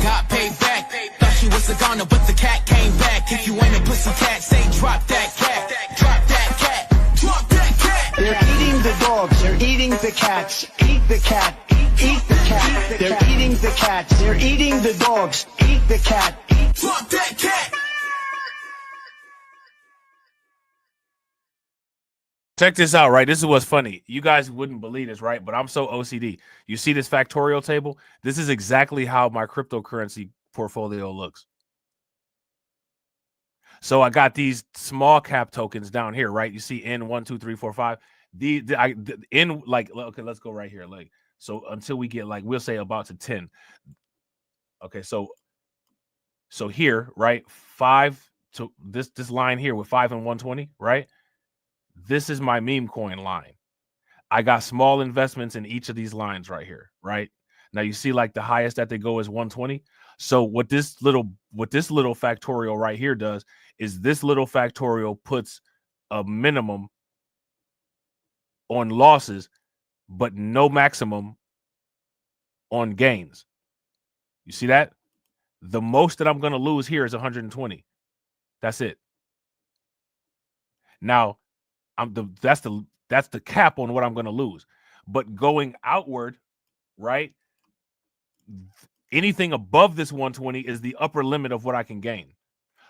Got paid back. Thought she was a goner, but the cat came back. If you ain't a pussy cat, cats, eat the cat, eat the cat. They're eating the cats, they're eating the dogs, eat the cat. Fuck that cat. Check this out, right? This is what's funny. You guys wouldn't believe this, right? But I'm so OCD. You see this factorial table? This is exactly how my cryptocurrency portfolio looks. So I got these small cap tokens down here, right? You see N 1, 2, 3, 4, 5. In like, okay, let's go right here. Like, so until we get like, we'll say about to 10. Okay, so here, right? 5 to this line here with 5 and 120, right? This is my meme coin line. I got small investments in each of these lines right here, right? Now you see like the highest that they go is 120. So what this little factorial right here does is this little factorial puts a minimum on losses, but no maximum on gains. You see that? The most that I'm going to lose here is 120. That's it. Now, that's the cap on what I'm going to lose. But going outward, right? Anything above this 120 is the upper limit of what I can gain.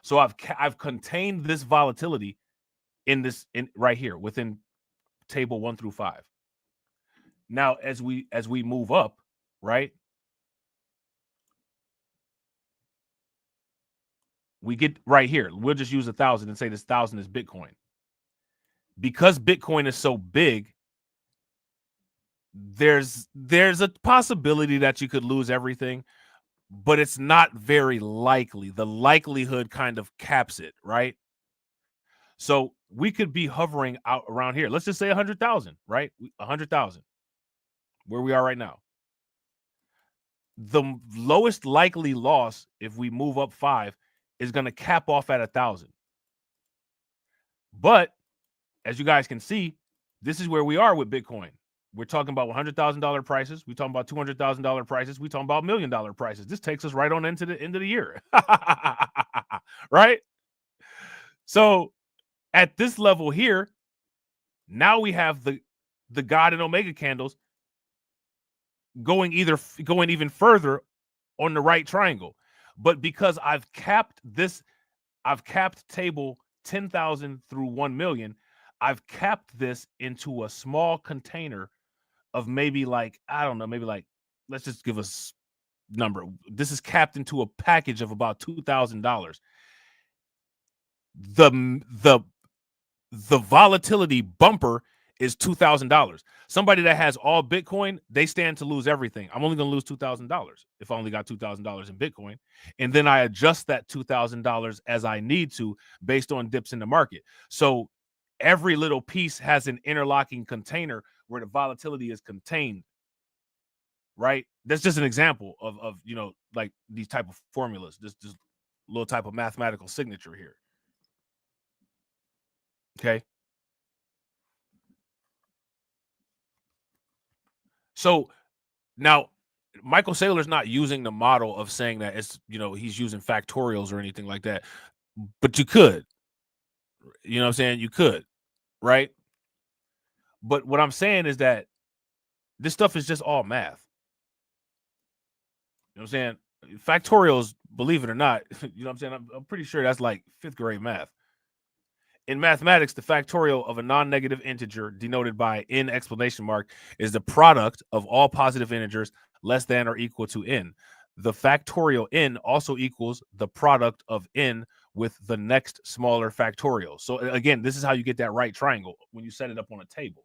So I've contained this volatility in right here within table 1 through 5. Now, as we move up, right? We get right here. We'll just use 1,000 and say this 1,000 is Bitcoin. Because Bitcoin is so big, there's a possibility that you could lose everything, but it's not very likely. The likelihood kind of caps it, right? So we could be hovering out around here. Let's just say 100,000, right? 100,000, where we are right now. The lowest likely loss, if we move up 5, is going to cap off at 1,000. But as you guys can see, this is where we are with Bitcoin. We're talking about $100,000 prices. We're talking about $200,000 prices. We're talking about $1 million prices. This takes us right on into the end of the year. Right? So at this level here, now we have the God and Omega candles going even further on the right triangle. But because I've capped table 10,000 through 1 million, I've capped this into a small container of maybe like, I don't know, maybe like, let's just give us number. This is capped into a package of about $2,000. The volatility bumper is $2,000. Somebody that has all Bitcoin, they stand to lose everything. I'm only going to lose $2,000 if I only got $2,000 in Bitcoin. And then I adjust that $2,000 as I need to based on dips in the market. So every little piece has an interlocking container where the volatility is contained, right? That's just an example of like these type of formulas, this little type of mathematical signature here. Okay. So now Michael Saylor's not using the model of saying that it's, he's using factorials or anything like that, but you could, you know what I'm saying? You could, right? But what I'm saying is that this stuff is just all math. You know what I'm saying? Factorials, believe it or not, you know what I'm saying? I'm pretty sure that's like 5th grade math. In mathematics, the factorial of a non-negative integer denoted by n exclamation mark is the product of all positive integers less than or equal to n. The factorial n also equals the product of n with the next smaller factorial. So again, this is how you get that right triangle when you set it up on a table,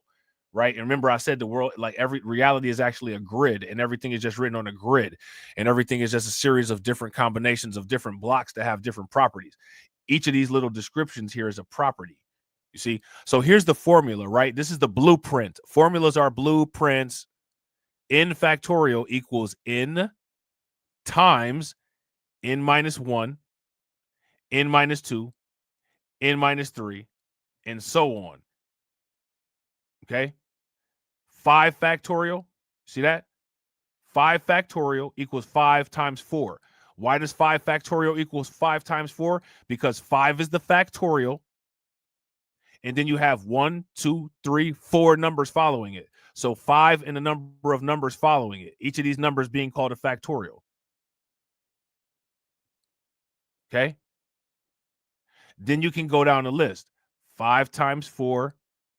right? And remember I said the world, like every reality is actually a grid and everything is just written on a grid and everything is just a series of different combinations of different blocks that have different properties. Each of these little descriptions here is a property. You see? So here's the formula, right? This is the blueprint. Formulas are blueprints. N factorial equals n times n minus 1, n minus 2, n minus 3, and so on. Okay? 5 factorial. See that? 5 factorial equals 5 times 4. Why does 5 factorial equals 5 times 4? Because 5 is the factorial And then you have 1, 2, 3, 4 numbers following it. So 5 and a number of numbers following it. Each of these numbers being called a factorial. Okay? Then you can go down the list. 5 times 4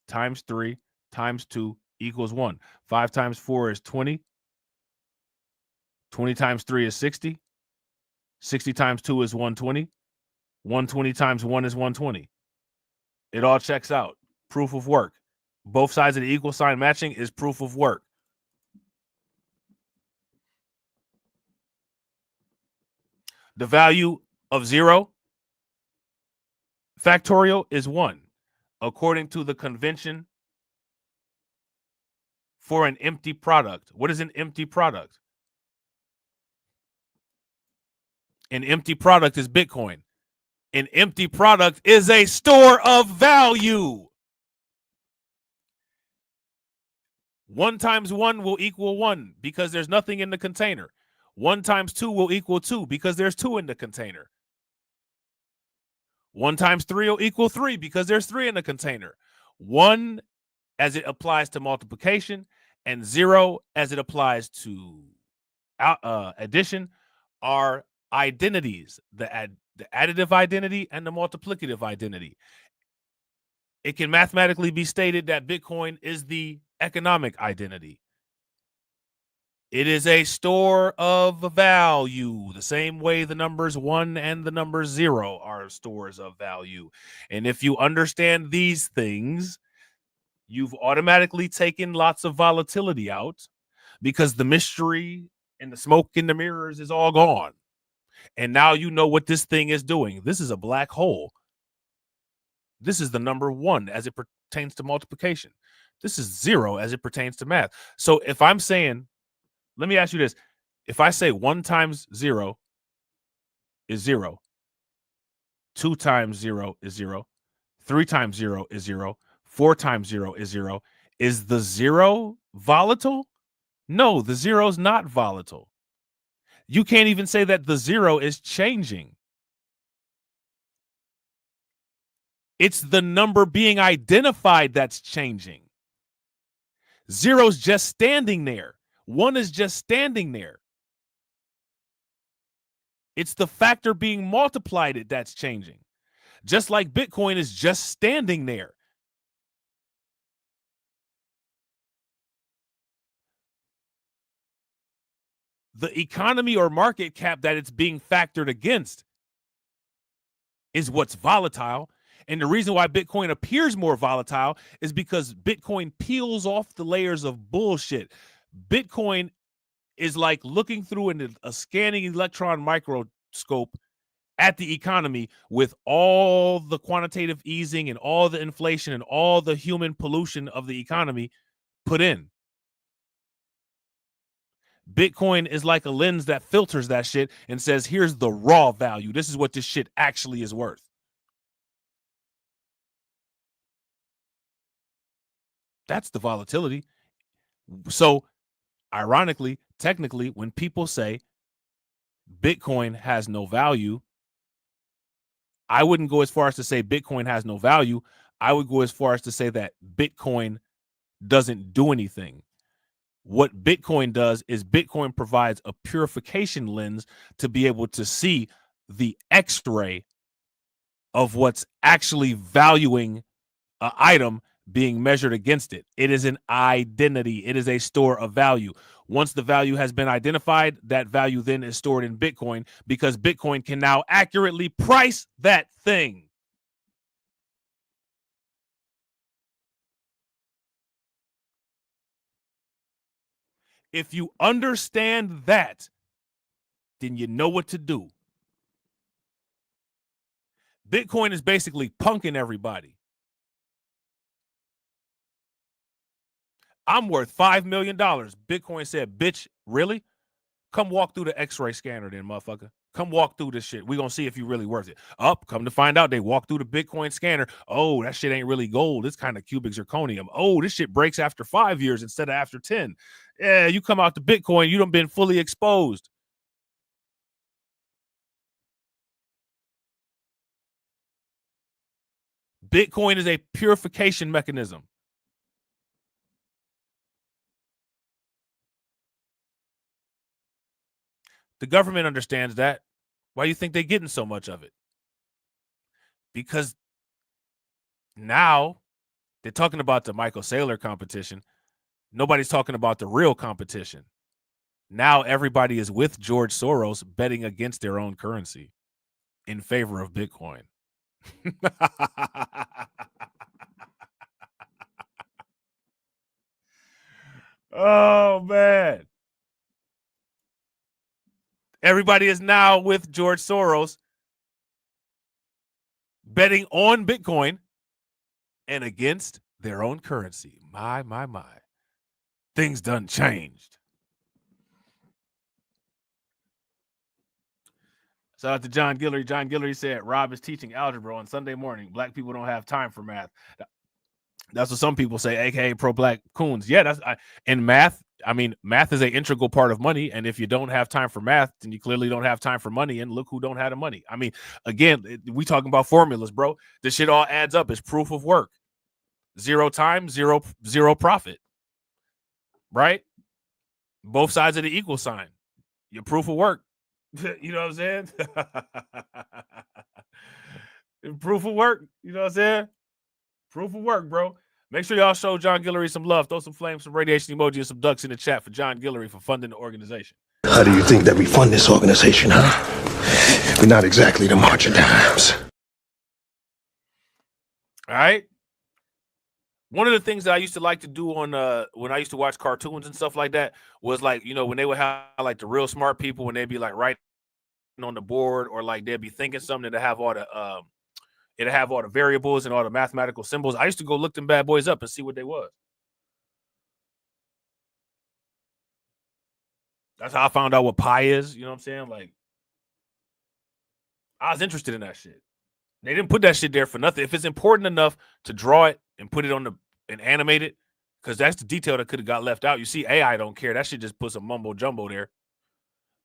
times 3 times 2 equals 1. 5 times 4 is 20. 20 times 3 is 60. 60 times 2 is 120. 120 times 1 is 120. It all checks out. Proof of work. Both sides of the equal sign matching is proof of work. The value of 0 factorial is 1, according to the convention for an empty product. What is an empty product? An empty product is Bitcoin. An empty product is a store of value. 1 times 1 will equal 1 because there's nothing in the container. 1 times 2 will equal 2 because there's 2 in the container. 1 times 3 will equal 3 because there's 3 in the container. 1 as it applies to multiplication and 0 as it applies to addition are identities, the additive identity and the multiplicative identity. It can mathematically be stated that Bitcoin is the economic identity. It is a store of value, the same way the numbers 1 and the number 0 are stores of value. And if you understand these things, you've automatically taken lots of volatility out because the mystery and the smoke in the mirrors is all gone. And now you know what this thing is doing. This is a black hole. This is the number 1 as it pertains to multiplication. This is 0 as it pertains to math. So if I'm saying, let me ask you this. If I say 1 times 0 is 0, 2 times 0 is 0, 3 times 0 is 0, 4 times 0 is 0, is the 0 volatile? No, the 0 is not volatile. You can't even say that the 0 is changing. It's the number being identified that's changing. 0's just standing there. 1 is just standing there. It's the factor being multiplied that's changing. Just like Bitcoin is just standing there. The economy or market cap that it's being factored against is what's volatile. And the reason why Bitcoin appears more volatile is because Bitcoin peels off the layers of bullshit. Bitcoin is like looking through a scanning electron microscope at the economy with all the quantitative easing and all the inflation and all the human pollution of the economy put in. Bitcoin is like a lens that filters that shit and says, here's the raw value. This is what this shit actually is worth. That's the volatility. So, ironically, technically, when people say Bitcoin has no value, I wouldn't go as far as to say Bitcoin has no value. I would go as far as to say that Bitcoin doesn't do anything. What Bitcoin does is Bitcoin provides a purification lens to be able to see the X-ray of what's actually valuing an item being measured against it. It is an identity. It is a store of value. Once the value has been identified, that value then is stored in Bitcoin because Bitcoin can now accurately price that thing. If you understand that, then you know what to do. Bitcoin is basically punking everybody. I'm worth $5 million. Bitcoin said, bitch, really? Come walk through the X-ray scanner then, motherfucker. Come walk through this shit. We're going to see if you really worth it. Come to find out, they walk through the Bitcoin scanner. Oh, that shit ain't really gold. It's kind of cubic zirconium. Oh, this shit breaks after 5 years instead of after 10. Yeah, you come out to Bitcoin, you done been fully exposed. Bitcoin is a purification mechanism. The government understands that. Why do you think they're getting so much of it? Because now they're talking about the Michael Saylor competition. Nobody's talking about the real competition. Now everybody is with George Soros betting against their own currency in favor of Bitcoin. Oh, man. Everybody is now with George Soros betting on Bitcoin and against their own currency. My. Things done changed. Shout out to John Guillory. John Guillory said, Rob is teaching algebra on Sunday morning. Black people don't have time for math. That's what some people say, aka pro-black coons. Yeah, in math. I mean, math is an integral part of money, and if you don't have time for math, then you clearly don't have time for money. And look who don't have the money. I mean, again, we talking about formulas, bro. This shit all adds up. It's proof of work. 0 time, zero profit. Right? Both sides of the equal sign. Your proof of work. You know what I'm saying? Proof of work. You know what I'm saying? Proof of work, bro. Make sure y'all show John Guillory some love. Throw some flames, some radiation emoji, and some ducks in the chat for John Guillory for funding the organization. How do you think that we fund this organization, huh? We're not exactly the March of Dimes. All right. One of the things that I used to like to do on when I used to watch cartoons and stuff like that was like, you know, when they would have like the real smart people when they'd be like writing on the board or like they'd be thinking something to have all the it'd have all the variables and all the mathematical symbols. I used to go look them bad boys up and see what they was. That's how I found out what pi is. You know what I'm saying? Like, I was interested in that shit. They didn't put that shit there for nothing. If it's important enough to draw it and put it on and animate it, because that's the detail that could have got left out. You see, AI don't care. That shit just puts a mumbo jumbo there.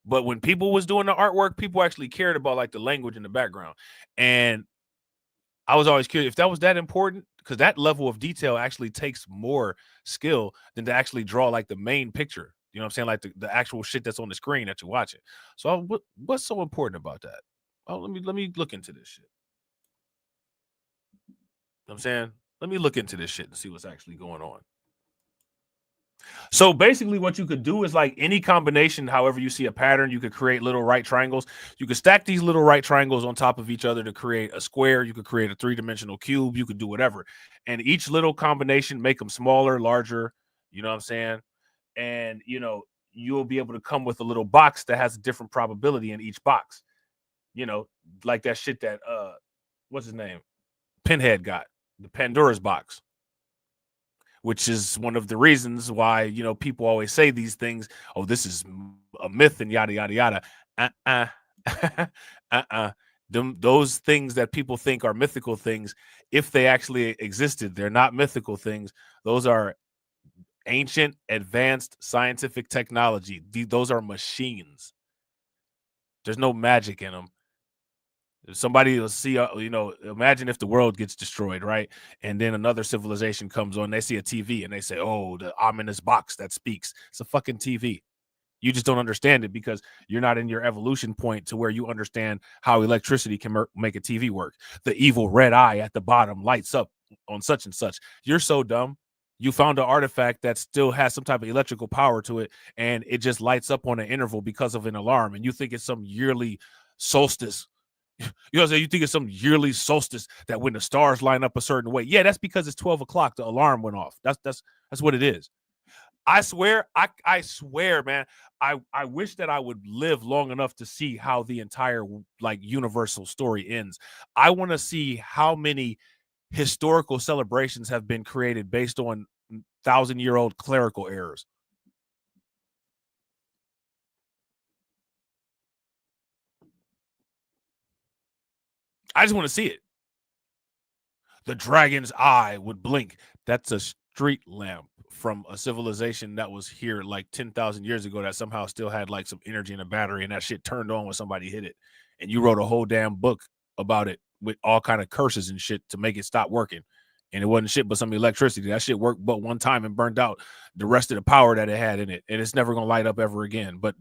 But when people was doing the artwork, people actually cared about like the language in the background. And I was always curious if that was that important, because that level of detail actually takes more skill than to actually draw like the main picture. You know what I'm saying? Like the actual shit that's on the screen that you're watching. So what's so important about that? Oh, let me look into this shit. You know what I'm saying? Let me look into this shit and see what's actually going on. So basically what you could do is like any combination, however you see a pattern, you could create little right triangles. You could stack these little right triangles on top of each other to create a square. You could create a 3-dimensional cube. You could do whatever. And each little combination, make them smaller, larger, you know what I'm saying? And, you know, you'll be able to come with a little box that has a different probability in each box. You know, like that shit that, what's his name? Pinhead got, the Pandora's box. Which is one of the reasons why, you know, people always say these things. Oh, this is a myth and yada, yada, yada. Those things that people think are mythical things, if they actually existed, they're not mythical things. Those are ancient, advanced scientific technology. Those are machines. There's no magic in them. Somebody will see, you know, imagine if the world gets destroyed, right? And then another civilization comes on, they see a TV and they say, oh, the ominous box that speaks. It's a fucking TV. You just don't understand it because you're not in your evolution point to where you understand how electricity can make a TV work. The evil red eye at the bottom lights up on such and such. You're so dumb. You found an artifact that still has some type of electrical power to it, and it just lights up on an interval because of an alarm, and you think it's some yearly solstice. You know what I'm saying? You think it's some yearly solstice that when the stars line up a certain way. Yeah, that's because it's 12 o'clock. The alarm went off. That's what it is. I swear, I swear, man. I wish that I would live long enough to see how the entire like universal story ends. I want to see how many historical celebrations have been created based on 1,000-year-old clerical errors. I just want to see it. The dragon's eye would blink. That's a street lamp from a civilization that was here like 10,000 years ago that somehow still had like some energy in a battery, and that shit turned on when somebody hit it. And you wrote a whole damn book about it with all kind of curses and shit to make it stop working. And it wasn't shit but some electricity. That shit worked but one time and burned out the rest of the power that it had in it. And it's never going to light up ever again, but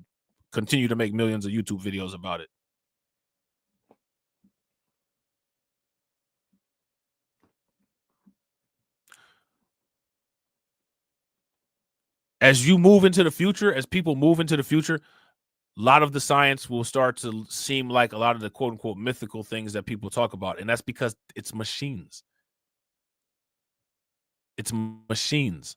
continue to make millions of YouTube videos about it. As you move into the future, as people move into the future, a lot of the science will start to seem like a lot of the quote unquote mythical things that people talk about. And that's because it's machines. It's machines.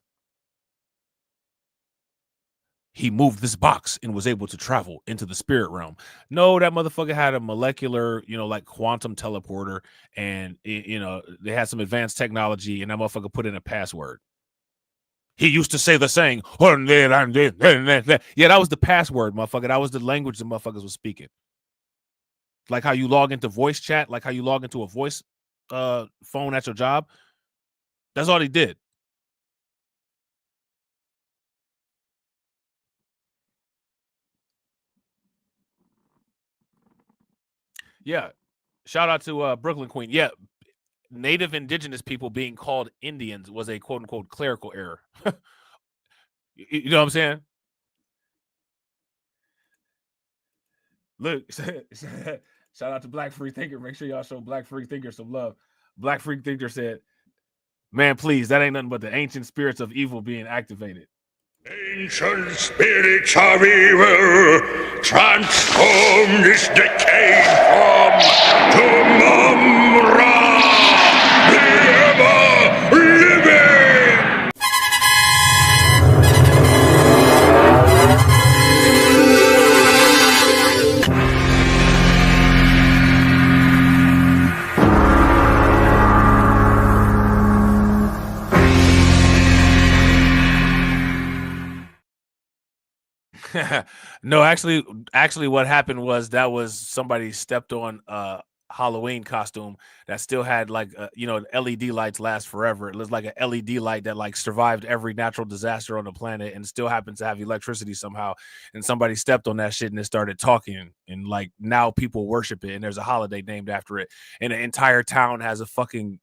He moved this box and was able to travel into the spirit realm. No, that motherfucker had a molecular, like quantum teleporter, and they had some advanced technology, and that motherfucker put in a password. He used to say the saying, yeah, that was the password, motherfucker. That was the language the motherfuckers was speaking. Like how you log into voice chat, like how you log into a voice phone at your job. That's all he did. Yeah. Shout out to Brooklyn Queen. Yeah. Native indigenous people being called Indians was a quote unquote clerical error. You know what I'm saying? Look, shout out to Black Free Thinker. Make sure y'all show Black Free Thinker some love. Black Free Thinker said, man, please, that ain't nothing but the ancient spirits of evil being activated. Ancient spirits of evil transform this decayed form to Mumra, the ever-living. No, actually what happened was that was somebody stepped on a Halloween costume that still had like LED lights last forever. It was like an LED light that like survived every natural disaster on the planet and still happens to have electricity somehow. And somebody stepped on that shit and it started talking, and like now people worship it, and there's a holiday named after it, and the entire town has a fucking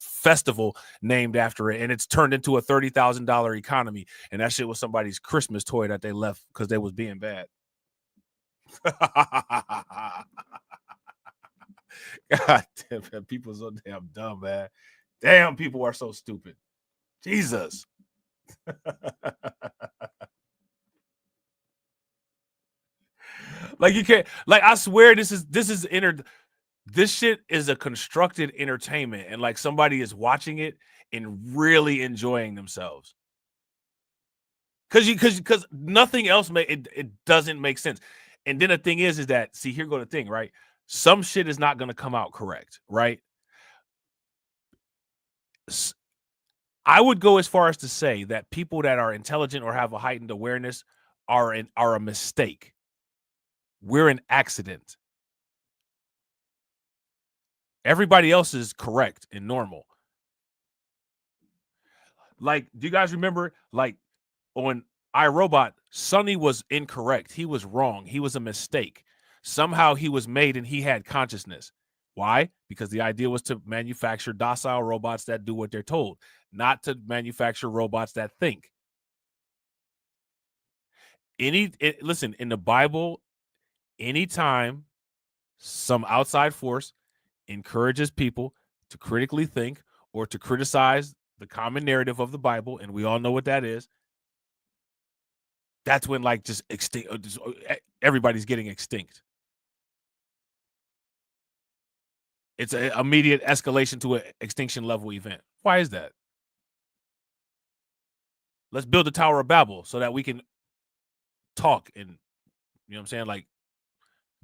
festival named after it, and it's turned into a $30,000 economy, and that shit was somebody's Christmas toy that they left because they was being bad. God damn, man, people are so damn dumb, man. Damn, people are so stupid. Jesus. Like you can't, like I swear this shit is a constructed entertainment, and like somebody is watching it and really enjoying themselves. Because nothing else it doesn't make sense. And then the thing is that, see, here go the thing, right? Some shit is not going to come out correct, right? I would go as far as to say that people that are intelligent or have a heightened awareness are a mistake. We're an accident. Everybody else is correct and normal. Like, do you guys remember, like, on iRobot, Sonny was incorrect. He was wrong. He was a mistake. Somehow he was made and he had consciousness. Why? Because the idea was to manufacture docile robots that do what they're told, not to manufacture robots that think. Listen, in the Bible, anytime some outside force encourages people to critically think or to criticize the common narrative of the Bible, and we all know what that is, that's when like just everybody's getting extinct. It's an immediate escalation to an extinction level event. Why is that? Let's build the Tower of Babel so that we can talk and, you know what I'm saying, like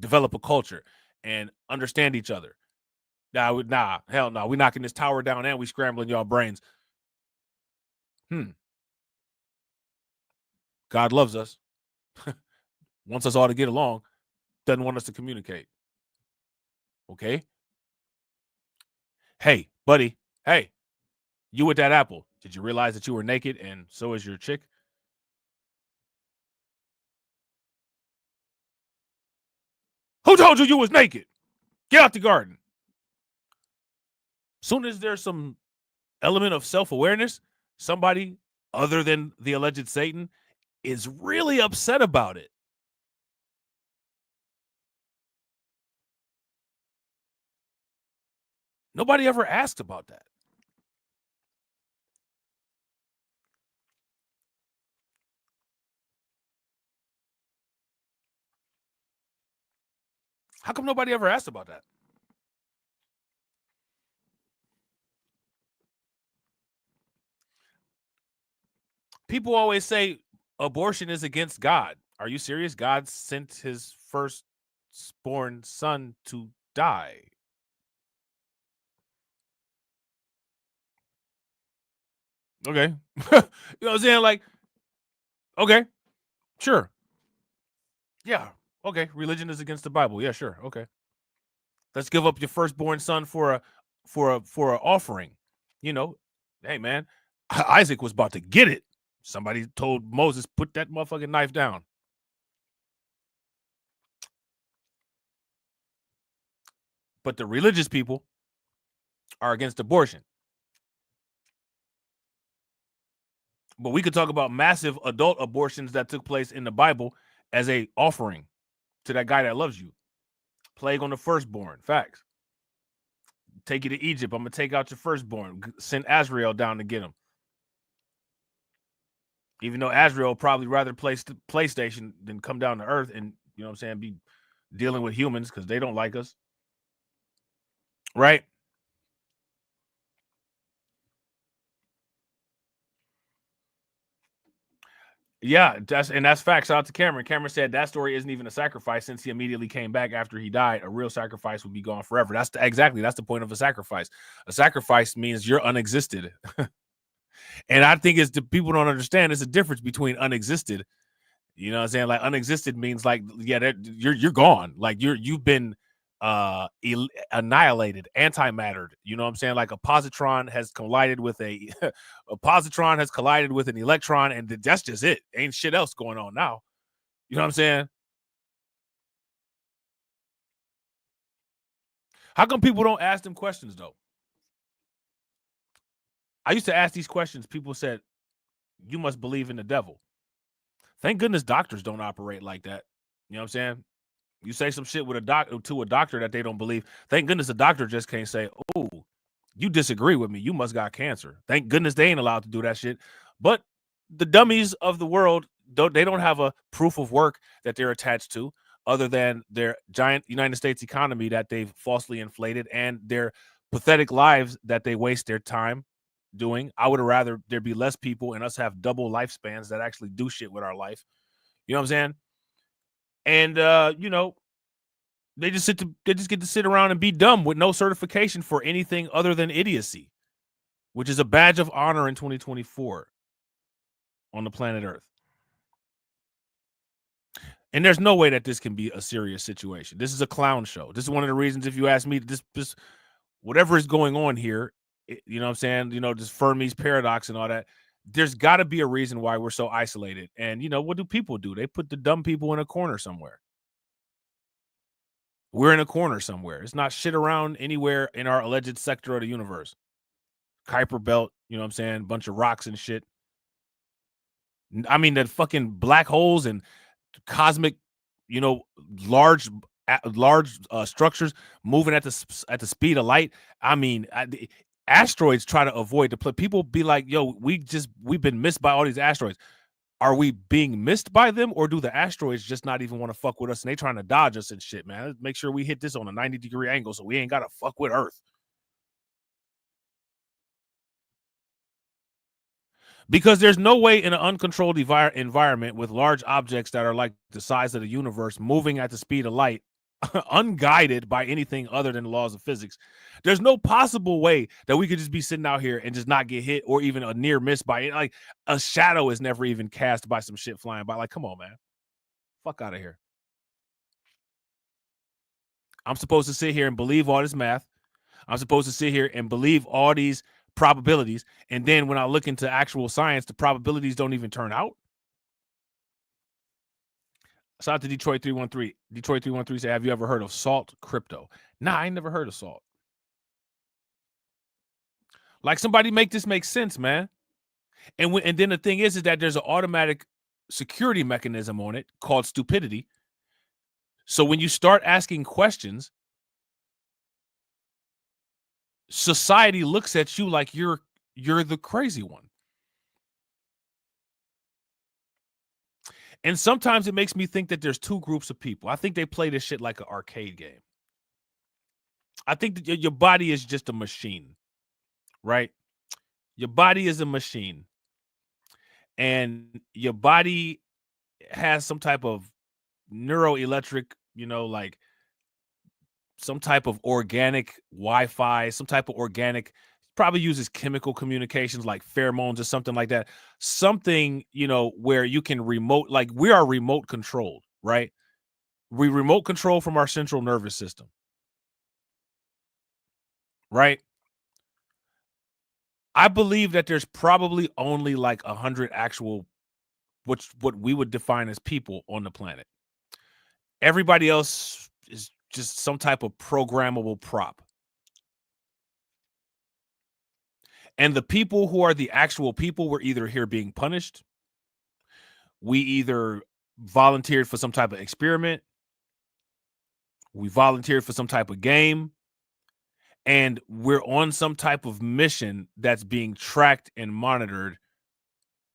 develop a culture and understand each other. Nah, hell no. We knocking this tower down and we scrambling y'all brains. God loves us. Wants us all to get along. Doesn't want us to communicate. Okay? Hey, buddy. Hey, you with that apple. Did you realize that you were naked and so is your chick? Who told you you was naked? Get out the garden. Soon as there's some element of self-awareness, somebody other than the alleged Satan is really upset about it. Nobody ever asked about that. How come nobody ever asked about that? People always say abortion is against God. Are you serious? God sent his firstborn son to die. Okay. You know what I'm saying? Like, okay, sure. Yeah. Okay. Religion is against the Bible. Yeah, sure. Okay. Let's give up your firstborn son for a offering. You know, hey man, Isaac was about to get it. Somebody told Moses, put that motherfucking knife down. But the religious people are against abortion. But we could talk about massive adult abortions that took place in the Bible as a offering to that guy that loves you. Plague on the firstborn. Facts. Take you to Egypt. I'm going to take out your firstborn. Send Azrael down to get him. Even though Azrael probably rather play PlayStation than come down to Earth and, you know what I'm saying, be dealing with humans because they don't like us. Right? Yeah, that's facts. Shout out to Cameron. Cameron said that story isn't even a sacrifice since he immediately came back after he died. A real sacrifice would be gone forever. That's the point of a sacrifice. A sacrifice means you're unexisted. And I think it's the people don't understand there's a difference between unexisted. You know what I'm saying? Like unexisted means like, yeah, you're gone. Like you've been annihilated, antimattered. You know what I'm saying? Like a positron has collided with a positron has collided with an electron, and that's just it. Ain't shit else going on now. You know what I'm saying? How come people don't ask them questions though? I used to ask these questions. People said, "You must believe in the devil." Thank goodness doctors don't operate like that. You know what I'm saying? You say some shit with to a doctor that they don't believe. Thank goodness the doctor just can't say, "Oh, you disagree with me. You must got cancer." Thank goodness they ain't allowed to do that shit. But the dummies of the world, they don't have a proof of work that they're attached to other than their giant United States economy that they've falsely inflated and their pathetic lives that they waste their time doing. I would have rather there be less people and us have double lifespans that actually do shit with our life. You know what I'm saying? And you know, they just get to sit around and be dumb with no certification for anything other than idiocy, which is a badge of honor in 2024 on the planet Earth. And there's no way that this can be a serious situation. This is a clown show. This is one of the reasons, if you ask me, this whatever is going on here, you know what I'm saying? You know, this Fermi's paradox and all that. There's got to be a reason why we're so isolated. And, you know, what do people do? They put the dumb people in a corner somewhere. We're in a corner somewhere. It's not shit around anywhere in our alleged sector of the universe. Kuiper Belt, you know what I'm saying? Bunch of rocks and shit. I mean, the fucking black holes and cosmic, you know, large structures moving at the speed of light. I mean, asteroids try to avoid the people be like, yo, we've been missed by all these asteroids. Are we being missed by them, or do the asteroids just not even want to fuck with us and they trying to dodge us and shit, man? Let's make sure we hit this on a 90-degree angle so we ain't got to fuck with Earth. Because there's no way in an uncontrolled environment with large objects that are like the size of the universe moving at the speed of light, unguided by anything other than the laws of physics, there's no possible way that we could just be sitting out here and just not get hit or even a near miss by it. Like a shadow is never even cast by some shit flying by. Like, come on, man. Fuck out of here. I'm supposed to sit here and believe all this math. I'm supposed to sit here and believe all these probabilities. And then when I look into actual science, the probabilities don't even turn out. Shout out to Detroit 313. Detroit 313 said, have you ever heard of Salt Crypto? Nah, I ain't never heard of Salt. Like, somebody make this make sense, man. And then the thing is that there's an automatic security mechanism on it called stupidity. So when you start asking questions, society looks at you like you're the crazy one. And sometimes it makes me think that there's two groups of people. I think they play this shit like an arcade game. I think that your body is just a machine, right? Your body is a machine. And your body has some type of neuroelectric, like some type of organic Wi-Fi, some type of organic, probably uses chemical communications like pheromones or something like that. Something, where you can remote, like we are remote controlled, right? We remote control from our central nervous system, right? I believe that there's probably only like 100 actual, what we would define as people on the planet. Everybody else is just some type of programmable prop. And the people who are the actual people were either here being punished. We either volunteered for some type of experiment. We volunteered for some type of game. And we're on some type of mission that's being tracked and monitored.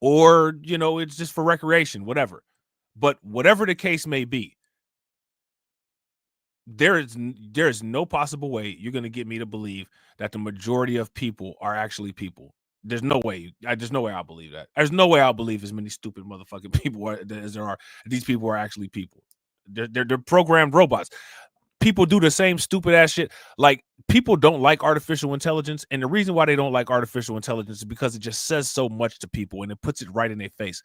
Or, it's just for recreation, whatever. But whatever the case may be, there is no possible way you're going to get me to believe that the majority of people are actually people. There's no way. There's no way I'll believe that. There's no way I'll believe as many stupid motherfucking people as there are. These people are actually people. They're programmed robots. People do the same stupid ass shit. Like, people don't like artificial intelligence, and the reason why they don't like artificial intelligence is because it just says so much to people and it puts it right in their face.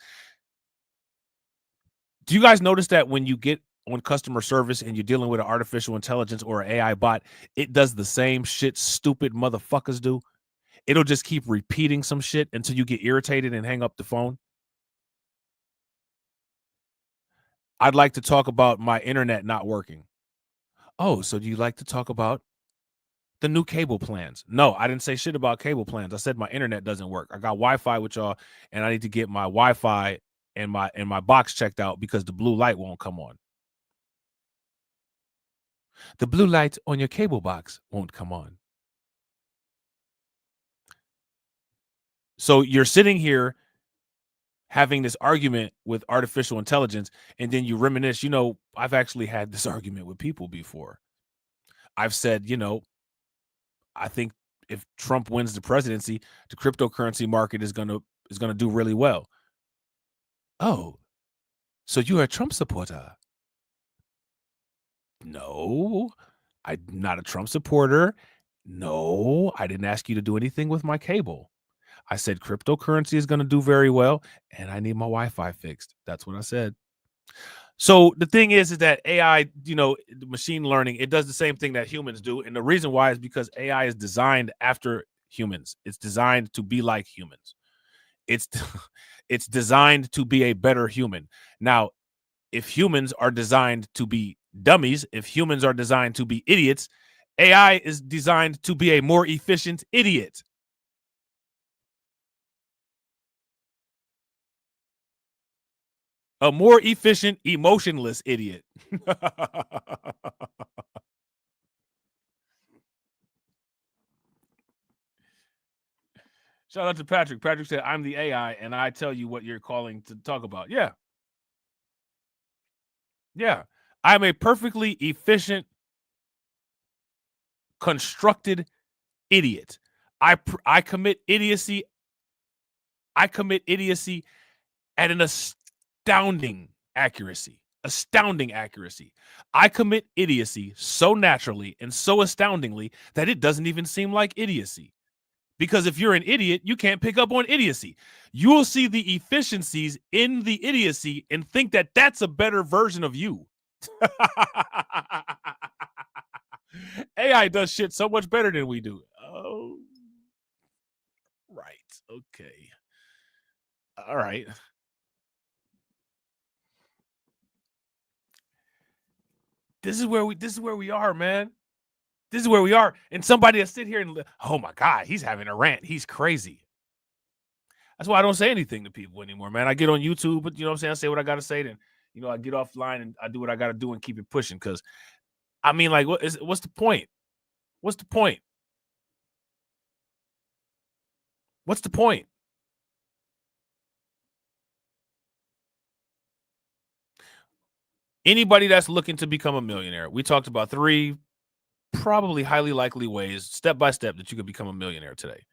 Do you guys notice that when you get on customer service and you're dealing with an artificial intelligence or an AI bot, it does the same shit stupid motherfuckers do? It'll just keep repeating some shit until you get irritated and hang up the phone. I'd like to talk about my internet not working. Oh, so do you like to talk about the new cable plans? No, I didn't say shit about cable plans. I said my internet doesn't work. I got Wi-Fi with y'all, and I need to get my Wi-Fi and my box checked out because the blue light won't come on. The blue light on your cable box won't come on. So you're sitting here having this argument with artificial intelligence, and then you reminisce, I've actually had this argument with people before. I've said, I think if Trump wins the presidency, the cryptocurrency market is gonna do really well. Oh, so you're a Trump supporter? No, I'm not a Trump supporter. No, I didn't ask you to do anything with my cable. I said cryptocurrency is going to do very well, and I need my Wi-Fi fixed. That's what I said. So the thing is that AI, machine learning, it does the same thing that humans do. And the reason why is because AI is designed after humans. It's designed to be like humans. It's designed to be a better human. Now, if humans are designed to be dummies, if humans are designed to be idiots, AI is designed to be a more efficient idiot. A more efficient, emotionless idiot. Shout out to Patrick. Patrick said, I'm the AI, and I tell you what you're calling to talk about. Yeah. Yeah. I'm a perfectly efficient, constructed idiot. I commit idiocy. I commit idiocy at an astounding accuracy. Astounding accuracy. I commit idiocy so naturally and so astoundingly that it doesn't even seem like idiocy. Because if you're an idiot, you can't pick up on idiocy. You'll see the efficiencies in the idiocy and think that that's a better version of you. AI does shit so much better than we do. Oh, right. Okay. All right. This is where we are, man. This is where we are. And somebody that sit here and, oh my God, he's having a rant. He's crazy. That's why I don't say anything to people anymore, man. I get on YouTube, but you know what I'm saying? I say what I got to say. Then, you know, I get offline and I do what I got to do and keep it pushing. Because, I mean, like, what's the point? What's the point? What's the point? Anybody that's looking to become a millionaire, we talked about 3 probably highly likely ways, step by step, that you could become a millionaire today.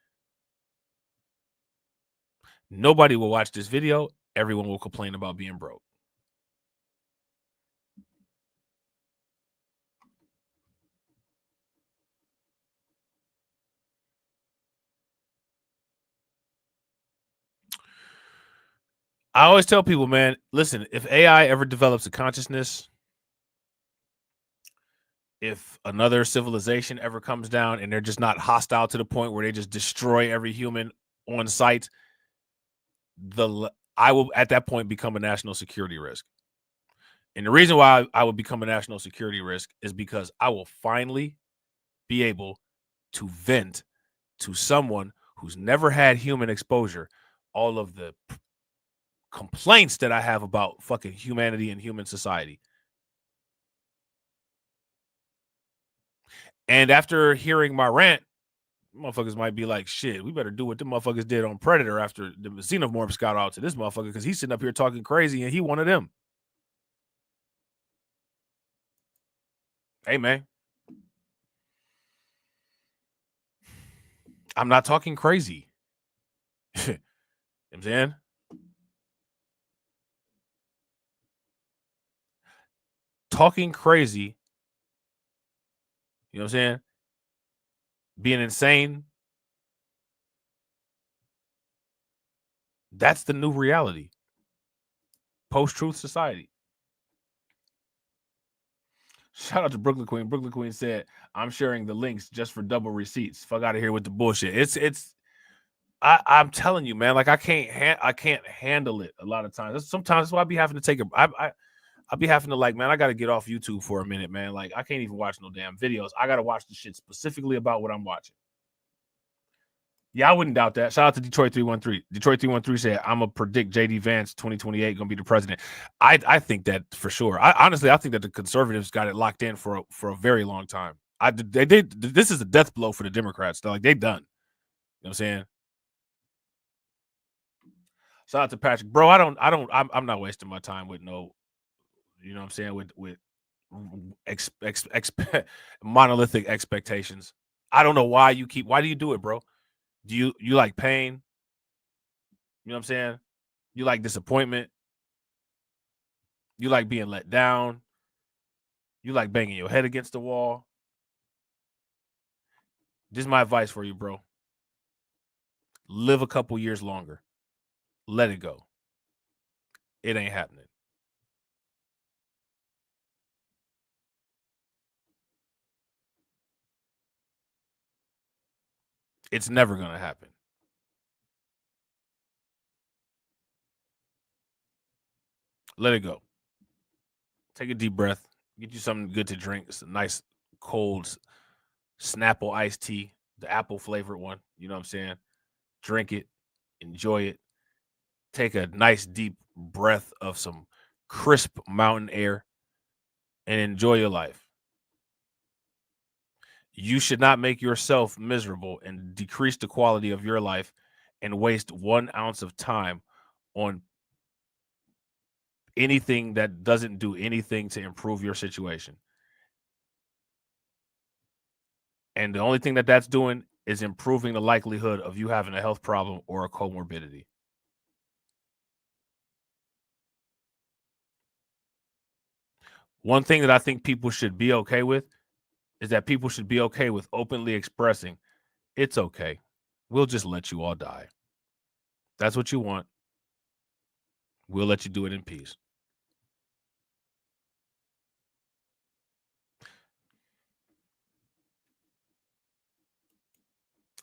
Nobody will watch this video. Everyone will complain about being broke. I always tell people, man, listen, if AI ever develops a consciousness, if another civilization ever comes down and they're just not hostile to the point where they just destroy every human on sight, I will at that point become a national security risk. And the reason why I would become a national security risk is because I will finally be able to vent to someone who's never had human exposure all of the complaints that I have about fucking humanity and human society. And after hearing my rant, motherfuckers might be like, shit, we better do what the motherfuckers did on Predator after the xenomorphs got out to this motherfucker, because he's sitting up here talking crazy and he one of them. Hey, man. I'm not talking crazy. You know what I'm saying? Talking crazy, you know what I'm saying? Being insane, that's the new reality. Post-truth society. Shout out to Brooklyn Queen. Brooklyn Queen said, I'm sharing the links just for double receipts. Fuck out of here with the bullshit. I'm telling you, man, like I can't handle it a lot of times. Sometimes that's why I be having to take I'll be having to, like, man, I got to get off YouTube for a minute, man. Like, I can't even watch no damn videos. I got to watch the shit specifically about what I'm watching. Yeah, I wouldn't doubt that. Shout out to Detroit 313. Detroit 313 said, I'm going to predict J.D. Vance 2028 going to be the president. I think that for sure. Honestly, I think that the conservatives got it locked in for a very long time. This is a death blow for the Democrats. They're like, they done. You know what I'm saying? Shout out to Patrick. Bro, I'm not wasting my time with no, you know what I'm saying, with monolithic expectations. I don't know why do you do it, bro? Do you like pain? You know what I'm saying? You like disappointment? You like being let down? You like banging your head against the wall? This is my advice for you, bro. Live a couple years longer. Let it go. It ain't happening. It's never going to happen. Let it go. Take a deep breath. Get you something good to drink. It's a nice cold Snapple iced tea, the apple flavored one. You know what I'm saying? Drink it. Enjoy it. Take a nice deep breath of some crisp mountain air and enjoy your life. You should not make yourself miserable and decrease the quality of your life and waste 1 ounce of time on anything that doesn't do anything to improve your situation. And the only thing that that's doing is improving the likelihood of you having a health problem or a comorbidity. One thing that I think people should be okay with is that people should be okay with openly expressing, it's okay. We'll just let you all die. That's what you want. We'll let you do it in peace.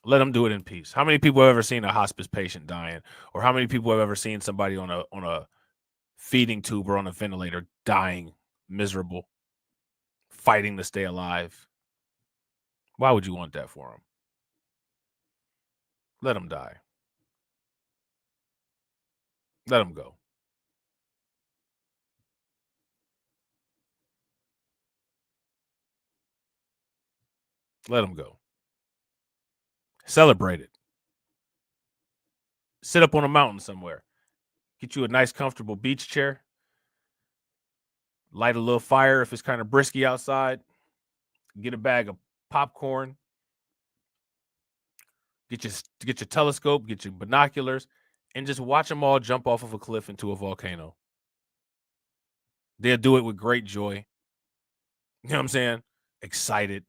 Let them do it in peace. How many people have ever seen a hospice patient dying? Or how many people have ever seen somebody on a feeding tube or on a ventilator dying miserable? fighting to stay alive. Why would you want that for them? Let them die. Let them go. Let them go. Celebrate it. Sit up on a mountain somewhere. Get you a nice, comfortable beach chair. Light a little fire if it's kind of brisky outside. Get a bag of popcorn. Get your telescope. Get your binoculars, and just watch them all jump off of a cliff into a volcano. They'll do it with great joy. You know what I'm saying? Excited.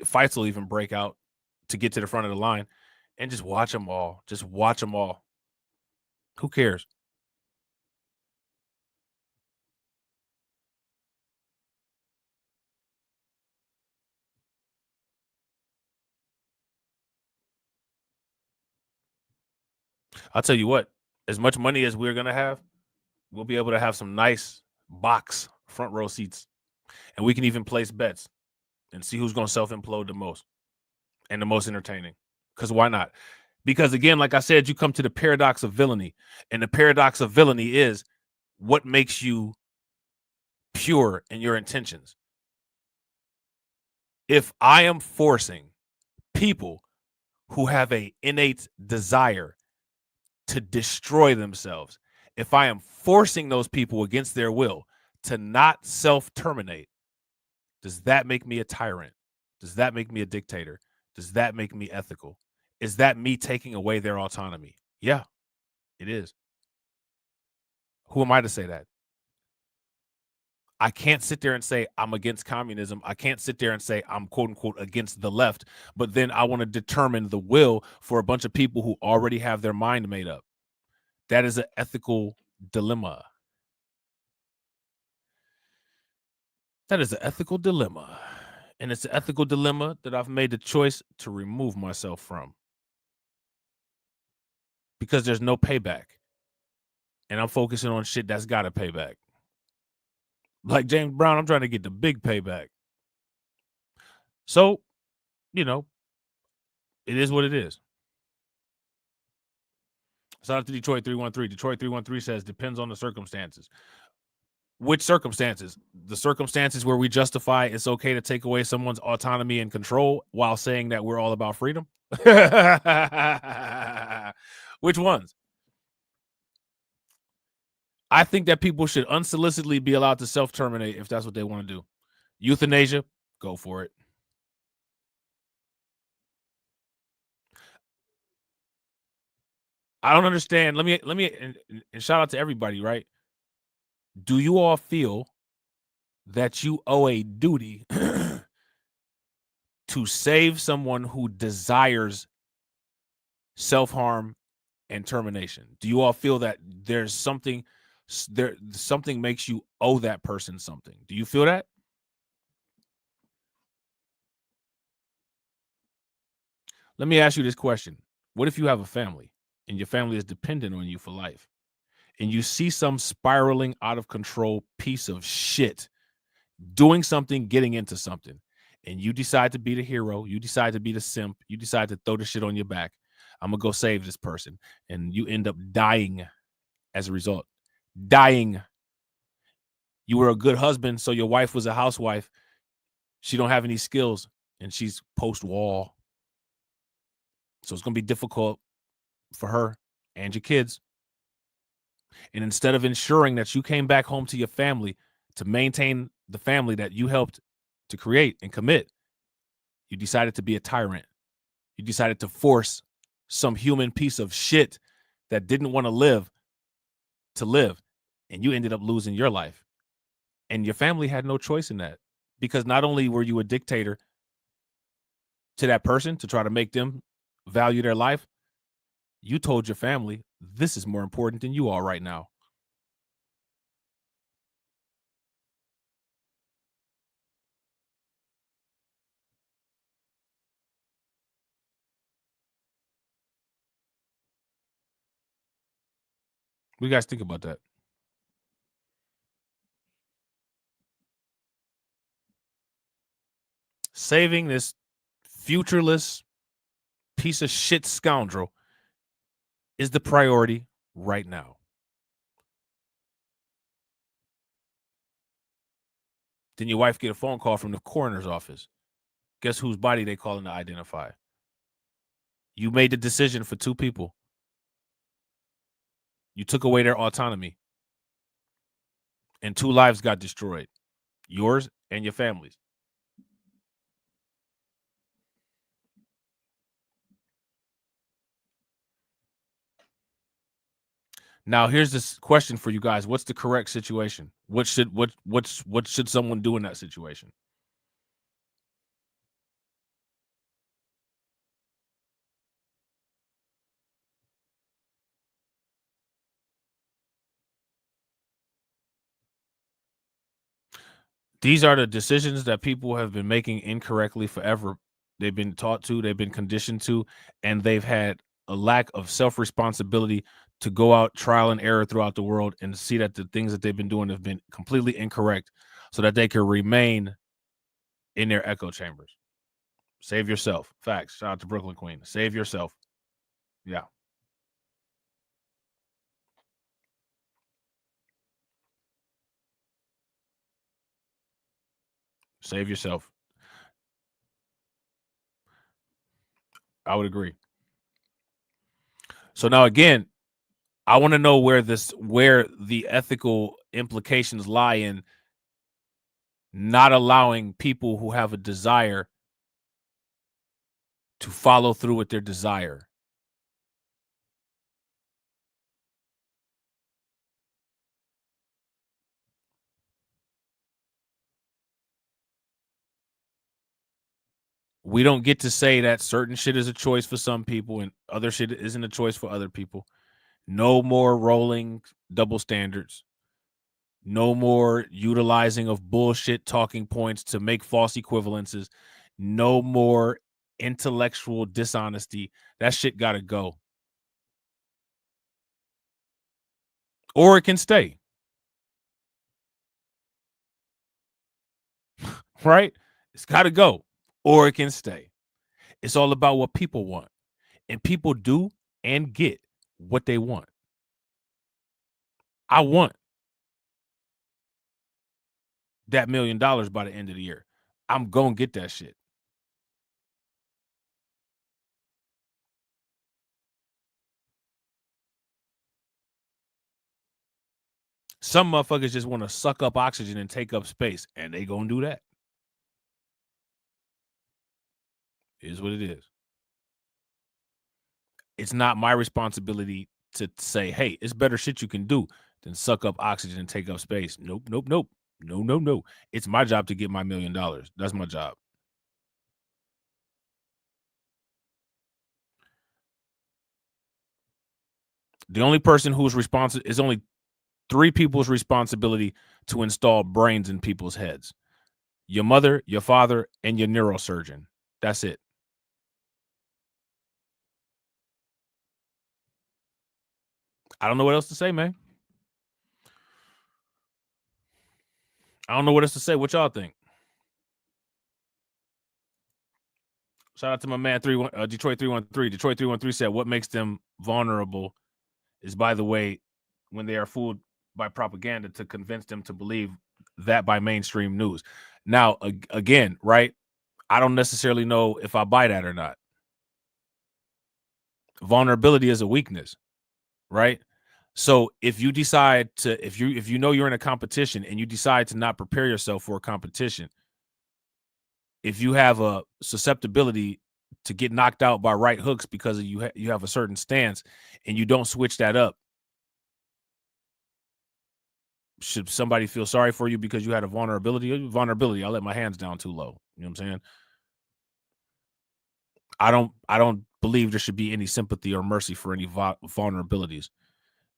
Fights will even break out to get to the front of the line, and just watch them all. Just watch them all. Who cares? I'll tell you what, as much money as we're going to have, we'll be able to have some nice box front row seats. And we can even place bets and see who's going to self-implode the most and the most entertaining. Because why not? Because again, like I said, you come to the paradox of villainy. And the paradox of villainy is what makes you pure in your intentions. If I am forcing people who have an innate desire to destroy themselves, if I am forcing those people against their will to not self-terminate, does that make me a tyrant? Does that make me a dictator? Does that make me ethical? Is that me taking away their autonomy? Yeah, it is. Who am I to say that? I can't sit there and say I'm against communism. I can't sit there and say I'm quote unquote against the left, but then I want to determine the will for a bunch of people who already have their mind made up. That is an ethical dilemma. That is an ethical dilemma. And it's an ethical dilemma that I've made the choice to remove myself from. Because there's no payback. And I'm focusing on shit that's got a payback. Like James Brown, I'm trying to get the big payback. So, you know, it is what it is. Shout out to Detroit 313. Detroit 313 says, depends on the circumstances. Which circumstances? The circumstances where we justify it's okay to take away someone's autonomy and control while saying that we're all about freedom? Which ones? I think that people should unsolicitedly be allowed to self-terminate if that's what they want to do. Euthanasia, go for it. I don't understand. Let me and shout out to everybody, right? Do you all feel that you owe a duty to save someone who desires self-harm and termination? Do you all feel that there's something makes you owe that person something? Do you feel that? Let me ask you this question. What if you have a family and your family is dependent on you for life, and you see some spiraling out of control piece of shit doing something, getting into something, and you decide to be the hero, you decide to be the simp, you decide to throw the shit on your back. I'm gonna go save this person, and you end up dying as a result. Dying. You were a good husband, so your wife was a housewife. She don't have any skills, and she's post-wall. So it's gonna be difficult for her and your kids. And instead of ensuring that you came back home to your family to maintain the family that you helped to create and commit, you decided to be a tyrant. You decided to force some human piece of shit that didn't want to live, and you ended up losing your life. And your family had no choice in that, because not only were you a dictator to that person to try to make them value their life, you told your family, this is more important than you are right now. What do you guys think about that? saving this futureless piece of shit scoundrel is the priority right now. Then your wife get a phone call from the coroner's office. Guess whose body they calling to identify? You made the decision for two people. You took away their autonomy. And two lives got destroyed. Yours and your family's. Now, here's this question for you guys. What's the correct situation? What should someone do in that situation? These are the decisions that people have been making incorrectly forever. They've been taught to, they've been conditioned to, and they've had a lack of self-responsibility to go out trial and error throughout the world and see that the things that they've been doing have been completely incorrect so that they can remain in their echo chambers. Save yourself. Facts. Shout out to Brooklyn Queen. Save yourself. Yeah. Save yourself. I would agree. So now again, I want to know where the ethical implications lie in not allowing people who have a desire to follow through with their desire. We don't get to say that certain shit is a choice for some people and other shit isn't a choice for other people. No more rolling double standards. No more utilizing of bullshit talking points to make false equivalences. No more intellectual dishonesty. That shit got to go. Or it can stay. Right? It's got to go. Or it can stay. It's all about what people want. And people do and get what they want. I want that $1 million by the end of the year. I'm going to get that shit. Some motherfuckers just want to suck up oxygen and take up space, and they going to do that. It is what it is. It's not my responsibility to say, hey, it's better shit you can do than suck up oxygen and take up space. Nope, nope, nope. No, no, no. It's my job to get my $1 million. That's my job. The only person who's responsible is only 3 people's responsibility to install brains in people's heads. Your mother, your father, and your neurosurgeon. That's it. I don't know what else to say, man. I don't know what else to say. What y'all think? Shout out to my man Detroit 313. Detroit 313 said, what makes them vulnerable is, by the way, when they are fooled by propaganda to convince them to believe that by mainstream news. Now, again, right? I don't necessarily know if I buy that or not. Vulnerability is a weakness, right? So if you decide to, if you know you're in a competition and you decide to not prepare yourself for a competition, if you have a susceptibility to get knocked out by right hooks because you have a certain stance and you don't switch that up, should somebody feel sorry for you because you had a vulnerability? Vulnerability, I let my hands down too low. You know what I'm saying? I don't believe there should be any sympathy or mercy for any vulnerabilities,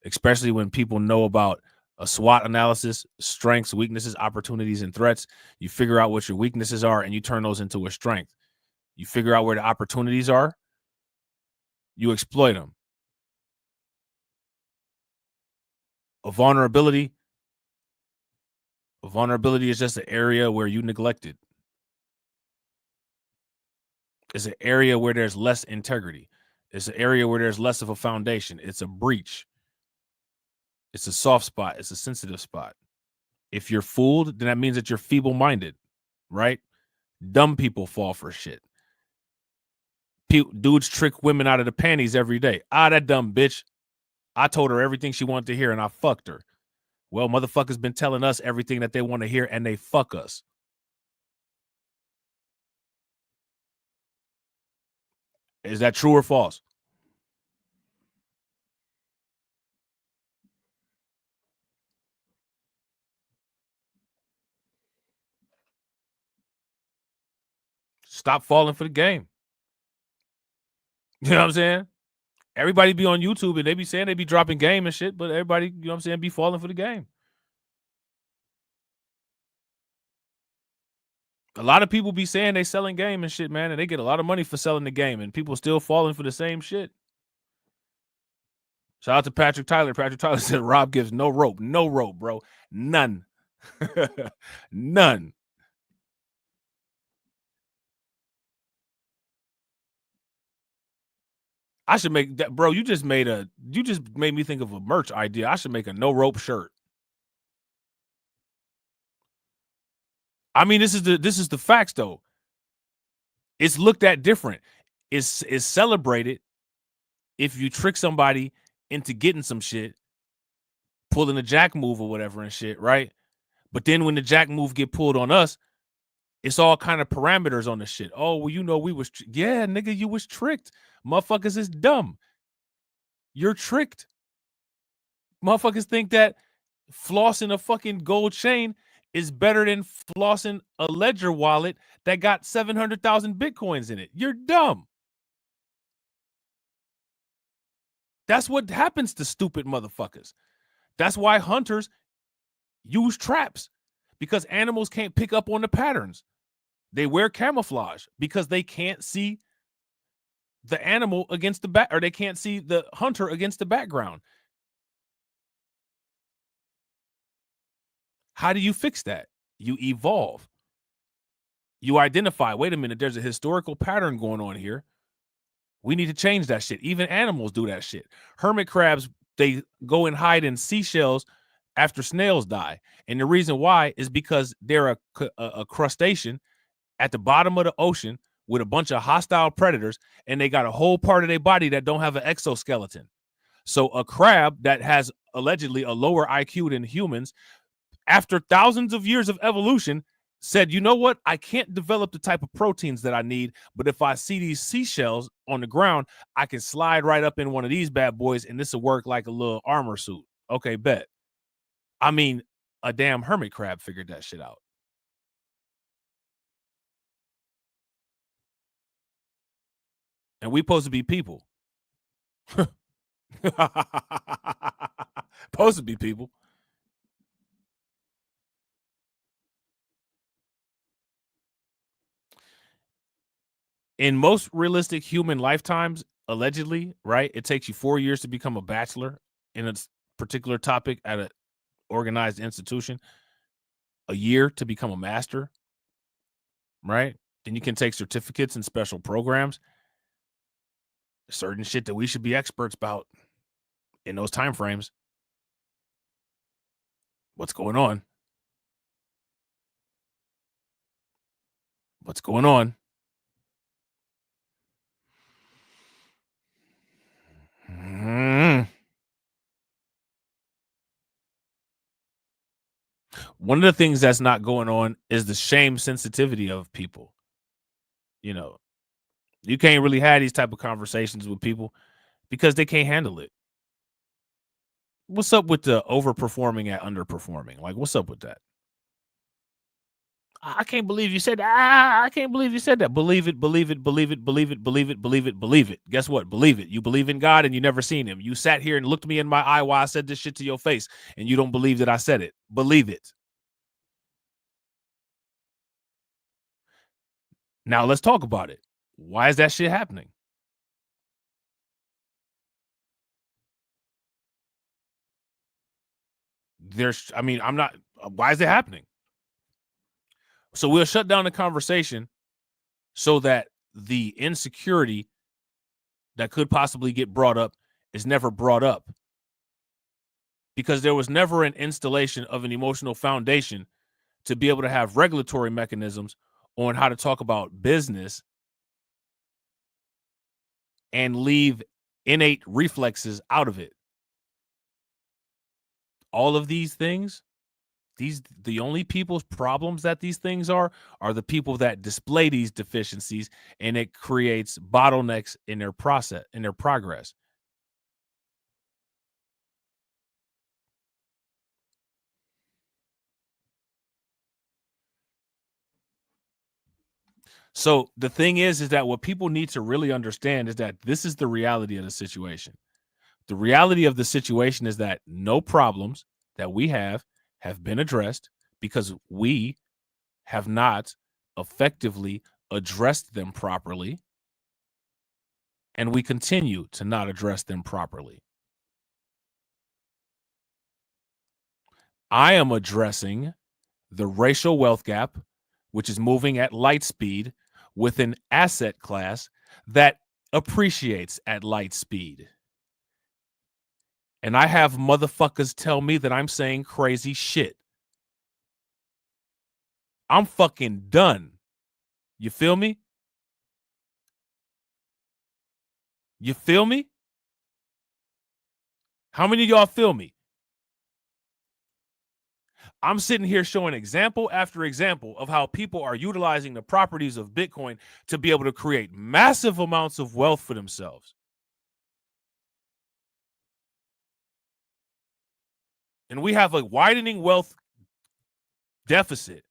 especially when people know about a SWOT analysis, strengths, weaknesses, opportunities, and threats. You figure out what your weaknesses are and you turn those into a strength. You figure out where the opportunities are, you exploit them. A vulnerability is just an area where you neglected. It's an area where there's less integrity. It's an area where there's less of a foundation. It's a breach. It's a soft spot. It's a sensitive spot. If you're fooled, then that means that you're feeble-minded, right? Dumb people fall for shit. Dudes trick women out of the panties every day. That dumb bitch. I told her everything she wanted to hear and I fucked her. Well, motherfuckers been telling us everything that they want to hear and they fuck us. Is that true or false? Stop falling for the game. You know what I'm saying? Everybody be on YouTube and they be saying they be dropping game and shit, but everybody, you know what I'm saying, be falling for the game. A lot of people be saying they selling game and shit, man, and they get a lot of money for selling the game, and people still falling for the same shit. Shout out to Patrick Tyler. Patrick Tyler said Rob gives no rope. No rope, bro. None. None. I should make that, bro. You just made me think of a merch idea. I should make a no rope shirt. I mean, this is the facts though. It's looked at different. It's celebrated if you trick somebody into getting some shit, pulling a jack move or whatever and shit, right? But then when the jack move get pulled on us, it's all kind of parameters on the shit. Oh, well, you know, we was yeah, nigga, you was tricked. Motherfuckers is dumb. You're tricked. Motherfuckers think that flossing a fucking gold chain is better than flossing a ledger wallet that got 700,000 Bitcoins in it. You're dumb. That's what happens to stupid motherfuckers. That's why hunters use traps, because animals can't pick up on the patterns. They wear camouflage because they can't see the animal against the back, or they can't see the hunter against the background. How do you fix that? You evolve. You identify, wait a minute, there's a historical pattern going on here. We need to change that shit. Even animals do that shit. Hermit crabs, they go and hide in seashells after snails die. And the reason why is because they're a crustacean at the bottom of the ocean with a bunch of hostile predators, and they got a whole part of their body that don't have an exoskeleton. So a crab that has allegedly a lower IQ than humans, after thousands of years of evolution, said, you know what? I can't develop the type of proteins that I need, but if I see these seashells on the ground, I can slide right up in one of these bad boys, and this will work like a little armor suit. Okay, bet. I mean, a damn hermit crab figured that shit out. And we supposed to be people. Supposed to be people. In most realistic human lifetimes, allegedly, right, it takes you 4 years to become a bachelor in a particular topic at an organized institution, a year to become a master, right? Then you can take certificates and special programs. Certain shit that we should be experts about in those time frames. What's going on? What's going on? One of the things that's not going on is the shame sensitivity of people. You know, you can't really have these type of conversations with people because they can't handle it. What's up with the overperforming at underperforming? Like, what's up with that? I can't believe you said that. I can't believe you said that. Believe it, believe it, believe it, believe it, believe it, believe it, believe it. Guess what? Believe it. You believe in God and you never seen him. You sat here and looked me in my eye while I said this shit to your face, and you don't believe that I said it. Believe it. Now let's talk about it. Why is that shit happening? Why is it happening? So we'll shut down the conversation so that the insecurity that could possibly get brought up is never brought up, because there was never an installation of an emotional foundation to be able to have regulatory mechanisms on how to talk about business and leave innate reflexes out of it. All of these things, the only people's problems that these things are the people that display these deficiencies, and it creates bottlenecks in their process, in their progress. So the thing is that what people need to really understand is that this is the reality of the situation. The reality of the situation is that no problems that we have been addressed because we have not effectively addressed them properly, and we continue to not address them properly. I am addressing the racial wealth gap, which is moving at light speed with an asset class that appreciates at light speed. And I have motherfuckers tell me that I'm saying crazy shit. I'm fucking done. You feel me? You feel me? How many of y'all feel me? I'm sitting here showing example after example of how people are utilizing the properties of Bitcoin to be able to create massive amounts of wealth for themselves. And we have a widening wealth deficit.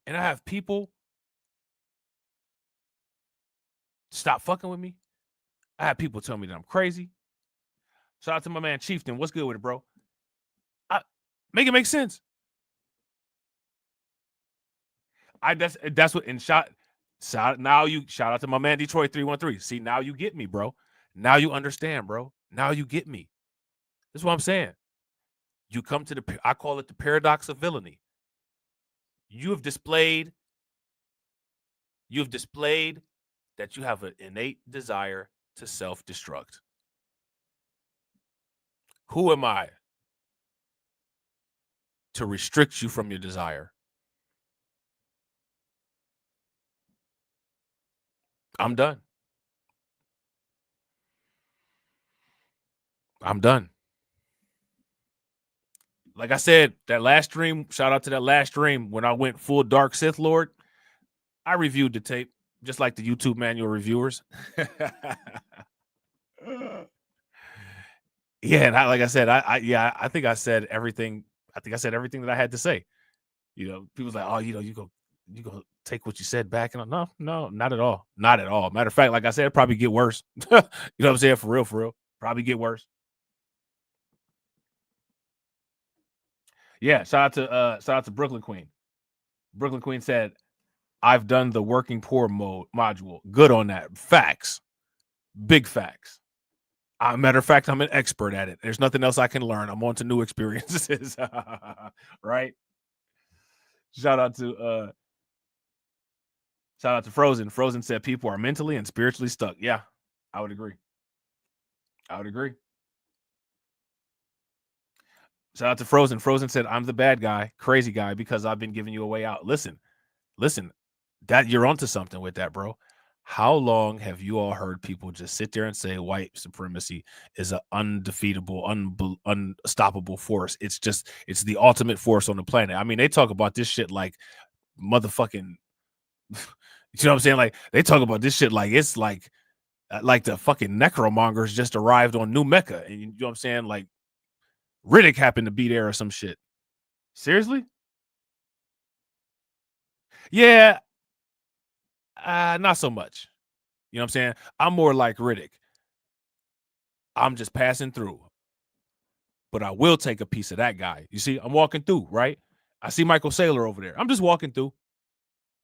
And I have people stop fucking with me. I have people tell me that I'm crazy. Shout out to my man Chieftain. What's good with it, bro? Make it make sense. That's what, and shout out to my man Detroit 313. See, now you get me, bro. Now you understand, bro. Now you get me. That's what I'm saying. You come to I call it the paradox of villainy. You have displayed that you have an innate desire to self-destruct. Who am I to restrict you from your desire? I'm done. I'm done. Like I said, that last stream, shout out to that last stream when I went full Dark Sith Lord. I reviewed the tape just like the YouTube manual reviewers. Yeah, and like I said, I think I said everything. I think I said everything that I had to say. You know, people's like, oh, you go take what you said back, and no, not at all, not at all. Matter of fact, like I said, it'd probably get worse. You know what I'm saying? For real, probably get worse. Yeah, shout out to Brooklyn Queen. Brooklyn Queen said, I've done the working poor module. Good on that. Facts. Big facts. Matter of fact, I'm an expert at it. There's nothing else I can learn. I'm on to new experiences. Right? Shout out to Frozen. Frozen said people are mentally and spiritually stuck. Yeah, I would agree. Shout out to Frozen. Frozen said, I'm the bad guy, crazy guy, because I've been giving you a way out. Listen, that you're onto something with that, bro. How long have you all heard people just sit there and say white supremacy is an undefeatable, unstoppable force? It's the ultimate force on the planet. I mean, they talk about this shit like motherfucking, you know what I'm saying? Like, they talk about this shit like it's like the fucking necromongers just arrived on New Mecca. And you know what I'm saying? Like, Riddick happened to be there or some shit. Seriously? Yeah. Not so much. You know what I'm saying? I'm more like Riddick. I'm just passing through. But I will take a piece of that guy. You see, I'm walking through, right? I see Michael Saylor over there. I'm just walking through.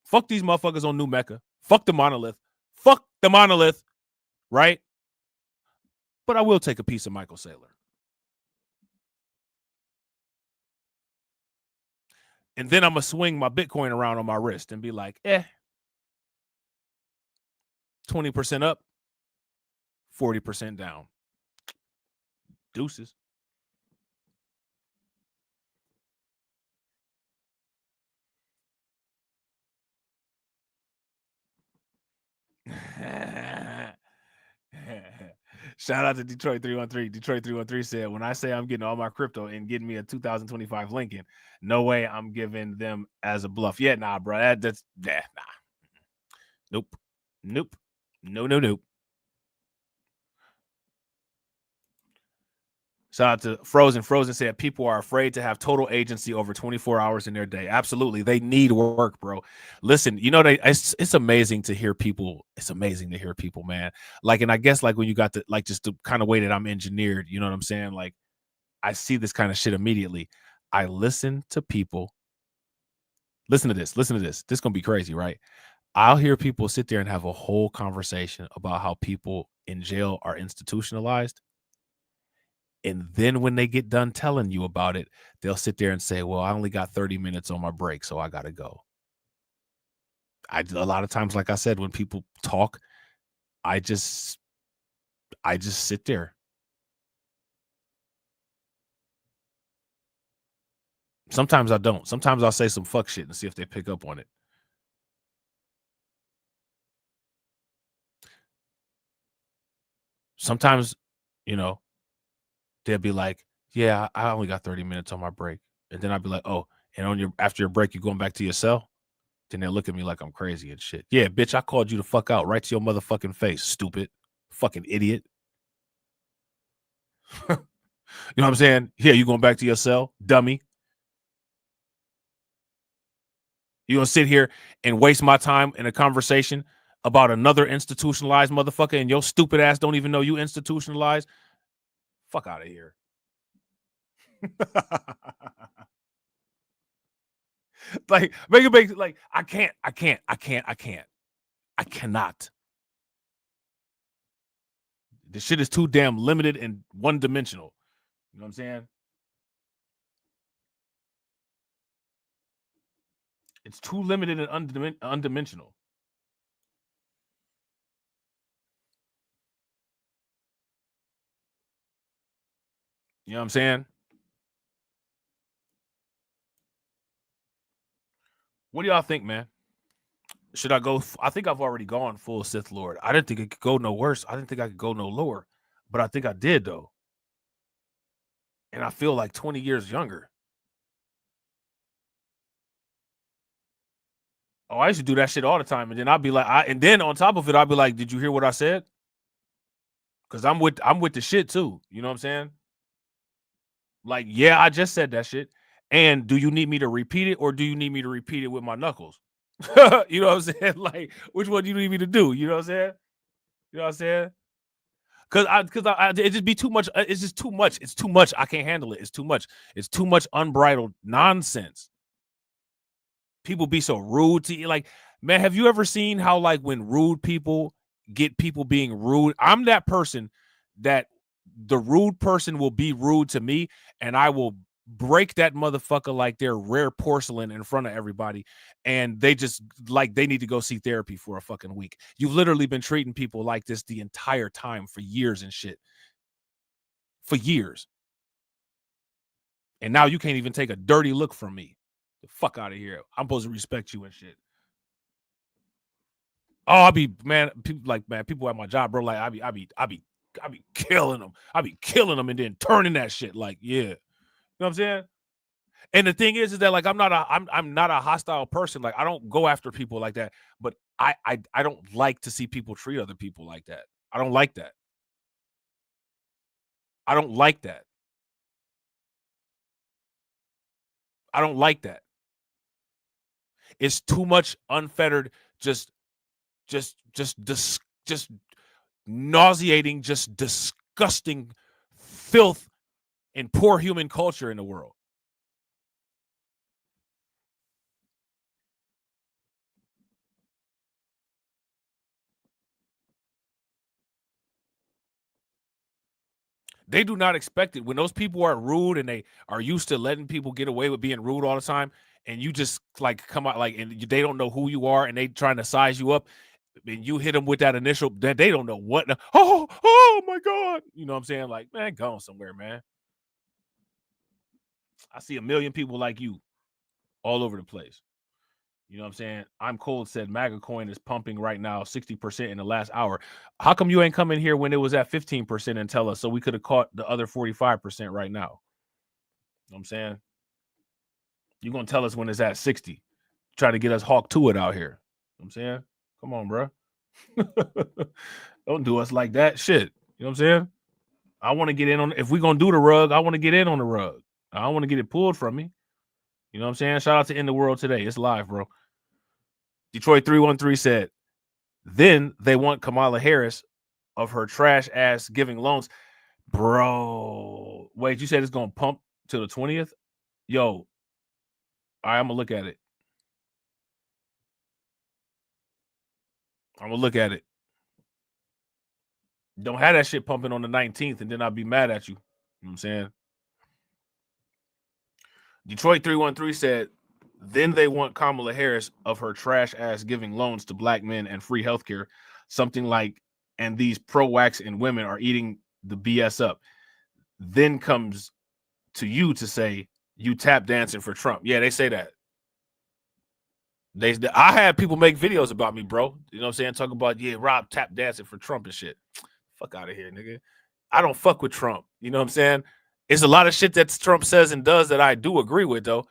Fuck these motherfuckers on New Mecca. Fuck the monolith. Right? But I will take a piece of Michael Saylor. And then I'm going to swing my Bitcoin around on my wrist and be like, 20% up, 40% down. Deuces. Shout out to Detroit 313. Detroit 313 said, when I say I'm getting all my crypto and getting me a 2025 Lincoln, no way I'm giving them as a bluff. Yeah, nah, bro. That's nah. Nope. Nope. No. Shout out to Frozen. Frozen said people are afraid to have total agency over 24 hours in their day. Absolutely. They need work, bro. Listen, you know, it's amazing to hear people. It's amazing to hear people, man. Like, and I guess like when you got the, like, just the kind of way that I'm engineered, you know what I'm saying? Like, I see this kind of shit immediately. I listen to people. Listen to this. This is going to be crazy, right? I'll hear people sit there and have a whole conversation about how people in jail are institutionalized. And then when they get done telling you about it, they'll sit there and say, well, I only got 30 minutes on my break, so I got to go. A lot of times, like I said, when people talk, I just sit there. Sometimes I don't. Sometimes I'll say some fuck shit and see if they pick up on it. Sometimes, you know, they'll be like, yeah, I only got 30 minutes on my break. And then I'll be like, oh, and after your break, you're going back to your cell? Then they'll look at me like I'm crazy and shit. Yeah, bitch, I called you the fuck out right to your motherfucking face, stupid. Fucking idiot. You know what I'm saying? Yeah, you going back to your cell, dummy. You gonna sit here and waste my time in a conversation about another institutionalized motherfucker and your stupid ass don't even know you institutionalized? Fuck out of here. Like, make it like, I cannot. This shit is too damn limited and one-dimensional. You know what I'm saying? It's too limited and undimensional. You know what I'm saying? What do y'all think, man? Should I go? I think I've already gone full Sith Lord. I didn't think it could go no worse. I didn't think I could go no lower. But I think I did, though. And I feel like 20 years younger. Oh, I used to do that shit all the time. And then I'd be like, and then on top of it, I'd be like, did you hear what I said? Because I'm with the shit too. You know what I'm saying? Like, yeah, I just said that shit. And do you need me to repeat it, or do you need me to repeat it with my knuckles? You know what I'm saying? Like, which one do you need me to do? You know what I'm saying? You know what I'm saying? Because it just be too much. It's just too much. It's too much. I can't handle it. It's too much. It's too much unbridled nonsense. People be so rude to you. Like, man, have you ever seen how, like, when rude people get people being rude? I'm that person that the rude person will be rude to me, and I will break that motherfucker like they're rare porcelain in front of everybody, and they just, like, they need to go see therapy for a fucking week. You've literally been treating people like this the entire time for years and shit. For years. And now you can't even take a dirty look from me. The fuck out of here. I'm supposed to respect you and shit. Oh, I be, man, people at my job, bro, like, I be killing them. I be killing them and then turning that shit, like, yeah. You know what I'm saying? And the thing is that, like, I'm not a hostile person. Like, I don't go after people like that. But I don't like to see people treat other people like that. I don't like that. I don't like that. I don't like that. It's too much unfettered, just nauseating, just disgusting filth and poor human culture in the world. They do not expect it. When those people are rude and they are used to letting people get away with being rude all the time, and you just like come out like, and they don't know who you are, and they trying to size you up, and you hit them with that initial, that they don't know what. Oh my God, you know what I'm saying? Like, man, go somewhere, man. I see a million people like you all over the place. You know what I'm saying? I'm Cold said MAGA coin is pumping right now 60% in the last hour. How come you ain't come in here when it was at 15% and tell us so we could have caught the other 45% right now? You know what I'm saying? You're going to tell us when it's at 60. Try to get us hawk to it out here. You know what I'm saying? Come on, bro. Don't do us like that. Shit. You know what I'm saying? I want to get in on, if we're going to do the rug, I want to get in on the rug. I don't want to get it pulled from me. You know what I'm saying? Shout out to In the World Today. It's live, bro. Detroit 313 said, then they want Kamala Harris of her trash ass giving loans. Bro, wait, you said it's going to pump till the 20th? Yo, all right, I'm going to look at it. I'm going to look at it. Don't have that shit pumping on the 19th, and then I'll be mad at you. You know what I'm saying? Detroit 313 said, then they want Kamala Harris of her trash ass giving loans to black men and free healthcare, something like, and these pro-wax and women are eating the BS up. Then comes to you to say you tap dancing for Trump. Yeah, they say that. I had people make videos about me, bro. You know what I'm saying? Talking about, yeah, Rob tap dancing for Trump and shit. Fuck out of here, nigga. I don't fuck with Trump. You know what I'm saying? It's a lot of shit that Trump says and does that I do agree with, though.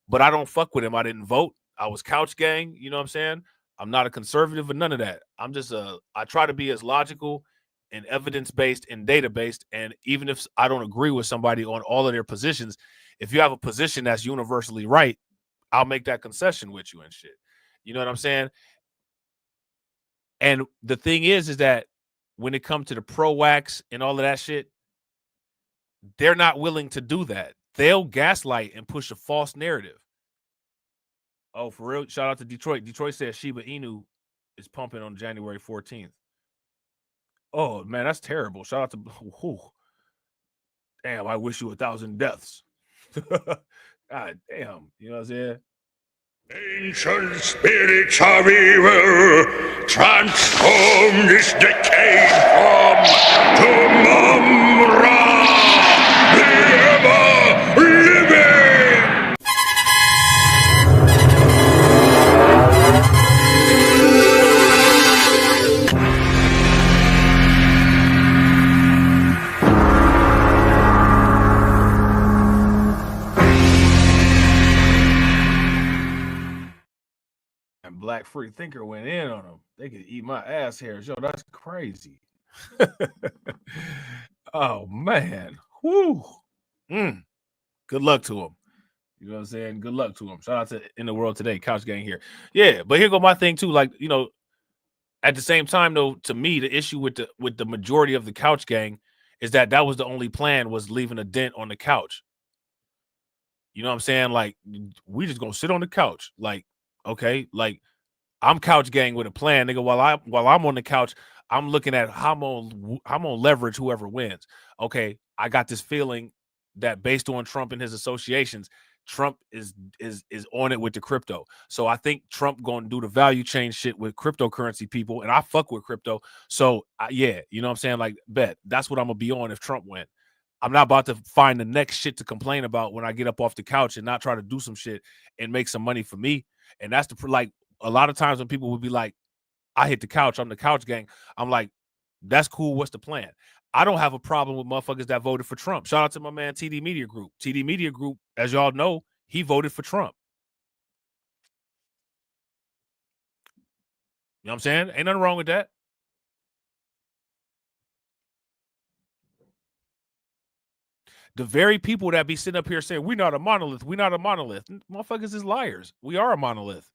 But I don't fuck with him. I didn't vote. I was couch gang. You know what I'm saying? I'm not a conservative or none of that. I'm just I try to be as logical and evidence-based and data-based. And even if I don't agree with somebody on all of their positions, if you have a position that's universally right, I'll make that concession with you and shit. You know what I'm saying? And the thing is that when it comes to the pro-wax and all of that shit, they're not willing to do that. They'll gaslight and push a false narrative. Oh, for real? Shout out to Detroit. Detroit says Shiba Inu is pumping on January 14th. Oh, man, that's terrible. Shout out to... Whew. Damn, I wish you 1,000 deaths. God damn. You know what I'm saying? Ancient spirits of evil, transform this decayed form to Mum-Ra, the ever-living! Black free thinker went in on them. They could eat my ass hairs. Yo, that's crazy. Oh, man. Whew. Good luck to him. You know what I'm saying? Good luck to him. Shout out to In the World Today, Couch Gang here. Yeah, but here go my thing, too. Like, you know, at the same time, though, to me, the issue with the majority of the Couch Gang is that was the only plan, was leaving a dent on the couch. You know what I'm saying? Like, we just gonna sit on the couch. Like, okay, like, I'm Couch Gang with a plan, nigga. While I'm on the couch, I'm looking at how I'm gonna leverage whoever wins. Okay, I got this feeling that based on Trump and his associations, Trump is on it with the crypto. So I think Trump gonna do the value chain shit with cryptocurrency people, and I fuck with crypto. So yeah, you know what I'm saying? Like, bet that's what I'm gonna be on if Trump wins. I'm not about to find the next shit to complain about when I get up off the couch and not try to do some shit and make some money for me. And that's like. A lot of times when people would be like, I hit the couch, I'm the Couch Gang, I'm like, that's cool. What's the plan? I don't have a problem with motherfuckers that voted for Trump. Shout out to my man, TD Media Group. TD Media Group, as y'all know, he voted for Trump. You know what I'm saying? Ain't nothing wrong with that. The very people that be sitting up here saying, we're not a monolith, motherfuckers is liars. We are a monolith.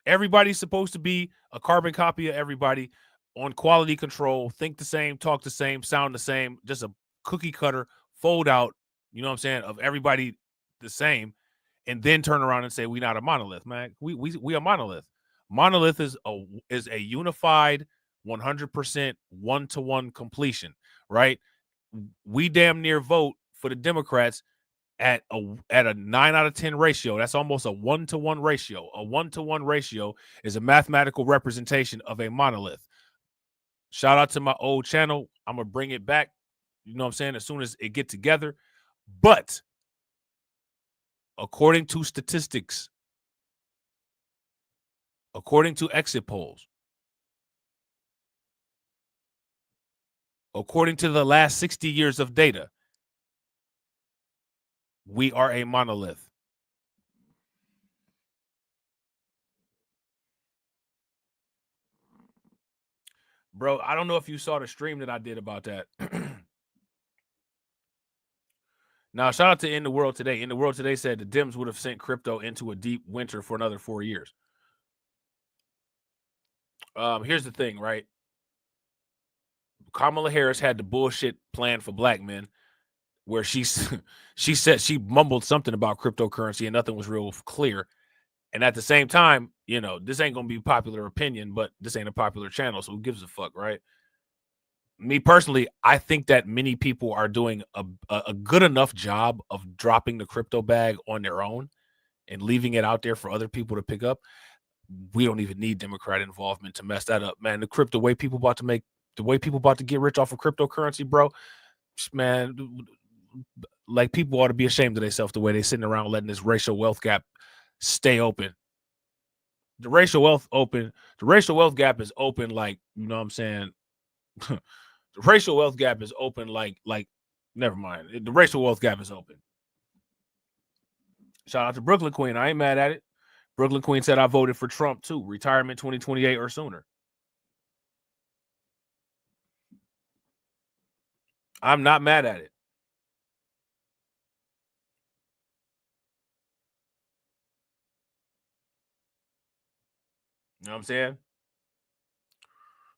Everybody's supposed to be a carbon copy of everybody, on quality control, think the same, talk the same, sound the same, just a cookie cutter, fold out, you know what I'm saying, of everybody the same, and then turn around and say, we're not a monolith, man. We a monolith. Monolith is a unified 100% one-to-one completion, right? We damn near vote for the Democrats at a 9 out of 10 ratio. That's almost a 1-to-1 ratio. A 1-to-1 ratio is a mathematical representation of a monolith. Shout out to my old channel. I'm gonna bring it back. You know what I'm saying? As soon as it get together. But according to statistics, according to exit polls, according to the last 60 years of data, we are a monolith. Bro, I don't know if you saw the stream that I did about that. Now, shout out to In the World Today. In the World Today said the Dems would have sent crypto into a deep winter for another 4 years. Here's the thing, right? Kamala Harris had the bullshit plan for black men where she said she mumbled something about cryptocurrency and nothing was real clear. And at the same time, you know, this ain't going to be popular opinion, but this ain't a popular channel, so who gives a fuck, right? Me personally, I think that many people are doing a good enough job of dropping the crypto bag on their own and leaving it out there for other people to pick up. We don't even need Democrat involvement to mess that up, man. The way people about to get rich off of cryptocurrency, bro, man, like people ought to be ashamed of themselves the way they're sitting around letting this racial wealth gap stay open. The racial wealth gap is open, like, you know what I'm saying? The racial wealth gap is open like never mind. The racial wealth gap is open. Shout out to Brooklyn Queen. I ain't mad at it. Brooklyn Queen said I voted for Trump too. Retirement 2028 or sooner. I'm not mad at it. You know what I'm saying?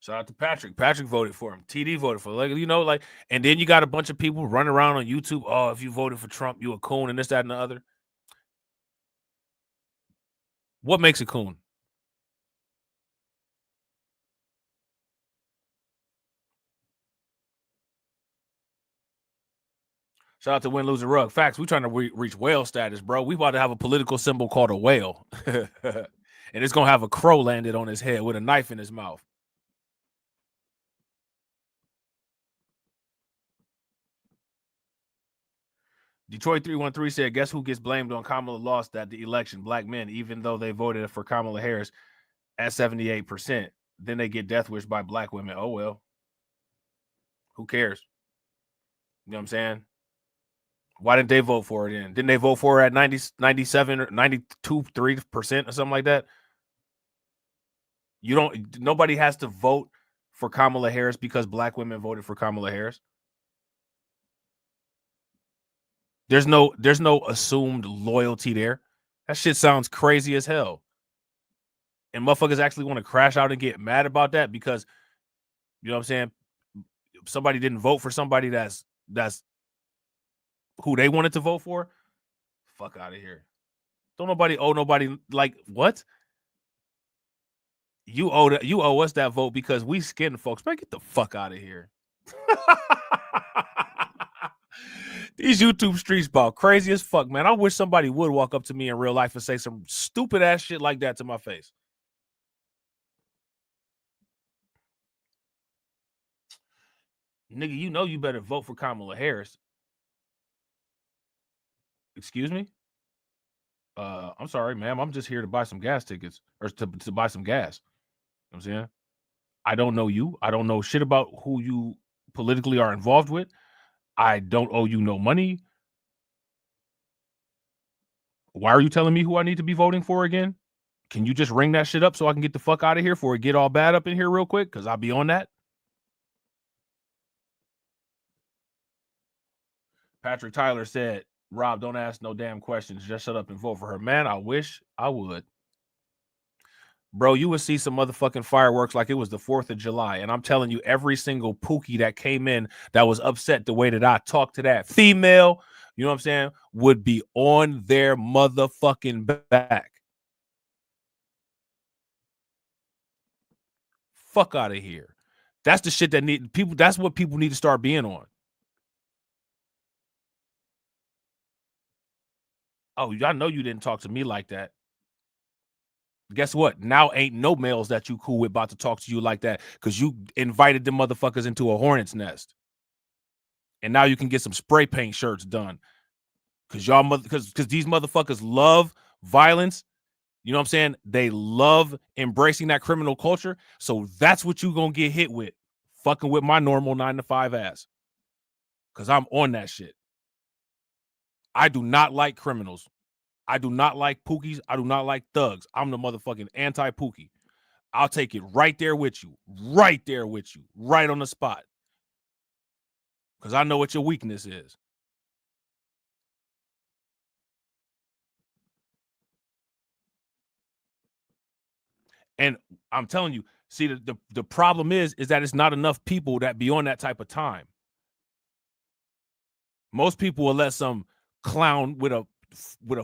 Shout out to Patrick. Patrick voted for him. TD voted for him. Like, you know, like, and then you got a bunch of people running around on YouTube. Oh, if you voted for Trump, you a coon and this, that, and the other. What makes a coon? Shout out to Win, Lose, or Rug. Facts, we trying to reach whale status, bro. We about to have a political symbol called a whale. And it's going to have a crow landed on his head with a knife in his mouth. Detroit 313 said, guess who gets blamed on Kamala lost at the election? Black men, even though they voted for Kamala Harris at 78%. Then they get death wished by black women. Oh, well. Who cares? You know what I'm saying? Why didn't they vote for it then? Didn't they vote for it at 90, 97 or 92, 3% or something like that? Nobody has to vote for Kamala Harris because black women voted for Kamala Harris. There's no assumed loyalty there. That shit sounds crazy as hell. And motherfuckers actually want to crash out and get mad about that because, you know what I'm saying, somebody didn't vote for somebody that's who they wanted to vote for. Fuck out of here. Don't nobody owe nobody, like, what? You owe us that vote because we skinned folks. Man, get the fuck out of here. These YouTube streets about crazy as fuck, man. I wish somebody would walk up to me in real life and say some stupid ass shit like that to my face. Nigga, you know you better vote for Kamala Harris. Excuse me? I'm sorry, ma'am. I'm just here to buy some gas tickets or to buy some gas. You know what I'm saying? I don't know you. I don't know shit about who you politically are involved with. I don't owe you no money. Why are you telling me who I need to be voting for again? Can you just ring that shit up so I can get the fuck out of here before it get all bad up in here real quick? Because I'll be on that. Patrick Tyler said, Rob, don't ask no damn questions. Just shut up and vote for her. Man, I wish I would. Bro, you would see some motherfucking fireworks like it was the 4th of July. And I'm telling you, every single pookie that came in that was upset the way that I talked to that female, you know what I'm saying, would be on their motherfucking back. Fuck out of here. That's the shit that need people. That's what people need to start being on. Oh, I know you didn't talk to me like that. Guess what? Now ain't no males that you cool with about to talk to you like that because you invited them motherfuckers into a hornet's nest. And now you can get some spray paint shirts done. Because these motherfuckers love violence. You know what I'm saying? They love embracing that criminal culture. So that's what you gonna get hit with. Fucking with my normal 9-to-5 ass. Because I'm on that shit. I do not like criminals. I do not like pookies. I do not like thugs. I'm the motherfucking anti-pookie. I'll take it right there with you. Right there with you. Right on the spot. Because I know what your weakness is. And I'm telling you, see, the problem is that it's not enough people that be on that type of time. Most people will let some clown with a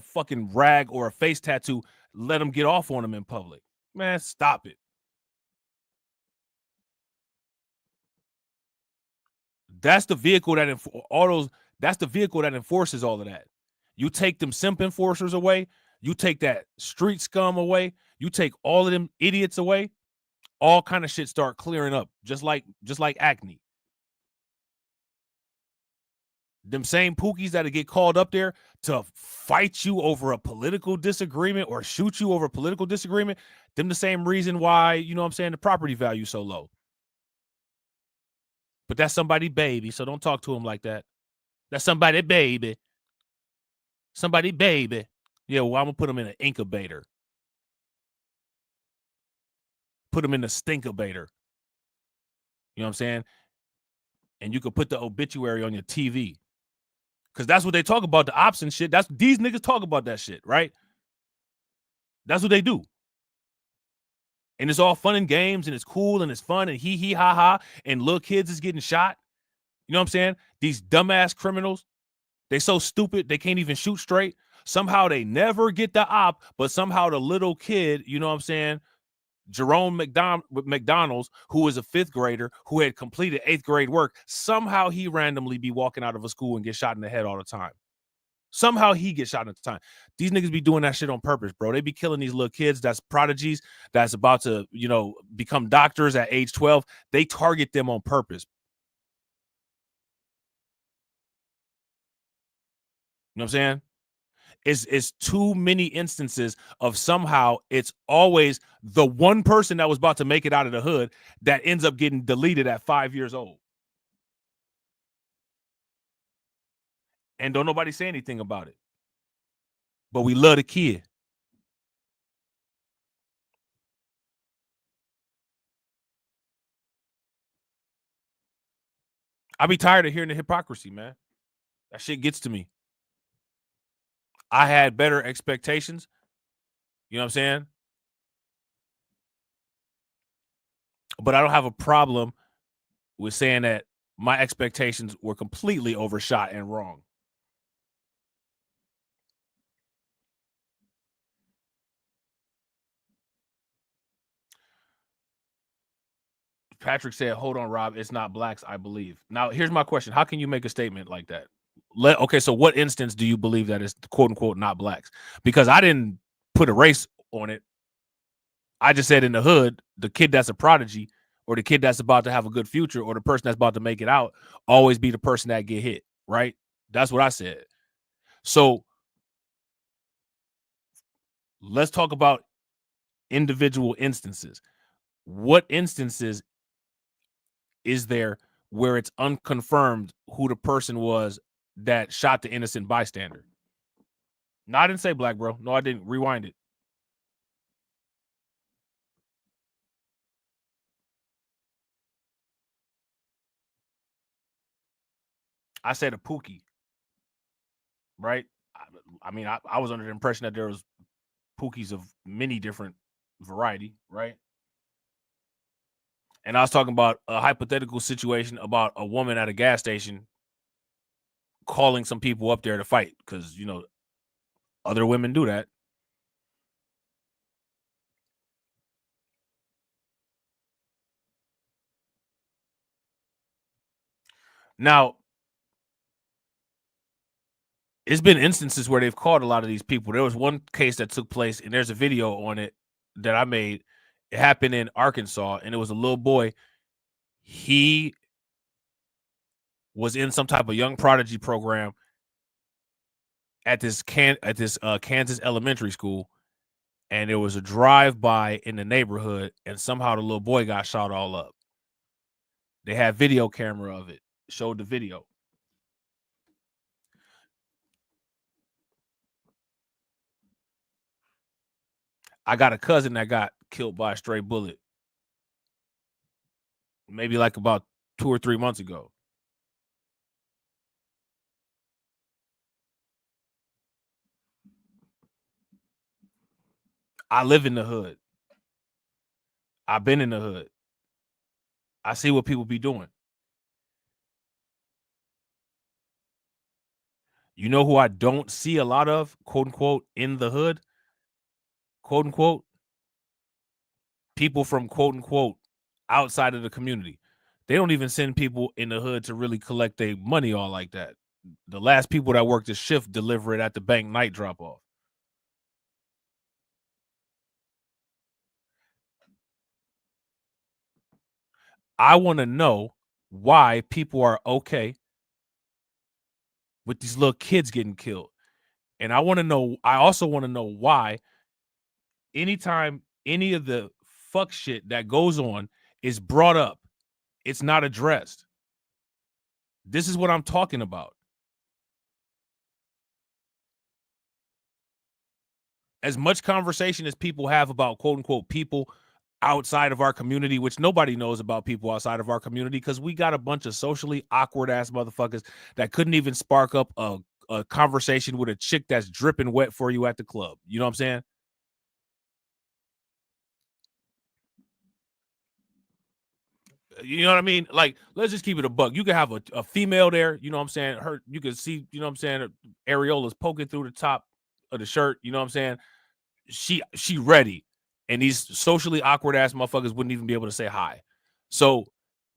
fucking rag or a face tattoo let them get off on them in public. Man, stop it. That's the vehicle that that's the vehicle that enforces all of that. You take them simp enforcers away, you take that street scum away, you take all of them idiots away, all kind of shit start clearing up, just like acne. Them same pookies that get called up there to fight you over a political disagreement or shoot you over a political disagreement, them the same reason why, you know what I'm saying, the property value so low. But that's somebody baby, so don't talk to him like that. That's somebody baby. Somebody baby. Yeah, well, I'm going to put him in an incubator. Put him in the stinkubator. You know what I'm saying? And you could put the obituary on your TV. Because that's what they talk about, the ops and shit. These niggas talk about that shit, right? That's what they do. And it's all fun and games, and it's cool, and it's fun, and hee ha ha, and little kids is getting shot. You know what I'm saying? These dumbass criminals, they so stupid, they can't even shoot straight. Somehow they never get the op, but somehow the little kid, you know what I'm saying, Jerome McDonald's, who was a 5th grader, who had completed 8th grade work, somehow he randomly be walking out of a school and get shot in the head all the time. Somehow he gets shot at the time. These niggas be doing that shit on purpose, bro. They be killing these little kids that's prodigies, that's about to, you know, become doctors at age 12. They target them on purpose. You know what I'm saying? It's too many instances of somehow it's always the one person that was about to make it out of the hood that ends up getting deleted at 5 years old. And don't nobody say anything about it. But we love the kid. I be tired of hearing the hypocrisy, man. That shit gets to me. I had better expectations. You know what I'm saying? But I don't have a problem with saying that my expectations were completely overshot and wrong. Patrick said, hold on, Rob, it's not blacks, I believe. Now, here's my question. How can you make a statement like that? Okay, so what instance do you believe that is quote unquote not blacks? Because I didn't put a race on it. I just said in the hood, the kid that's a prodigy or the kid that's about to have a good future or the person that's about to make it out always be the person that get hit, right? That's what I said. So let's talk about individual instances. What instances is there where it's unconfirmed who the person was that shot the innocent bystander? No, I didn't say black, bro. No, I didn't. Rewind it. I said a pookie, right? I mean, I was under the impression that there was pookies of many different variety, right? And I was talking about a hypothetical situation about a woman at a gas station calling some people up there to fight because, you know, other women do that. Now, it's been instances where they've caught a lot of these people. There was one case that took place, and there's a video on it that I made. It happened in Arkansas, and it was a little boy. He was in some type of young prodigy program at this Kansas elementary school, and there was a drive-by in the neighborhood, and somehow the little boy got shot all up. They had video camera of it, showed the video. I got a cousin that got killed by a stray bullet, maybe like about 2 or 3 months ago. I live in the hood. I've been in the hood. I see what people be doing. You know who I don't see a lot of, quote unquote, in the hood? Quote unquote, people from quote unquote outside of the community. They don't even send people in the hood to really collect their money all like that. The last people that work the shift deliver it at the bank night drop off. I want to know why people are okay with these little kids getting killed. And I also want to know why anytime any of the fuck shit that goes on is brought up, it's not addressed. This is what I'm talking about. As much conversation as people have about quote unquote people outside of our community, which nobody knows about people outside of our community because we got a bunch of socially awkward ass motherfuckers that couldn't even spark up a conversation with a chick that's dripping wet for you at the club. You know what I'm saying? You know what I mean? Like, let's just keep it a buck. You can have a female there, you know what I'm saying? You can see, you know what I'm saying, areolas poking through the top of the shirt, you know what I'm saying? She ready. And these socially awkward ass motherfuckers wouldn't even be able to say hi. So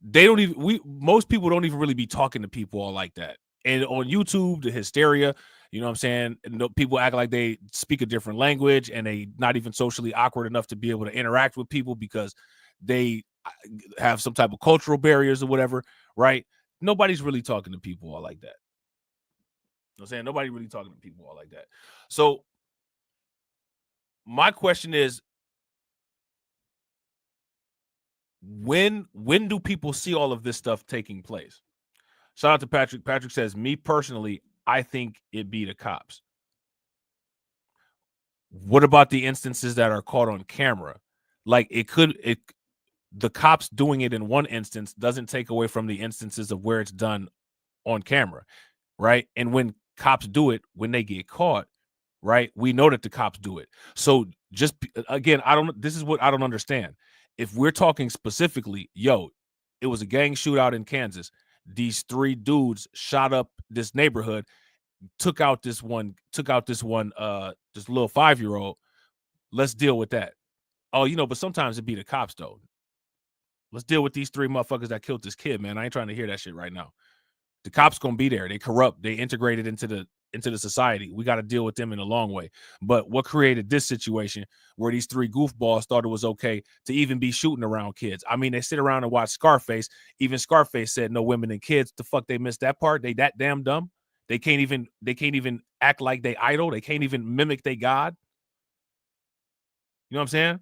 most people don't even really be talking to people all like that. And on YouTube, the hysteria, you know what I'm saying? People act like they speak a different language and they not even socially awkward enough to be able to interact with people because they have some type of cultural barriers or whatever, right? Nobody's really talking to people all like that. You know what I'm saying? Nobody really talking to people all like that. So my question is, when do people see all of this stuff taking place? Shout out to Patrick. Patrick says, me personally, I think it'd be the cops. What about the instances that are caught on camera? Like the cops doing it in one instance doesn't take away from the instances of where it's done on camera, right? And when cops do it, when they get caught, right, we know that the cops do it. So just again, this is what I don't understand. If we're talking specifically, it was a gang shootout in Kansas. These 3 dudes shot up this neighborhood, took out this little 5-year-old. Let's deal with that. Oh, but sometimes it'd be the cops though. Let's deal with these 3 motherfuckers that killed this kid, man. I ain't trying to hear that shit right now. The cops gonna be there. They corrupt. They integrated into the society. We got to deal with them in a long way. But what created this situation where these 3 goofballs thought it was okay to even be shooting around kids? I mean, they sit around and watch Scarface. Even Scarface said no women and kids. The fuck they missed that part? They that damn dumb. They can't even act like they idol. They can't even mimic they God. You know what I'm saying?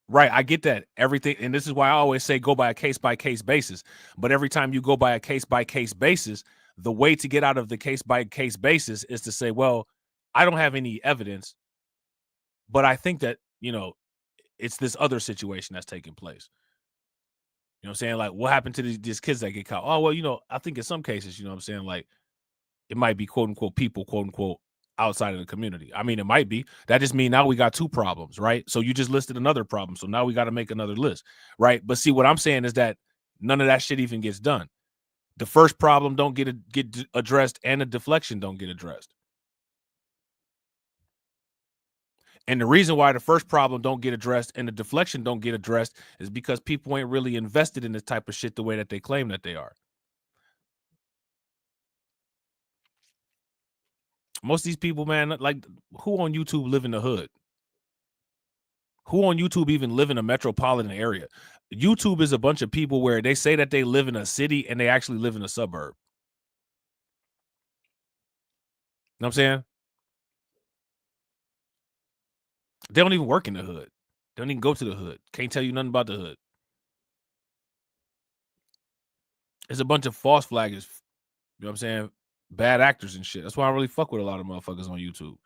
Right, I get that. Everything, and this is why I always say go by a case-by-case basis. But every time you go by a case-by-case basis, the way to get out of the case-by-case basis is to say, well, I don't have any evidence, but I think that, it's this other situation that's taking place. You know what I'm saying? Like, what happened to these kids that get caught? Oh, well, I think in some cases, you know what I'm saying? Like, it might be quote-unquote people, quote-unquote, outside of the community. I mean, it might be. That just means now we got 2 problems, right? So you just listed another problem. So now we got to make another list, right? But see, what I'm saying is that none of that shit even gets done. The first problem don't get addressed, and the deflection don't get addressed. And the reason why the first problem don't get addressed and the deflection don't get addressed is because people ain't really invested in this type of shit the way that they claim that they are. Most of these people, man, like, who on YouTube live in the hood? Who on YouTube even live in a metropolitan area? YouTube is a bunch of people where they say that they live in a city and they actually live in a suburb. You know what I'm saying? They don't even work in the hood. They don't even go to the hood. Can't tell you nothing about the hood. It's a bunch of false flaggers. You know what I'm saying? Bad actors and shit. That's why I really fuck with a lot of motherfuckers on YouTube.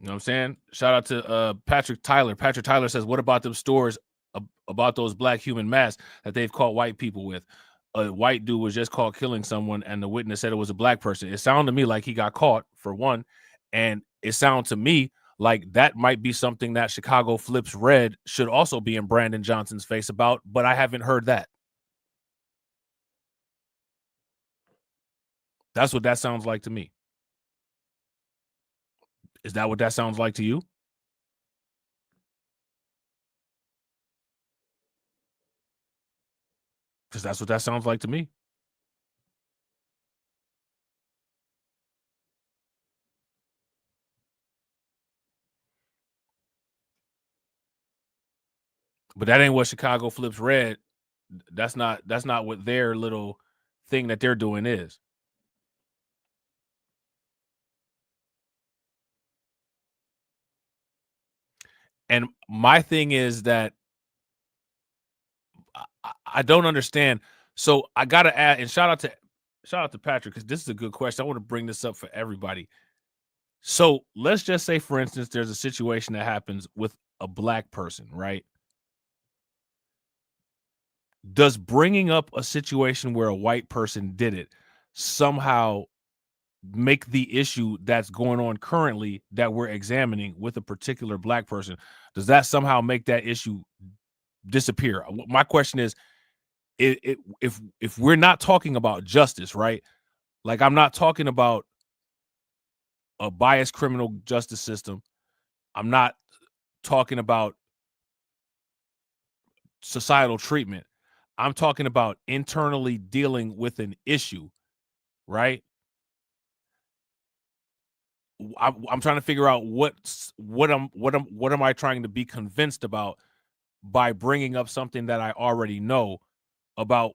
You know what I'm saying? Shout out to Patrick Tyler. Patrick Tyler says, what about them stores about those black human masks that they've caught white people with? A white dude was just caught killing someone and the witness said it was a black person. It sounded to me like he got caught, for one. And it sounded to me like that might be something that Chicago Flips Red should also be in Brandon Johnson's face about, but I haven't heard that. That's what that sounds like to me. Is that what that sounds like to you? Because that's what that sounds like to me. But that ain't what Chicago Flips Red. That's not what their little thing that they're doing is. And my thing is that I don't understand. So I gotta add, and shout out to Patrick, because this is a good question. I want to bring this up for everybody. So let's just say, for instance, there's a situation that happens with a black person, right? Does bringing up a situation where a white person did it somehow make the issue that's going on currently that we're examining with a particular black person, does that somehow make that issue disappear? My question is, if we're not talking about justice, right? Like, I'm not talking about a biased criminal justice system. I'm not talking about societal treatment. I'm talking about internally dealing with an issue, right? I'm trying to figure out what am I trying to be convinced about by bringing up something that I already know about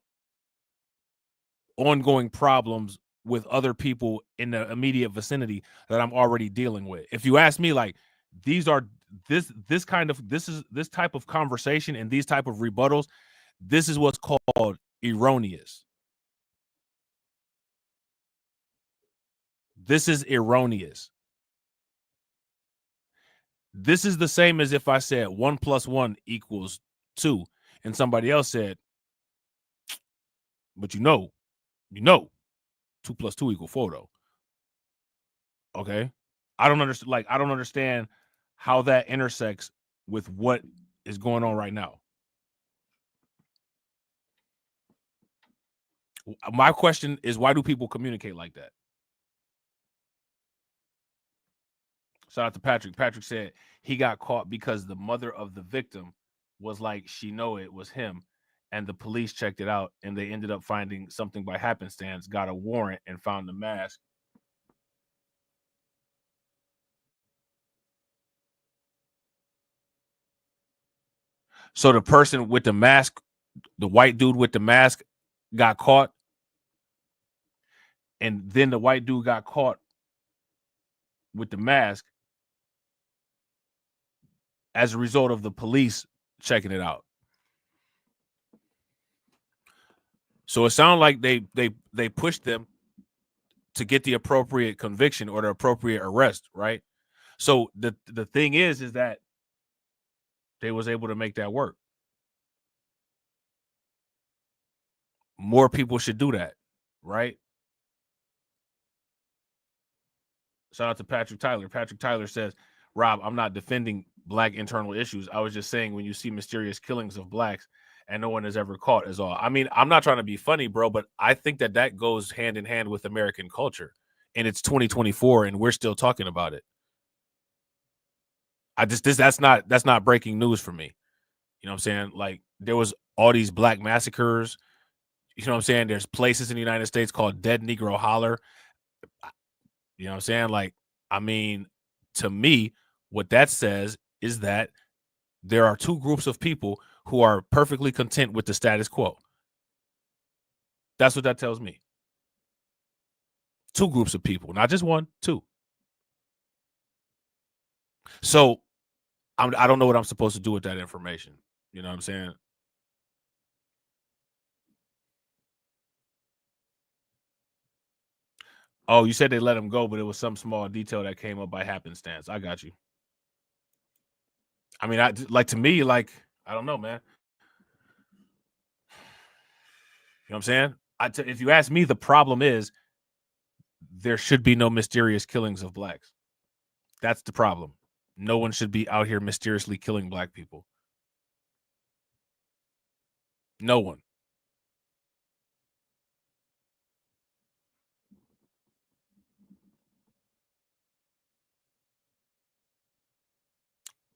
ongoing problems with other people in the immediate vicinity that I'm already dealing with. If you ask me, like, this type of conversation and these type of rebuttals, this is what's called erroneous. This is erroneous. This is the same as if I said 1 + 1 = 2, and somebody else said, but you know, 2 + 2 = 4, though. Okay, I don't understand. Like, I don't understand how that intersects with what is going on right now. My question is, why do people communicate like that? Shout out to Patrick. Patrick said he got caught because the mother of the victim was like, she know it was him, and the police checked it out, and they ended up finding something by happenstance, got a warrant, and found the mask. So the person with the mask, the white dude with the mask, got caught, and then the white dude got caught with the mask as a result of the police checking it out. So it sounded like they pushed them to get the appropriate conviction or the appropriate arrest, right? So the thing is that they was able to make that work. More people should do that, right? Shout out to Patrick Tyler. Patrick Tyler says, Rob, I'm not defending black internal issues. I was just saying when you see mysterious killings of blacks and no one is ever caught is all. I mean, I'm not trying to be funny, bro, but I think that goes hand in hand with American culture. And it's 2024 and we're still talking about it. That's not breaking news for me. You know what I'm saying? Like, there was all these black massacres. You know what I'm saying? There's places in the United States called Dead Negro Holler. You know what I'm saying? Like, I mean, to me, what that says is that there are two groups of people who are perfectly content with the status quo. That's what that tells me. Two groups of people, not just one, two. So I don't know what I'm supposed to do with that information. You know what I'm saying? Oh, you said they let him go, but it was some small detail that came up by happenstance. I got you. I mean, to me, like, I don't know, man. You know what I'm saying? If you ask me, the problem is there should be no mysterious killings of blacks. That's the problem. No one should be out here mysteriously killing black people. No one.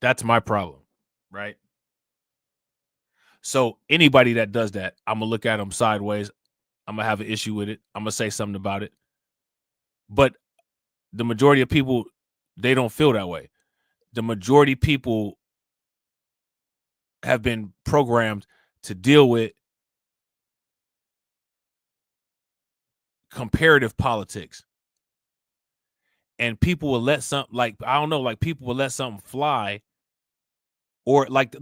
That's my problem, right? So anybody that does that, I'm gonna look at them sideways. I'm gonna have an issue with it. I'm gonna say something about it. But the majority of people, they don't feel that way. The majority of people have been programmed to deal with comparative politics. And people will let something, like, I don't know, like, people will let something fly, or like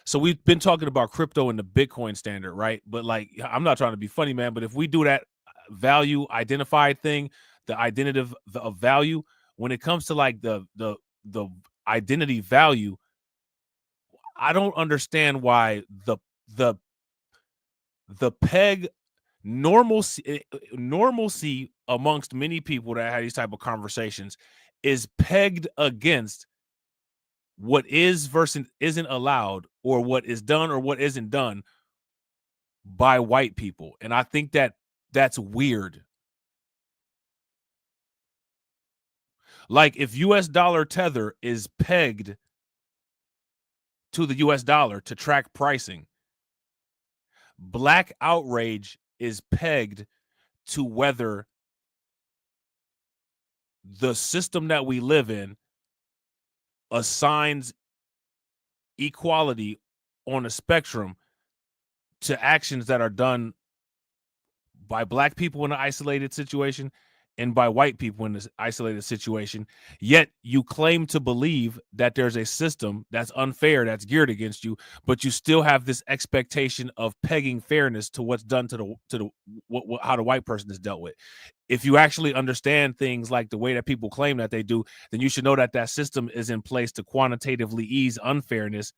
so we've been talking about crypto and the Bitcoin standard, right? But like, I'm not trying to be funny, man, but if we do that value identified thing, the identity of value, when it comes to like the identity value, I don't understand why the peg normalcy amongst many people that have these type of conversations is pegged against what is versus isn't allowed, or what is done or what isn't done by white people. And I think that's weird. Like, if US dollar tether is pegged to the US dollar to track pricing, black outrage is pegged to whether the system that we live in assigns equality on a spectrum to actions that are done by black people in an isolated situation and by white people in this isolated situation. Yet you claim to believe that there's a system that's unfair, that's geared against you, but you still have this expectation of pegging fairness to what's done to how the white person is dealt with. If you actually understand things like the way that people claim that they do, then you should know that that system is in place to quantitatively ease unfairness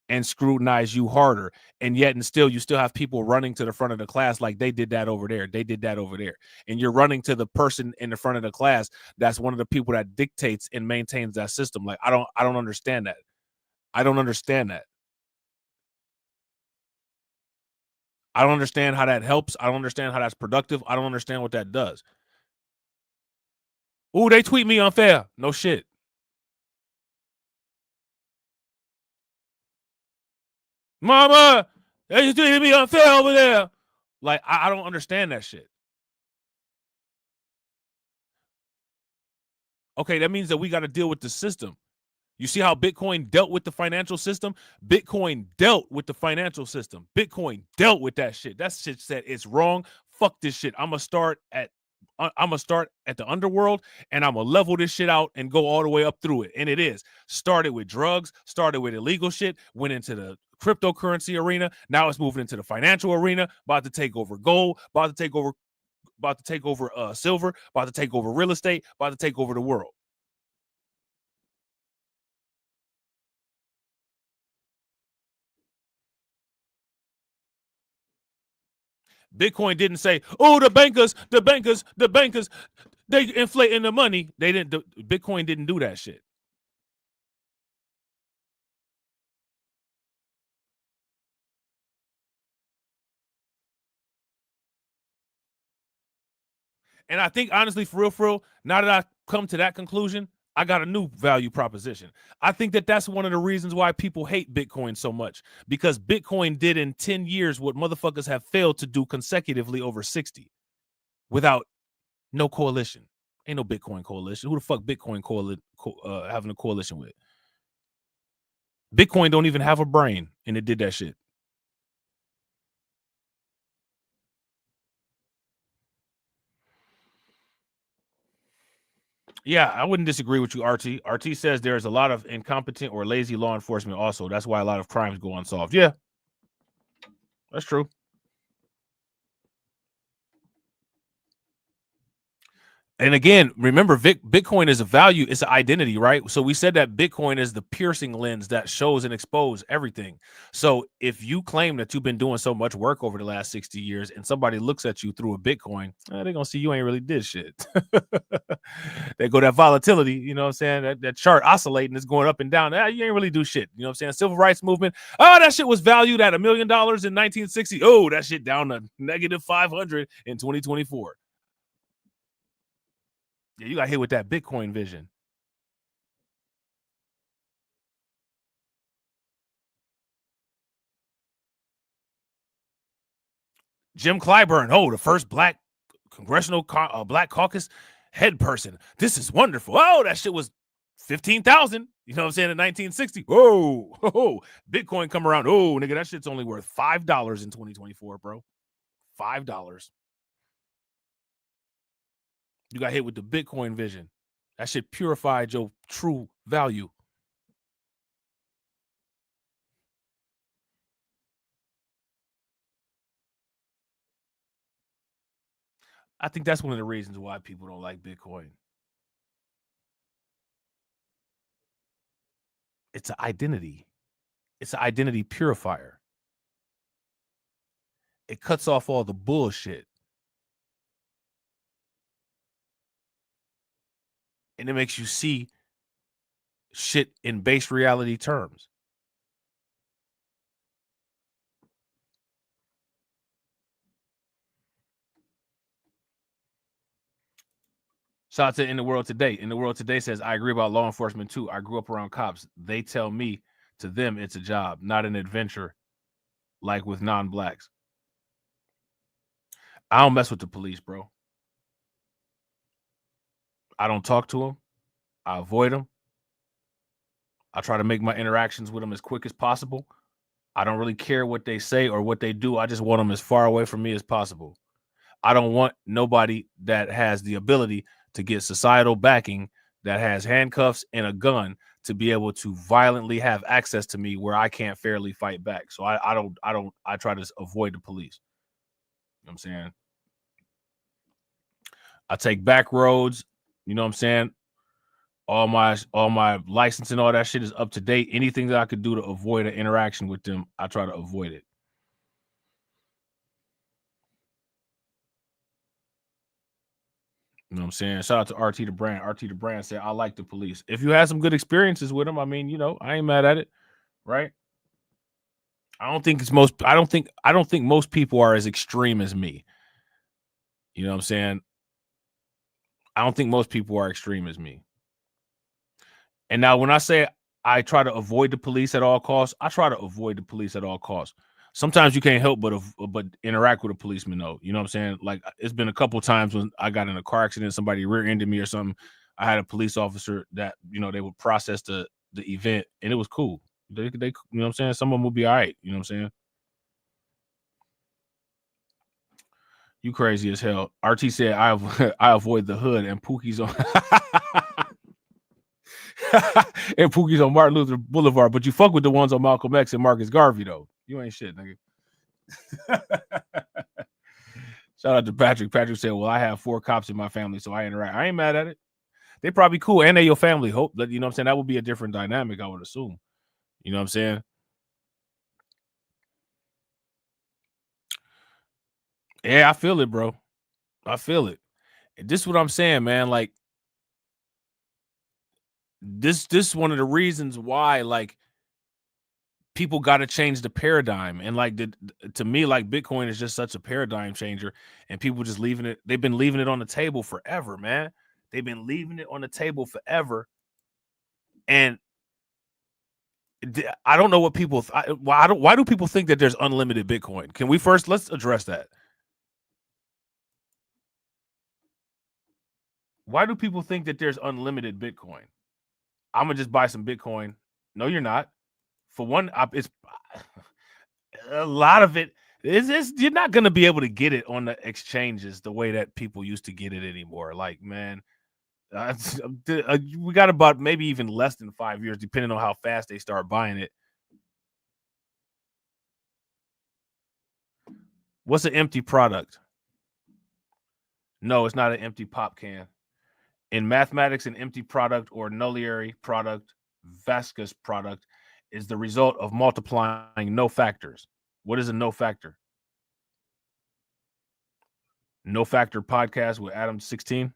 and scrutinize you harder. And yet, and still, you still have people running to the front of the class like they did that over there. They did that over there. And you're running to the person in the front of the class that's one of the people that dictates and maintains that system. Like, I don't understand that. I don't understand that. I don't understand how that helps. I don't understand how that's productive. I don't understand what that does. Ooh, they tweet me unfair. No shit. Mama, they treated me unfair over there. Like, I don't understand that shit. Okay, that means that we got to deal with the system. You see how Bitcoin dealt with the financial system? Bitcoin dealt with the financial system. Bitcoin dealt with that shit. That shit said it's wrong. Fuck this shit. I'm gonna start at the underworld, and I'm gonna level this shit out and go all the way up through it. And it is. Started with drugs, started with illegal shit, went into the cryptocurrency arena. Now it's moving into the financial arena, about to take over gold, about to take over silver, about to take over real estate, about to take over the world. Bitcoin didn't say, "Oh, the bankers, they inflating the money." They didn't. Bitcoin didn't do that shit. And I think, honestly, for real, now that I come to that conclusion, I got a new value proposition. I think that that's one of the reasons why people hate Bitcoin so much, because Bitcoin did in 10 years what motherfuckers have failed to do consecutively over 60 without no coalition. Ain't no Bitcoin coalition. Who the fuck Bitcoin having a coalition with? Bitcoin don't even have a brain, and it did that shit. Yeah, I wouldn't disagree with you, RT. RT says there's a lot of incompetent or lazy law enforcement also. That's why a lot of crimes go unsolved. Yeah, that's true. And again, remember, Bitcoin is a value, it's an identity, right? So we said that Bitcoin is the piercing lens that shows and exposes everything. So if you claim that you've been doing so much work over the last 60 years and somebody looks at you through a Bitcoin, they're going to see you ain't really did shit. They go that volatility, you know what I'm saying? That chart oscillating is going up and down. You ain't really do shit. You know what I'm saying? Civil rights movement. Oh, that shit was valued at $1 million in 1960. Oh, that shit down to negative 500 in 2024. Yeah, you got hit with that Bitcoin vision. Jim Clyburn, the first black congressional black caucus head person. This is wonderful. Oh, that shit was 15,000. You know what I'm saying? In 1960. Whoa, Bitcoin come around. Oh, nigga, that shit's only worth $5 in 2024, bro. $5. You got hit with the Bitcoin vision. That shit purified your true value. I think that's one of the reasons why people don't like Bitcoin. It's an identity. It's an identity purifier. It cuts off all the bullshit. And it makes you see shit in base reality terms. Shout out to In the World Today. In the World Today says, I agree about law enforcement too. I grew up around cops. They tell me, to them, it's a job, not an adventure like with non-blacks. I don't mess with the police, bro. I don't talk to them. I avoid them. I try to make my interactions with them as quick as possible. I don't really care what they say or what they do. I just want them as far away from me as possible. I don't want nobody that has the ability to get societal backing, that has handcuffs and a gun, to be able to violently have access to me where I can't fairly fight back. So I try to avoid the police. You know what I'm saying? I take back roads. You know what I'm saying? All my license and all that shit is up to date. Anything that I could do to avoid an interaction with them, I try to avoid it. You know what I'm saying? Shout out to RT the Brand. RT the Brand said, I like the police. If you had some good experiences with them, I mean, you know, I ain't mad at it, right? I don't think most people are as extreme as me. You know what I'm saying? I don't think most people are extreme as me. And now when I say I try to avoid the police at all costs, I try to avoid the police at all costs. Sometimes you can't help but interact with a policeman, though. You know what I'm saying? Like, it's been a couple times when I got in a car accident, somebody rear-ended me or something. I had a police officer that, you know, they would process the event, and it was cool. They you know what I'm saying? Some of them will be all right. You know what I'm saying? You crazy as hell. RT said, I avoid the hood and Pookie's on and Pookie's on Martin Luther Boulevard, but you fuck with the ones on Malcolm X and Marcus Garvey, though. You ain't shit, nigga. Shout out to Patrick. Patrick said, well, I have 4 cops in my family, so I interact. I ain't mad at it. They probably cool, and they your family. Hope that, you know what I'm saying? That would be a different dynamic, I would assume. You know what I'm saying? Yeah, I feel it, bro. I feel it. And this is what I'm saying, man. Like, this is one of the reasons why, like, people got to change the paradigm. And like to me, like Bitcoin is just such a paradigm changer, and people just leaving it. They've been leaving it on the table forever, man. They've been leaving it on the table forever. And I don't know what people. Why do people think that there's unlimited Bitcoin? Can we let's address that? Why do people think that there's unlimited Bitcoin? I'm gonna just buy some Bitcoin. No, you're not. For one, it's a lot of it is you're not gonna be able to get it on the exchanges the way that people used to get it anymore. Like, man, we got about maybe even less than 5 years, depending on how fast they start buying it. What's an empty product? No, it's not an empty pop can. In mathematics, an empty product or nullary product, viscous product, is the result of multiplying no factors. What is a no factor? No factor podcast with Adam 16.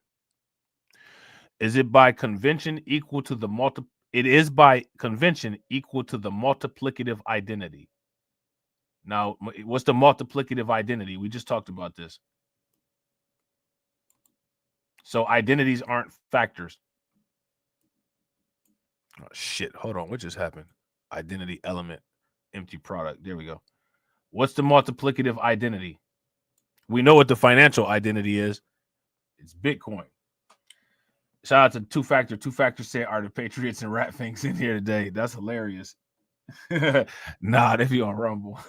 Is it by convention equal to the It is by convention equal to the multiplicative identity. Now, what's the multiplicative identity? We just talked about this. So identities aren't factors. Oh, shit. Hold on. What just happened? Identity element, empty product. There we go. What's the multiplicative identity? We know what the financial identity is. It's Bitcoin. Shout out to Two Factor. Two Factor said, are the Patriots and Rat Things in here today? That's hilarious. Nah, they be on Rumble.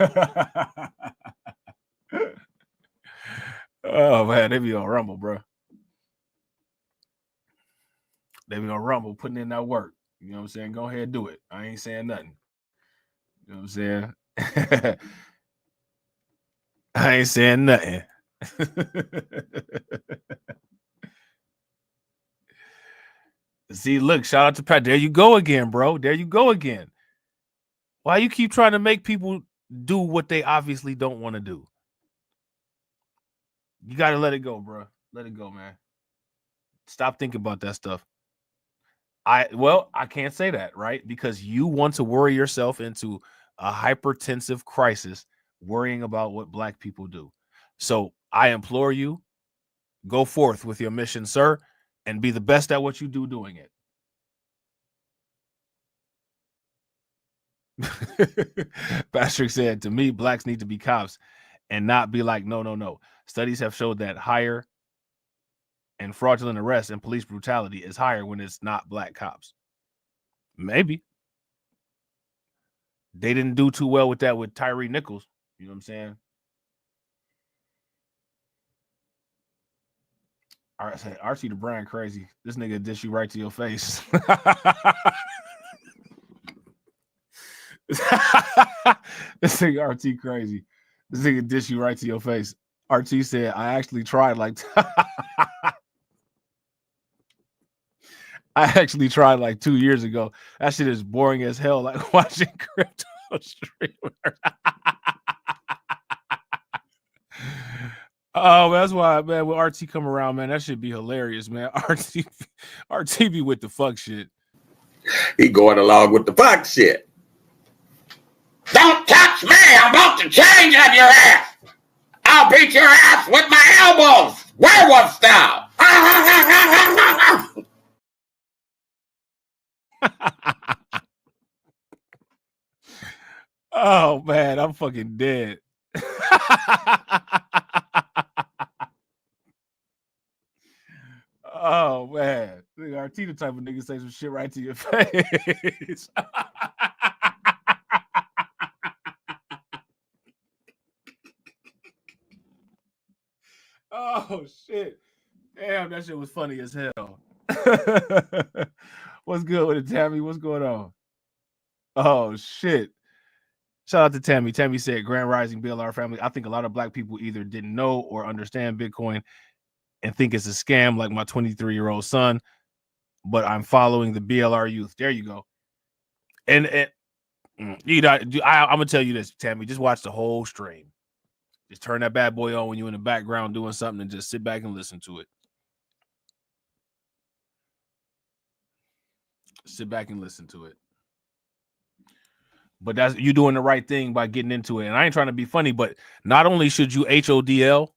Oh, man, they be on Rumble, bro. They be on Rumble putting in that work. You know what I'm saying? Go ahead and do it. I ain't saying nothing. You know what I'm saying? I ain't saying nothing. See, look, shout out to Pat. There you go again, bro. There you go again. Why you keep trying to make people do what they obviously don't want to do? You got to let it go, bro. Let it go, man. Stop thinking about that stuff. I can't say that, right? Because you want to worry yourself into a hypertensive crisis worrying about what black people do. So I implore you, go forth with your mission, sir, and be the best at what you do doing it. Patrick said, to me, blacks need to be cops and not be like, no. Studies have showed that higher and fraudulent arrest and police brutality is higher when it's not black cops. Maybe. They didn't do too well with that with Tyree Nichols. You know what I'm saying? All right, say RC the brand crazy. This nigga dish you right to your face. This nigga RT crazy. This nigga dish you right to your face. RT said, I actually tried like 2 years ago. That shit is boring as hell, like watching crypto streamer. Oh, that's why, man, when RT come around, man, that should be hilarious, man. RT be with the fuck shit. He going along with the fuck shit. Don't touch me! I'm about to change on your ass! I'll beat your ass with my elbows! Werewolf style! Oh, man, I'm fucking dead. Oh, man. RT the type of nigga say some shit right to your face. Oh, shit. Damn, that shit was funny as hell. What's good with it, Tammy? What's going on? Oh, shit. Shout out to Tammy. Tammy said, Grand Rising BLR family. I think a lot of black people either didn't know or understand Bitcoin and think it's a scam like my 23-year-old son, but I'm following the BLR youth. There you go. And you know, I'm going to tell you this, Tammy. Just watch the whole stream. Just turn that bad boy on when you're in the background doing something and just sit back and listen to it. Sit back and listen to it. But that's you doing the right thing by getting into it. And I ain't trying to be funny, but not only should you HODL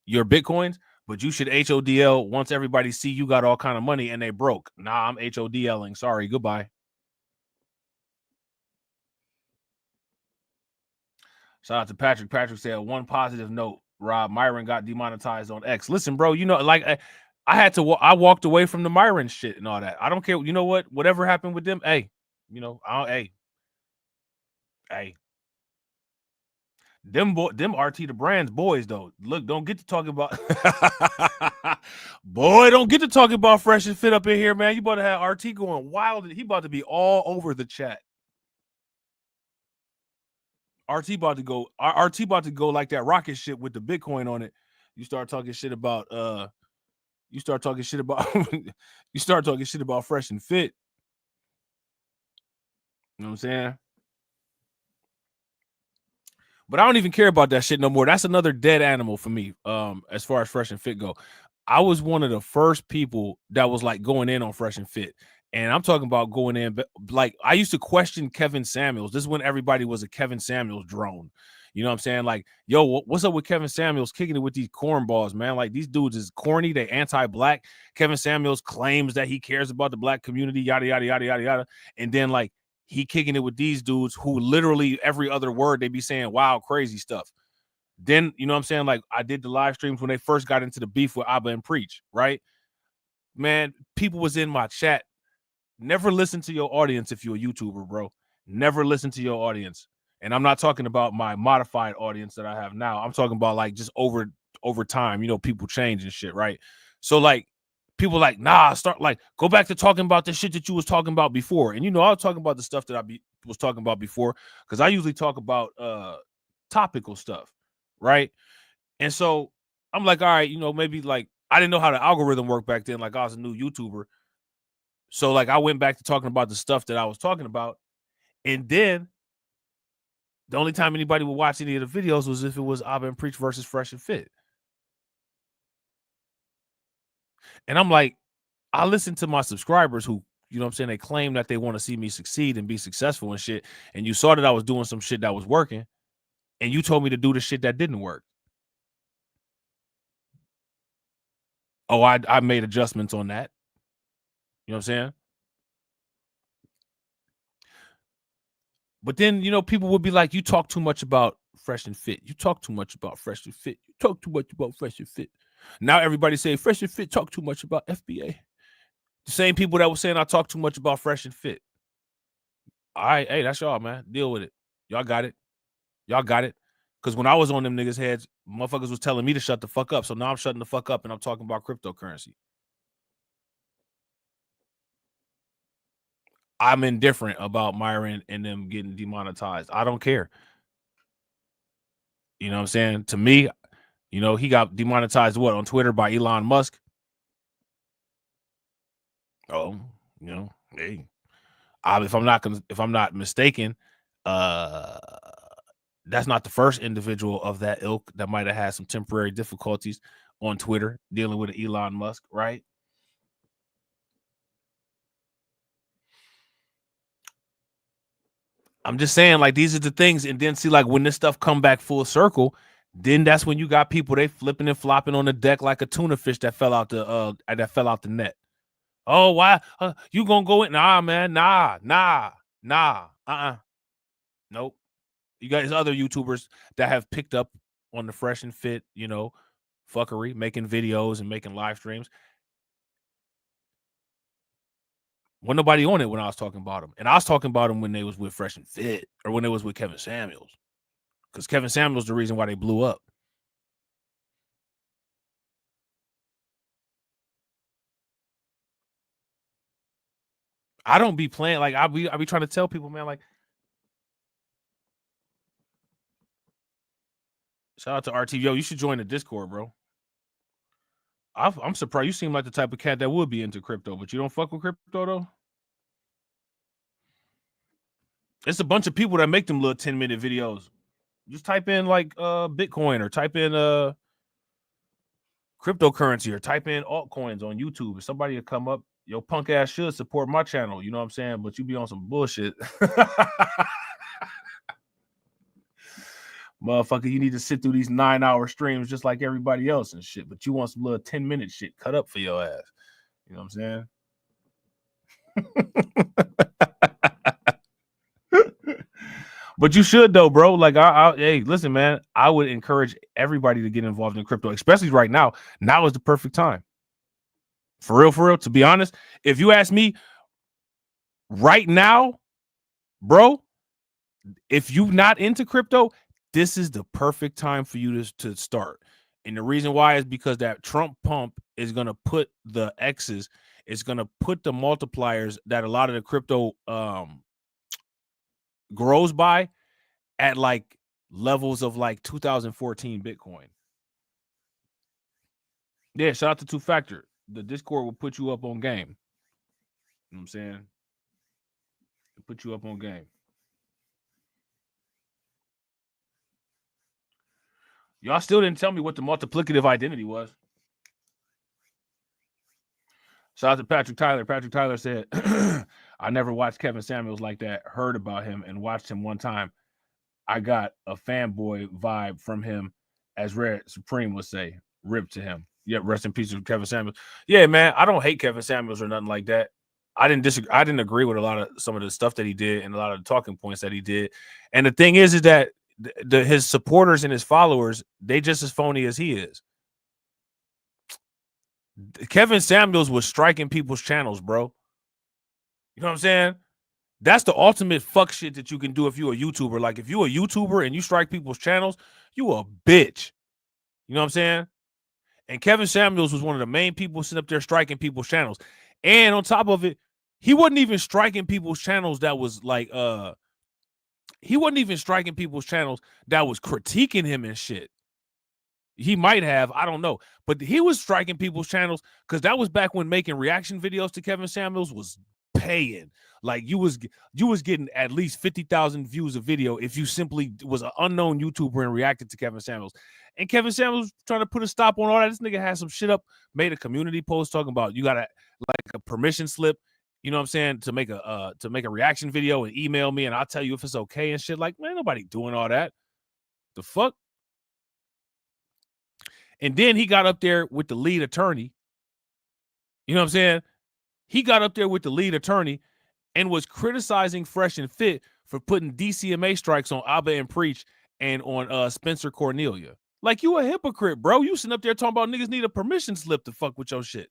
your Bitcoins, but you should HODL once everybody see you got all kind of money and they broke. Nah, I'm HODLing. Sorry, goodbye. Shout out to Patrick. Patrick said one positive note. Rob, Myron got demonetized on X. Listen, bro, you know, like I had to. I walked away from the Myron shit and all that. I don't care. You know what? Whatever happened with them, hey, you know, hey, them RT the Brands boys though. Look, don't get to talk about. Boy, don't get to talk about Fresh and Fit up in here, man. You about to have RT going wild. He about to be all over the chat. RT about to go like that rocket ship with the Bitcoin on it. You start talking shit about you start talking shit about Fresh and Fit. You know what I'm saying? But I don't even care about that shit no more. That's another dead animal for me. As far as Fresh and Fit go. I was one of the first people that was like going in on Fresh and Fit. And I'm talking about going in, like I used to question Kevin Samuels. This is when everybody was a Kevin Samuels drone. You know what I'm saying? Like, yo, what's up with Kevin Samuels kicking it with these cornballs, man? Like these dudes is corny. They anti-black. Kevin Samuels claims that he cares about the black community, yada, yada, yada, yada, yada. And then like he kicking it with these dudes who literally every other word they be saying wild, crazy stuff. Then, you know what I'm saying? Like I did the live streams when they first got into the beef with Abba and Preach, right? Man, people was in my chat. Never listen to your audience if you're a YouTuber, bro. Never listen to your audience. And I'm not talking about my modified audience that I have now. I'm talking about like just over time, you know, people change and shit, right? So like people like, nah, start like go back to talking about the shit that you was talking about before. And you know, I was talking about the stuff that was talking about before because I usually talk about topical stuff, right? And so I'm like, all right, you know, maybe like I didn't know how the algorithm worked back then. Like I was a new YouTuber. So like I went back to talking about the stuff that I was talking about. And then the only time anybody would watch any of the videos was if it was Abba and Preach versus Fresh and Fit. And I'm like, I listen to my subscribers who, you know what I'm saying, they claim that they want to see me succeed and be successful and shit. And you saw that I was doing some shit that was working. And you told me to do the shit that didn't work. Oh, I made adjustments on that. You know what I'm saying? But then, you know, people would be like, you talk too much about Fresh and Fit. You talk too much about Fresh and Fit. You talk too much about Fresh and Fit. Now everybody say Fresh and Fit talk too much about FBA. The same people that were saying I talk too much about Fresh and Fit. All right, hey, that's y'all, man. Deal with it. Y'all got it. Y'all got it. Because when I was on them niggas' heads, motherfuckers was telling me to shut the fuck up. So now I'm shutting the fuck up and I'm talking about cryptocurrency. I'm indifferent about Myron and them getting demonetized. I don't care. You know what I'm saying? To me, you know, he got demonetized what on Twitter by Elon Musk. Oh, you know, hey, if I'm not mistaken, that's not the first individual of that ilk that might have had some temporary difficulties on Twitter dealing with Elon Musk, right? I'm just saying, like, these are the things, and then see, like, when this stuff come back full circle, then that's when you got people they flipping and flopping on the deck like a tuna fish that fell out the net. Oh, why you gonna go in? Nah, man, nah. Nope. You guys, other YouTubers that have picked up on the Fresh and Fit, you know, fuckery, making videos and making live streams. Wasn't nobody on it when I was talking about them. And I was talking about them when they was with Fresh and Fit or when they was with Kevin Samuels. Because Kevin Samuels the reason why they blew up. I don't be playing like I be trying to tell people, man, like shout out to RTVO. You should join the Discord, bro. I'm surprised. You seem like the type of cat that would be into crypto, but you don't fuck with crypto though. It's a bunch of people that make them little 10-minute videos. Just type in like Bitcoin or type in cryptocurrency or type in altcoins on YouTube. If somebody will come up, your punk ass should support my channel. You know what I'm saying? But you be on some bullshit. Motherfucker, you need to sit through these 9-hour streams just like everybody else and shit. But you want some little 10-minute shit cut up for your ass. You know what I'm saying? But you should though, bro. Like, hey, listen, man. I would encourage everybody to get involved in crypto, especially right now. Now is the perfect time. For real. To be honest, if you ask me right now, bro, if you're not into crypto, this is the perfect time for you to start. And the reason why is because that Trump pump is gonna put the X's, it's gonna put the multipliers that a lot of the crypto grows by at like levels of like 2014 Bitcoin. Yeah, shout out to Two Factor. The Discord will put you up on game. You know what I'm saying? It'll put you up on game. Y'all still didn't tell me what the multiplicative identity was. Shout out to Patrick Tyler. Patrick Tyler said, I never watched Kevin Samuels like that. Heard about him and watched him one time. I got a fanboy vibe from him, as Red Supreme would say. Rip to him. Yeah, rest in peace to Kevin Samuels. Yeah, man, I don't hate Kevin Samuels or nothing like that. I didn't disagree. I didn't agree with a lot of some of the stuff that he did and a lot of the talking points that he did. And the thing is that his supporters and his followers, they just as phony as he is. Kevin Samuels was striking people's channels, bro. You know what I'm saying? That's the ultimate fuck shit that you can do if you're a YouTuber. Like, if you're a YouTuber and you strike people's channels, you a bitch. You know what I'm saying? And Kevin Samuels was one of the main people sitting up there striking people's channels. And on top of it, he wasn't even striking people's channels that was like, he wasn't even striking people's channels that was critiquing him and shit. He might have, I don't know. But he was striking people's channels because that was back when making reaction videos to Kevin Samuels was paying. Like, you was getting at least 50,000 views a video if you simply was an unknown YouTuber and reacted to Kevin Samuels. And Kevin Samuels was trying to put a stop on all that. This nigga had some shit up, made a community post talking about you gotta like a permission slip, you know what I'm saying, to make a reaction video and email me and I'll tell you if it's okay and shit. Like, man, nobody doing all that. The fuck? And then he got up there with the lead attorney. You know what I'm saying? He got up there with the lead attorney and was criticizing Fresh and Fit for putting DCMA strikes on Abba and Preach and on Spencer Cornelia. Like, you a hypocrite, bro. You sitting up there talking about niggas need a permission slip to fuck with your shit.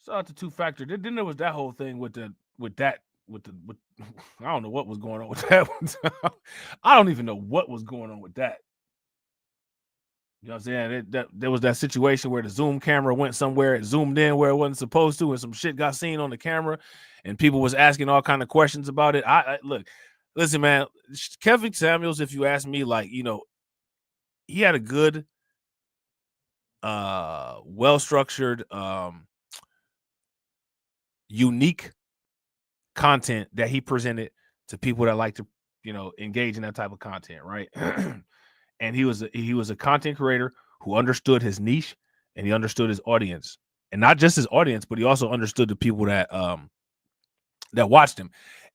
Shout out to Two Factor. Then there was that whole thing with I don't know what was going on with that one. I don't even know what was going on with that. You know what I'm saying? There was that situation where the Zoom camera went somewhere, it zoomed in where it wasn't supposed to, and some shit got seen on the camera, and people was asking all kind of questions about it. Look, listen, man, Kevin Samuels, if you ask me, like, you know, he had a good, well-structured, unique content that he presented to people that like to, you know, engage in that type of content, right? And he was a content creator who understood his niche and he understood his audience, and not just his audience, but he also understood the people that watched him.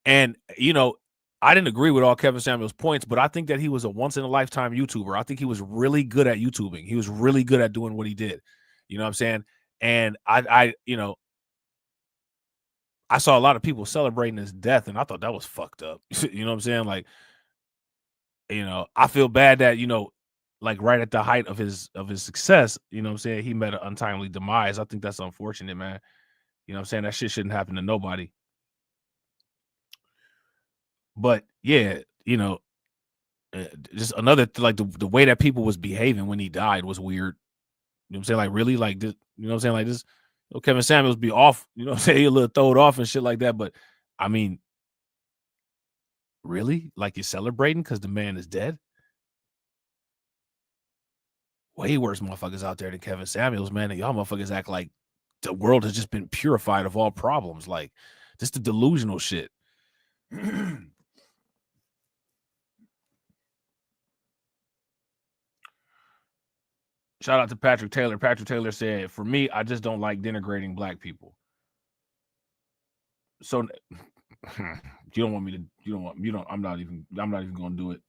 And, you know, I didn't agree with all Kevin Samuels' points, but I think that he was a once in a lifetime YouTuber. I think he was really good at YouTubing. He was really good at doing what he did. You know what I'm saying? And I you know, I saw a lot of people celebrating his death, and I thought that was fucked up. You know what I'm saying? Like, you know, I feel bad that, you know, like right at the height of his success, you know what I'm saying, he met an untimely demise. I think that's unfortunate, man. You know what I'm saying? That shit shouldn't happen to nobody. But yeah, you know, just another, like, the way that people was behaving when he died was weird. You know what I'm saying? Like, really? Like, this, you know what I'm saying? Like, this, you know, Kevin Samuels be off, you know what I'm saying? He a little throwed off and shit like that. But I mean, really? Like, you're celebrating because the man is dead? Way worse motherfuckers out there than Kevin Samuels, man. And y'all motherfuckers act like the world has just been purified of all problems. Like, just the delusional shit. Shout out to Patrick Taylor. Patrick Taylor said, "For me, I just don't like denigrating black people." So you don't want me to. I'm not even going to do it.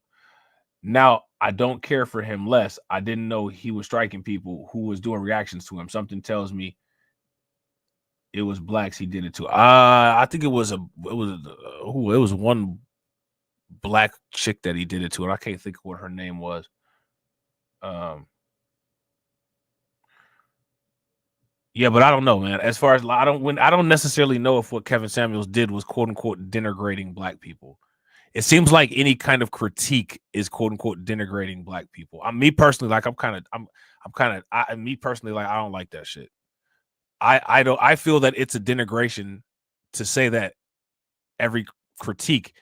Now, I don't care for him less. I didn't know he was striking people who was doing reactions to him. Something tells me it was blacks he did it to. I think it was one black chick that he did it to, and I can't think of what her name was. Yeah, but I don't know, man. As far as I don't necessarily know if what Kevin Samuels did was quote unquote denigrating black people. It seems like any kind of critique is quote unquote denigrating black people. Me personally, like me personally, like I don't like that shit. I feel that it's a denigration to say that every critique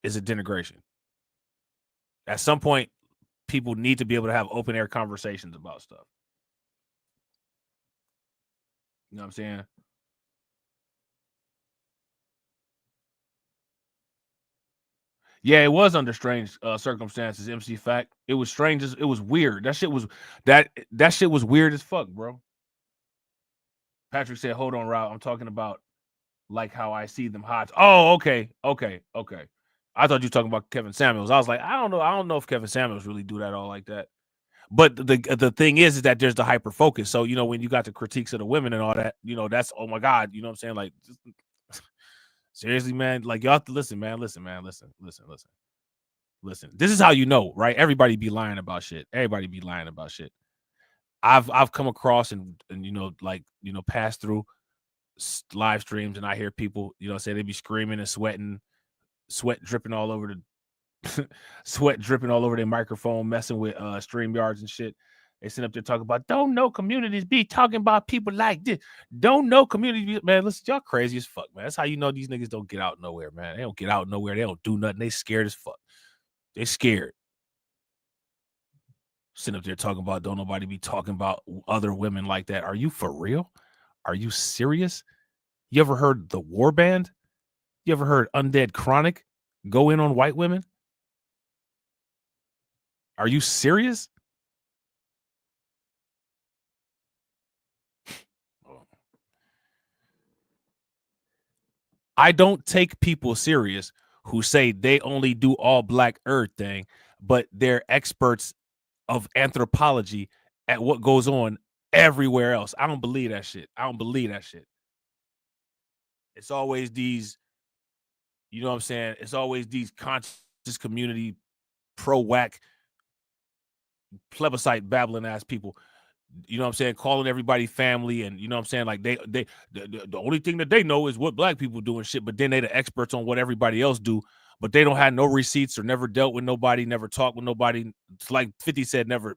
is a denigration. At some point, people need to be able to have open air conversations about stuff. You know what I'm saying? Yeah, it was under strange circumstances, MC Fact. It was strange. It was weird. That shit was weird as fuck, bro. Patrick said, hold on, Rob. I'm talking about like how I see them hot. Oh, okay. I thought you were talking about Kevin Samuels. I was like, I don't know if Kevin Samuels really do that all like that. But the thing is that there's the hyper focus. So, you know, when you got the critiques of the women and all that, you know, that's, oh my God, you know what I'm saying? Like, just, seriously, man, like y'all have to listen, man. Listen. This is how you know, right? Everybody be lying about shit. I've come across and you know, like, you know, pass through live streams and I hear people, you know, say they be screaming and sweating, sweat dripping all over their microphone, messing with StreamYards and shit. They sit up there talking about don't know communities be talking about people like this. Don't know communities, man. Listen, y'all crazy as fuck, man. That's how you know these niggas don't get out nowhere, man. They don't get out nowhere. They don't do nothing. They scared as fuck. They scared. Sitting up there talking about don't nobody be talking about other women like that. Are you for real? Are you serious? You ever heard the War Band? You ever heard Undead Chronic go in on white women? Are you serious? I don't take people serious who say they only do all black earth thing, but they're experts of anthropology at what goes on everywhere else. I don't believe that shit. It's always these, you know what I'm saying? It's always these conscious community pro-whack plebiscite babbling ass people. You know what I'm saying? Calling everybody family, and you know what I'm saying? Like the only thing that they know is what black people do and shit, but then they the experts on what everybody else do, but they don't have no receipts or never dealt with nobody, never talked with nobody. It's like 50 said, never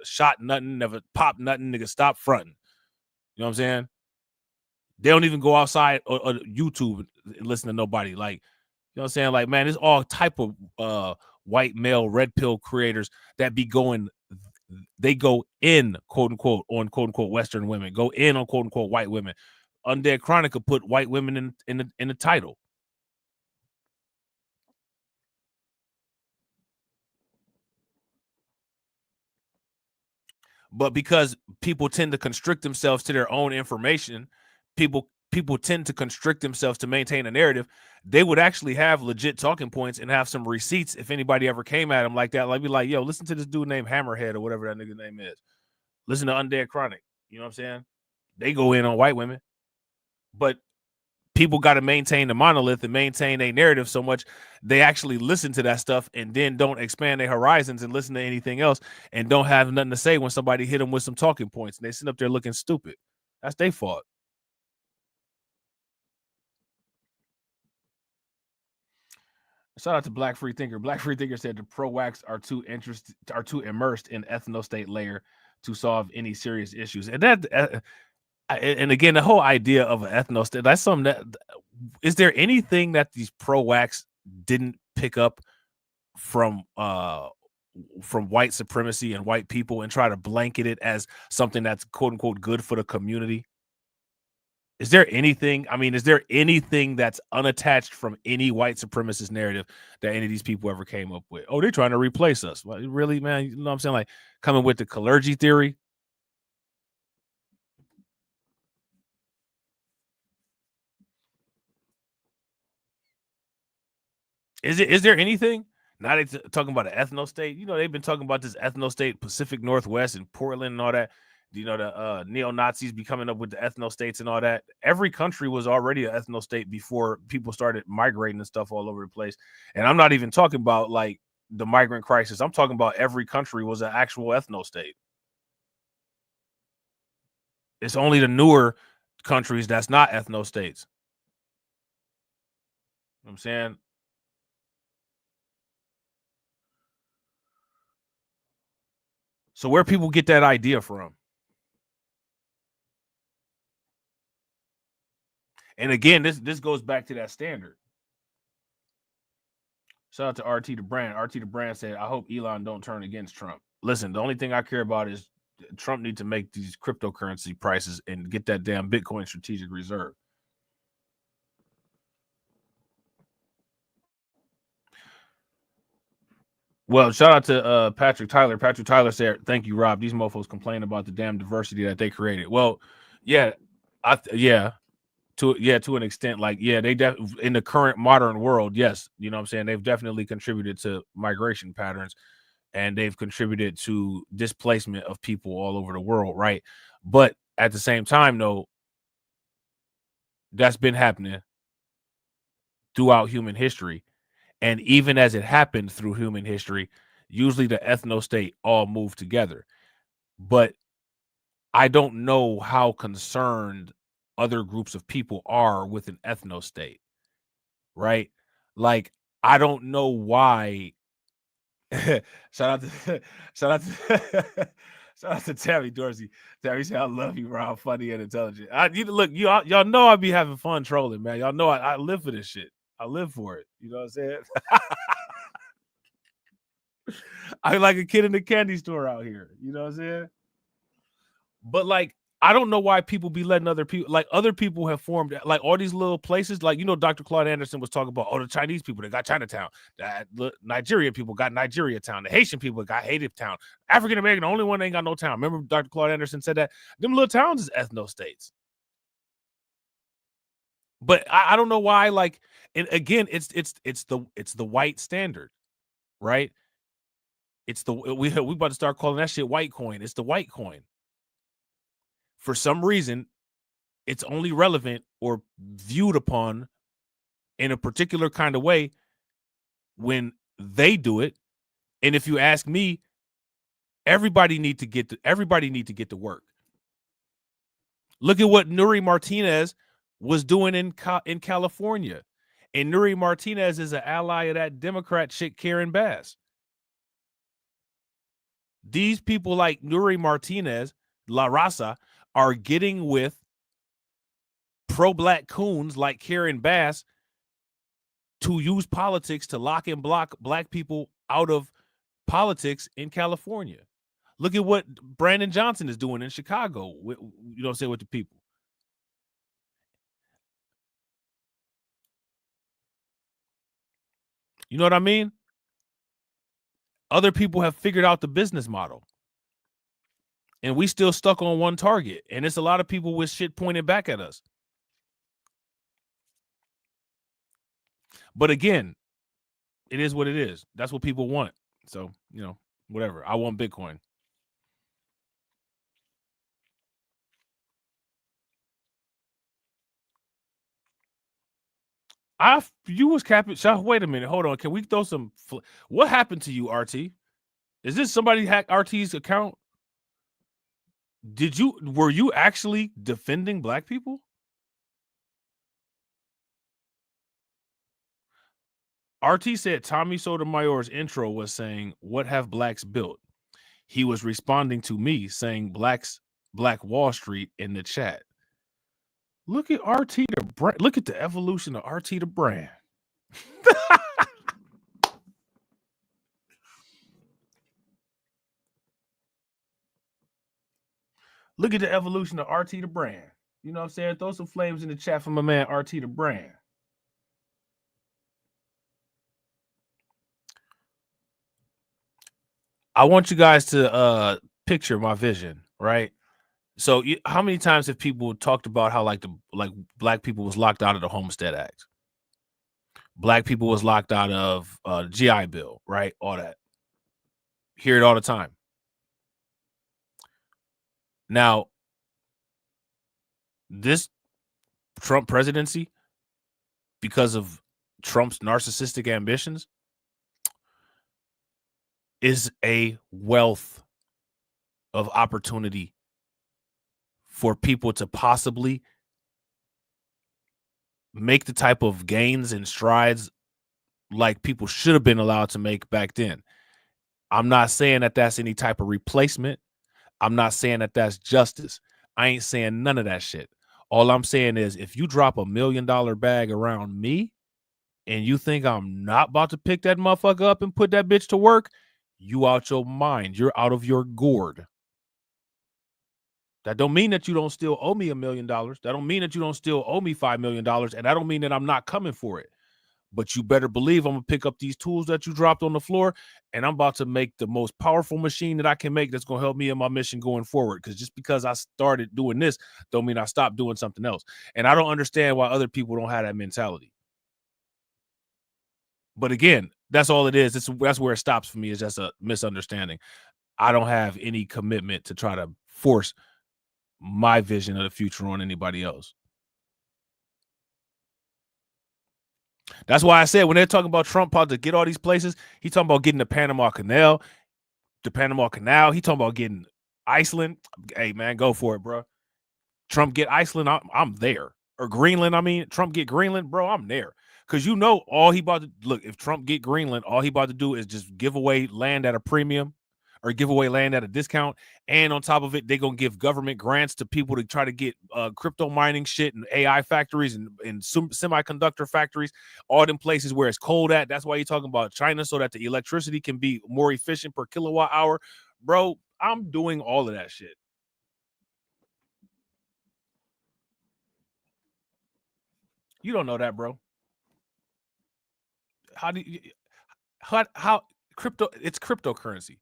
shot nothing, never popped nothing, nigga, stop fronting. You know what I'm saying? They don't even go outside or YouTube and listen to nobody. Like, you know what I'm saying? Like, man, there's all type of white male red pill creators that be going, they go in, quote unquote, on quote unquote Western women, go in on quote unquote white women. Undead Chronica put white women in the title. But because people tend to constrict themselves to their own information, people tend to constrict themselves to maintain a narrative. They would actually have legit talking points and have some receipts if anybody ever came at them like that. Like, be like, yo, listen to this dude named Hammerhead or whatever that nigga name is. Listen to Undead Chronic. You know what I'm saying? They go in on white women. But people got to maintain the monolith and maintain a narrative so much they actually listen to that stuff and then don't expand their horizons and listen to anything else and don't have nothing to say when somebody hit them with some talking points and they sit up there looking stupid. That's their fault. Shout out to Black Free Thinker. Black Free Thinker said the pro-wax are too immersed in ethno-state layer to solve any serious issues. And that and again, the whole idea of an ethno-state, that's something that, is there anything that these pro-wax didn't pick up from white supremacy and white people and try to blanket it as something that's quote unquote good for the community? Is there anything? I mean, is there anything that's unattached from any white supremacist narrative that any of these people ever came up with? Oh, they're trying to replace us. Well, really, man? You know what I'm saying? Like coming with the clergy theory. Is there anything? Now they're talking about an ethno state. You know, they've been talking about this ethno state, Pacific Northwest and Portland and all that. You know, the neo-Nazis be coming up with the ethno states and all that. Every country was already an ethno state before people started migrating and stuff all over the place. And I'm not even talking about like the migrant crisis. I'm talking about every country was an actual ethno state. It's only the newer countries that's not ethno states. You know what I'm saying? So where people get that idea from? And again, this goes back to that standard. Shout out to RT the Brand. RT the Brand said, I hope Elon don't turn against Trump. Listen, the only thing I care about is Trump need to make these cryptocurrency prices and get that damn Bitcoin strategic reserve. Well, shout out to Patrick Tyler. Patrick Tyler said, thank you, Rob. These mofos complain about the damn diversity that they created. Well, yeah, to an extent, like, yeah, they in the current modern world, yes, you know what I'm saying, they've definitely contributed to migration patterns and they've contributed to displacement of people all over the world, right? But at the same time, though, that's been happening throughout human history. And even as it happened through human history, usually the ethno state all moved together. But I don't know how concerned other groups of people are with an ethno state, right? Like, I don't know why. shout out to Tammy Dorsey. Tammy said, I love you, Rob. Funny and intelligent. Look, y'all know I be having fun trolling, man. Y'all know I live for this shit. I live for it. You know what I'm saying? I like a kid in the candy store out here. You know what I'm saying? But like, I don't know why people be letting other people have formed like all these little places. Like, you know, Dr. Claude Anderson was talking about, the Chinese people, they got Chinatown. The Nigerian people got Nigeria Town. The Haitian people got Haiti Town. African American, the only one that ain't got no town. Remember Dr. Claude Anderson said that? Them little towns is ethno states. But I don't know why, like, and again, it's the white standard, right? It's we about to start calling that shit white coin. It's the white coin. For some reason, it's only relevant or viewed upon in a particular kind of way when they do it. And if you ask me, everybody need to get to work. Look at what Nuri Martinez was doing in California. And Nuri Martinez is an ally of that Democrat chick, Karen Bass. These people like Nuri Martinez, La Raza, are getting with pro-black coons like Karen Bass to use politics to lock and block black people out of politics in California. Look at what Brandon Johnson is doing in Chicago, with the people. You know what I mean? Other people have figured out the business model. And we still stuck on one target. And it's a lot of people with shit pointed back at us. But again, it is what it is. That's what people want. So, whatever. I want Bitcoin. You was capping. Wait a minute. Hold on. Can we throw some? What happened to you, RT? Is this somebody hacked RT's account? Were you actually defending black people? RT said Tommy Sotomayor's intro was saying, "What have blacks built?" He was responding to me saying, Black Wall Street in the chat. Look at RT the brand. Look at the evolution of RT the brand. Look at the evolution of RT the brand. You know what I'm saying? Throw some flames in the chat for my man RT the Brand. I want you guys to picture my vision, right? So how many times have people talked about how like black people was locked out of the Homestead Act? Black people was locked out of GI Bill, right? All that. Hear it all the time. Now, this Trump presidency, because of Trump's narcissistic ambitions, is a wealth of opportunity for people to possibly make the type of gains and strides like people should have been allowed to make back then. I'm not saying that that's any type of replacement. I'm not saying that that's justice. I ain't saying none of that shit. All I'm saying is if you drop $1 million bag around me and you think I'm not about to pick that motherfucker up and put that bitch to work, you out your mind. You're out of your gourd. That don't mean that you don't still owe me $1 million. That don't mean that you don't still owe me $5 million. And I don't mean that I'm not coming for it. But you better believe I'm going to pick up these tools that you dropped on the floor, and I'm about to make the most powerful machine that I can make that's going to help me in my mission going forward. Because just because I started doing this don't mean I stopped doing something else. And I don't understand why other people don't have that mentality. But again, that's all it is. That's where it stops for me, is just a misunderstanding. I don't have any commitment to try to force my vision of the future on anybody else. That's why I said when they're talking about Trump about to get all these places, he's talking about getting the Panama Canal. He talking about getting Iceland. Hey, man, go for it, bro. Trump get Iceland, I'm there. Or Greenland, I mean. Trump get Greenland, bro, I'm there. Because you know all he about to... Look, if Trump get Greenland, all he about to do is just give away land at a premium or give away land at a discount. And on top of it, they're going to give government grants to people to try to get crypto mining shit and AI factories and semiconductor factories, all them places where it's cold at. That's why you're talking about China, so that the electricity can be more efficient per kilowatt hour. Bro, I'm doing all of that shit. You don't know that, bro. How crypto? It's cryptocurrency.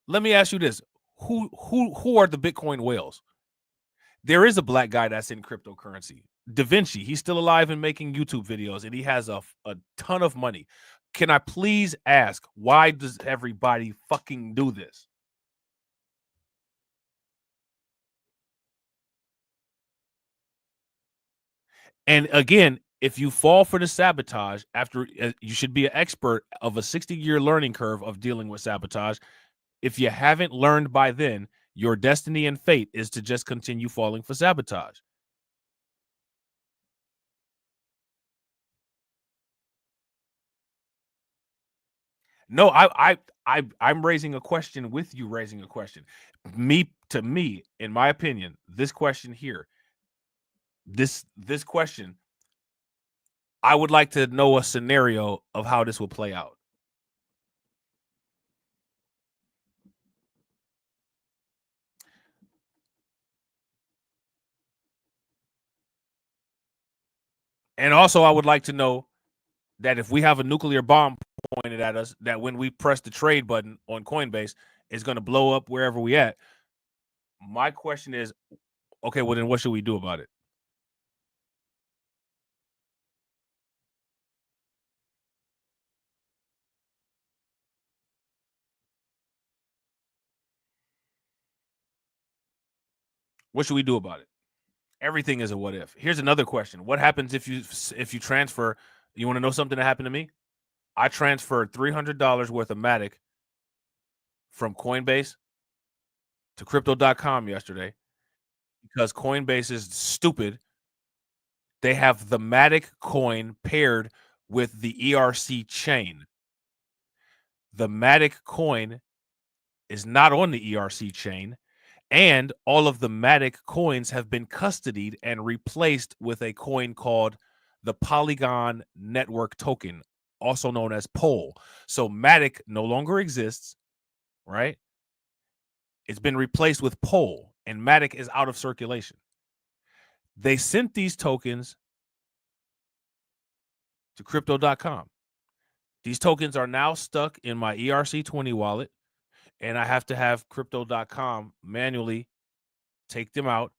Let me ask you this: who are the Bitcoin whales? There is a black guy that's in cryptocurrency. Da Vinci. He's still alive and making YouTube videos, and he has a ton of money. Can I please ask, why does everybody fucking do this? And again, if you fall for the sabotage, after you should be an expert of a 60-year learning curve of dealing with sabotage. If you haven't learned by then, your destiny and fate is to just continue falling for sabotage. No, I'm raising a question with you raising a question. To me, in my opinion, this question here, this question, I would like to know a scenario of how this will play out. And also, I would like to know that if we have a nuclear bomb pointed at us, that when we press the trade button on Coinbase, it's going to blow up wherever we at. My question is, okay, well then what should we do about it? What should we do about it? Everything is a what if. Here's another question. What happens if you transfer? You want to know something that happened to me? I transferred $300 worth of Matic from Coinbase to crypto.com yesterday because Coinbase is stupid. They have the Matic coin paired with the ERC chain. The Matic coin is not on the ERC chain. And all of the Matic coins have been custodied and replaced with a coin called the Polygon Network Token, also known as POL. So Matic no longer exists, right? It's been replaced with POL, and Matic is out of circulation. They sent these tokens to crypto.com. These tokens are now stuck in my ERC20 wallet, and I have to have crypto.com manually take them out,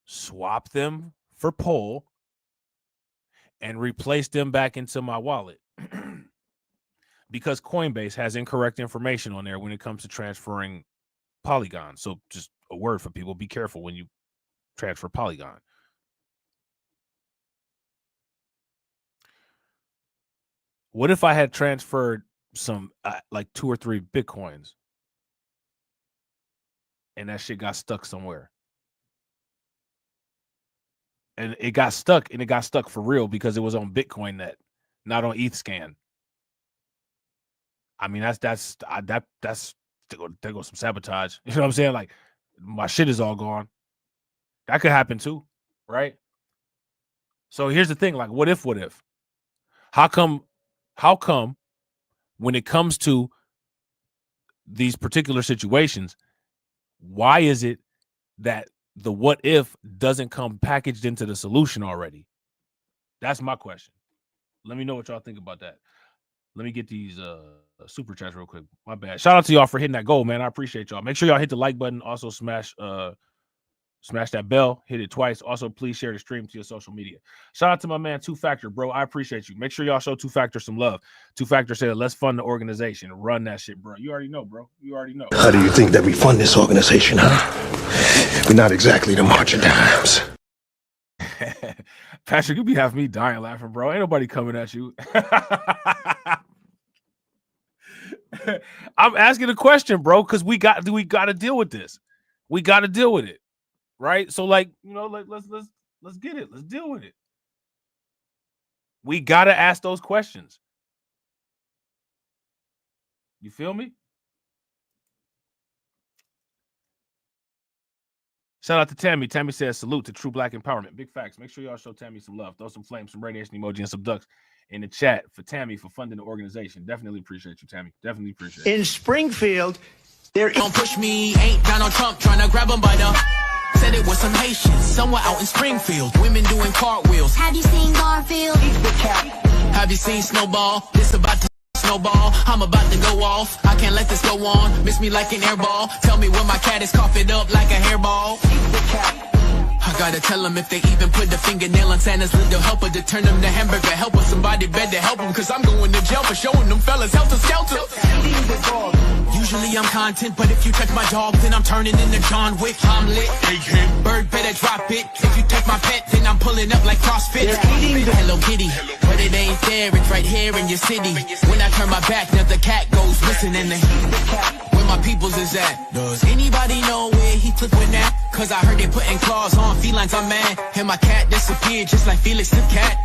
swap them for Pol, and replace them back into my wallet. Because Coinbase has incorrect information on there when it comes to transferring Polygon. So just a word for people, be careful when you transfer Polygon. What if I had transferred some like 2 or 3 Bitcoins and that shit got stuck somewhere? And it got stuck, and it got stuck for real because it was on BitcoinNet, not on ETHScan. I mean, that's there goes some sabotage. You know what I'm saying? Like, my shit is all gone. That could happen too, right? So here's the thing, like, what if? How come when it comes to these particular situations, why is it that the what if doesn't come packaged into the solution already? That's my question. Let me know what y'all think about that. Let me get these super chats real quick. My bad. Shout out to y'all for hitting that goal, man. I appreciate y'all. Make sure y'all hit the like button. Also smash that bell. Hit it twice. Also, please share the stream to your social media. Shout out to my man 2Factor, bro. I appreciate you. Make sure y'all show 2Factor some love. 2Factor said, let's fund the organization. Run that shit, bro. You already know, bro. You already know. How do you think that we fund this organization, huh? We're not exactly the march of dimes. Patrick, you be having me dying laughing, bro. Ain't nobody coming at you. I'm asking a question, bro, because we got to deal with this. We got to deal with it, right? So, like, you know, like let's get it. Let's deal with it. We got to ask those questions. You feel me? Shout out to Tammy. Tammy says, salute to true black empowerment. Big facts. Make sure y'all show Tammy some love. Throw some flames, some radiation emoji, and some ducks in the chat for Tammy for funding the organization. Definitely appreciate you, Tammy. Definitely appreciate you. In Springfield, Don't push me, ain't Donald Trump trying to grab him by the... Said it was some Haitians somewhere out in Springfield. Women doing cartwheels. Have you seen Garfield? Have you seen Snowball? This about to snowball. I'm about to go off. I can't let this go on. Miss me like an airball. Tell me when my cat is cough it up like a hairball. I gotta tell them if they even put the fingernail on Santa's little helper to turn them to hamburger helper. Somebody better help them, cause I'm going to jail for showing them fellas helter skelter. Usually I'm content, but if you touch my dog, then I'm turning into John Wick. I'm lit. Bird better drop it. If you touch my pet, then I'm pulling up like CrossFit. Hello Kitty, but it ain't there. It's right here in your city. When I turn my back, now the cat goes missing and where my peoples is at. Does anybody know where he took with that? Cause I heard they putting claws on felines, I'm mad. And my cat disappeared just like Felix the cat.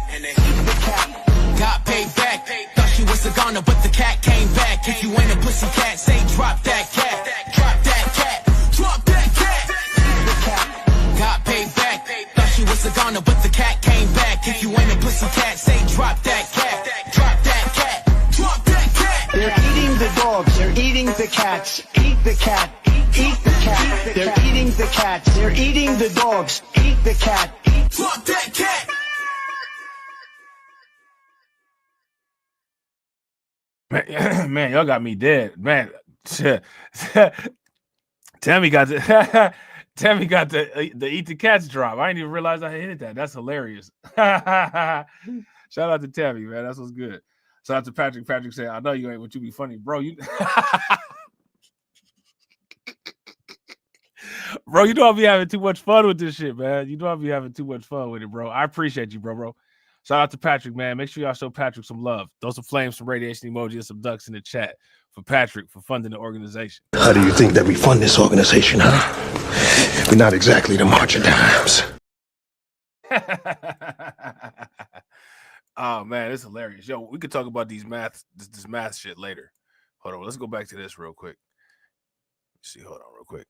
Got paid back. Thought she was a goner, but the cat came back. If you ain't a pussy cat, say drop that cat. Drop that cat. Drop that cat. Got paid back. Thought she was a goner, but the cat came back. If you ain't a pussy cat, say drop that cat. Drop that cat. Drop that cat. they're eating the dogs, they're eating the cats. Eat the cat. Eat the cat. They're eating the cats. They're eating the dogs. Eat the cat. Drop that cat. Man, y'all got me dead. Man, Tammy got the eat the cats drop. I didn't even realize I hit that. That's hilarious. Shout out to Tammy, man. That's what's good. Shout out to Patrick. Patrick said, I know you ain't what you be funny, bro. You Bro, you know I be having too much fun with this shit, man. You know I be having too much fun with it, bro. I appreciate you, bro. Shout out to Patrick, man. Make sure y'all show Patrick some love. Throw some flames, some radiation emoji, and some ducks in the chat for Patrick for funding the organization. How do you think that we fund this organization, huh? We're not exactly the march of dimes. Oh man, it's hilarious. Yo, we could talk about this math shit later. Hold on, let's go back to this real quick. Let's see, hold on real quick.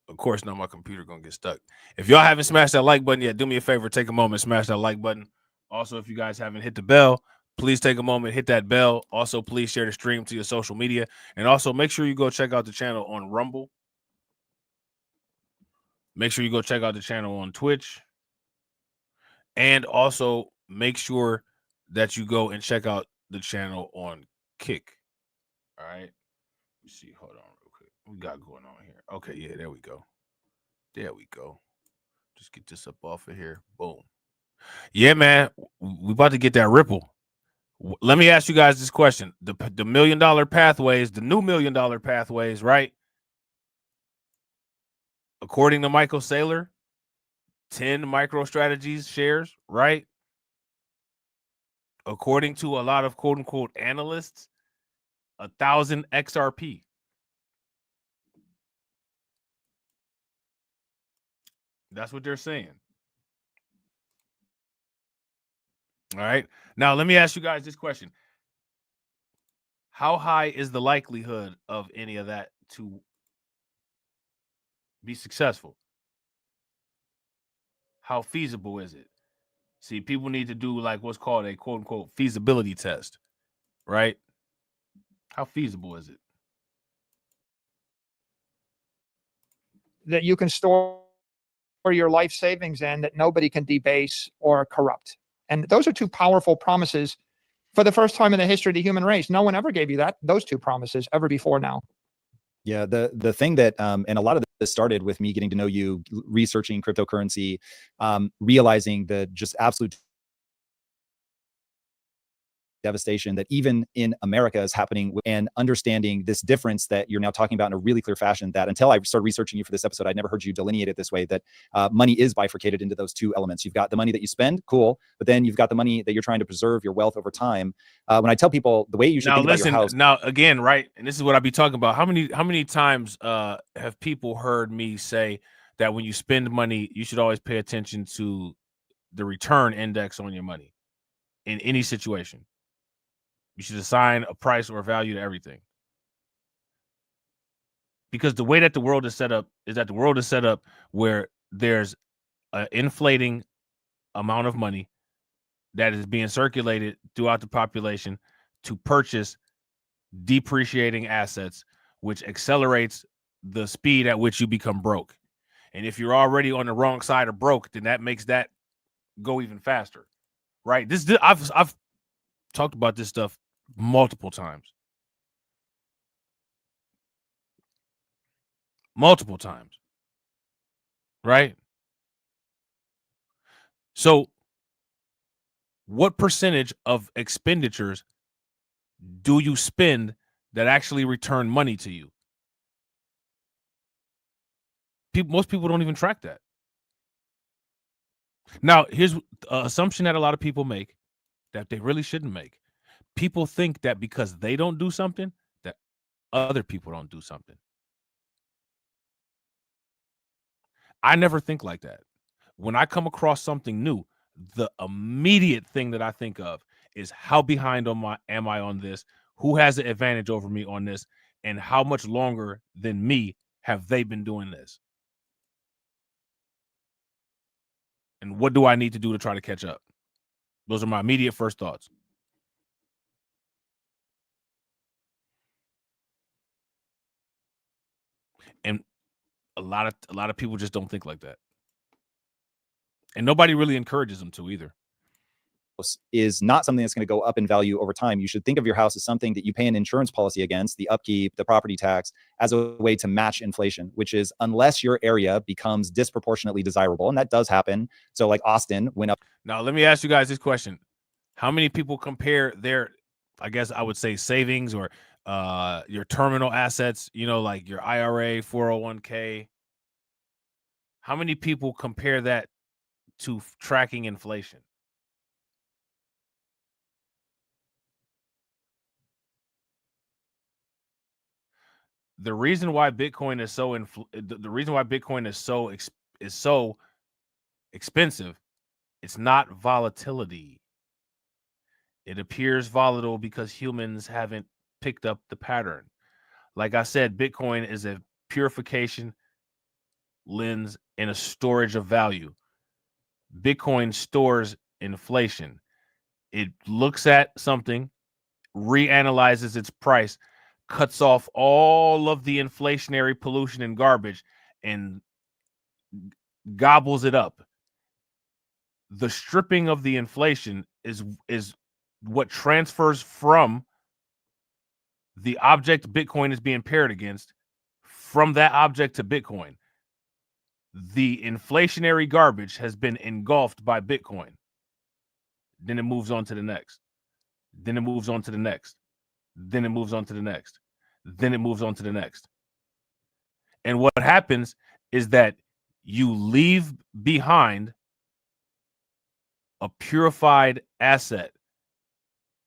Of course, now my computer gonna get stuck. If y'all haven't smashed that like button yet, do me a favor, take a moment, smash that like button. Also, if you guys haven't hit the bell, please take a moment, hit that bell. Also, please share the stream to your social media. And also, make sure you go check out the channel on Rumble. Make sure you go check out the channel on Twitch. And also make sure that you go and check out the channel on Kick. All right. Let me see. Hold on real quick. What we got going on here? Okay, yeah, there we go. There we go. Just get this up off of here. Boom. Yeah, man. We about to get that ripple. Let me ask you guys this question. The $1 million pathways, the new $1 million pathways, right? According to Michael Saylor, 10 MicroStrategies shares, right? According to a lot of quote unquote analysts, 1,000 XRP. That's what they're saying. All right. Now, let me ask you guys this question. How high is the likelihood of any of that to be successful? How feasible is it? See, people need to do like what's called a quote unquote feasibility test, right? How feasible is it? That you can store your life savings in that nobody can debase or corrupt. And those are two powerful promises for the first time in the history of the human race. No one ever gave you those two promises ever before now. Yeah, the thing that and a lot of this started with me getting to know you, researching cryptocurrency, realizing the just absolute devastation that even in America is happening, and understanding this difference that you're now talking about in a really clear fashion, that until I started researching you for this episode, I'd never heard you delineate it this way, that money is bifurcated into those two elements. You've got the money that you spend, cool, but then you've got the money that you're trying to preserve your wealth over time. When I tell people the way you should think about your house. Now, again, right, and this is what I be talking about. How many times have people heard me say that when you spend money, you should always pay attention to the return index on your money in any situation? You should assign a price or a value to everything. Because the way that the world is set up is that the world is set up where there's an inflating amount of money that is being circulated throughout the population to purchase depreciating assets, which accelerates the speed at which you become broke. And if you're already on the wrong side of broke, then that makes that go even faster, right? I've talked about this stuff multiple times. Right? So what percentage of expenditures do you spend that actually return money to you? Most people don't even track that. Now, here's an assumption that a lot of people make that they really shouldn't make. People think that because they don't do something, that other people don't do something. I never think like that. When I come across something new, the immediate thing that I think of is how behind am I on this? Who has the advantage over me on this? And how much longer than me have they been doing this? And what do I need to do to try to catch up? Those are my immediate first thoughts. And a lot of people just don't think like that. And nobody really encourages them to either. Is not something that's going to go up in value over time. You should think of your house as something that you pay an insurance policy against, the upkeep, the property tax, as a way to match inflation, which is unless your area becomes disproportionately desirable. And that does happen. So like Austin went up. Now, let me ask you guys this question. How many people compare their, I guess I would say savings or your terminal assets, like your IRA, 401k. How many people compare that to tracking inflation? The reason why Bitcoin is so expensive, it's not volatility. It appears volatile because humans haven't picked up the pattern. Like I said, Bitcoin is a purification lens and a storage of value. Bitcoin stores inflation. It looks at something, reanalyzes its price, cuts off all of the inflationary pollution and garbage, and gobbles it up. the stripping of the inflation is what transfers from the object Bitcoin is being paired against, from that object to Bitcoin. The inflationary garbage has been engulfed by Bitcoin. Then it moves on to the next. Then it moves on to the next. Then it moves on to the next. Then it moves on to the next. And what happens is that you leave behind a purified asset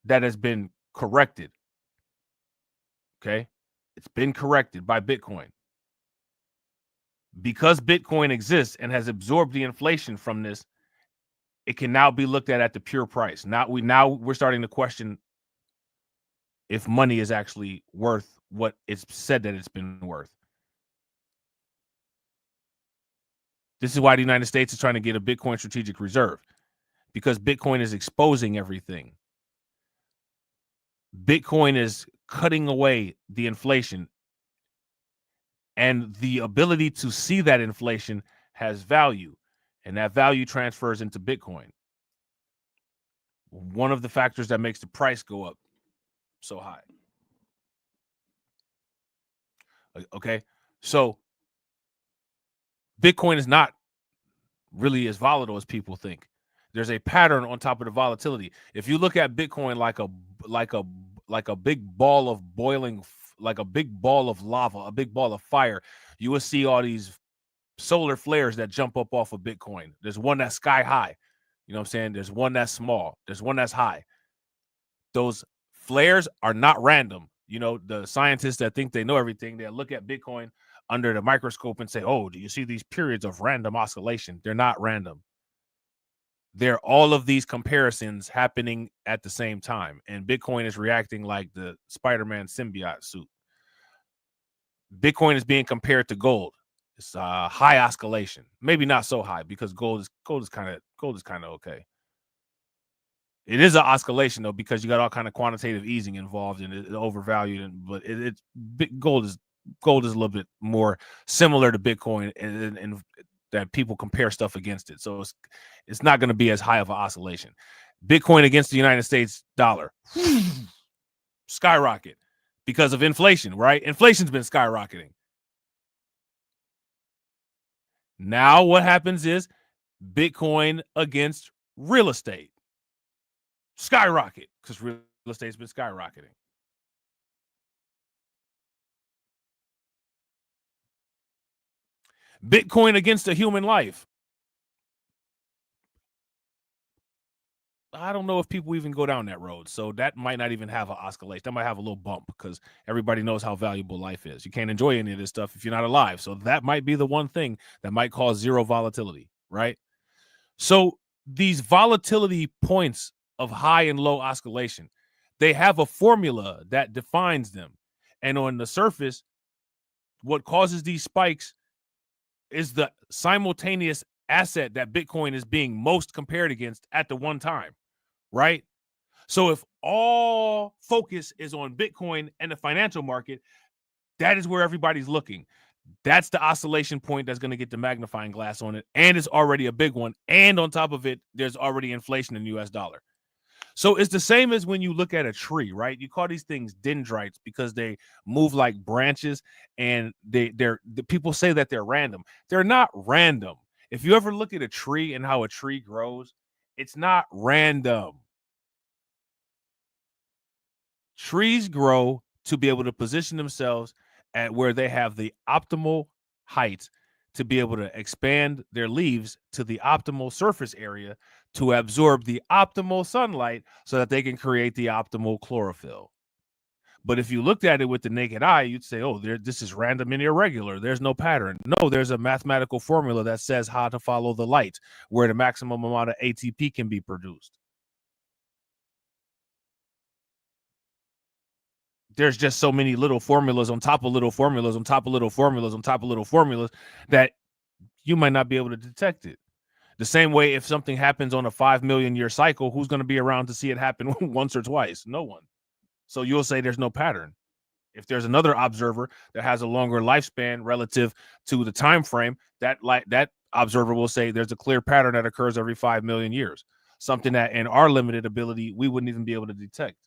that has been corrected. Okay? It's been corrected by Bitcoin. Because Bitcoin exists and has absorbed the inflation from this, it can now be looked at the pure price. Now we're starting to question if money is actually worth what it's said that it's been worth. This is why the United States is trying to get a Bitcoin strategic reserve, because Bitcoin is exposing everything. Bitcoin is cutting away the inflation, and the ability to see that inflation has value, and that value transfers into Bitcoin. One of the factors that makes the price go up so high. Okay, so Bitcoin is not really as volatile as people think. There's a pattern on top of the volatility. If you look at Bitcoin like a big ball of boiling, like a big ball of lava, a big ball of fire, you will see all these solar flares that jump up off of Bitcoin. There's one that's sky high. You know what I'm saying? There's one that's small. There's one that's high. Those flares are not random. You know, the scientists that think they know everything, they look at Bitcoin under the microscope and say, oh, do you see these periods of random oscillation? They're not random. They're all of these comparisons happening at the same time. And Bitcoin is reacting like the Spider-Man symbiote suit. Bitcoin is being compared to gold. It's high oscillation. Maybe not so high, because gold is kind of okay. It is an oscillation though, because you got all kind of quantitative easing involved, and it's overvalued. But gold is a little bit more similar to Bitcoin, and that people compare stuff against it. So it's not going to be as high of an oscillation. Bitcoin against the United States dollar skyrocket because of inflation, right? Inflation's been skyrocketing. Now what happens is Bitcoin against real estate skyrocket, because real estate's been skyrocketing. Bitcoin against a human life. I don't know if people even go down that road. So that might not even have an oscillation. That might have a little bump, because everybody knows how valuable life is. You can't enjoy any of this stuff if you're not alive. So that might be the one thing that might cause zero volatility, right? So these volatility points of high and low oscillation, they have a formula that defines them. And on the surface, what causes these spikes is the simultaneous asset that Bitcoin is being most compared against at the one time, right? So if all focus is on Bitcoin and the financial market, that is where everybody's looking. That's the oscillation point that's going to get the magnifying glass on it, and it's already a big one. And on top of it, there's already inflation in the US dollar. So it's the same as when you look at a tree, right? You call these things dendrites because they move like branches, and the people say that they're random. They're not random. If you ever look at a tree and how a tree grows, it's not random. Trees grow to be able to position themselves at where they have the optimal height to be able to expand their leaves to the optimal surface area to absorb the optimal sunlight so that they can create the optimal chlorophyll. But if you looked at it with the naked eye, you'd say, oh, this is random and irregular. There's no pattern. No, there's a mathematical formula that says how to follow the light, where the maximum amount of ATP can be produced. There's just so many little formulas on top of little formulas on top of little formulas on top of little formulas that you might not be able to detect it. The same way, if something happens on a 5 million year cycle, who's going to be around to see it happen once or twice? No one. So you'll say there's no pattern. If there's another observer that has a longer lifespan relative to the time frame, that observer will say there's a clear pattern that occurs every 5 million years, something that in our limited ability, we wouldn't even be able to detect.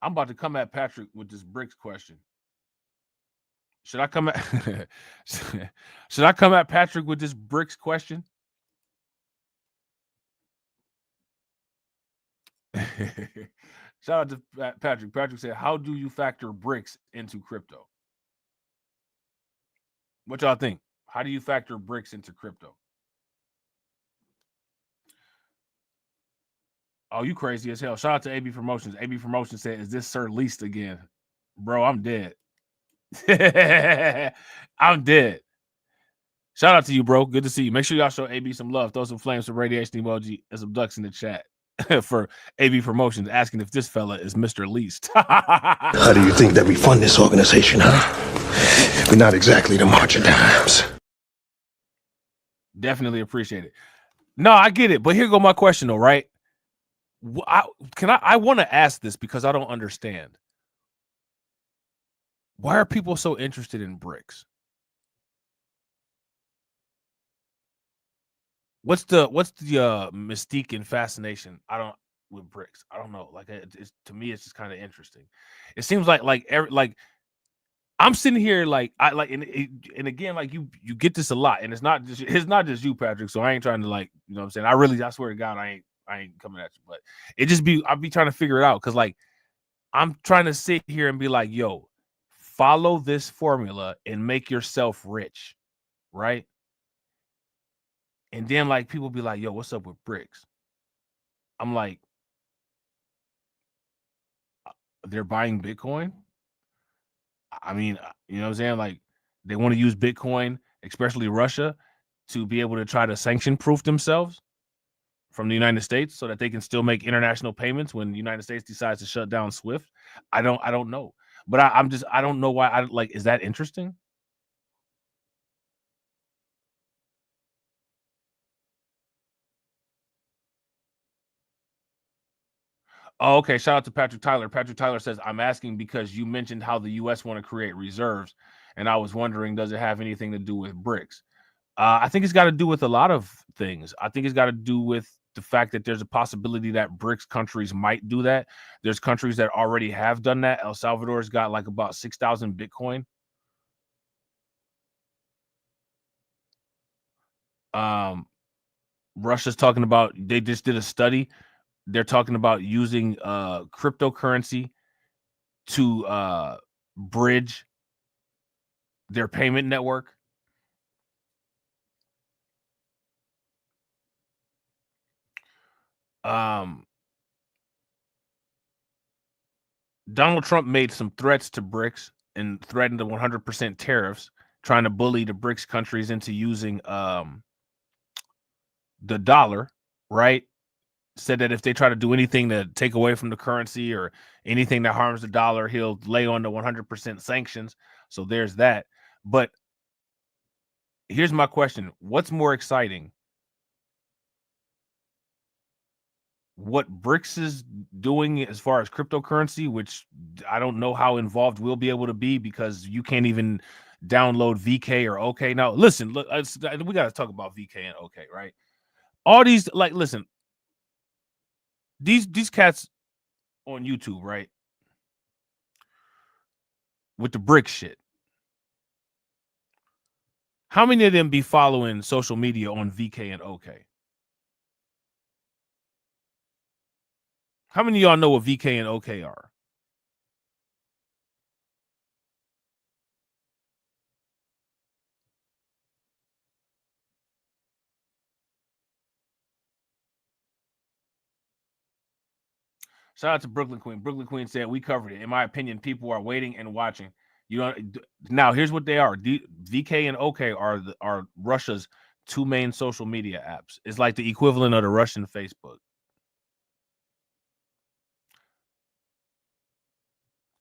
I'm about to come at Patrick with this BRICS question. Should I come at should I come at Patrick with this BRICS question? Shout out to Patrick. Patrick said, how do you factor BRICS into crypto? What y'all think? How do you factor BRICS into crypto? Oh, you crazy as hell. Shout out to AB Promotions. AB Promotions said, is this Sir Least again? Bro, I'm dead. I'm dead. Shout out to you, bro. Good to see you. Make sure y'all show AB some love. Throw some flames, some radiation emoji, and some ducks in the chat for AB Promotions asking if this fella is Mr. Least. How do you think that we fund this organization, huh? We're not exactly the march of dimes. Definitely appreciate it. No, I get it. But here go my question, though, right? I want to ask this because I don't understand. Why are people so interested in BRICS? What's the mystique and fascination? With BRICS. I don't know. Like it's to me, it's just kind of interesting. It seems like I'm sitting here and again, like you get this a lot, and it's not just you, Patrick. So I ain't trying to you know what I'm saying. I swear to God, I ain't coming at you, but I'll be trying to figure it out because I'm trying to sit here and be like, yo, follow this formula and make yourself rich, right? And then people be like, yo, what's up with BRICS? I'm like, they're buying Bitcoin. I mean, you know what I'm saying? Like, they want to use Bitcoin, especially Russia, to be able to try to sanction proof themselves from the United States so that they can still make international payments when the United States decides to shut down SWIFT. I don't know. But I don't know why. Is that interesting? Oh, okay. Shout out to Patrick Tyler. Patrick Tyler says, I'm asking because you mentioned how the U.S. want to create reserves. And I was wondering, does it have anything to do with BRICS? I think it's got to do with a lot of things. I think it's got to do with the fact that there's a possibility that BRICS countries might do that. There's countries that already have done that. El Salvador's got about 6,000 Bitcoin. Russia's talking about, they just did a study. They're talking about using cryptocurrency to bridge their payment network. Donald Trump made some threats to BRICS and threatened the 100% tariffs, trying to bully the BRICS countries into using the dollar, right? Said that if they try to do anything to take away from the currency or anything that harms the dollar, he'll lay on the 100% sanctions. So there's that. But here's my question. What's more exciting? What BRICS is doing as far as cryptocurrency, which I don't know how involved we'll be able to be because you can't even download VK or OK. Now, listen, look, we got to talk about VK and OK, right? All these, listen, these cats on YouTube, right? With the BRICS shit. How many of them be following social media on VK and OK? How many of y'all know what VK and OK are? Shout out to Brooklyn Queen. Brooklyn Queen said, we covered it. In my opinion, people are waiting and watching. Now, here's what they are. VK and OK are Russia's two main social media apps. It's like the equivalent of the Russian Facebook.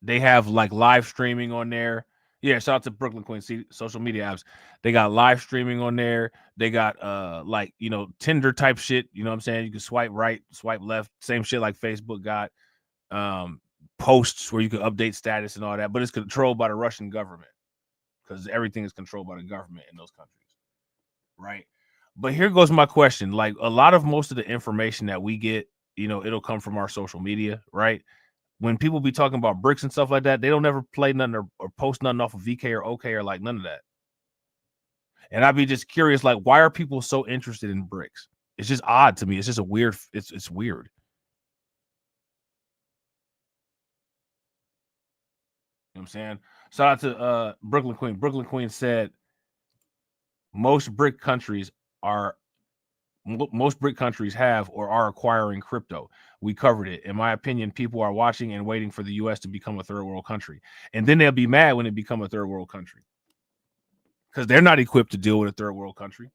They have live streaming on there. Yeah, shout out to Brooklyn Queen. See, social media apps. They got live streaming on there. They got Tinder type shit. You know what I'm saying? You can swipe right, swipe left. Same shit like Facebook got. posts where you can update status and all that, but it's controlled by the Russian government because everything is controlled by the government in those countries, right? But here goes my question. Like most of the information that we get, it'll come from our social media, right? When people be talking about BRICS and stuff like that, they don't ever play nothing or post nothing off of VK or OK or like none of that. And I'd be just curious, like, why are people so interested in BRICS? It's just odd to me. It's just it's weird. You know what I'm saying? Shout out to Brooklyn Queen. Brooklyn Queen said most BRIC countries have or are acquiring crypto. We covered it. In my opinion, people are watching and waiting for the US to become a third world country. And then they'll be mad when it become a third world country. Because they're not equipped to deal with a third world country.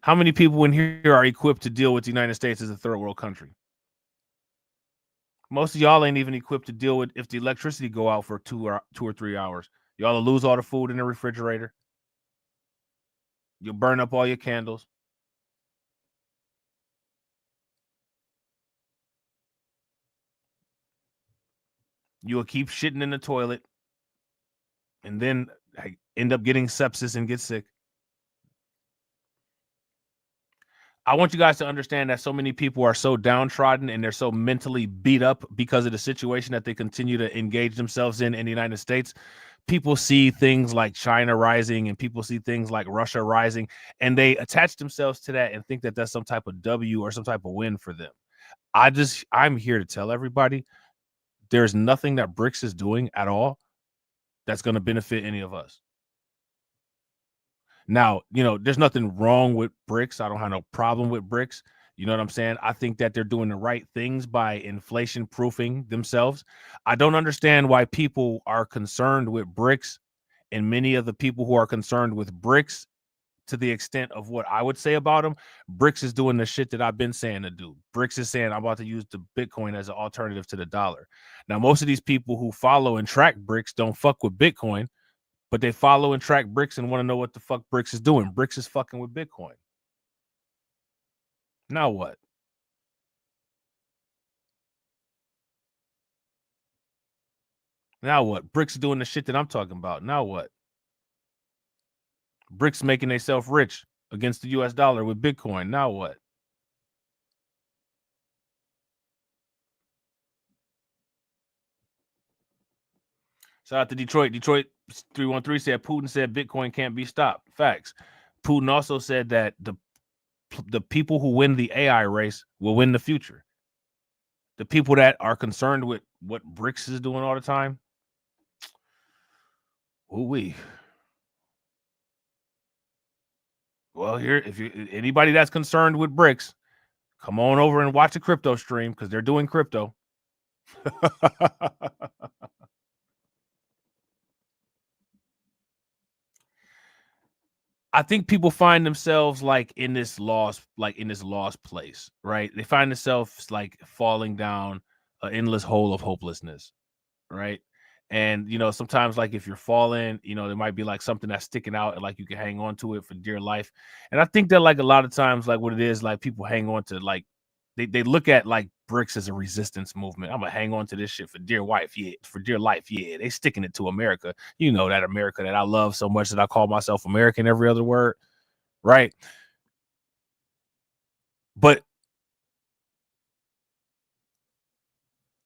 How many people in here are equipped to deal with the United States as a third world country? Most of y'all ain't even equipped to deal with if the electricity go out for 2 or 3 hours. Y'all will lose all the food in the refrigerator. You'll burn up all your candles. You will keep shitting in the toilet and then end up getting sepsis and get sick. I want you guys to understand that so many people are so downtrodden and they're so mentally beat up because of the situation that they continue to engage themselves in the United States. People see things like China rising and people see things like Russia rising, and they attach themselves to that and think that that's some type of W or some type of win for them. I'm here to tell everybody there's nothing that BRICS is doing at all that's going to benefit any of us. Now, there's nothing wrong with BRICS. I don't have no problem with BRICS. You know what I'm saying? I think that they're doing the right things by inflation proofing themselves. I don't understand why people are concerned with BRICS, and many of the people who are concerned with BRICS, to the extent of what I would say about them, BRICS is doing the shit that I've been saying to do. BRICS is saying I'm about to use the Bitcoin as an alternative to the dollar. Now, most of these people who follow and track BRICS don't fuck with Bitcoin, but they follow and track BRICS and want to know what the fuck BRICS is doing. BRICS is fucking with Bitcoin. Now what? Now what? BRICS is doing the shit that I'm talking about. Now what? BRICS making themselves rich against the US dollar with Bitcoin. Now what? Shout out to Detroit. Detroit 313 said Putin said Bitcoin can't be stopped. Facts. Putin also said that the people who win the AI race will win the future. The people that are concerned with what BRICS is doing all the time, ooh-wee. Well, here, if anybody that's concerned with BRICS, come on over and watch a crypto stream because they're doing crypto. I think people find themselves like in this lost place, right? They find themselves like falling down an endless hole of hopelessness, right? And sometimes like if you're falling, there might be like something that's sticking out and like you can hang on to it for dear life. And I think that like a lot of times like what it is, like people hang on to like they look at like BRICS as a resistance movement. I'm gonna hang on to this shit for dear life, yeah. They sticking it to America. That America that I love so much that I call myself American every other word, right? But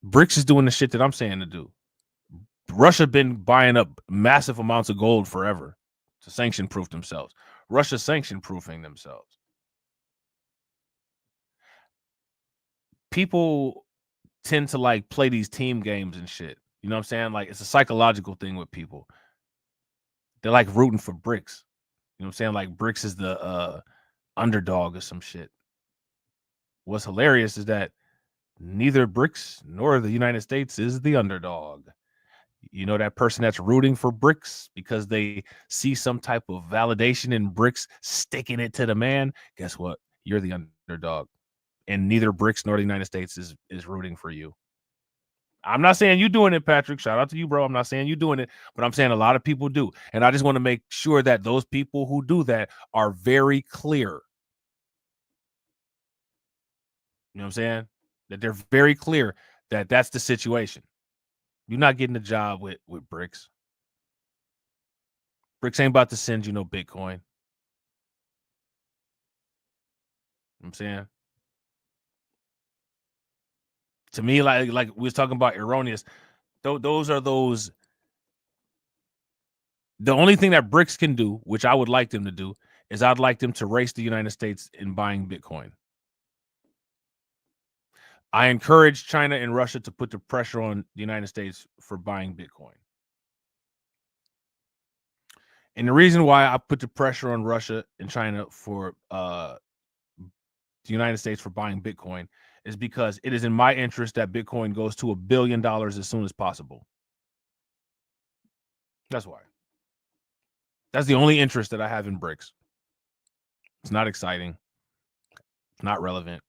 BRICS is doing the shit that I'm saying to do. Russia been buying up massive amounts of gold forever to sanction proof themselves. Russia sanction proofing themselves. People tend to like play these team games and shit. You know what I'm saying? Like it's a psychological thing with people. They're like rooting for BRICS. You know what I'm saying? Like BRICS is the underdog or some shit. What's hilarious is that neither BRICS nor the United States is the underdog. That person that's rooting for BRICS because they see some type of validation in BRICS sticking it to the man. Guess what? You're the underdog. And neither BRICS nor the United States is rooting for you. I'm not saying you doing it, Patrick. Shout out to you, bro. I'm not saying you doing it, but I'm saying a lot of people do. And I just want to make sure that those people who do that are very clear You know what I'm saying? That they're very clear that that's the situation. You're not getting a job with BRICS. BRICS ain't about to send you no Bitcoin. You know what I'm saying? To me, like we was talking about erroneous, those are those. The only thing that BRICS can do, which I would like them to do, is I'd like them to race the United States in buying Bitcoin. I encourage China and Russia to put the pressure on the United States for buying Bitcoin. And the reason why I put the pressure on Russia and China for the United States for buying Bitcoin is because it is in my interest that Bitcoin goes to $1 billion as soon as possible. That's why. That's the only interest that I have in BRICS. It's not exciting. It's not relevant.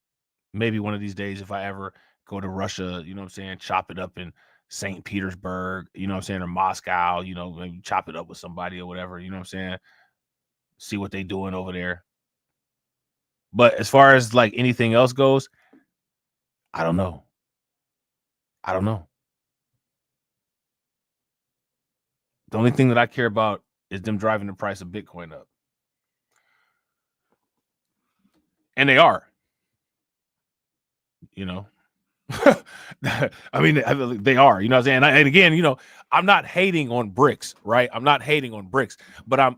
Maybe one of these days, if I ever go to Russia, you know what I'm saying, chop it up in St. Petersburg, you know what I'm saying, or Moscow, you know, maybe chop it up with somebody or whatever, you know what I'm saying, see what they doing over there. But as far as like anything else goes, I don't know. The only thing that I care about is them driving the price of Bitcoin up. And they are. You know, I mean, they are, you know what I'm saying? And again, you know, I'm not hating on BRICS, right? I'm not hating on BRICS, but I'm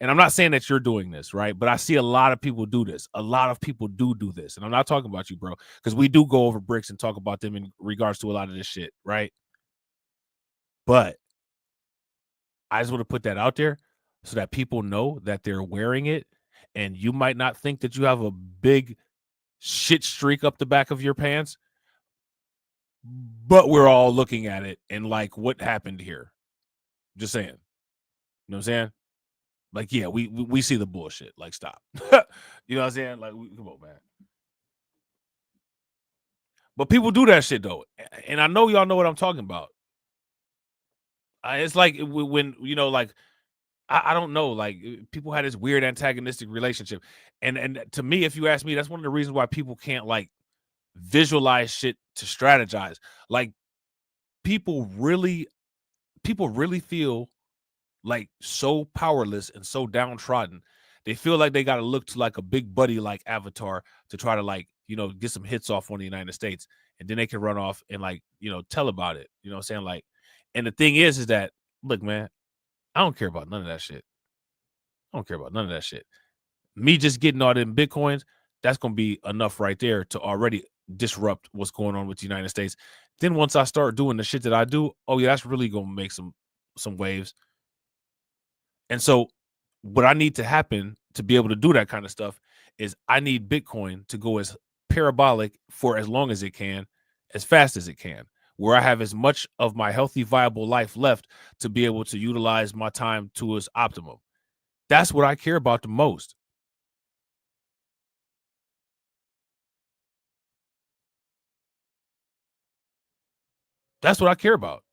not saying that you're doing this, right? But I see a lot of people do this. A lot of people do this. And I'm not talking about you, bro, because we do go over BRICS and talk about them in regards to a lot of this shit, right? But I just want to put that out there so that people know that they're wearing it. And you might not think that you have a big shit streak up the back of your pants, but we're all looking at it and like, what happened here? Just saying. You know what I'm saying? Like, yeah, we see the bullshit. Like, stop. You know what I'm saying? Like, come on, man. But people do that shit, though. And I know y'all know what I'm talking about. It's like when, you know, like, I don't know, like people had this weird antagonistic relationship. And to me, if you ask me, that's one of the reasons why people can't like visualize shit to strategize. Like people really feel like so powerless and so downtrodden. They feel like they got to look to like a big buddy like Avatar to try to like, you know, get some hits off on the United States. And then they can run off and like, you know, tell about it. You know what I'm saying? Like, and the thing is that, look, man, I don't care about none of that shit. I don't care about none of that shit. Me just getting all them Bitcoins, that's going to be enough right there to already disrupt what's going on with the United States. Then once I start doing the shit that I do, oh yeah, that's really going to make some waves. And so what I need to happen to be able to do that kind of stuff is I need Bitcoin to go as parabolic for as long as it can, as fast as it can, where I have as much of my healthy, viable life left to be able to utilize my time to its optimum. That's what I care about the most. That's what I care about.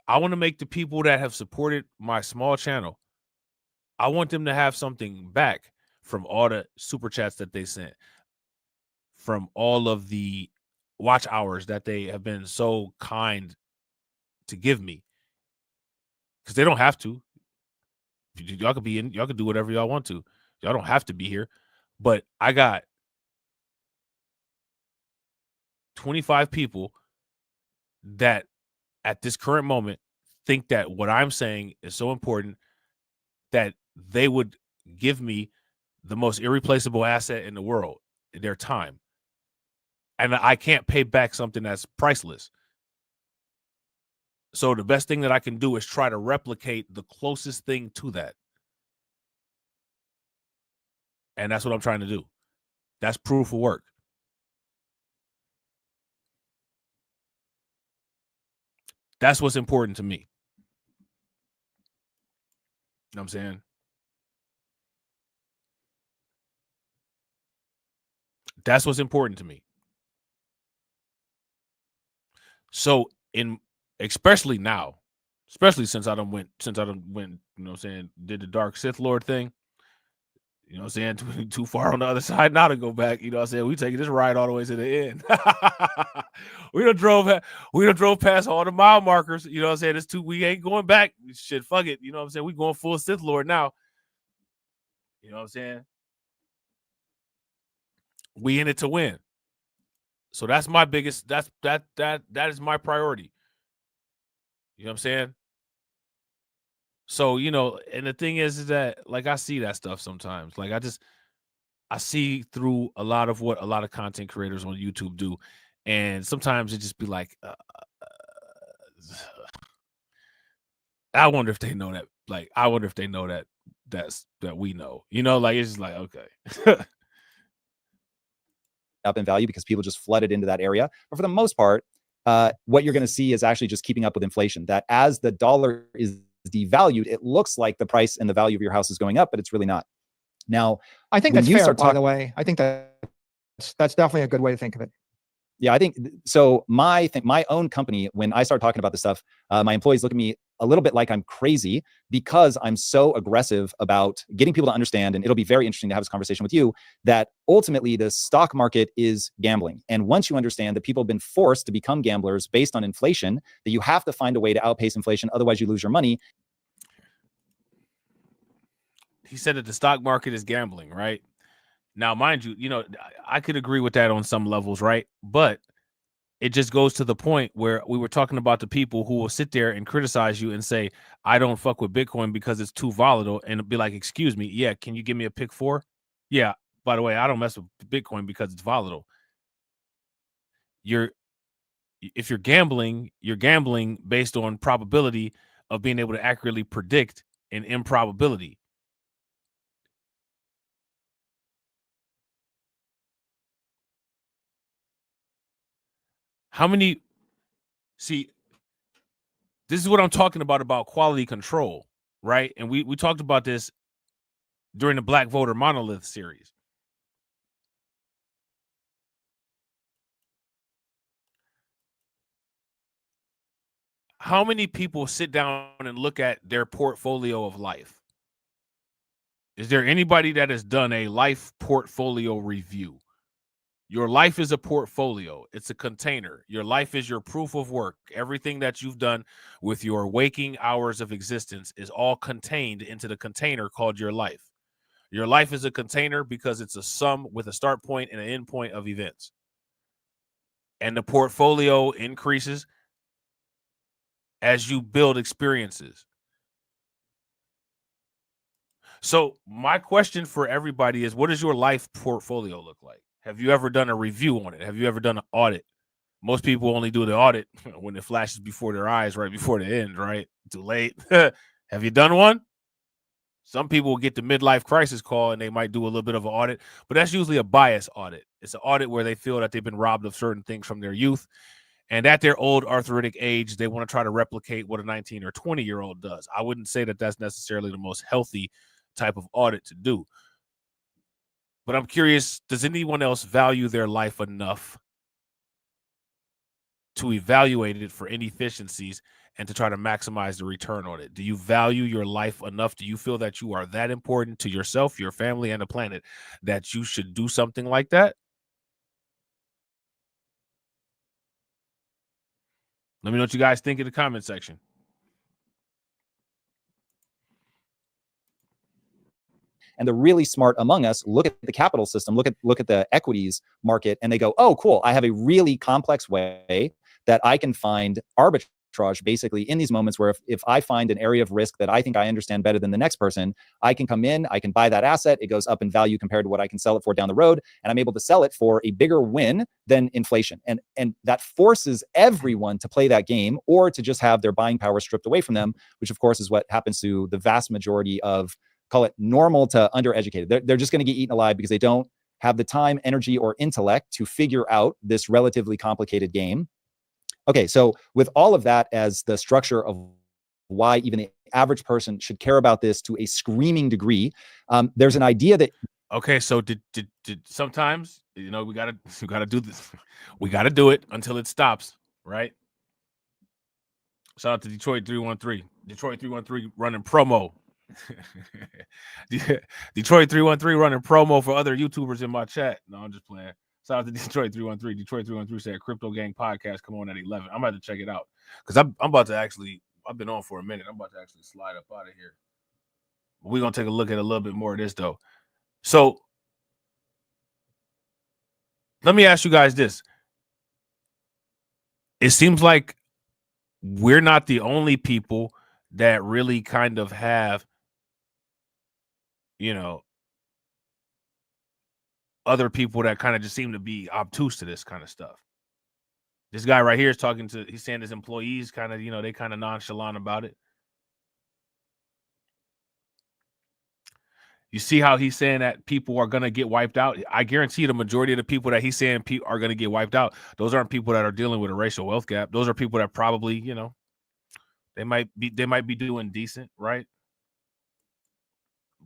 I want to make the people that have supported my small channel, I want them to have something back from all the super chats that they sent, from all of the watch hours that they have been so kind to give me. Because they don't have to. Y'all could be in, y'all could do whatever y'all want to. Y'all don't have to be here. But I got 25 people that at this current moment think that what I'm saying is so important that they would give me the most irreplaceable asset in the world, their time. And I can't pay back something that's priceless. So the best thing that I can do is try to replicate the closest thing to that. And that's what I'm trying to do. That's proof of work. That's what's important to me. You know what I'm saying? That's what's important to me. So especially now, especially since I done went, you know what I'm saying, did the Dark Sith Lord thing. You know what I'm saying? Too far on the other side now to go back. You know what I'm saying? We taking this ride all the way to the end. we done drove past all the mile markers. You know what I'm saying? We ain't going back. Shit, fuck it. You know what I'm saying? We going full Sith Lord now. You know what I'm saying? We in it to win. So that's my biggest, that is my priority. You know what I'm saying? So, you know, and the thing is that, like, I see that stuff sometimes. Like, I see through a lot of what a lot of content creators on YouTube do. And sometimes it just be like, I wonder if they know that. Like, I wonder if they know that that we know. You know, like, it's just like, okay. Up in value because people just flooded into that area. But for the most part, what you're going to see is actually just keeping up with inflation. That as the dollar is devalued, it looks like the price and the value of your house is going up, but it's really not. Now, I think that's fair, by the way. I think that's definitely a good way to think of it. Yeah, I think so. My own company, when I start talking about this stuff, my employees look at me a little bit like I'm crazy because I'm so aggressive about getting people to understand, and it'll be very interesting to have this conversation with you, that ultimately the stock market is gambling. And once you understand that people have been forced to become gamblers based on inflation, that you have to find a way to outpace inflation, otherwise you lose your money. He said that the stock market is gambling, right? Now, mind you, you know, I could agree with that on some levels, right? But it just goes to the point where we were talking about the people who will sit there and criticize you and say, I don't fuck with Bitcoin because it's too volatile, and be like, excuse me, yeah, can you give me a pick 4? Yeah, by the way, I don't mess with Bitcoin because it's volatile. If you're gambling based on probability of being able to accurately predict an improbability. How many, see, this is what I'm talking about quality control, right? And we talked about this during the Black Voter Monolith series. How many people sit down and look at their portfolio of life? Is there anybody that has done a life portfolio review? Your life is a portfolio. It's a container. Your life is your proof of work. Everything that you've done with your waking hours of existence is all contained into the container called your life. Your life is a container because it's a sum with a start point and an end point of events. And the portfolio increases as you build experiences. So my question for everybody is, what does your life portfolio look like? Have you ever done a review on it? Have you ever done an audit? Most people only do the audit when it flashes before their eyes, right before the end, right? Too late. Have you done one? Some people will get the midlife crisis call and they might do a little bit of an audit, but that's usually a bias audit. It's an audit where they feel that they've been robbed of certain things from their youth. And at their old arthritic age, they want to try to replicate what a 19 or 20-year-old does. I wouldn't say that that's necessarily the most healthy type of audit to do. But I'm curious, does anyone else value their life enough to evaluate it for inefficiencies and to try to maximize the return on it? Do you value your life enough? Do you feel that you are that important to yourself, your family, and the planet that you should do something like that? Let me know what you guys think in the comment section. And the really smart among us look at the capital system, look at the equities market, and they go, oh, cool, I have a really complex way that I can find arbitrage basically in these moments where if I find an area of risk that I think I understand better than the next person, I can come in, I can buy that asset, it goes up in value compared to what I can sell it for down the road, and I'm able to sell it for a bigger win than inflation. And that forces everyone to play that game or to just have their buying power stripped away from them, which of course is what happens to the vast majority of, call it normal to undereducated. They're just going to get eaten alive because they don't have the time, energy, or intellect to figure out this relatively complicated game. Okay, so with all of that as the structure of why even the average person should care about this to a screaming degree, there's an idea that... Okay, so did sometimes, you know, we gotta do this. We gotta do it until it stops, right? Shout out to Detroit 313. Detroit 313 running promo. Detroit 313 running promo for other YouTubers in my chat. No, I'm just playing. Shout out to Detroit 313. Detroit 313 said Crypto Gang podcast come on at 11. I'm about to check it out because I'm about to actually. I've been on for a minute. I'm about to actually slide up out of here. We're gonna take a look at a little bit more of this though. So let me ask you guys this. It seems like we're not the only people that really kind of have, other people that kind of just seem to be obtuse to this kind of stuff. This guy right here is he's saying his employees kind of, they kind of nonchalant about it. You see how he's saying that people are going to get wiped out? I guarantee the majority of the people that he's saying are going to get wiped out, those aren't people that are dealing with a racial wealth gap. Those are people that probably, they might be doing decent, right?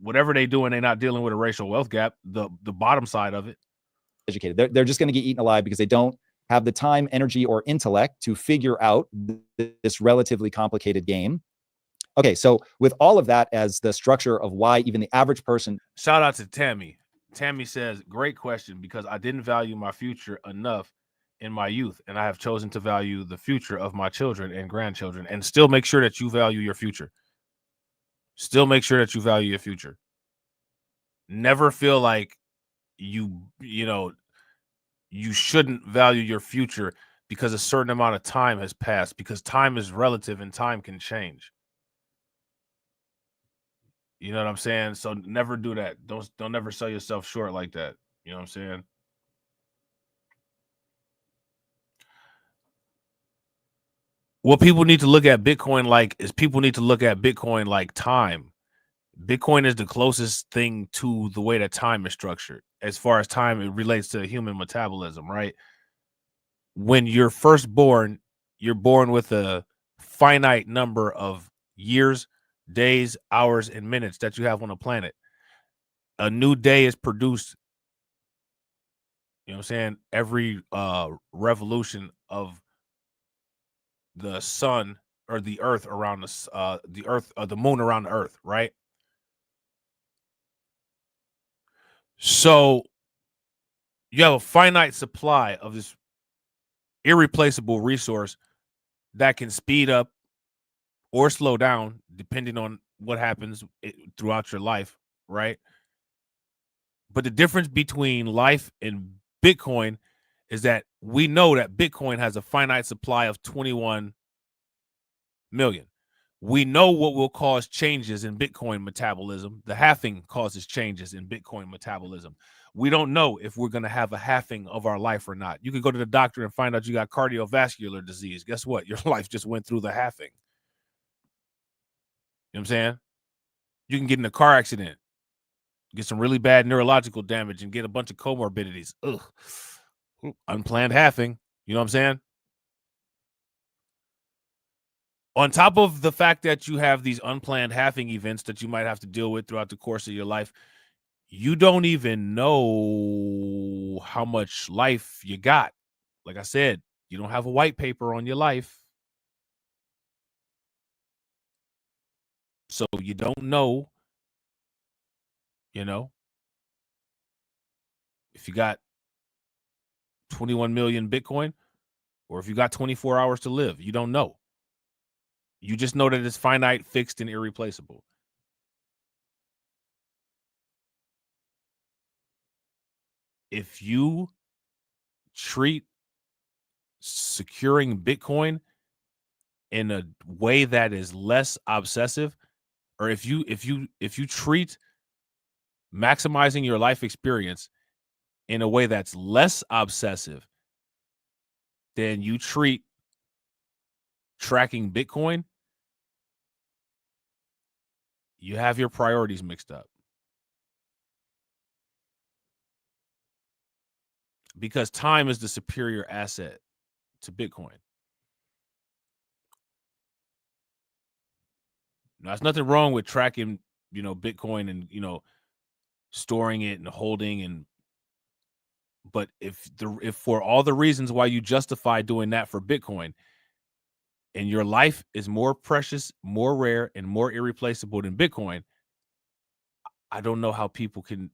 Whatever they're doing, they're not dealing with a racial wealth gap, the bottom side of it. Educated. They're just going to get eaten alive because they don't have the time, energy, or intellect to figure out this relatively complicated game. Okay, so with all of that as the structure of why even the average person... Shout out to Tammy. Tammy says, great question, because I didn't value my future enough in my youth, and I have chosen to value the future of my children and grandchildren, and still make sure that you value your future. Still make sure that you value your future. Never feel like you shouldn't value your future because a certain amount of time has passed, because time is relative and time can change. You know what I'm saying? So never do that. Don't never sell yourself short like that. You know what I'm saying? What people need to look at Bitcoin like is people need to look at Bitcoin like time. Bitcoin is the closest thing to the way that time is structured. As far as time, it relates to human metabolism, right? When you're first born, you're born with a finite number of years, days, hours, and minutes that you have on the planet. A new day is produced, every revolution of the sun or the earth around the moon around the earth, right? So you have a finite supply of this irreplaceable resource that can speed up or slow down depending on what happens throughout your life, right? But the difference between life and Bitcoin is that we know that Bitcoin has a finite supply of 21 million. We know what will cause changes in Bitcoin metabolism. The halving causes changes in Bitcoin metabolism. We don't know if we're going to have a halving of our life or not. You could go to the doctor and find out you got cardiovascular disease. Guess what? Your life just went through the halving. You know what I'm saying? You can get in a car accident, get some really bad neurological damage, and get a bunch of comorbidities. Ugh. Unplanned halving. You know what I'm saying? On top of the fact that you have these unplanned halving events that you might have to deal with throughout the course of your life, you don't even know how much life you got. Like I said, you don't have a white paper on your life. So you don't know, if you got 21 million Bitcoin or if you got 24 hours to live. You don't know. You just know that it's finite, fixed, and irreplaceable. If you treat securing Bitcoin in a way that is less obsessive, or if you treat maximizing your life experience in a way that's less obsessive than you treat tracking Bitcoin, you have your priorities mixed up. Because time is the superior asset to Bitcoin. Now, there's nothing wrong with tracking, Bitcoin and, storing it and holding but if for all the reasons why you justify doing that for Bitcoin, and your life is more precious, more rare, and more irreplaceable than Bitcoin, I don't know how people can,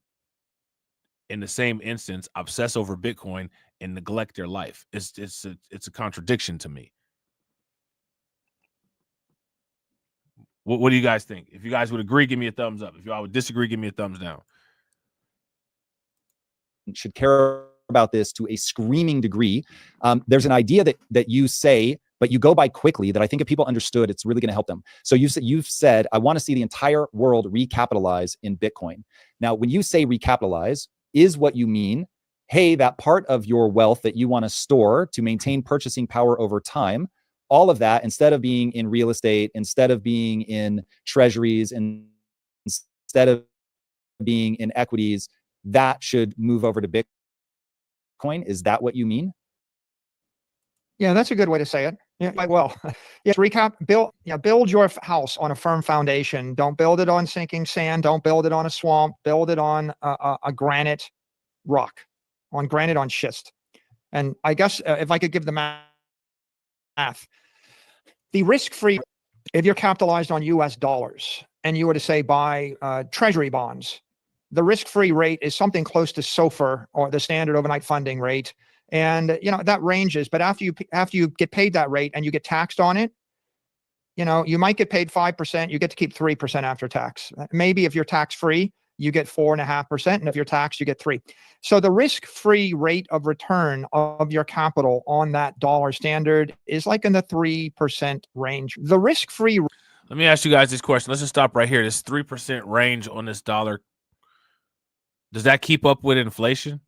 in the same instance, obsess over Bitcoin and neglect their life. It's a contradiction to me. What do you guys think? If you guys would agree, give me a thumbs up. If y'all would disagree, give me a thumbs down. Should care about this to a screaming degree. There's an idea that you say, but you go by quickly, that I think if people understood, it's really going to help them. So you've said, I want to see the entire world recapitalize in Bitcoin. Now, when you say recapitalize, is what you mean, hey, that part of your wealth that you want to store to maintain purchasing power over time, all of that, instead of being in real estate, instead of being in treasuries, and instead of being in equities, that should move over to Bitcoin? Is that what you mean? Yeah, that's a good way to say it. Yeah, quite well. Yes, build your house on a firm foundation. Don't build it on sinking sand. Don't build it on a swamp. Build it on a granite rock, on schist. And I guess if I could give the math, the risk-free, if you're capitalized on US dollars and you were to say buy treasury bonds, the risk-free rate is something close to SOFR, or the standard overnight funding rate. And, that ranges, but after you get paid that rate and you get taxed on it, you might get paid 5%, you get to keep 3% after tax. Maybe if you're tax-free, you get 4.5%. And if you're taxed, you get 3%. So the risk-free rate of return of your capital on that dollar standard is like in the 3% range. The risk-free. Let me ask you guys this question. Let's just stop right here. This 3% range on this dollar, does that keep up with inflation?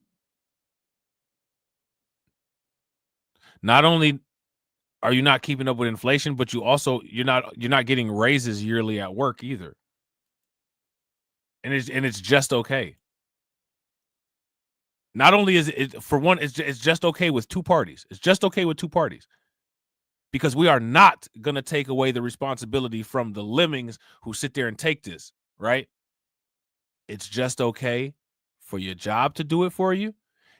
Not only are you not keeping up with inflation, but you're not getting raises yearly at work either. And it's just okay. Not only is it, for one, it's just okay with two parties. It's just okay with two parties. Because we are not going to take away the responsibility from the lemmings who sit there and take this, right? It's just okay for your job to do it for you.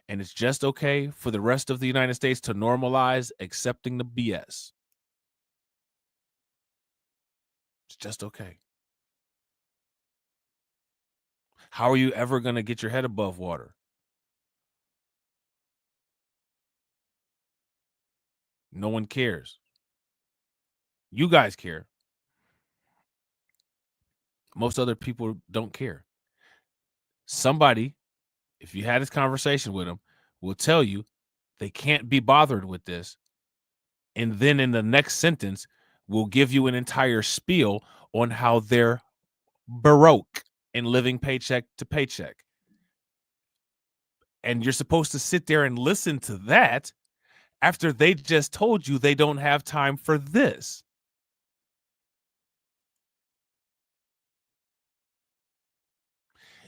And it's just okay for the rest of the United States to normalize accepting the BS. It's just okay. How are you ever going to get your head above water? No one cares. You guys care. Most other people don't care. Somebody, if you had this conversation with them, will tell you they can't be bothered with this. And then in the next sentence, will give you an entire spiel on how they're baroque and living paycheck to paycheck. And you're supposed to sit there and listen to that after they just told you they don't have time for this.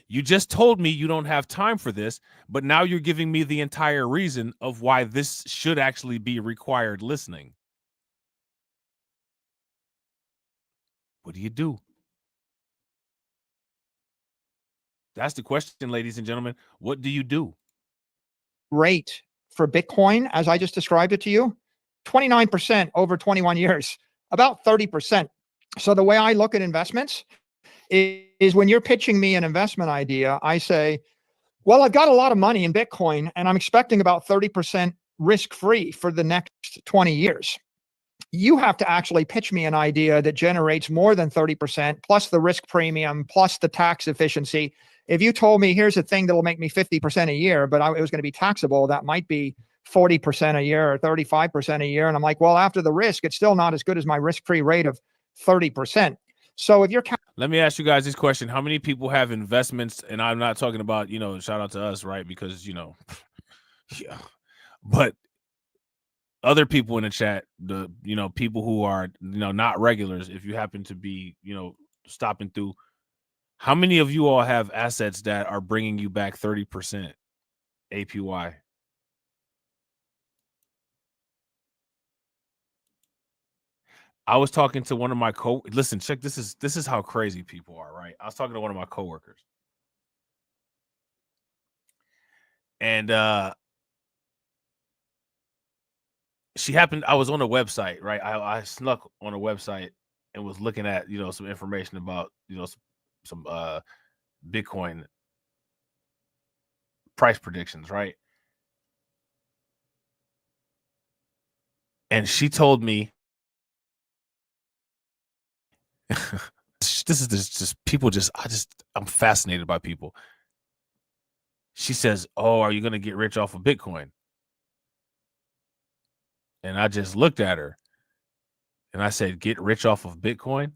You just told me you don't have time for this, but now you're giving me the entire reason of why this should actually be required listening. What do you do? That's the question, ladies and gentlemen. What do you do? Rate for Bitcoin, as I just described it to you, 29% over 21 years, about 30%. So the way I look at investments is when you're pitching me an investment idea, I say, well, I've got a lot of money in Bitcoin and I'm expecting about 30% risk-free for the next 20 years. You have to actually pitch me an idea that generates more than 30% plus the risk premium plus the tax efficiency. If you told me here's a thing that'll make me 50% a year, but it was going to be taxable, that might be 40% a year or 35% a year. And I'm like, well, after the risk, it's still not as good as my risk-free rate of 30%. So if you're, let me ask you guys this question. How many people have investments? And I'm not talking about, shout out to us, right? Because, yeah, but other people in the chat, the, people who are, not regulars, if you happen to be, stopping through, how many of you all have assets that are bringing you back 30% APY? I was talking to one of my listen, check, this is how crazy people are, right? I was talking to one of my coworkers. And I was on a website, right? I snuck on a website and was looking at, some information about, some Bitcoin price predictions, right? And she told me, this is just people I'm fascinated by people. She says, "Oh, are you going to get rich off of Bitcoin?" And I just looked at her and I said, "Get rich off of Bitcoin?"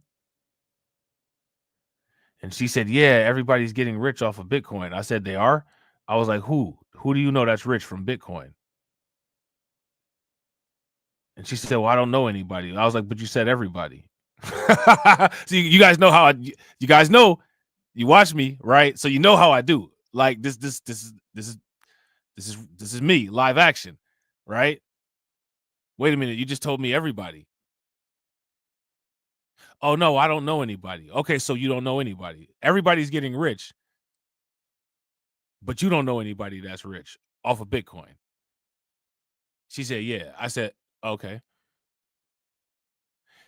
And she said, "Yeah, everybody's getting rich off of Bitcoin." I said, "They are?" I was like, "Who? Who do you know that's rich from Bitcoin?" And she said, "Well, I don't know anybody." I was like, "But you said everybody." So you guys know how you guys know, you watch me, right? So you know how I do. Like this is me, live action, right? Wait a minute, you just told me everybody. Oh no, I don't know anybody. Okay, so you don't know anybody. Everybody's getting rich, but you don't know anybody that's rich off of Bitcoin. She said, "Yeah." I said, "Okay."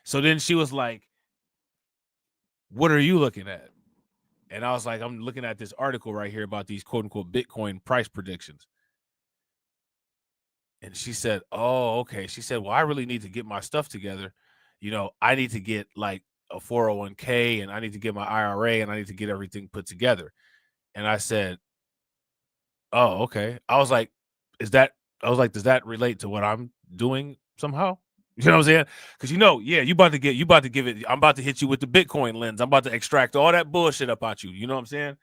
So then she was like, "What are you looking at?" And I was like, "I'm looking at this article right here about these quote unquote Bitcoin price predictions." And she said, "Oh, okay." She said, "Well, I really need to get my stuff together. You know, I need to get like a 401k and I need to get my IRA and I need to get everything put together." And I said, "Oh, okay." I was like, does that relate to what I'm doing somehow?" You know what I'm saying? Because yeah, you about to give it. I'm about to hit you with the Bitcoin lens. I'm about to extract all that bullshit up out you. You know what I'm saying?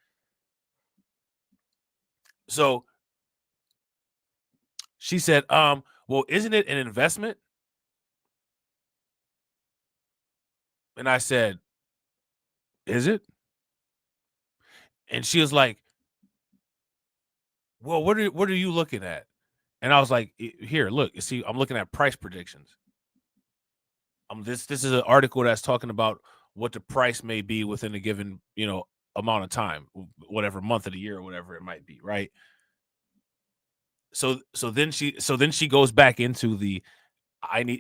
So she said, well, isn't it an investment?" And I said, "Is it?" And she was like, "Well, what are you looking at?" And I was like, "Here, look. You see, I'm looking at price predictions. This is an article that's talking about what the price may be within a given, amount of time, whatever month of the year or whatever it might be, right?" So then she goes back into the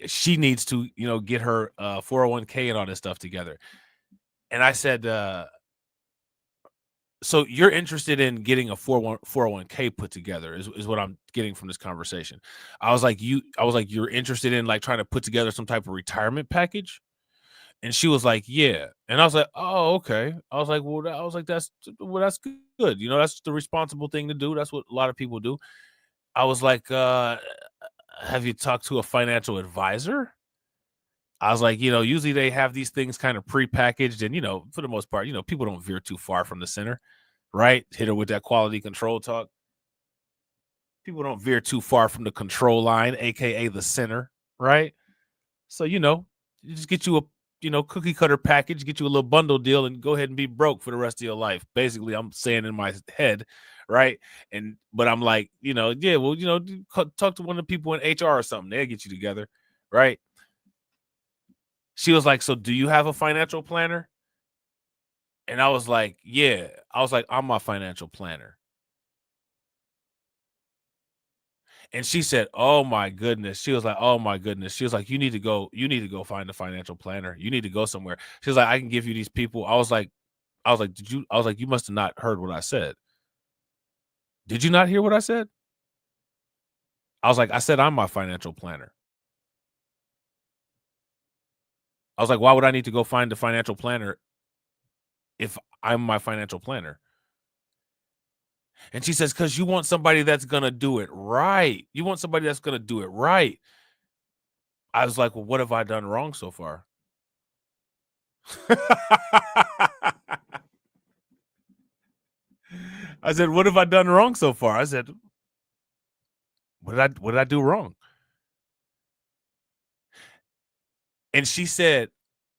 she needs to, get her 401k and all this stuff together. And I said, so you're interested in getting a 401k put together is what I'm getting from this conversation. I was like, you're interested in like trying to put together some type of retirement package? And she was like, "Yeah." And I was like, "Oh, okay." I was like, that's good. That's the responsible thing to do. That's what a lot of people do. I was like, have you talked to a financial advisor? I was like, usually they have these things kind of pre-packaged and, for the most part, people don't veer too far from the center, right? Hit her with that quality control talk. People don't veer too far from the control line, AKA the center, right? So, you just get you a, cookie cutter package, get you a little bundle deal and go ahead and be broke for the rest of your life. Basically, I'm saying in my head, right? But I'm like, yeah, well, talk to one of the people in HR or something. They'll get you together, right? She was like, "So do you have a financial planner?" And I was like, "Yeah." I was like, "I'm my financial planner." And she said, "Oh my goodness." She was like, "Oh my goodness." She was like, you need to go find a financial planner. You need to go somewhere." She was like, "I can give you these people." I was like, "You must have not heard what I said." "Did you not hear what I said?" I was like, "I said I'm my financial planner." I was like, "Why would I need to go find a financial planner if I'm my financial planner?" And she says, "Because you want somebody that's going to do it right. You want somebody that's going to do it right." I was like, "Well, what have I done wrong so far?" I said, "What have I done wrong so far?" I said, what did I do wrong?" And she said,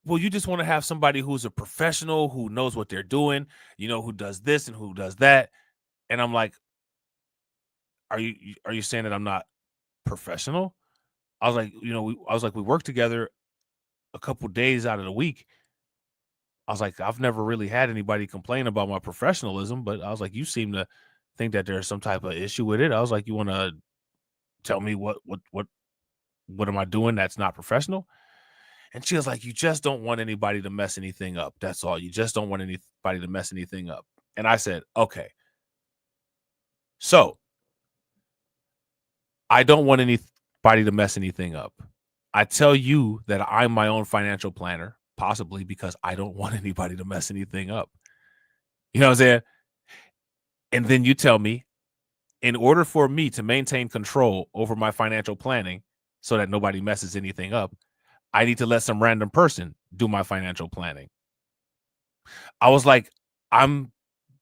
"Well, you just want to have somebody who's a professional, who knows what they're doing, who does this and who does that." And I'm like, are you saying that I'm not professional?" I was like, we work together a couple days out of the week. I was like, I've never really had anybody complain about my professionalism, but I was like, you seem to think that there's some type of issue with it. I was like, you want to tell me what am I doing that's not professional? And she was like, you just don't want anybody to mess anything up. That's all. You just don't want anybody to mess anything up. And I said, okay. So I don't want anybody to mess anything up. I tell you that I'm my own financial planner, possibly because I don't want anybody to mess anything up. You know what I'm saying? And then you tell me, in order for me to maintain control over my financial planning so that nobody messes anything up, I need to let some random person do my financial planning. I was like, I'm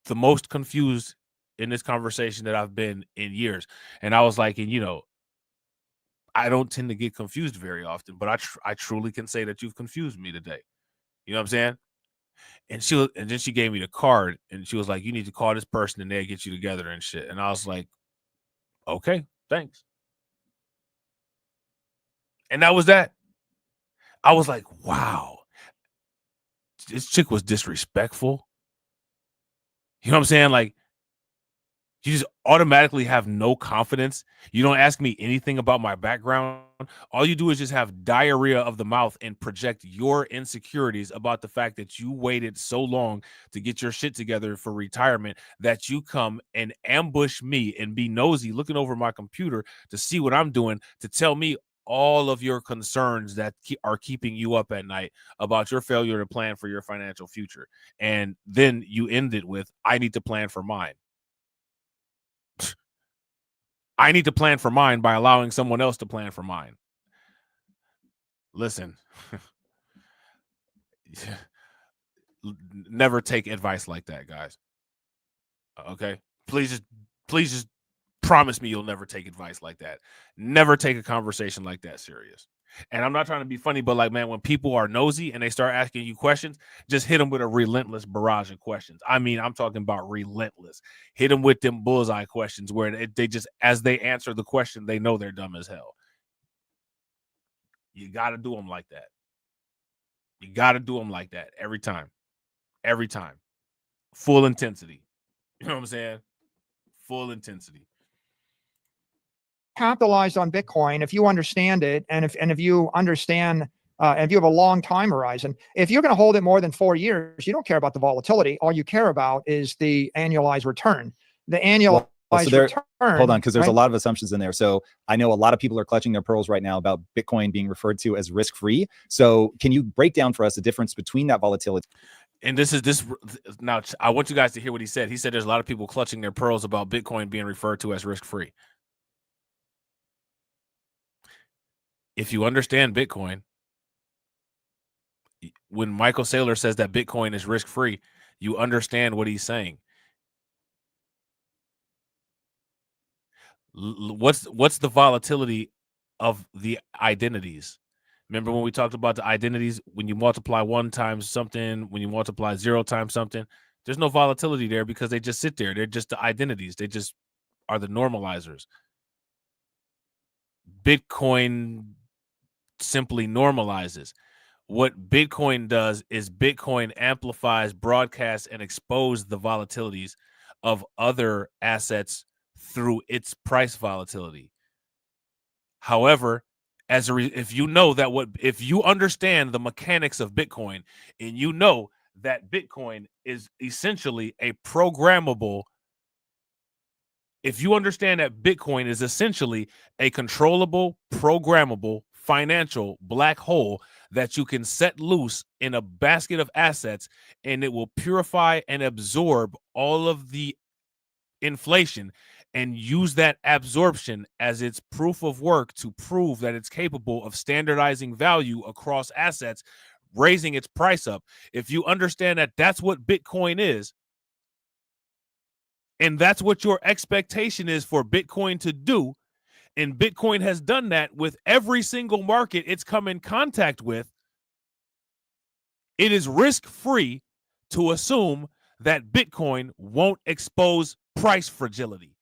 the most confused in this conversation that I've been in years. And I was like, and you know, I don't tend to get confused very often, but I truly can say that you've confused me today. You know what I'm saying? And then she gave me the card and she was like, you need to call this person and they'll get you together and shit. And I was like, okay, thanks. And that was that. I was like, wow, this chick was disrespectful. You know what I'm saying? Like, you just automatically have no confidence. You don't ask me anything about my background. All you do is just have diarrhea of the mouth and project your insecurities about the fact that you waited so long to get your shit together for retirement that you come and ambush me and be nosy looking over my computer to see what I'm doing, to tell me all of your concerns that are keeping you up at night about your failure to plan for your financial future. And then you end it with, I need to plan for mine. I need to plan for mine by allowing someone else to plan for mine. Listen, never take advice like that, guys. Okay? Please just promise me you'll never take advice like that. Never take a conversation like that serious. And I'm not trying to be funny, but like, man, when people are nosy and they start asking you questions, just hit them with a relentless barrage of questions. I mean, I'm talking about relentless. Hit them with them bullseye questions where they just, as they answer the question, they know they're dumb as hell. You got to do them like that. You got to do them like that every time. Every time. Full intensity. You know what I'm saying? Full intensity. Capitalized on Bitcoin, if you understand it, and if you understand, if you have a long time horizon, if you're going to hold it more than 4 years, you don't care about the volatility. All you care about is the annualized return. The annualized return. Hold on, because there's right? a lot of assumptions in there. So I know a lot of people are clutching their pearls right now about Bitcoin being referred to as risk-free. So can you break down for us the difference between that volatility? And this now, I want you guys to hear what he said. He said there's a lot of people clutching their pearls about Bitcoin being referred to as risk-free. If you understand Bitcoin, when Michael Saylor says that Bitcoin is risk-free, you understand what he's saying. What's the volatility of the identities? Remember when we talked about the identities, when you multiply 1 times something, when you multiply 0 times something, there's no volatility there because they just sit there. They're just the identities. They just are the normalizers. Bitcoin simply normalizes. What Bitcoin does is Bitcoin amplifies, broadcasts, and exposes the volatilities of other assets through its price volatility. However, if you understand the mechanics of Bitcoin, and you know that Bitcoin is essentially a programmable, if you understand that Bitcoin is essentially a controllable, programmable financial black hole that you can set loose in a basket of assets, and it will purify and absorb all of the inflation and use that absorption as its proof of work to prove that it's capable of standardizing value across assets, raising its price up. If you understand that that's what Bitcoin is, and that's what your expectation is for Bitcoin to do, and Bitcoin has done that with every single market it's come in contact with, it is risk-free to assume that Bitcoin won't expose price fragility.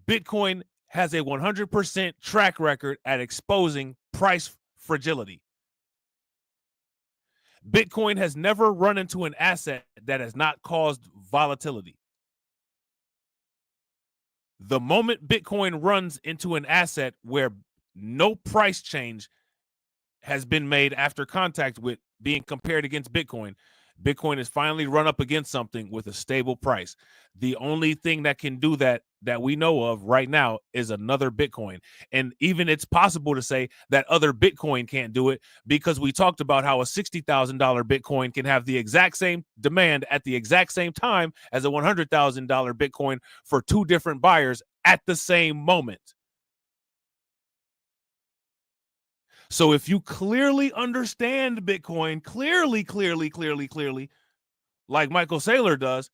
Bitcoin has a 100% track record at exposing price fragility. Bitcoin has never run into an asset that has not caused volatility. The moment Bitcoin runs into an asset where no price change has been made after contact with being compared against Bitcoin, Bitcoin is finally run up against something with a stable price. The only thing that can do that we know of right now is another Bitcoin. And even it's possible to say that other Bitcoin can't do it, because we talked about how a $60,000 Bitcoin can have the exact same demand at the exact same time as a $100,000 Bitcoin for two different buyers at the same moment. So if you clearly understand Bitcoin, clearly, like Michael Saylor does,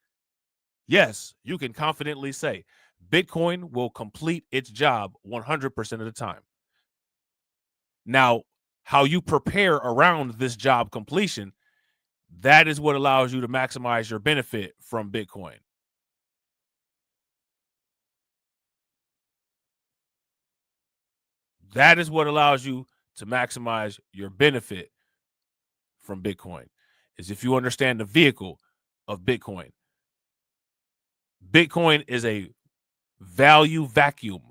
yes, you can confidently say Bitcoin will complete its job 100% of the time. Now, how you prepare around this job completion, that is what allows you to maximize your benefit from Bitcoin. That is what allows you to maximize your benefit from Bitcoin, is if you understand the vehicle of Bitcoin. Bitcoin is a value vacuum.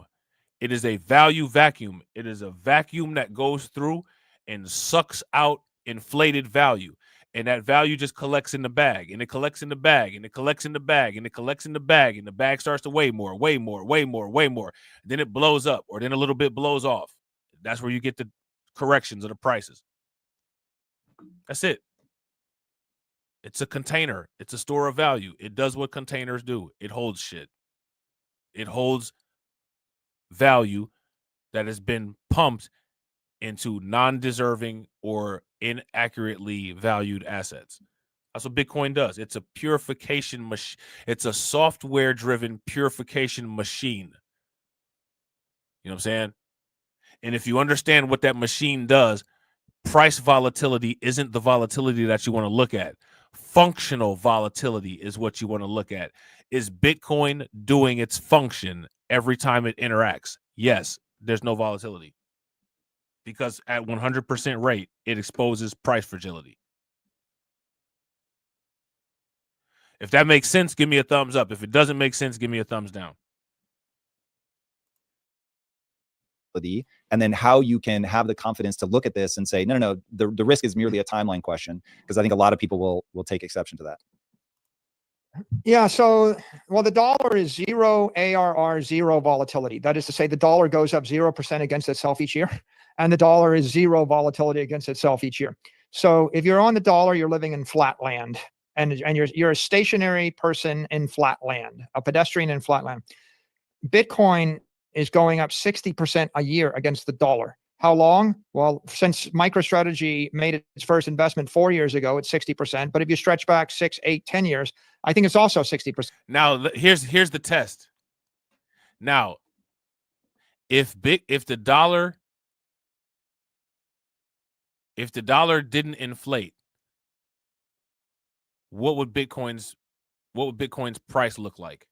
It is a value vacuum. It is a vacuum that goes through and sucks out inflated value. And that value just collects in the bag, and it collects in the bag, and it collects in the bag, and it collects in the bag, and the bag starts to weigh more. Then it blows up, or then a little bit blows off. That's where you get the corrections of the prices. That's it. It's a container. It's a store of value. It does what containers do. It holds shit. It holds value that has been pumped into non-deserving or inaccurately valued assets. That's what Bitcoin does. It's a purification machine. It's a software-driven purification machine. You know what I'm saying? And if you understand what that machine does, price volatility isn't the volatility that you want to look at. Functional volatility is what you want to look at. Is Bitcoin doing its function every time it interacts? Yes, there's no volatility, because at 100% rate, it exposes price fragility. If that makes sense, give me a thumbs up. If it doesn't make sense, give me a thumbs down. And then how you can have the confidence to look at this and say, no, the risk is merely a timeline question, because I think a lot of people will take exception to that. Yeah. So, well, the dollar is zero ARR, zero volatility. That is to say, the dollar goes up 0% against itself each year, and the dollar is zero volatility against itself each year. So if you're on the dollar, you're living in flat land, and you're a stationary person in flat land, a pedestrian in flat land. Bitcoin is going up 60% a year against the dollar. How long? Well, since MicroStrategy made its first investment 4 years ago, it's 60%. But if you stretch back 6, 8, 10 years, I think it's also 60%. Now, here's the test. Now, if the dollar didn't inflate, what would Bitcoin's price look like?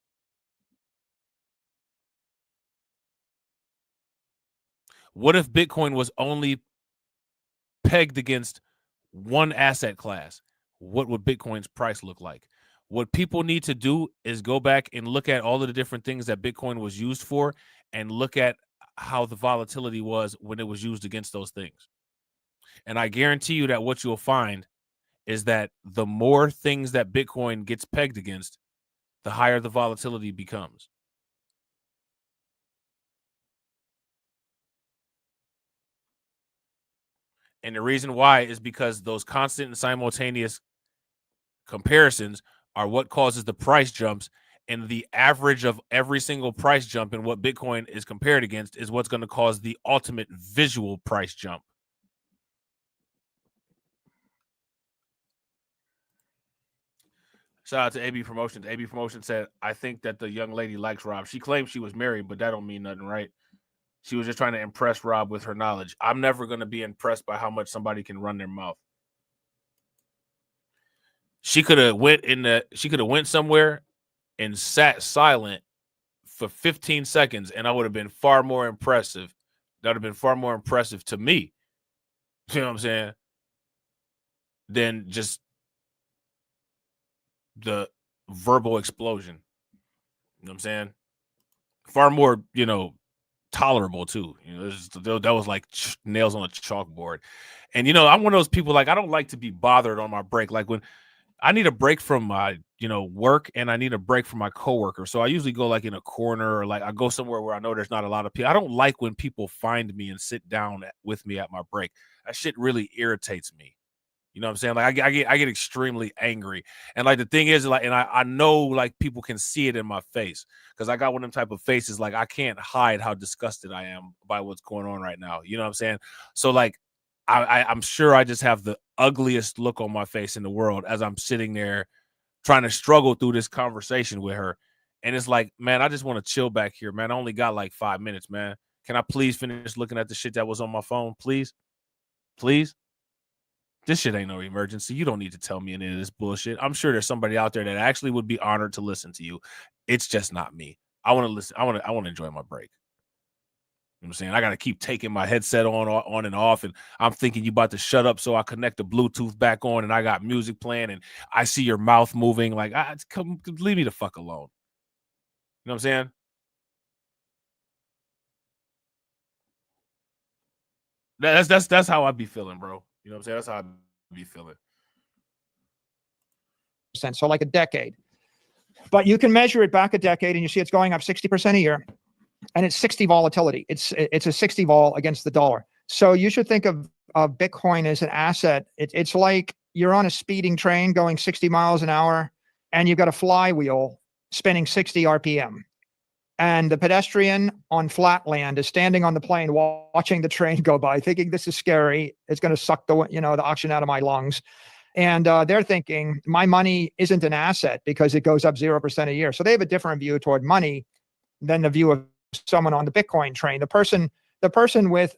What if Bitcoin was only pegged against one asset class? What would Bitcoin's price look like? What people need to do is go back and look at all of the different things that Bitcoin was used for, and look at how the volatility was when it was used against those things. And I guarantee you that what you'll find is that the more things that Bitcoin gets pegged against, the higher the volatility becomes. And the reason why is because those constant and simultaneous comparisons are what causes the price jumps, and the average of every single price jump and what Bitcoin is compared against is what's going to cause the ultimate visual price jump. Shout out to AB Promotions. AB Promotions said, I think that the young lady likes Rob. She claimed she was married, but that don't mean nothing, right? She was just trying to impress Rob with her knowledge. I'm never going to be impressed by how much somebody can run their mouth. She could have went somewhere and sat silent for 15 seconds, and I would have been far more impressive. That would have been far more impressive to me. You know what I'm saying? Than just the verbal explosion. You know what I'm saying? Far more, tolerable too. That was like nails on a chalkboard. And I'm one of those people, like, I don't like to be bothered on my break. Like when I need a break from my, work, and I need a break from my coworker. So I usually go like in a corner, or like I go somewhere where I know there's not a lot of people. I don't like when people find me and sit down with me at my break. That shit really irritates me. You know what I'm saying? Like I get extremely angry. And like the thing is, like, and I know like people can see it in my face, because I got one of them type of faces, like I can't hide how disgusted I am by what's going on right now. You know what I'm saying? So like I'm sure I just have the ugliest look on my face in the world as I'm sitting there trying to struggle through this conversation with her. And it's like, man, I just want to chill back here, man. I only got like 5 minutes, man. Can I please finish looking at the shit that was on my phone? Please? Please? This shit ain't no emergency. You don't need to tell me any of this bullshit. I'm sure there's somebody out there that actually would be honored to listen to you. It's just not me. I want to listen. I want to enjoy my break. You know what I'm saying? I got to keep taking my headset on and off, and I'm thinking you about to shut up, so I connect the Bluetooth back on, and I got music playing, and I see your mouth moving. Like, come, leave me the fuck alone. You know what I'm saying? That's how I be feeling, bro. You know what I'm saying? That's how I be feeling. So like a decade. But you can measure it back a decade, and you see it's going up 60% a year, and it's 60 volatility. It's a 60 vol against the dollar. So you should think of Bitcoin as an asset. It's like you're on a speeding train going 60 miles an hour, and you've got a flywheel spinning 60 RPM. And the pedestrian on flat land is standing on the plane watching the train go by, thinking this is scary. It's going to suck the oxygen out of my lungs. And they're thinking my money isn't an asset because it goes up 0% a year. So they have a different view toward money than the view of someone on the Bitcoin train. The person with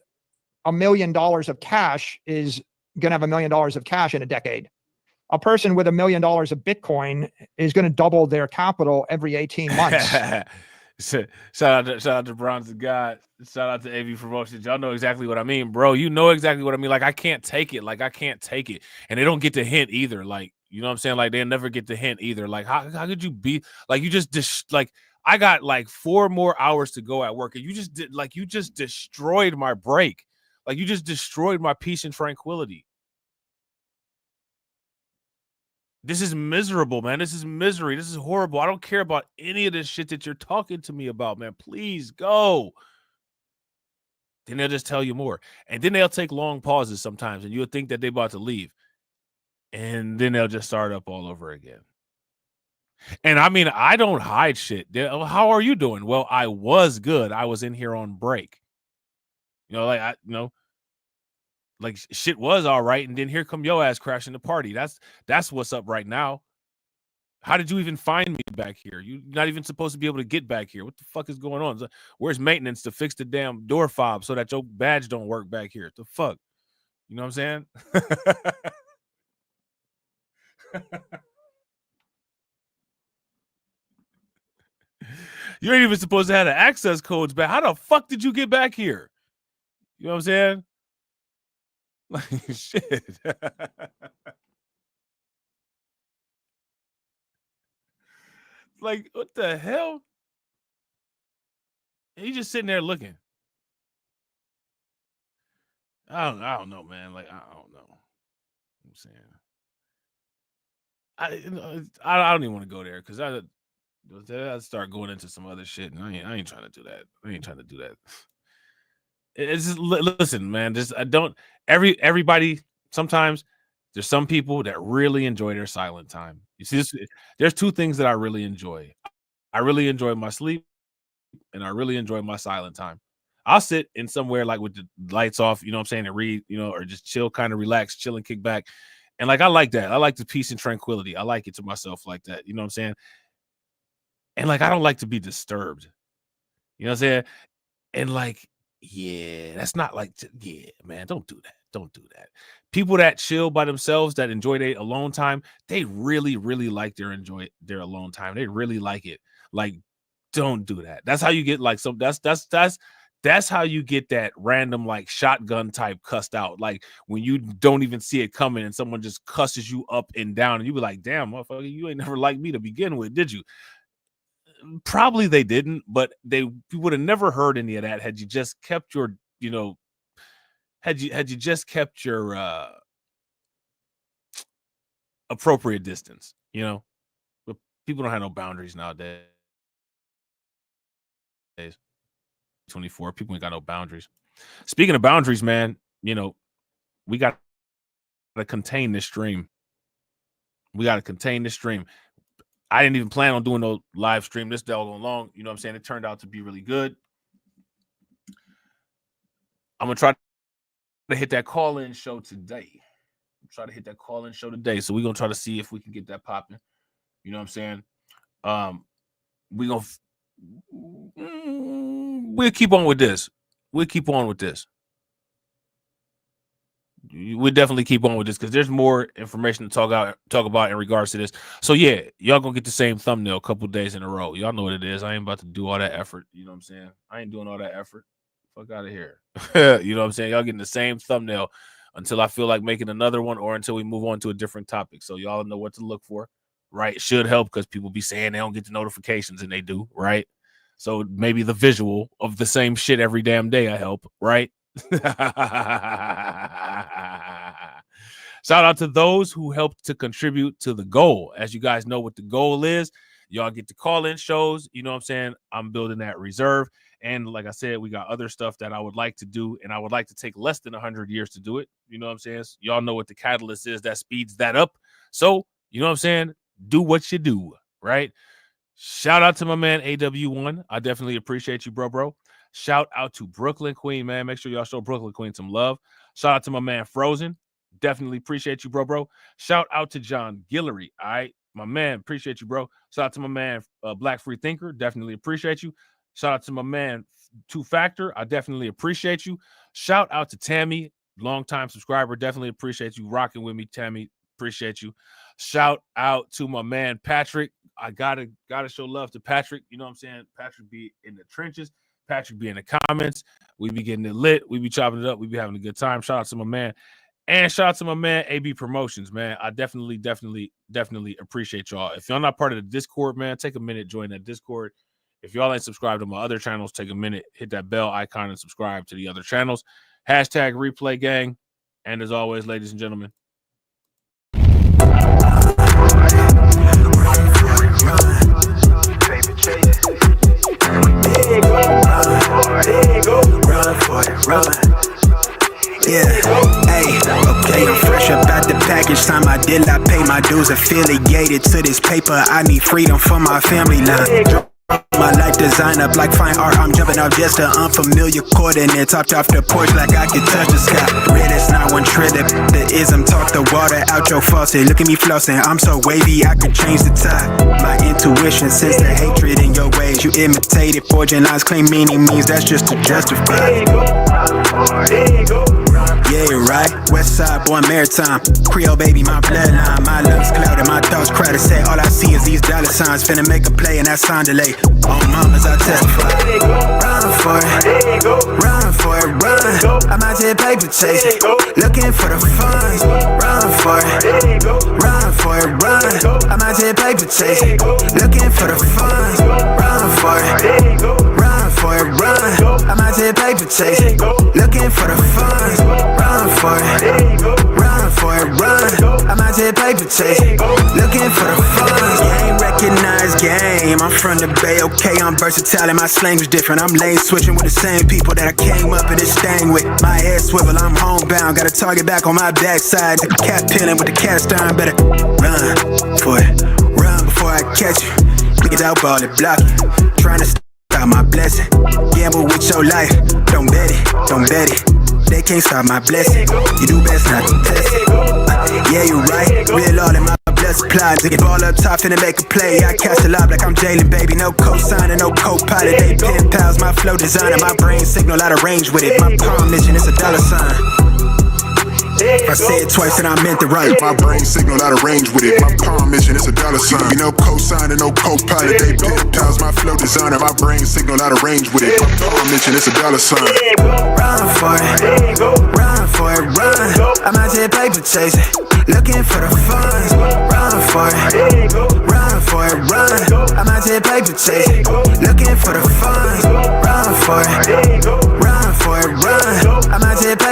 $1 million of cash is going to have $1 million of cash in a decade. A person with $1 million of Bitcoin is going to double their capital every 18 months. Shout out to Bronze God. Shout out to AV Promotions. Y'all know exactly what I mean, bro. You know exactly what I mean. Like, I can't take it. Like, I can't take it. And they don't get the hint either. Like, you know what I'm saying? Like, they never get the hint either. Like, how could you be like, you just like, I got like 4 more hours to go at work, and you just destroyed my break. Like, you just destroyed my peace and tranquility. This is miserable, man. This is misery. This is horrible. I don't care about any of this shit that you're talking to me about, man. Please go. Then they'll just tell you more. And then they'll take long pauses sometimes, and you'll think that they're about to leave. And then they'll just start up all over again. And I mean, I don't hide shit. How are you doing? Well, I was good. I was in here on break. Like shit was all right, and then here come your ass crashing the party. That's what's up right now. How did you even find me back here? You're not even supposed to be able to get back here. What the fuck is going on? Where's maintenance to fix the damn door fob so that your badge don't work back here? The fuck? You know what I'm saying? You ain't even supposed to have the access codes back. How the fuck did you get back here? You know what I'm saying? Like, shit. Like, what the hell? He's just sitting there looking. I don't know, man. Like, I don't know. I'm saying, I don't even want to go there, because I start going into some other shit, and I ain't trying to do that. I ain't trying to do that. It's just, listen, man. Just everybody. Sometimes there's some people that really enjoy their silent time. You see, there's 2 things that I really enjoy. I really enjoy my sleep, and I really enjoy my silent time. I'll sit in somewhere like with the lights off, you know what I'm saying, and read, or just chill, kind of relax, chill and kick back. And like, I like that. I like the peace and tranquility. I like it to myself like that. You know what I'm saying? And like, I don't like to be disturbed. You know what I'm saying? And like, yeah, that's not like, yeah, man, don't do that. Don't do that. People that chill by themselves, that enjoy their alone time, they really, really like their alone time. They really like it. Like, don't do that. That's how you get like some. That's how you get that random like shotgun type cussed out. Like when you don't even see it coming, and someone just cusses you up and down, and you be like, "Damn, motherfucker, you ain't never liked me to begin with, did you?" Probably they didn't, but you would have never heard any of that had you just kept your, had you just kept your appropriate distance, you know. But people don't have no boundaries nowadays. 24, people ain't got no boundaries. Speaking of boundaries, man, you know, we got to contain this stream. We got to contain this stream. I didn't even plan on doing no live stream this doggone long. You know what I'm saying? It turned out to be really good. I'm going to try to hit that call-in show today. So we're going to try to see if we can get that popping. You know what I'm saying? We'll keep on with this. We'll definitely keep on with this because there's more information to talk about in regards to this. So yeah, y'all gonna get the same thumbnail a couple days in a row. Y'all know what it is. I ain't about to do all that effort. You know what I'm saying? I ain't doing all that effort. Fuck out of here. You know what I'm saying? Y'all getting the same thumbnail until I feel like making another one or until we move on to a different topic. So y'all know what to look for, right? It should help because people be saying they don't get the notifications and they do, right? So maybe the visual of the same shit every damn day I help, right? Shout out to those who helped to contribute to the goal. As you guys know what the goal is, y'all get to call in shows. You know what I'm saying? I'm building that reserve. And like I said, we got other stuff that I would like to do, and I would like to take less than 100 years to do it. You know what I'm saying? Y'all know what the catalyst is that speeds that up. So, you know what I'm saying? Do what you do, right? Shout out to my man AW1. I definitely appreciate you, bro. Shout out to Brooklyn Queen, man. Make sure y'all show Brooklyn Queen some love. Shout out to my man Frozen. Definitely appreciate you, bro. Shout out to John Guillory. All right, my man. Appreciate you, bro. Shout out to my man Black Free Thinker. Definitely appreciate you. Shout out to my man Two Factor. I definitely appreciate you. Shout out to Tammy, longtime subscriber. Definitely appreciate you rocking with me, Tammy. Appreciate you. Shout out to my man Patrick. I gotta show love to Patrick. You know what I'm saying? Patrick be in the trenches. Patrick be in the comments. We be getting it lit. We be chopping it up. We be having a good time. Shout out to my man. And shout out to my man AB Promotions, man. I definitely appreciate y'all. If y'all not part of the Discord, man, take a minute, join that Discord. If y'all ain't subscribed to my other channels, take a minute, hit that bell icon and subscribe to the other channels. Hashtag replay gang. And as always, ladies and gentlemen, yeah, hey, okay, I'm fresh up out the package. Time I pay my dues affiliated to this paper. I need freedom for my family line. My life design up like fine art. I'm jumping off just an unfamiliar coordinates. Hopped off the porch like I could touch the sky. Red is not one trip. The ism talk the water out your faucet. Look at me flossing. I'm so wavy I could change the tide. My intuition sense the hatred in your ways. You imitated forging lines, claim meaning means that's just to justify. Yeah, right. West side boy, maritime. Creole baby, my bloodline. My lungs clouded, my thoughts crowded. Say all I see is these dollar signs. Finna make a play and that sound delay. On mamas, I testify. Run for it, run for it, run. I'm out here paper chasing, looking for the funds. Run for it, run for it, run. I'm out here paper chasing, looking for the funds. Run for it, run for it, run. I'm out here paper chasing, looking for the funds. Run for it, run for it, run. I'm out here paper chasing, looking for the funds. Game recognized game. I'm from the Bay, okay, I'm versatile and my slang was different. I'm lane switching with the same people that I came up in this thing with. My head swivel, I'm homebound. Got a target back on my backside. The cat peeling with the cast iron. Better run for it, run before I catch you. Niggas out ball it, block it. Trying to stop my blessing. Gamble with your life. Don't bet it, don't bet it. They can't stop my blessing. You do best not to test it. Yeah, you right. Real all in my blood supply. To get ball up top, finna make a play. I cast a lob like I'm Jalen, baby. No co-signer, no co-pilot. They pen pals, my flow designer. My brain signal out of range with it. My palm mission is a dollar sign. If I say it twice, then I meant it right. My brain signal out of range with it. My palm mission is a dollar sign. No co-signer, no co-pilot. They pen pals, my flow designer. My brain signal out of range with it. My palm mission is a dollar sign. Run for it, run for it, run. I'm out here paper chasing, looking for the funds. Run for it, run for it, run. I'm out here paper chasing, looking for the funds. Run for it, run for it, run. I'm out here paper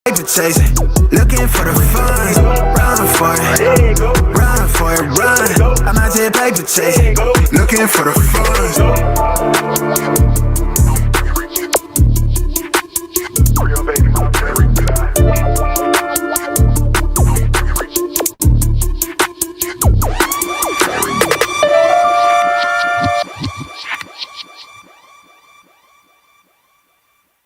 paper chasing, looking for the funds, run for it, run for it, run. I'm out here paper chasing, looking for the funds.